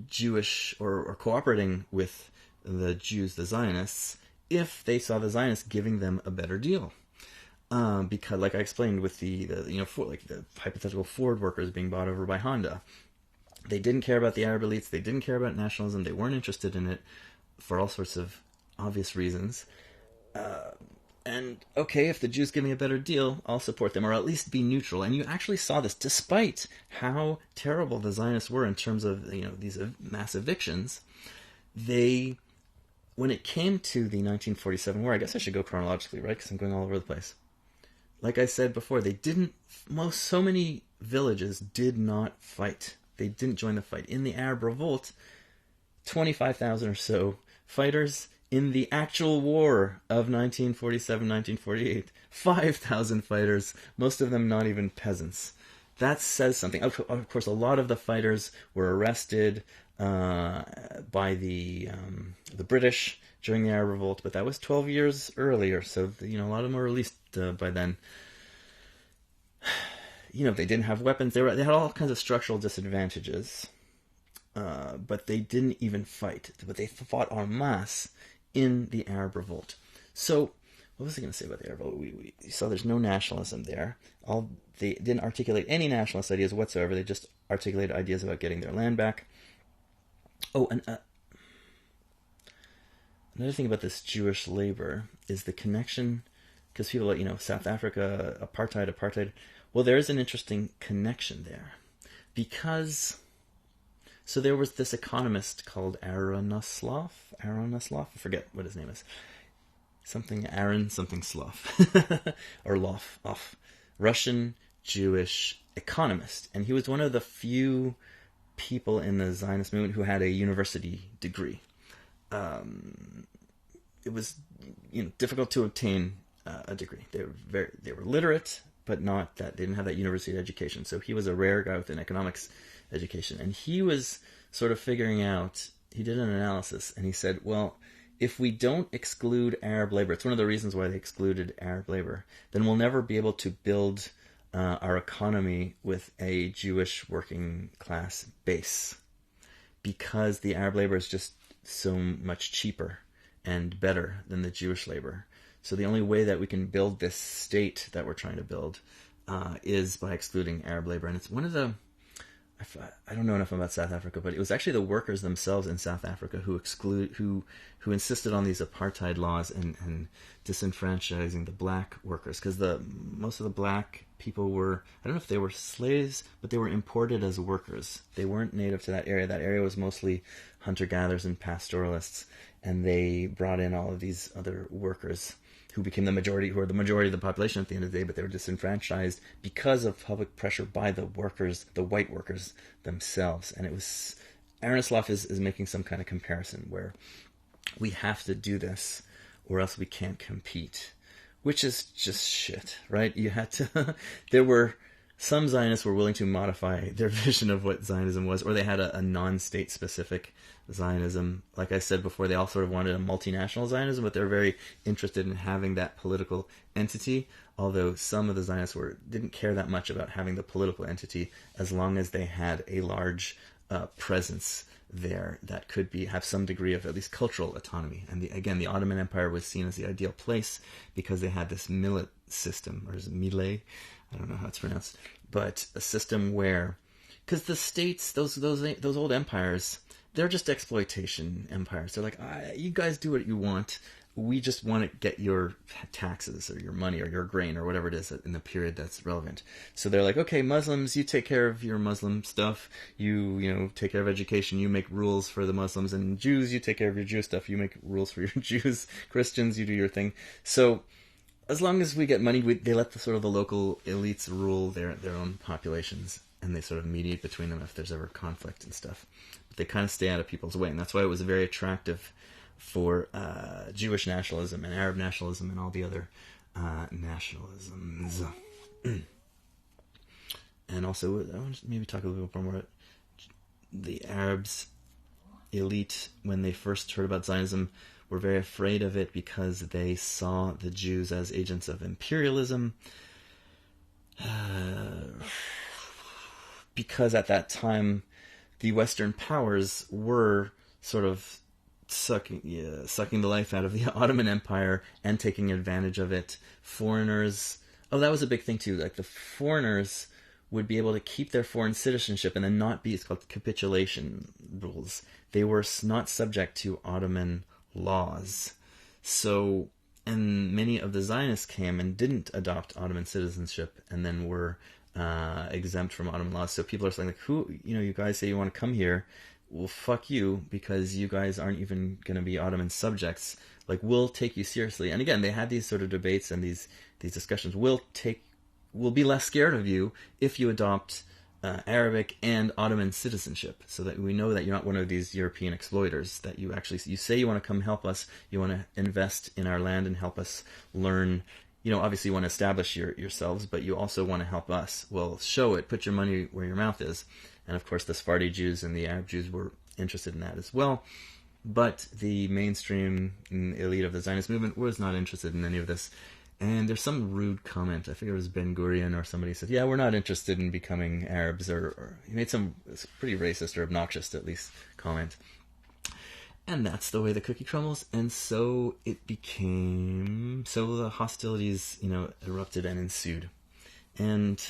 Jewish or cooperating with the Jews, the Zionists, if they saw the Zionists giving them a better deal. Because, like I explained with the hypothetical Ford workers being bought over by Honda, they didn't care about the Arab elites. They didn't care about nationalism. They weren't interested in it for all sorts of obvious reasons. And okay, if the Jews give me a better deal, I'll support them, or at least be neutral. And you actually saw this, despite how terrible the Zionists were in terms of these mass evictions. When it came to the 1947 war, I guess I should go chronologically, right? Because I'm going all over the place. Like I said before, so many villages did not fight. They didn't join the fight. In the Arab revolt, 25,000 or so fighters. In the actual war of 1947-1948, 5,000 fighters, most of them not even peasants. That says something. Of course, a lot of the fighters were arrested by the British during the Arab Revolt, but that was 12 years earlier, so a lot of them were released by then. They didn't have weapons. They had all kinds of structural disadvantages, but they didn't even fight. But they fought en masse in the Arab Revolt. So, what was I going to say about the Arab Revolt? We saw there's no nationalism there. They didn't articulate any nationalist ideas whatsoever. They just articulated ideas about getting their land back. Oh, and another thing about this Jewish labor is the connection, because people like, South Africa, apartheid. Well, there is an interesting connection there, because... So there was this economist called Aronoslav, I forget what his name is. Aaron Sloff, or Loff, Russian Jewish economist. And he was one of the few people in the Zionist movement who had a university degree. It was difficult to obtain a degree. They were literate, but not that they didn't have that university education. So he was a rare guy with an economics education, and he was sort of figuring out, he did an analysis, and he said, well, if we don't exclude Arab labor, it's one of the reasons why they excluded Arab labor, then we'll never be able to build our economy with a Jewish working class base, because the Arab labor is just so much cheaper and better than the Jewish labor. So the only way that we can build this state that we're trying to build is by excluding Arab labor. And it's one of the... I don't know enough about South Africa, but it was actually the workers themselves in South Africa who insisted on these apartheid laws and disenfranchising the black workers, because most of the black people were, I don't know if they were slaves, but they were imported as workers. They weren't native to that area. That area was mostly hunter-gatherers and pastoralists, and they brought in all of these other workers who became the majority of the population at the end of the day, but they were disenfranchised because of public pressure by the workers, the white workers themselves. And it was, Aronoslav is making some kind of comparison where we have to do this or else we can't compete, which is just shit, right? Some Zionists were willing to modify their vision of what Zionism was, or they had a non-state specific Zionism. Like I said before, they all sort of wanted a multinational Zionism, but they're very interested in having that political entity, although some of the Zionists didn't care that much about having the political entity as long as they had a large presence there that could have some degree of at least cultural autonomy. And the Ottoman Empire was seen as the ideal place because they had this millet system, or is it millet? I don't know how it's pronounced, but a system where, because the states, those old empires, they're just exploitation empires. They're like, you guys do what you want. we just want to get your taxes or your money or your grain or whatever it is in the period that's relevant. So they're like, okay, Muslims, you take care of your Muslim stuff. You take care of education. You make rules for the Muslims. And Jews, you take care of your Jew stuff. You make rules for your Jews. Christians, you do your thing. So as long as we get money, they let the local elites rule their own populations, and they sort of mediate between them if there's ever conflict and stuff. But they kind of stay out of people's way, and that's why it was very attractive for Jewish nationalism and Arab nationalism and all the other nationalisms. And also, I want to maybe talk a little bit more about the Arabs elite when they first heard about Zionism were very afraid of it because they saw the Jews as agents of imperialism. Because at that time, the Western powers were sort of sucking the life out of the Ottoman Empire and taking advantage of it. Foreigners, that was a big thing too. Like the foreigners would be able to keep their foreign citizenship and then not be, it's called capitulation rules. They were not subject to Ottoman laws. So, and many of the Zionists came and didn't adopt Ottoman citizenship and then were exempt from Ottoman laws. So people are saying, like, who, you guys say you want to come here. Well, fuck you, because you guys aren't even going to be Ottoman subjects. Like, we'll take you seriously. And again, they had these sort of debates and these discussions. We'll be less scared of you if you adopt Arabic and Ottoman citizenship, so that we know that you're not one of these European exploiters, that you say you want to come help us, you want to invest in our land and help us learn. Obviously you want to establish yourselves, but you also want to help us. Well, show it. Put your money where your mouth is. And of course, the Sephardi Jews and the Arab Jews were interested in that as well. But the mainstream elite of the Zionist movement was not interested in any of this. And there's some rude comment. I think it was Ben Gurion or somebody said, yeah, we're not interested in becoming Arabs. Or he made some pretty racist or obnoxious, at least, comment. And that's the way the cookie crumbles. And so it became... So the hostilities, erupted and ensued. And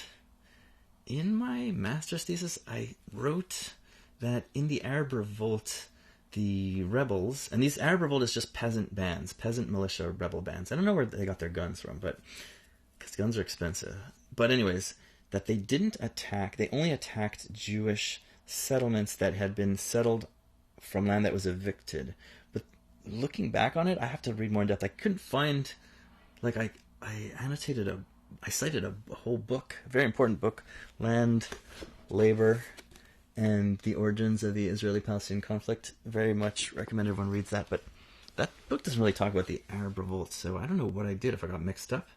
in my master's thesis, I wrote that in the Arab Revolt, the rebels, and these Arab Revolt is just peasant bands, peasant militia rebel bands. I don't know where they got their guns from, but because guns are expensive. But anyways, that they didn't attack, they only attacked Jewish settlements that had been settled from land that was evicted. But looking back on it, I have to read more in depth. I couldn't find, I cited a whole book, a very important book, Land, Labor, and the Origins of the Israeli-Palestinian Conflict. Very much recommend everyone reads that, but that book doesn't really talk about the Arab Revolt, so I don't know what I did, if I got mixed up,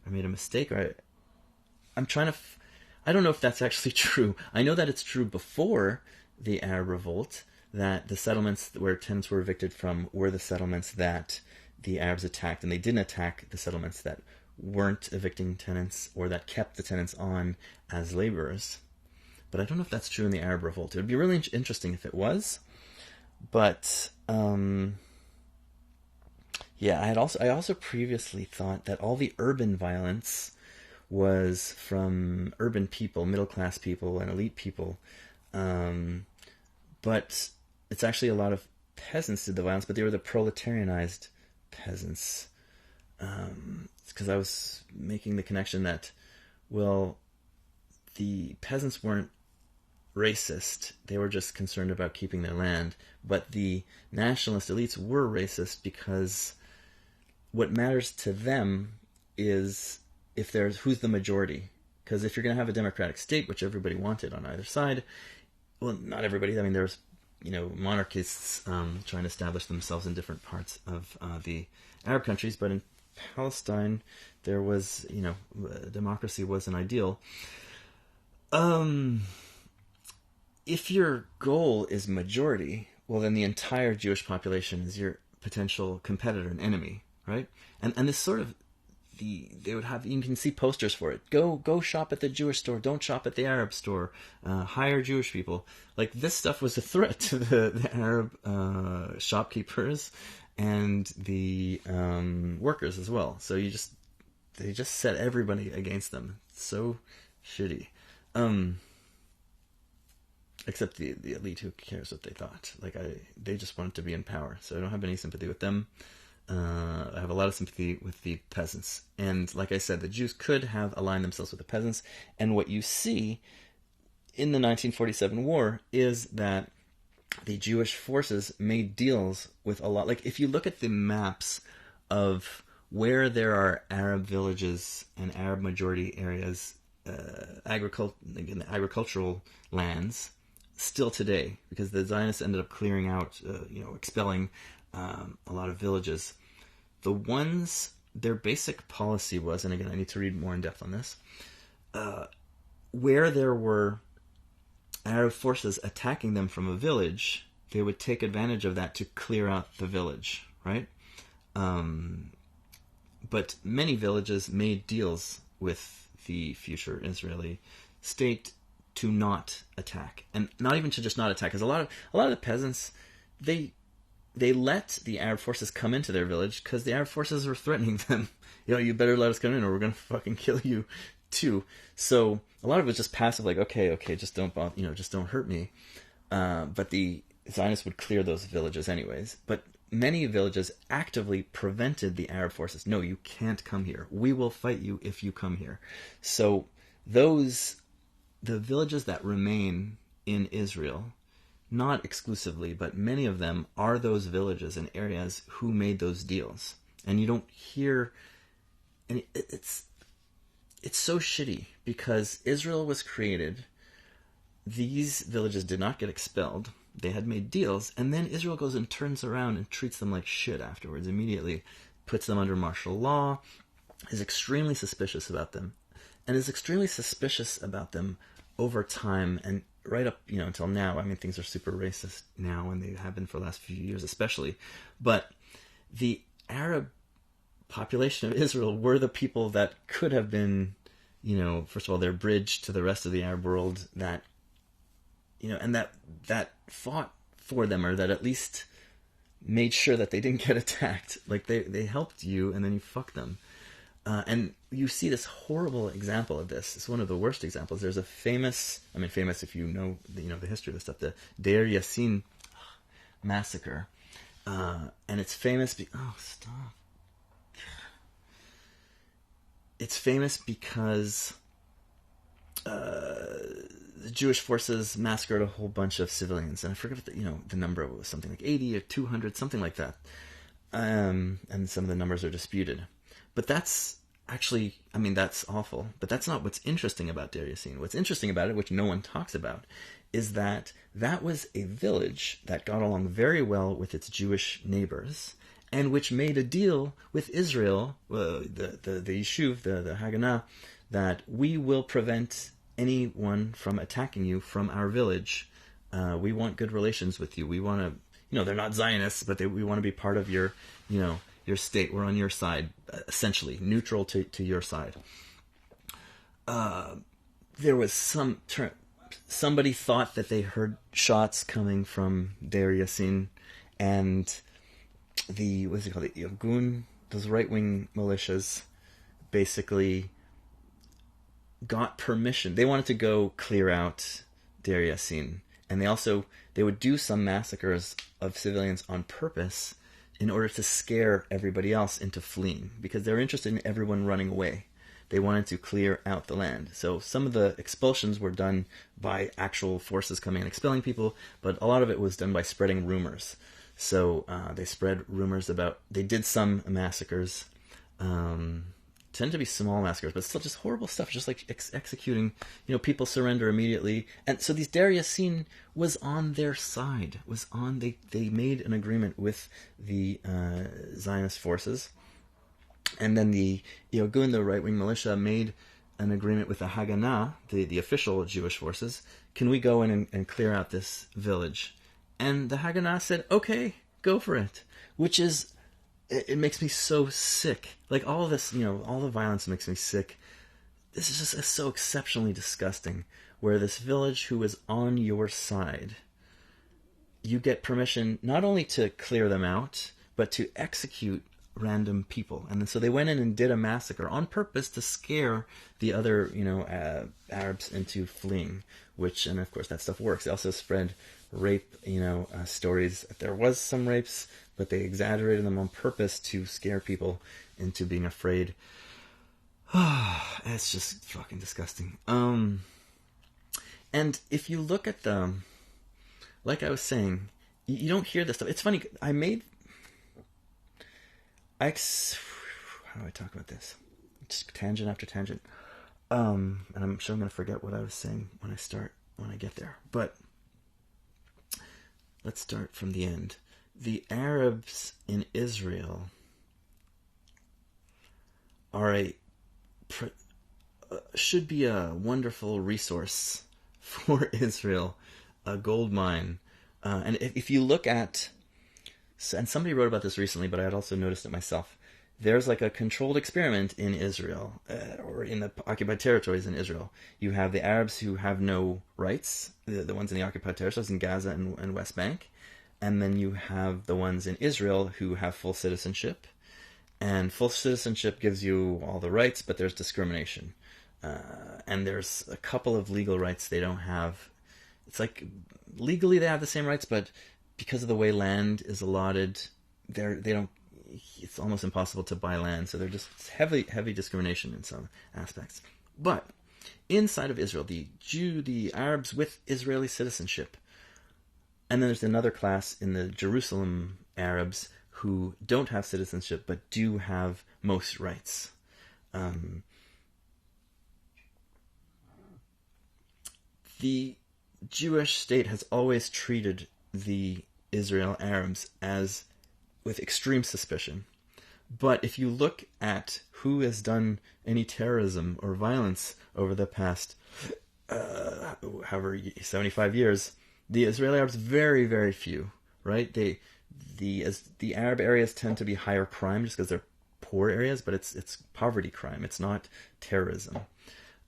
I made a mistake, or I'm trying to... I don't know if that's actually true. I know that it's true before the Arab Revolt, that the settlements where tenants were evicted from were the settlements that the Arabs attacked, and they didn't attack the settlements that weren't evicting tenants or that kept the tenants on as laborers. But I don't know if that's true in the Arab Revolt. It would be really interesting if it was. But I also previously thought that all the urban violence was from urban people, middle class people, and elite people. But it's actually a lot of peasants did the violence, but they were the proletarianized peasants. Because I was making the connection that, well, the peasants weren't racist. They were just concerned about keeping their land. But the nationalist elites were racist because what matters to them is who's the majority. Because if you're going to have a democratic state, which everybody wanted on either side, well, not everybody. I mean, there's monarchists trying to establish themselves in different parts of the Arab countries, but in Palestine, there was, democracy was an ideal. If your goal is majority, well, then the entire Jewish population is your potential competitor and enemy, right? And this sort of, they would have, you can see posters for it. Go shop at the Jewish store. Don't shop at the Arab store. Hire Jewish people. Like, this stuff was a threat to the Arab shopkeepers and the workers as well. So they just set everybody against them. It's so shitty. Except the elite, who cares what they thought? They just wanted to be in power. So I don't have any sympathy with them. I have a lot of sympathy with the peasants. And like I said, the Jews could have aligned themselves with the peasants. And what you see in the 1947 war is that the Jewish forces made deals with a lot. Like, if you look at the maps of where there are Arab villages and Arab majority areas, agricultural lands, still today, because the Zionists ended up clearing out, expelling a lot of villages. The ones, their basic policy was, and again, I need to read more in depth on this, where there were Arab forces attacking them from a village, they would take advantage of that to clear out the village, right? But many villages made deals with the future Israeli state to not attack, and not even to just not attack, because a lot of the peasants, they let the Arab forces come into their village because the Arab forces were threatening them. You better let us come in or we're gonna fucking kill you too. So a lot of it was just passive, like, okay, just don't bother, just don't hurt me. But the Zionists would clear those villages anyways. But many villages actively prevented the Arab forces. No, you can't come here. We will fight you if you come here. So the villages that remain in Israel, not exclusively, but many of them are those villages and areas who made those deals. And you don't hear, and it's so shitty, because Israel was created, these villages did not get expelled, they had made deals, and then Israel goes and turns around and treats them like shit afterwards, immediately puts them under martial law, is extremely suspicious about them, and is extremely suspicious about them over time, and right up, until now. I mean, things are super racist now, and they have been for the last few years especially, but the Arab population of Israel were the people that could have been, first of all, their bridge to the rest of the Arab world, that, and that fought for them, or that at least made sure that they didn't get attacked. Like, they helped you, and then you fucked them. And you see this horrible example of this. It's one of the worst examples. There's a famous if you know the history of this stuff, the Deir Yassin massacre. And it's famous It's famous because the Jewish forces massacred a whole bunch of civilians, and I forget the number. It was something like 80 or 200, something like that. And some of the numbers are disputed. But that's actually, that's awful. But that's not what's interesting about Deir Yassin. What's interesting about it, which no one talks about, is that was a village that got along very well with its Jewish neighbors, and which made a deal with Israel, the Yishuv, the Haganah, that we will prevent anyone from attacking you from our village. We want good relations with you. We want to, they're not Zionists, but we want to be part of your, your state. We're on your side, essentially, neutral to your side. There was somebody thought that they heard shots coming from Deir Yassin, and the Irgun, those right-wing militias, basically got permission. They wanted to go clear out Deir Yassin, and they would do some massacres of civilians on purpose in order to scare everybody else into fleeing, because they were interested in everyone running away. They wanted to clear out the land. So some of the expulsions were done by actual forces coming and expelling people, but a lot of it was done by spreading rumors. So they spread rumors about, they did some massacres, tend to be small massacres, but still just horrible stuff, just like executing, people surrender immediately. And so these Deir Yassin was on their side, they made an agreement with the Zionist forces. And then the Irgun, the right-wing militia, made an agreement with the Haganah, the official Jewish forces. Can we go in and clear out this village? And the Haganah said, okay, go for it. Which is, it makes me so sick. Like, all this, all the violence makes me sick. This is just so exceptionally disgusting, where this village who is on your side, you get permission not only to clear them out, but to execute random people. And so they went in and did a massacre on purpose to scare the other, Arabs into fleeing, and of course that stuff works. They also spread rape, stories. There was some rapes, but they exaggerated them on purpose to scare people into being afraid. It's just fucking disgusting. And if you look at them, like I was saying, you don't hear this stuff. It's funny. How do I talk about this? Just tangent after tangent. And I'm sure I'm going to forget what I was saying when I get there. But let's start from the end. The Arabs in Israel should be a wonderful resource for Israel, a gold mine. And if you look at, and somebody wrote about this recently, but I had also noticed it myself, there's like a controlled experiment in Israel, or in the occupied territories in Israel. You have the Arabs who have no rights, the ones in the occupied territories in Gaza and West Bank, and then you have the ones in Israel who have full citizenship. And full citizenship gives you all the rights, but there's discrimination. And there's a couple of legal rights they don't have. It's like, legally they have the same rights, but because of the way land is allotted, it's almost impossible to buy land. So they're just heavy discrimination in some aspects. But inside of Israel, the Arabs with Israeli citizenship, and then there's another class in the Jerusalem Arabs who don't have citizenship but do have most rights. The Jewish state has always treated the Israel Arabs with extreme suspicion. But if you look at who has done any terrorism or violence over the past 75 years, the Israeli Arabs, very, very few, right? The Arab areas tend to be higher crime just because they're poor areas, but it's poverty crime. It's not terrorism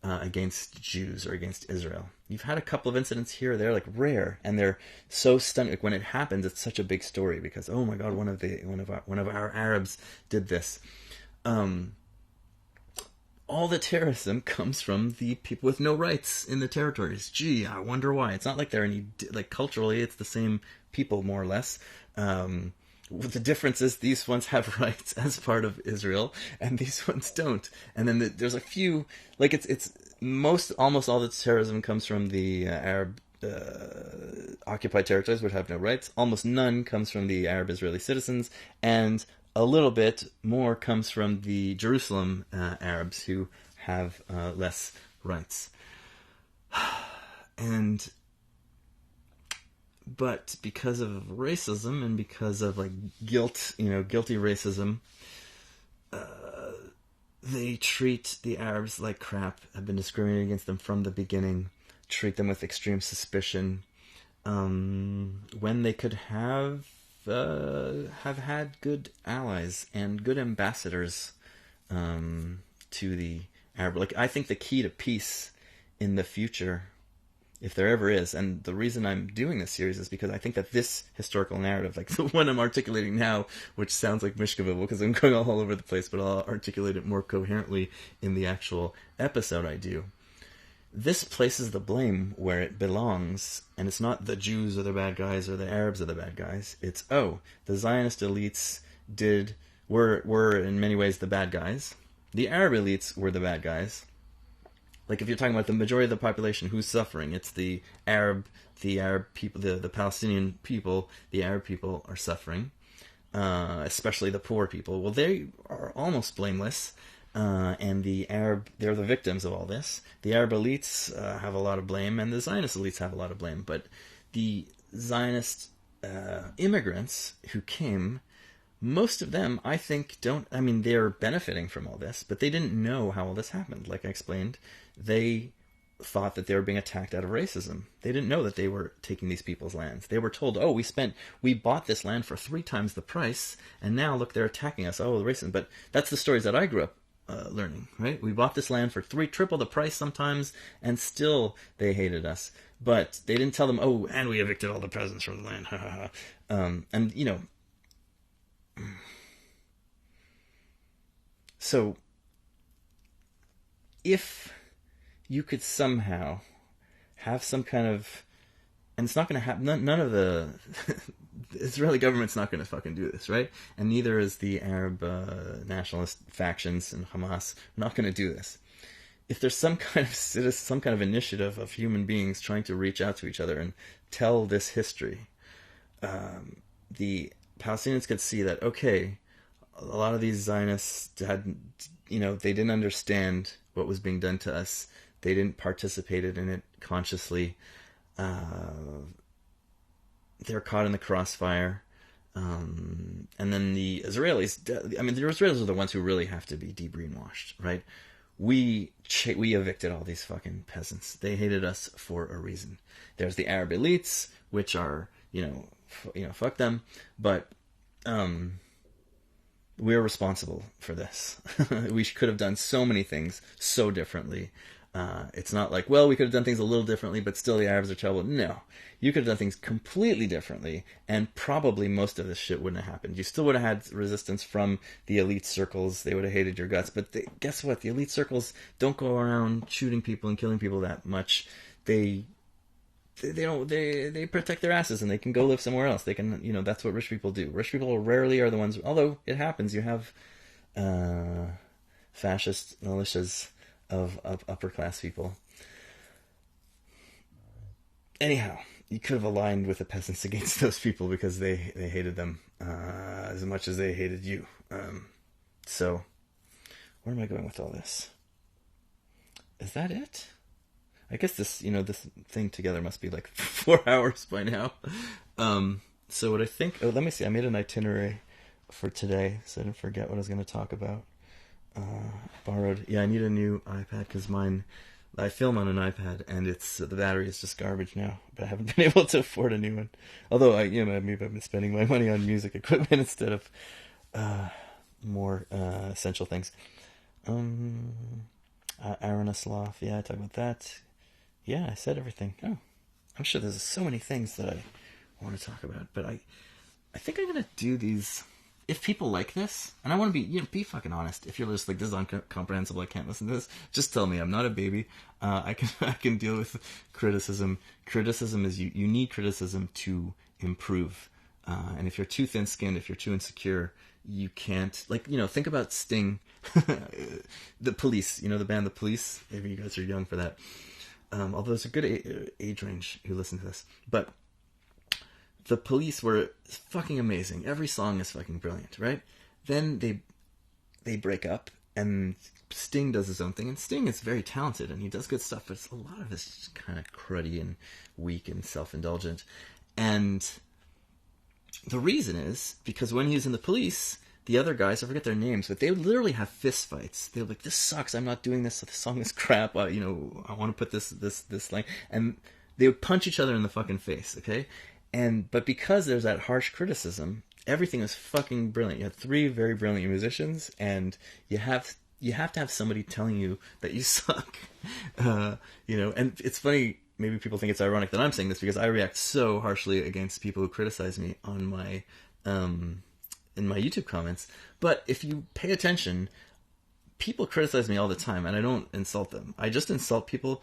against Jews or against Israel. You've had a couple of incidents here or there, like rare, and they're so stunning. Like when it happens, it's such a big story because, oh my God, one of our Arabs did this. All the terrorism comes from the people with no rights in the territories. Gee, I wonder why. It's not like they're culturally, it's the same people more or less. The difference is these ones have rights as part of Israel, and these ones don't. And then there's a few, like almost all the terrorism comes from the Arab occupied territories, which have no rights. Almost none comes from the Arab Israeli citizens, and a little bit more comes from the Jerusalem Arabs who have less rights. But because of racism and because of guilty racism, they treat the Arabs like crap, have been discriminating against them from the beginning, treat them with extreme suspicion, when they could have had good allies and good ambassadors to the Arab. Like, I think the key to peace in the future, if there ever is, and the reason I'm doing this series is because I think that this historical narrative, like the one I'm articulating now, which sounds like Mishkeville because I'm going all over the place, but I'll articulate it more coherently in the actual episode I do. This places the blame where it belongs, and it's not the Jews are the bad guys or the Arabs are the bad guys. It's, the Zionist elites were in many ways the bad guys. The Arab elites were the bad guys. Like, if you're talking about the majority of the population who's suffering, it's the Arab people, the Palestinian people, the Arab people are suffering, especially the poor people. Well, they are almost blameless, and they're the victims of all this. The Arab elites have a lot of blame, and the Zionist elites have a lot of blame. But the Zionist immigrants who came, most of them, I think, they're benefiting from all this, but they didn't know how all this happened. Like I explained, they thought that they were being attacked out of racism. They didn't know that they were taking these people's lands. They were told, we bought this land for 3 times the price, and now, look, they're attacking us. Oh, racism. But that's the stories that I grew up learning, right? We bought this land for triple the price sometimes, and still they hated us. But they didn't tell them, and we evicted all the peasants from the land. So, if you could somehow have some kind of and it's not going to happen. None of the Israeli government's not going to fucking do this, right? And neither is the Arab nationalist factions and Hamas not going to do this. If there's some kind of initiative of human beings trying to reach out to each other and tell this history, the Palestinians could see that, okay, a lot of these Zionists had, they didn't understand what was being done to us. They didn't participate in it consciously. They're caught in the crossfire. And then the Israelis, the Israelis are the ones who really have to be de-brainwashed, right? We evicted all these fucking peasants. They hated us for a reason. There's the Arab elites, which are, fuck them. But we're responsible for this. We could have done so many things so differently. It's not like, well, we could have done things a little differently, but still the Arabs are terrible. No. You could have done things completely differently, and probably most of this shit wouldn't have happened. You still would have had resistance from the elite circles. They would have hated your guts. But guess what? The elite circles don't go around shooting people and killing people that much. They don't. They protect their asses, and they can go live somewhere else. They can, that's what rich people do. Rich people rarely are the ones. Although it happens, you have fascist militias of upper class people. Anyhow, you could have aligned with the peasants against those people because they hated them as much as they hated you. So, where am I going with all this? Is that it? I guess this thing together must be like 4 hours by now. So what I think... Oh, let me see. I made an itinerary for today, so I didn't forget what I was going to talk about. Borrowed... Yeah, I need a new iPad because mine... I film on an iPad, and the battery is just garbage now. But I haven't been able to afford a new one. Although maybe I've been spending my money on music equipment instead of more essential things. Aaron Asloff, yeah, I talked about that. Yeah, I said everything. Oh, I'm sure there's so many things that I want to talk about, but I think I'm gonna do these. If people like this, and I want to be fucking honest. If you're just like, this is incomprehensible, I can't listen to this, just tell me. I'm not a baby. I can deal with criticism. Criticism is you need criticism to improve. And if you're too thin-skinned, if you're too insecure, you can't. Think about Sting, the Police. The band The Police. Maybe you guys are young for that. Although there's a good age range who listen to this, but. The Police were fucking amazing. Every song is fucking brilliant, right? Then they break up, and Sting does his own thing. And Sting is very talented, and he does good stuff, but a lot of it's just kind of cruddy and weak and self-indulgent. And the reason is because when he was in the Police, the other guys, I forget their names, but they would literally have fist fights. They were like, "This sucks. I'm not doing this. The song is crap. I want to put this line," and they would punch each other in the fucking face. Okay. But because there's that harsh criticism, everything was fucking brilliant. You had 3 very brilliant musicians, and you have to have somebody telling you that you suck. And it's funny, maybe people think it's ironic that I'm saying this because I react so harshly against people who criticize me on my in my YouTube comments. But if you pay attention, people criticize me all the time, and I don't insult them. I just insult people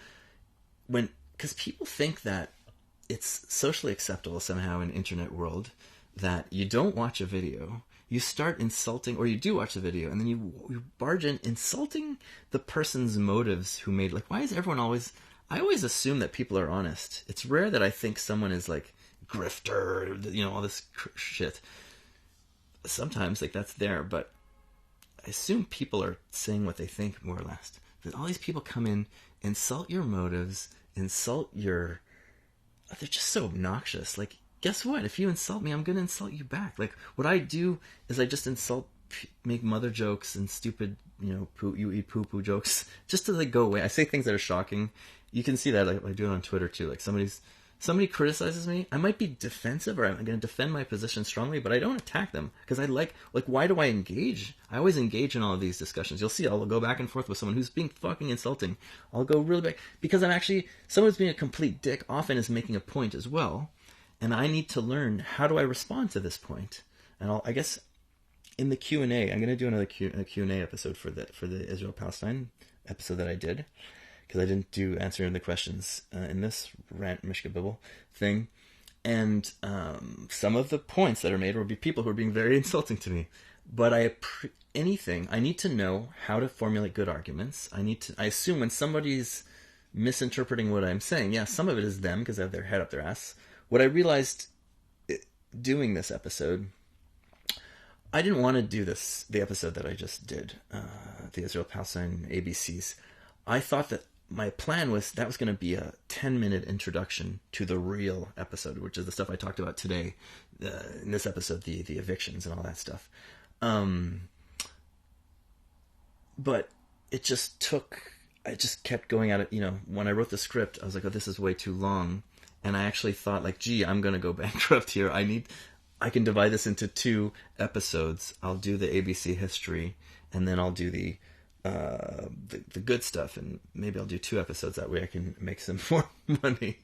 because people think that it's socially acceptable somehow in the internet world that you don't watch a video, you start insulting, or you do watch the video, and then you barge in insulting the person's motives who made, why is everyone always... I always assume that people are honest. It's rare that I think someone is grifter, all this shit. Sometimes, that's there, but I assume people are saying what they think, more or less. That all these people come in, insult your motives, insult your... They're just so obnoxious. Guess what? If you insult me, I'm going to insult you back. What I do is I just make mother jokes and stupid, you eat poo-poo jokes, just to, go away. I say things that are shocking. You can see that, I do it on Twitter, too. Somebody criticizes me, I might be defensive, or I'm going to defend my position strongly, but I don't attack them, because I why do I engage? I always engage in all of these discussions. You'll see, I'll go back and forth with someone who's being fucking insulting. I'll go really back, because someone who's being a complete dick often is making a point as well, and I need to learn, how do I respond to this point? And I guess, in the Q&A, I'm going to do another Q&A episode for the Israel-Palestine episode that I did, because I didn't do answering the questions in this rant Mishka Bibble thing. And some of the points that are made will be people who are being very insulting to me. But I need to know how to formulate good arguments. I assume when somebody's misinterpreting what I'm saying, yeah, some of it is them because they have their head up their ass. What I realized doing this episode, I didn't want to do the episode that I just did, the Israel-Palestine ABCs. I thought that my plan was that was going to be a 10-minute introduction to the real episode, which is the stuff I talked about today in this episode, the evictions and all that stuff. But it just I just kept going at it. When I wrote the script, I was like, oh, this is way too long. And I actually thought, like, gee, I'm going to go bankrupt here. I can divide this into 2 episodes. I'll do the ABC history, and then I'll do the good stuff, and maybe I'll do 2 episodes. That way I can make some more money.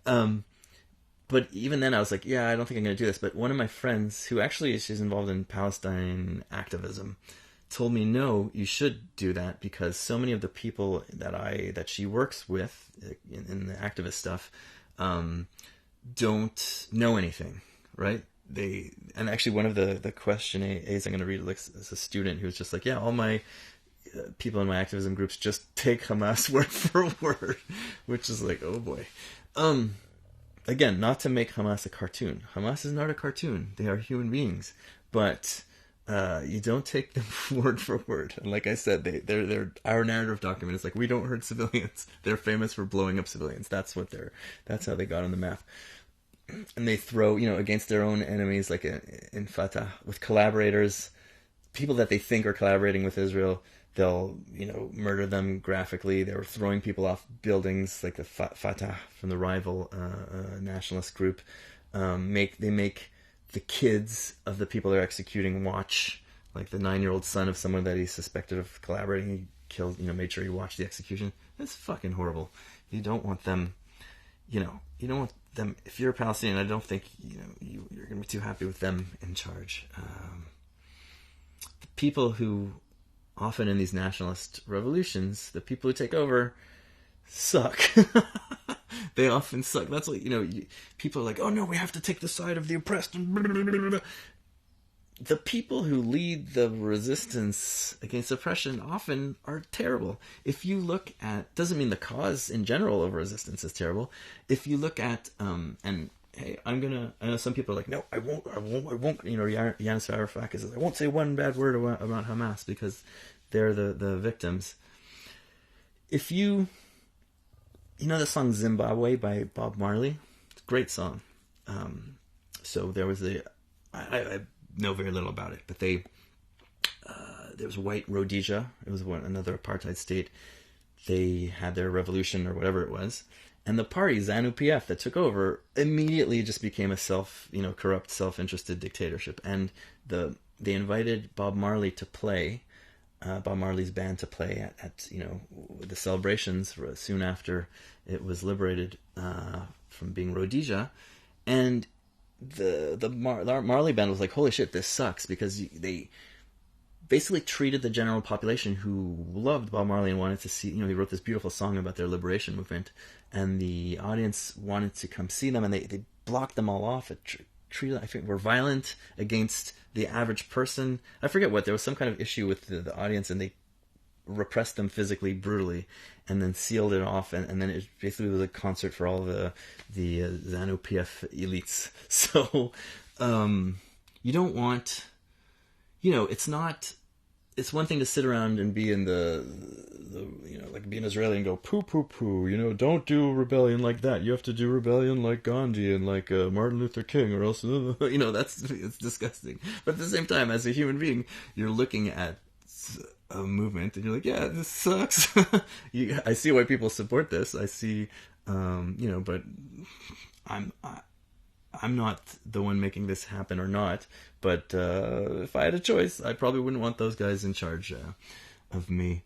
But even then I was like, yeah, I don't think I'm going to do this. But one of my friends, who actually she's involved in Palestine activism, told me, no, you should do that, because so many of the people that she works with in the activist stuff don't know anything, right? And actually one of the questionnaires I'm going to read is a student who's just like, yeah, all my people in my activism groups just take Hamas word for word, which is like, oh boy. Again, not to make Hamas a cartoon. Hamas is not a cartoon. They are human beings, but you don't take them word for word. And like I said, they're our narrative document. It's like, we don't hurt civilians. They're famous for blowing up civilians. That's how they got on the map. And they throw, against their own enemies, like in Fatah, with collaborators, people that they think are collaborating with Israel. They'll, murder them graphically. They were throwing people off buildings, like the Fatah from the rival nationalist group. They make the kids of the people they're executing watch, like the 9-year-old son of someone that he's suspected of collaborating. He killed, made sure he watched the execution. That's fucking horrible. You don't want them, you don't want them. If you're a Palestinian, I don't think, you're going to be too happy with them in charge. The people who, often in these nationalist revolutions, the people who take over suck. They often suck. That's what, people are like, oh no, we have to take the side of the oppressed. The people who lead the resistance against oppression often are terrible. If you look at, doesn't mean the cause in general of resistance is terrible. If you look at, and hey, I know some people are like, no, I won't. Yasser Arafat says, I won't say one bad word about Hamas because they're the victims. If you the song Zimbabwe by Bob Marley? It's a great song. So there was I know very little about it, but there was white Rhodesia. It was another apartheid state. They had their revolution or whatever it was. And the party, ZANU-PF, that took over, immediately just became a corrupt, self-interested dictatorship. And they invited Bob Marley to play, Bob Marley's band to play at the celebrations soon after it was liberated from being Rhodesia. And the Marley band was like, holy shit, this sucks, because they basically treated the general population who loved Bob Marley and wanted to see, he wrote this beautiful song about their liberation movement, and the audience wanted to come see them, and they blocked them all off. I think were violent against the average person. I forget what, there was some kind of issue with the audience, and they repressed them physically, brutally, and then sealed it off, and then it basically was a concert for all the ZANU-PF elites. So you don't want, it's one thing to sit around and be in like be an Israeli and go poo poo poo, don't do rebellion like that. You have to do rebellion like Gandhi and like Martin Luther King, or else it's disgusting. But at the same time, as a human being, you're looking at a movement and you're like, yeah, this sucks. I see why people support this. I see, but I'm not the one making this happen or not, but if I had a choice, I probably wouldn't want those guys in charge of me.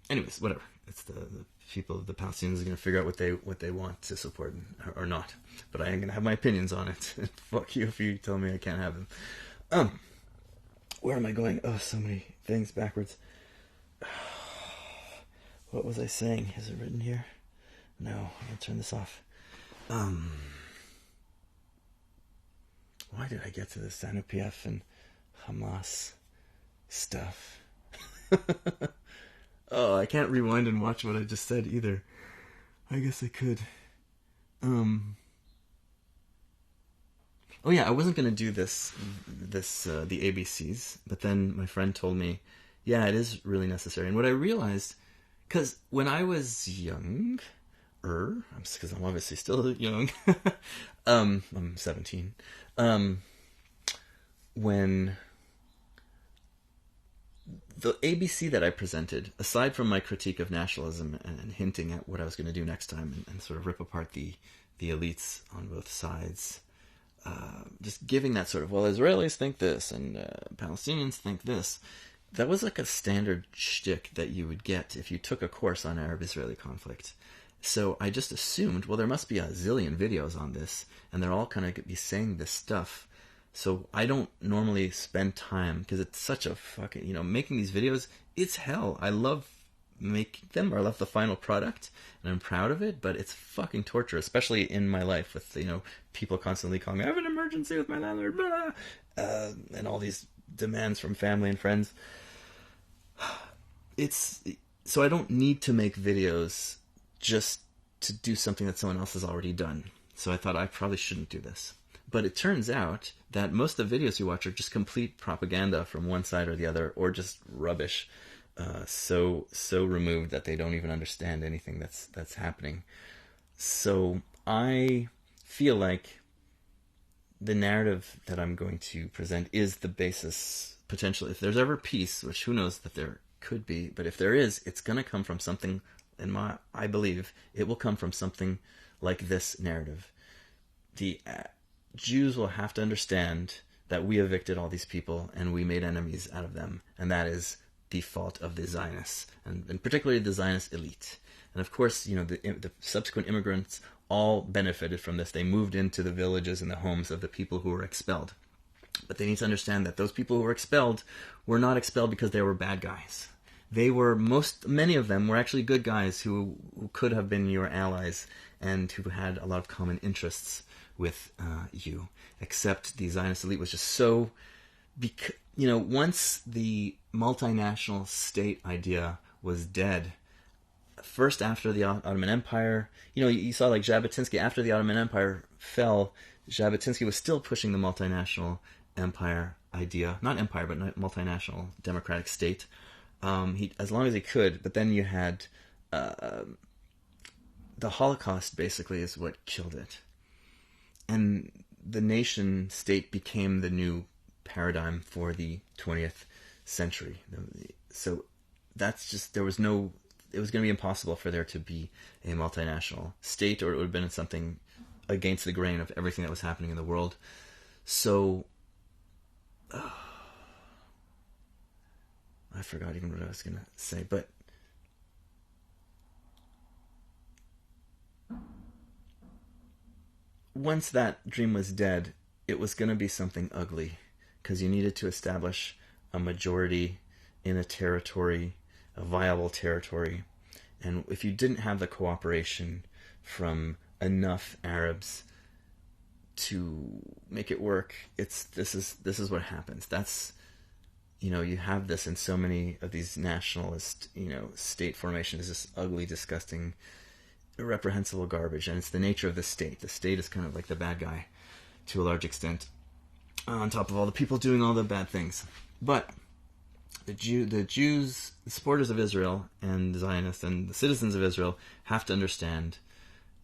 Anyways, whatever. It's the people, the Palestinians are going to figure out what they want to support or not. But I am going to have my opinions on it. Fuck you if you tell me I can't have them. Where am I going? Oh, so many things backwards. What was I saying? Is it written here? No, I'm going to turn this off. Why did I get to the SANU-PF and Hamas stuff? Oh, I can't rewind and watch what I just said either. I guess I could. Oh yeah, I wasn't going to do the ABCs, but then my friend told me, yeah, it is really necessary. And what I realized, because when I was younger, because I'm obviously still young, I'm 17, when the ABC that I presented, aside from my critique of nationalism and hinting at what I was going to do next time and sort of rip apart the elites on both sides, just giving that sort of, well, Israelis think this and Palestinians think this, that was like a standard shtick that you would get if you took a course on Arab-Israeli conflict. So I just assumed, well, there must be a zillion videos on this, and they're all kind of be saying this stuff. So I don't normally spend time, because it's such a fucking, making these videos, it's hell. I love making them, or I love the final product, and I'm proud of it, but it's fucking torture, especially in my life with, people constantly calling me, I have an emergency with my landlord, blah, and all these demands from family and friends. So I don't need to make videos just to do something that someone else has already done. So I thought I probably shouldn't do this. But it turns out that most of the videos you watch are just complete propaganda from one side or the other, or just rubbish, so removed that they don't even understand anything that's happening. So I feel like the narrative that I'm going to present is the basis, potentially. If there's ever peace, which who knows that there could be, but if there is, it's going to come from something, I believe, it will come from something like this narrative. The Jews will have to understand that we evicted all these people and we made enemies out of them, and that is the fault of the Zionists, and particularly the Zionist elite. And of course, the subsequent immigrants all benefited from this. They moved into the villages and the homes of the people who were expelled. But they need to understand that those people who were expelled were not expelled because they were bad guys. They were, many of them were actually good guys who could have been your allies and who had a lot of common interests with you. Except the Zionist elite was just so, once the multinational state idea was dead, first after the Ottoman Empire, you saw like Jabotinsky, after the Ottoman Empire fell, Jabotinsky was still pushing the multinational empire idea, not empire, but multinational democratic state, as long as he could. But then you had the Holocaust basically is what killed it. And the nation state became the new paradigm for the 20th century. So that's just, it was going to be impossible for there to be a multinational state, or it would have been something against the grain of everything that was happening in the world. So, I forgot even what I was going to say, but once that dream was dead, it was going to be something ugly, because you needed to establish a majority in a territory, a viable territory. And if you didn't have the cooperation from enough Arabs to make it work, this is what happens. That's, you have this in so many of these nationalist, state formations, this ugly, disgusting, reprehensible garbage. And it's the nature of the state. The state is kind of like the bad guy to a large extent, on top of all the people doing all the bad things. But the Jews, the supporters of Israel, and the Zionists and the citizens of Israel have to understand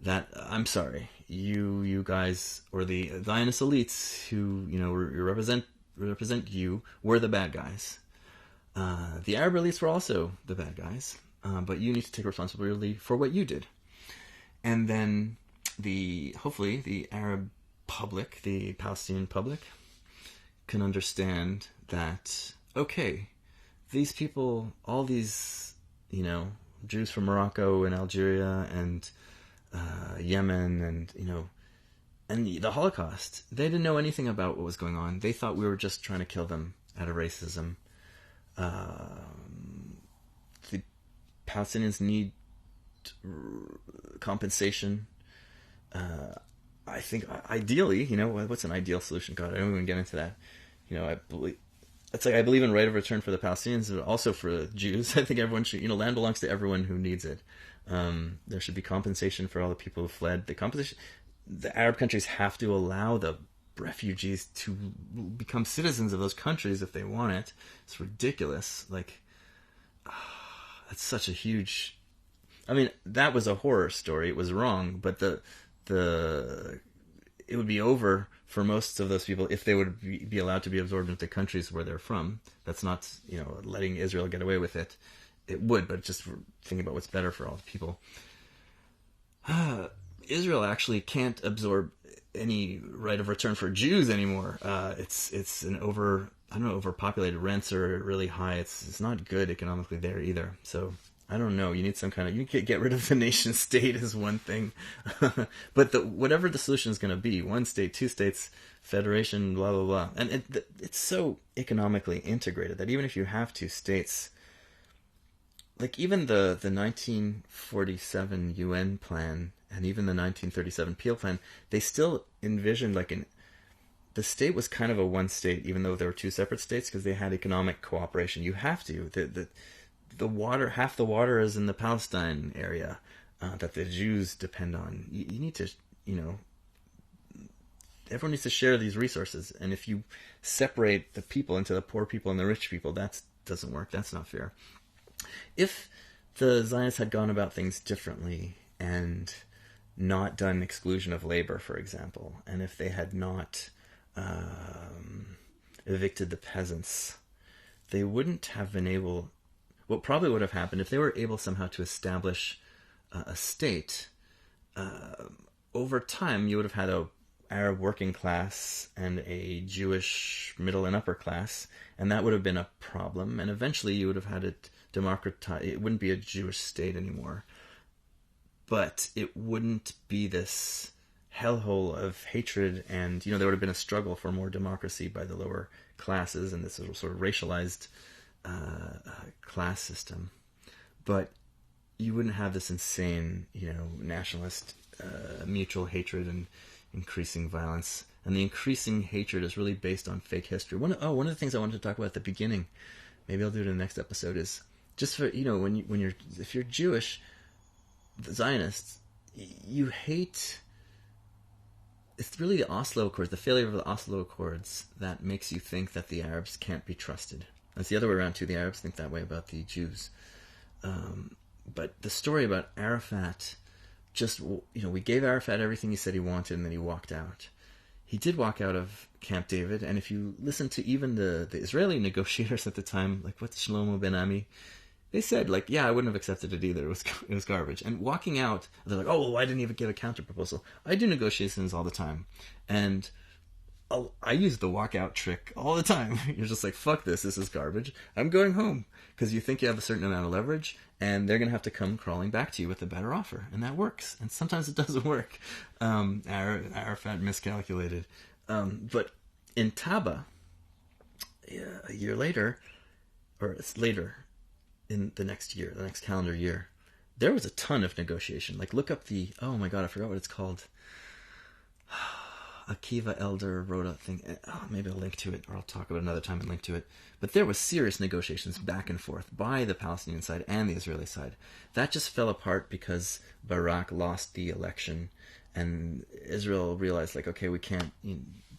that, I'm sorry, you guys, or the Zionist elites who, represent you, were the bad guys. The Arab elites were also the bad guys, but you need to take responsibility for what you did. And then hopefully the Arab public, the Palestinian public, can understand that, okay, these people, all these, Jews from Morocco and Algeria and Yemen and the Holocaust, they didn't know anything about what was going on. They thought we were just trying to kill them out of racism. The Palestinians need compensation. I think ideally, what's an ideal solution? God, I don't even get into that. I believe it's like I believe in right of return for the Palestinians, but also for the Jews. I think everyone should, land belongs to everyone who needs it. There should be compensation for all the people who fled. The Arab countries have to allow the refugees to become citizens of those countries if they want it. It's ridiculous. That's such a huge. I mean, that was a horror story. It was wrong, but it would be over for most of those people if they would be allowed to be absorbed into the countries where they're from. That's not, letting Israel get away with it. It would, but just thinking about what's better for all the people. Israel actually can't absorb any right of return for Jews anymore. It's an overpopulated. Rents are really high. It's not good economically there either. So I don't know. You need some kind of, you can get rid of the nation state is one thing, but whatever the solution is going to be, one state, two states, federation, blah blah blah, and it's so economically integrated that even if you have two states, like even the 1947 UN plan and even the 1937 Peel plan, they still envisioned the state was kind of a one state, even though there were two separate states, because they had economic cooperation. You have to. The water, half the water is in the Palestine area that the Jews depend on. You need to, everyone needs to share these resources. And if you separate the people into the poor people and the rich people, that doesn't work. That's not fair. If the Zionists had gone about things differently and not done exclusion of labor, for example, and if they had not evicted the peasants, they wouldn't have been able. What probably would have happened if they were able somehow to establish a state, over time you would have had a Arab working class and a Jewish middle and upper class, and that would have been a problem, and eventually you would have had it democratized. It wouldn't be a Jewish state anymore, but it wouldn't be this hellhole of hatred, and there would have been a struggle for more democracy by the lower classes and this sort of racialized class system. But you wouldn't have this insane, nationalist mutual hatred and increasing violence. And the increasing hatred is really based on fake history. One of the things I wanted to talk about at the beginning, maybe I'll do it in the next episode, is just for if you're Jewish, the Zionists, you hate. It's really the Oslo Accords, the failure of the Oslo Accords, that makes you think that the Arabs can't be trusted. It's the other way around too. The Arabs think that way about the Jews. But the story about Arafat, we gave Arafat everything he said he wanted, and then he walked out. He did walk out of Camp David, and if you listen to even the Israeli negotiators at the time, like what's Shlomo Ben Ami, they said yeah, I wouldn't have accepted it either. It was garbage. And walking out, they're like, oh, well, why didn't he even give a counter proposal? I do negotiations all the time, and I use the walkout trick all the time. You're just like, fuck this is garbage. I'm going home. Because you think you have a certain amount of leverage, and they're going to have to come crawling back to you with a better offer. And that works. And sometimes it doesn't work. Arafat miscalculated. But in Taba, a year later, or it's later in the next year, the next calendar year, there was a ton of negotiation. Look up oh my God, I forgot what it's called. Akiva Elder wrote a thing. Maybe I'll link to it, or I'll talk about it another time and link to it. But there was serious negotiations back and forth by the Palestinian side and the Israeli side. That just fell apart because Barak lost the election, and Israel realized, okay, we can't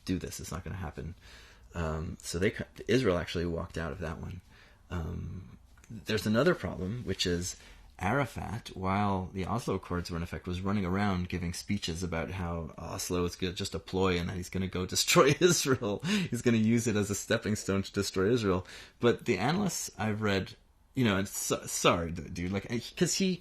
do this. It's not going to happen. So Israel actually walked out of that one. There's another problem, which is Arafat, while the Oslo Accords were in effect, was running around giving speeches about how Oslo is just a ploy and that he's going to go destroy Israel. He's going to use it as a stepping stone to destroy Israel. But the analysts I've read, sorry, dude, because he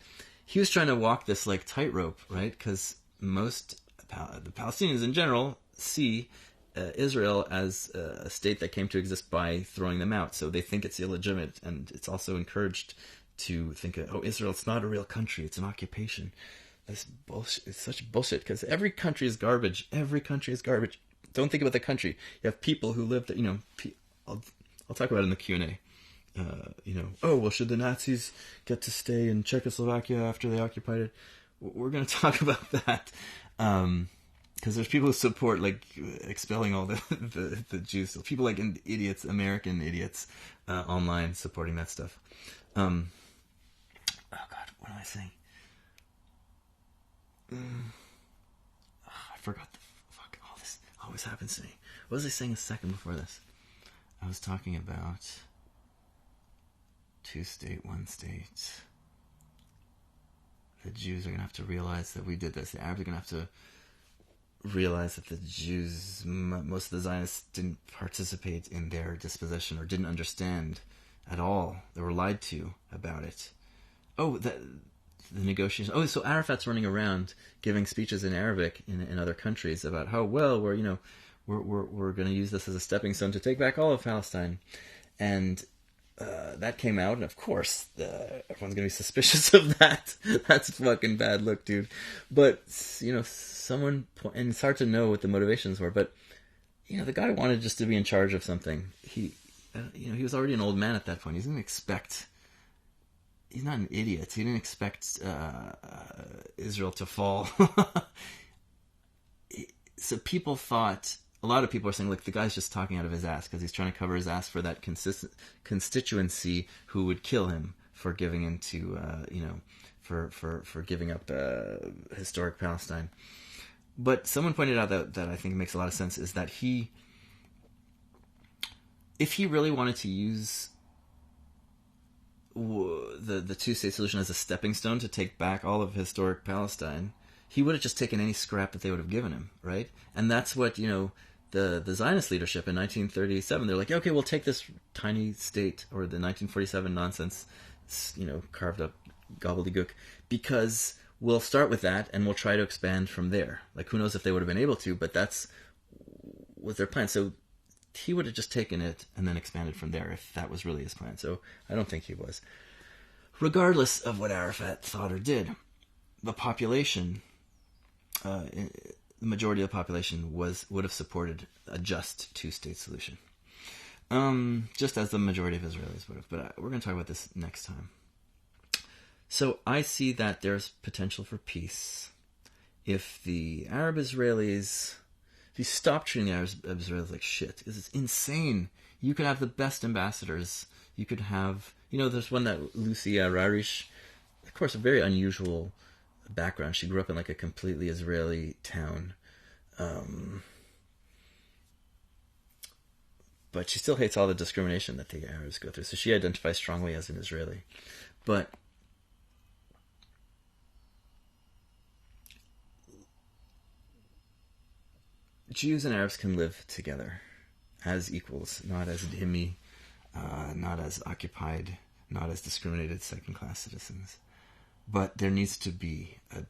was trying to walk this tightrope, right? Because the Palestinians in general see Israel as a state that came to exist by throwing them out, so they think it's illegitimate, and it's also encouraged to think, Israel's not a real country, it's an occupation. That's bullshit. It's such bullshit, because every country is garbage. Every country is garbage. Don't think about the country. You have people who live there, I'll talk about it in the Q&A. oh, well, should the Nazis get to stay in Czechoslovakia after they occupied it? We're going to talk about that. Because there's people who support, like, expelling all the Jews. So people like idiots, American idiots, online supporting that stuff. Oh, God, what am I saying? I forgot all this always happens to me. What was I saying a second before this? I was talking about 2-state, 1-state. The Jews are going to have to realize that we did this. The Arabs are going to have to realize that the Jews, most of the Zionists, didn't participate in their dispossession or didn't understand at all. They were lied to about it. Oh, the negotiations. Oh, so Arafat's running around giving speeches in Arabic in other countries about how well we're going to use this as a stepping stone to take back all of Palestine, and that came out, and of course everyone's going to be suspicious of that. That's a fucking bad look, dude. But someone, and it's hard to know what the motivations were, but the guy wanted just to be in charge of something. He was already an old man at that point. He didn't expect. He's not an idiot. He didn't expect Israel to fall. So people thought, a lot of people are saying, look, the guy's just talking out of his ass because he's trying to cover his ass for that constituency who would kill him for giving into, for giving up historic Palestine. But someone pointed out that I think makes a lot of sense, is that if he really wanted to use the two-state solution as a stepping stone to take back all of historic Palestine, he would have just taken any scrap that they would have given him, right? And that's what, the Zionist leadership in 1937, they're like, okay, we'll take this tiny state, or the 1947 nonsense, carved up gobbledygook, because we'll start with that and we'll try to expand from there. Like, who knows if they would have been able to, but that's was their plan. So he would have just taken it and then expanded from there if that was really his plan. So I don't think he was. Regardless of what Arafat thought or did, the population, the majority of the population would have supported a just two-state solution. Just as the majority of Israelis would have. But we're going to talk about this next time. So I see that there's potential for peace if the Arab Israelis... If you stop treating the Arab Israelis like shit, because it's insane. You could have the best ambassadors. You could have, there's one that Lucy Rarish, of course, a very unusual background. She grew up in like a completely Israeli town, but she still hates all the discrimination that the Arabs go through. So she identifies strongly as an Israeli, but Jews and Arabs can live together as equals, not as dhimmi, not as occupied, not as discriminated second-class citizens. But there needs to be a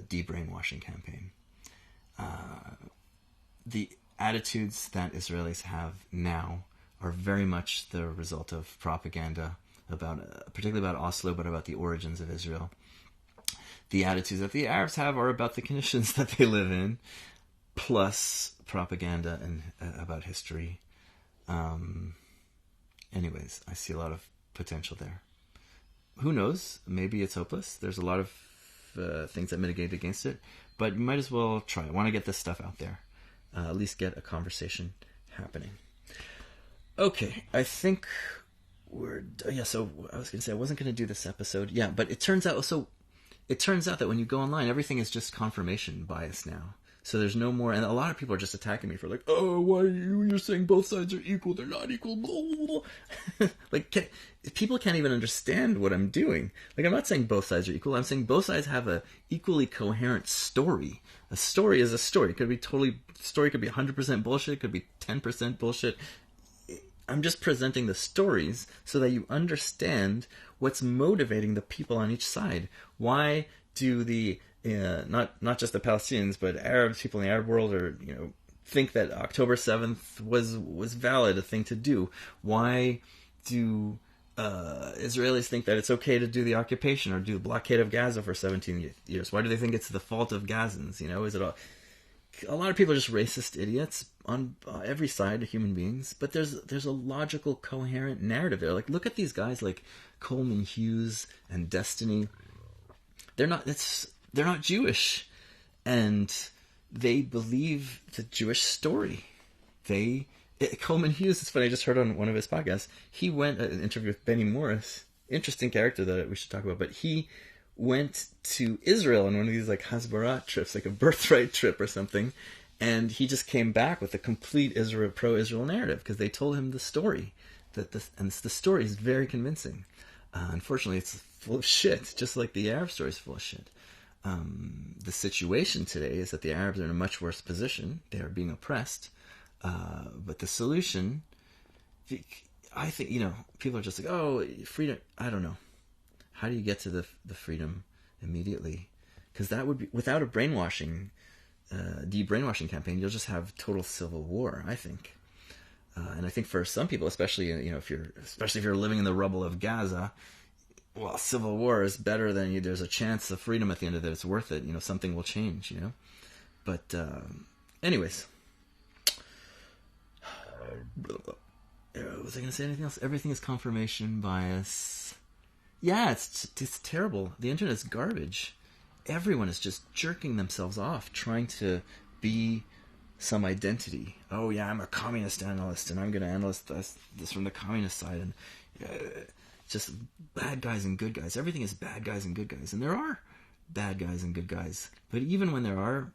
de-brainwashing campaign. The attitudes that Israelis have now are very much the result of propaganda, particularly about Oslo, but about the origins of Israel. The attitudes that the Arabs have are about the conditions that they live in, plus propaganda and about history. Anyways, I see a lot of potential there. Who knows? Maybe it's hopeless. There's a lot of things that mitigate against it, but you might as well try. I want to get this stuff out there. At least get a conversation happening. Okay, I think we're... Yeah, so I was going to say I wasn't going to do this episode. Yeah, but it turns out that when you go online, everything is just confirmation bias now. So there's no more, and a lot of people are just attacking me for like, oh, why are you're saying both sides are equal? They're not equal. Blah, blah, blah. Like, people can't even understand what I'm doing. Like, I'm not saying both sides are equal. I'm saying both sides have a equally coherent story. A story is a story. It could be story could be 100% bullshit. It could be 10% bullshit. I'm just presenting the stories so that you understand what's motivating the people on each side. Why do not just the Palestinians, but Arabs, people in the Arab world, think that October 7th was valid, a thing to do? Why do Israelis think that it's okay to do the occupation or do the blockade of Gaza for 17 years? Why do they think it's the fault of Gazans? Is it all? a lot of people are just racist idiots on every side of human beings, but there's a logical, coherent narrative there. Like, look at these guys like Coleman Hughes and Destiny. They're not Jewish, and they believe the Jewish story. Coleman Hughes, it's funny, I just heard on one of his podcasts, he went an interview with Benny Morris, interesting character that we should talk about, but he went to Israel on one of these like Hasbara trips, like a birthright trip or something, and he just came back with a complete pro-Israel narrative because they told him the story, and the story is very convincing. Unfortunately, it's full of shit, just like the Arab story is full of shit. The situation today is that the Arabs are in a much worse position. They are being oppressed. But the solution, I think, people are just like, oh, freedom. I don't know. How do you get to the freedom immediately? Because that would be, without a de-brainwashing campaign, you'll just have total civil war, I think. And I think for some people, especially if you're living in the rubble of Gaza, well, civil war is better than there's a chance of freedom at the end of it. It's worth it. Something will change. But anyways, was I going to say anything else? Everything is confirmation bias. Yeah, it's terrible. The internet is garbage. Everyone is just jerking themselves off, trying to be some identity. Oh yeah, I'm a communist analyst, and I'm going to analyze this from the communist side, and just bad guys and good guys. Everything is bad guys and good guys, and there are bad guys and good guys. But even when there are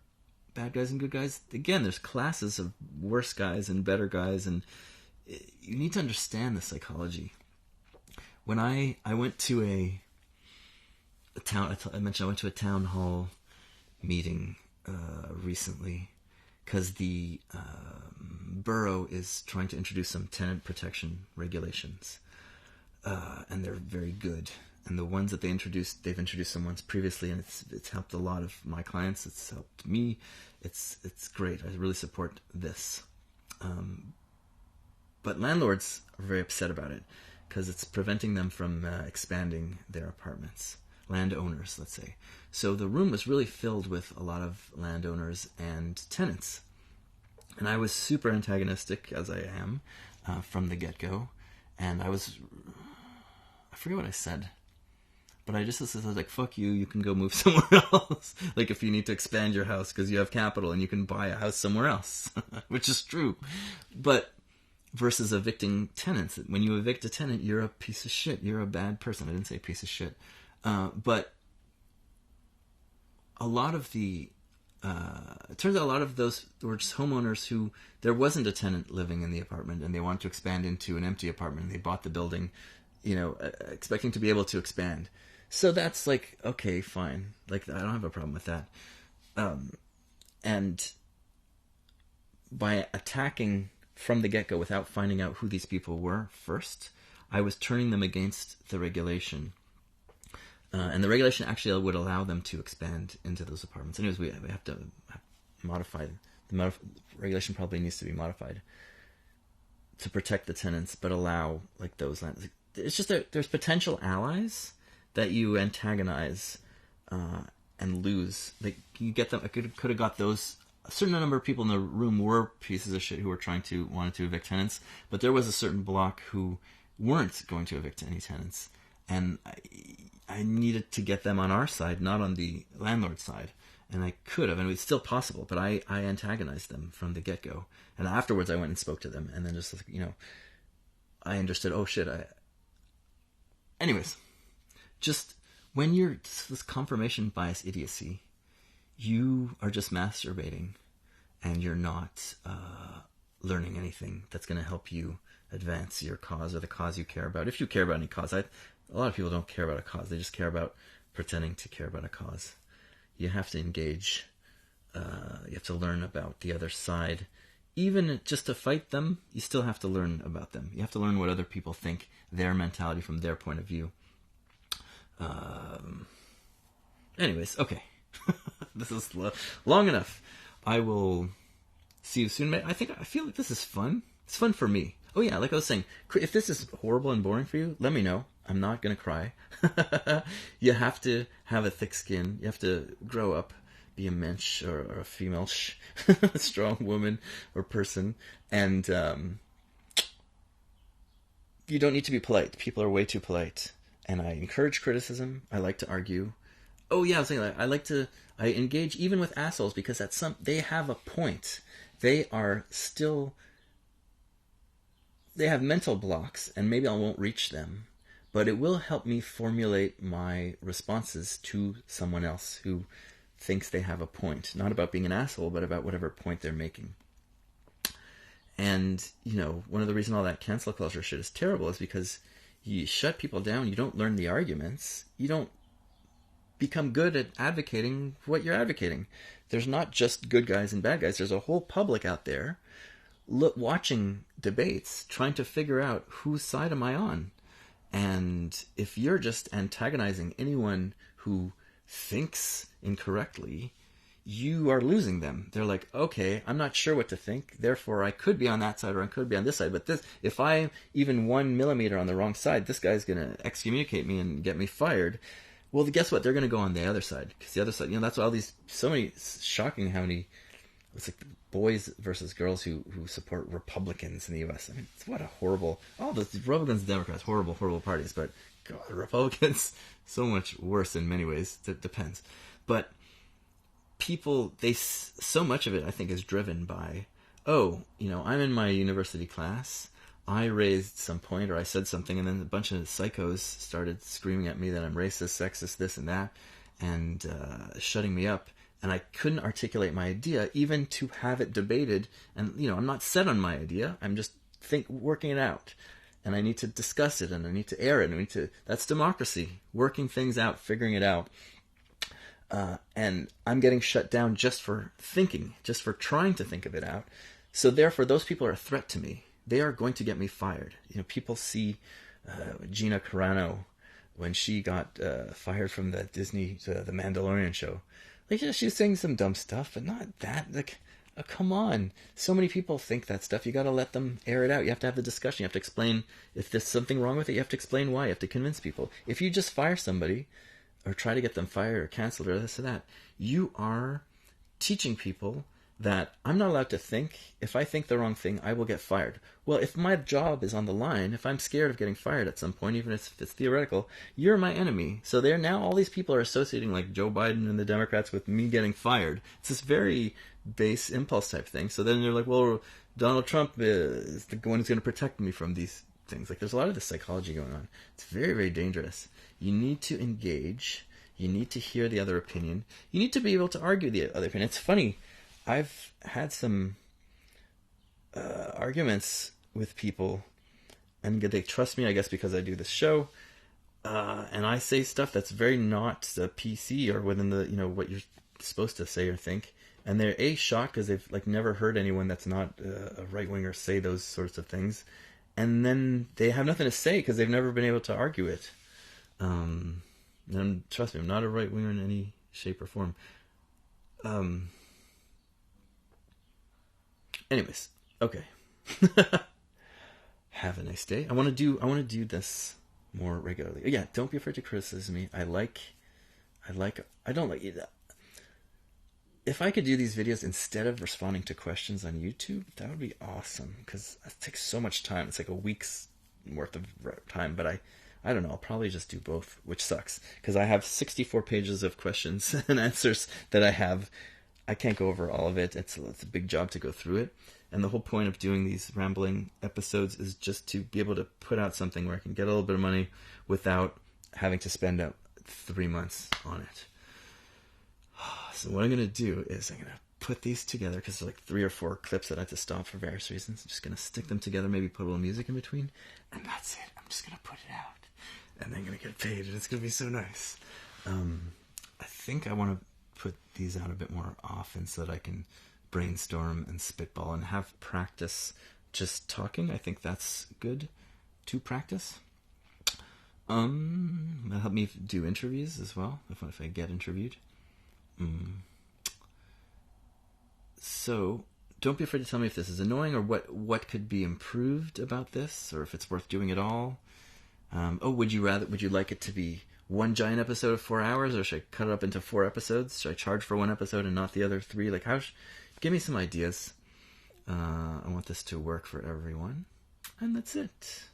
bad guys and good guys, again, there's classes of worse guys and better guys, and you need to understand the psychology. When I went to a town, I mentioned I went to a town hall meeting recently because the borough is trying to introduce some tenant protection regulations, and they're very good. And the ones that they've introduced some ones previously, and it's helped a lot of my clients. It's helped me. It's great. I really support this. But landlords are very upset about it because it's preventing them from expanding their apartments. Landowners, let's say. So the room was really filled with a lot of landowners and tenants. And I was super antagonistic, as I am, from the get-go. And I forget what I said. But I just was like, fuck you, you can go move somewhere else. Like, if you need to expand your house because you have capital and you can buy a house somewhere else. Which is true. But versus evicting tenants. When you evict a tenant, you're a piece of shit. You're a bad person. I didn't say piece of shit. But a lot of it turns out a lot of those were just homeowners who, there wasn't a tenant living in the apartment and they wanted to expand into an empty apartment. And they bought the building, expecting to be able to expand. So that's like, okay, fine. Like, I don't have a problem with that. And by attacking from the get-go without finding out who these people were first, I was turning them against the regulation. And the regulation actually would allow them to expand into those apartments. Anyways, we have to modify. The regulation probably needs to be modified to protect the tenants, but allow like those lands. It's just that there's potential allies that you antagonize and lose. Like, you get them. I could have got those. A certain number of people in the room were pieces of shit who were wanted to evict tenants, but there was a certain block who weren't going to evict any tenants, and I needed to get them on our side, not on the landlord side. And I could have, and it's still possible, but I antagonized them from the get-go. And afterwards I went and spoke to them, and then just, I understood, oh shit, Anyways, just when you're this confirmation bias idiocy, you are just masturbating, and you're not learning anything that's going to help you advance your cause or the cause you care about. If you care about any cause, a lot of people don't care about a cause. They just care about pretending to care about a cause. You have to engage. You have to learn about the other side. Even just to fight them, you still have to learn about them. You have to learn what other people think, their mentality from their point of view. Anyways, okay. This is long enough. I will see you soon. I feel like this is fun. It's fun for me. Oh yeah, like I was saying, if this is horrible and boring for you, let me know. I'm not going to cry. You have to have a thick skin. You have to grow up. be a mensch or a female strong woman or person, and you don't need to be polite. People are way too polite, and I encourage criticism. I like to argue. Oh yeah, I was saying that. I engage even with assholes because they have a point. They have mental blocks, and maybe I won't reach them, but it will help me formulate my responses to someone else who thinks they have a point. Not about being an asshole, but about whatever point they're making. And, one of the reasons all that cancel culture shit is terrible is because you shut people down, you don't learn the arguments, you don't become good at advocating what you're advocating. There's not just good guys and bad guys. There's a whole public out there watching debates, trying to figure out whose side am I on. And if you're just antagonizing anyone who thinks incorrectly, you are losing them. They're like, okay, I'm not sure what to think, therefore I could be on that side or I could be on this side, but if I'm even 1 millimeter on the wrong side, this guy's going to excommunicate me and get me fired. Well, guess what? They're going to go on the other side, because the other side, that's why shocking how many, it's like boys versus girls who support Republicans in the U.S. I mean, what a horrible, all the Republicans and Democrats, horrible parties, but God, the Republicans, so much worse in many ways. It depends. But people, so much of it, I think, is driven by, I'm in my university class, I raised some point or I said something, and then a bunch of psychos started screaming at me that I'm racist, sexist, this and that, and shutting me up. And I couldn't articulate my idea, even to have it debated. And, I'm not set on my idea. I'm just working it out. And I need to discuss it, and I need to air it. That's democracy, working things out, figuring it out. And I'm getting shut down just for thinking, just for trying to think of it out. So therefore, those people are a threat to me. They are going to get me fired. People see Gina Carano when she got fired from the Disney, the Mandalorian show. Like, she was saying some dumb stuff, but not that. Like, come on. So many people think that stuff. You got to let them air it out. You have to have the discussion. You have to explain if there's something wrong with it. You have to explain why. You have to convince people. If you just fire somebody or try to get them fired or canceled or this or that, you are teaching people that I'm not allowed to think. If I think the wrong thing, I will get fired. Well, if my job is on the line, if I'm scared of getting fired at some point, even if it's theoretical, you're my enemy. So there now all these people are associating like Joe Biden and the Democrats with me getting fired. It's this very base impulse type thing. So then they're like, well, Donald Trump is the one who's going to protect me from these things. Like, there's a lot of this psychology going on. It's very, very dangerous. You need to engage. You need to hear the other opinion. You need to be able to argue the other opinion. It's funny. I've had some arguments with people, and they trust me, I guess, because I do this show, and I say stuff that's very not PC or within the what you're supposed to say or think, and they're shocked because they've never heard anyone that's not a right winger say those sorts of things, and then they have nothing to say because they've never been able to argue it. And trust me, I'm not a right winger in any shape or form. Anyways, okay. Have a nice day. I want to do this more regularly. Yeah, don't be afraid to criticize me. I don't like it. If I could do these videos instead of responding to questions on YouTube, that would be awesome, because it takes so much time. It's like a week's worth of time, but I don't know. I'll probably just do both, which sucks, because I have 64 pages of questions and answers that I can't go over all of it. It's a big job to go through it. And the whole point of doing these rambling episodes is just to be able to put out something where I can get a little bit of money without having to spend out 3 months on it. So what I'm going to do is I'm going to put these together, because there's 3 or 4 clips that I had to stop for various reasons. I'm just going to stick them together, maybe put a little music in between, and that's it. I'm just going to put it out, and then I'm going to get paid, and it's going to be so nice. I think I want to put these out a bit more often so that I can brainstorm and spitball and have practice just talking. I think that's good to practice. That'll help me do interviews as well, if I get interviewed. So don't be afraid to tell me if this is annoying or what could be improved about this, or if it's worth doing at all. Would you like it to be one giant episode of 4 hours, or should I cut it up into 4 episodes? Should I charge for one episode and not the other 3? Like, give me some ideas. I want this to work for everyone. And that's it.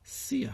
See ya.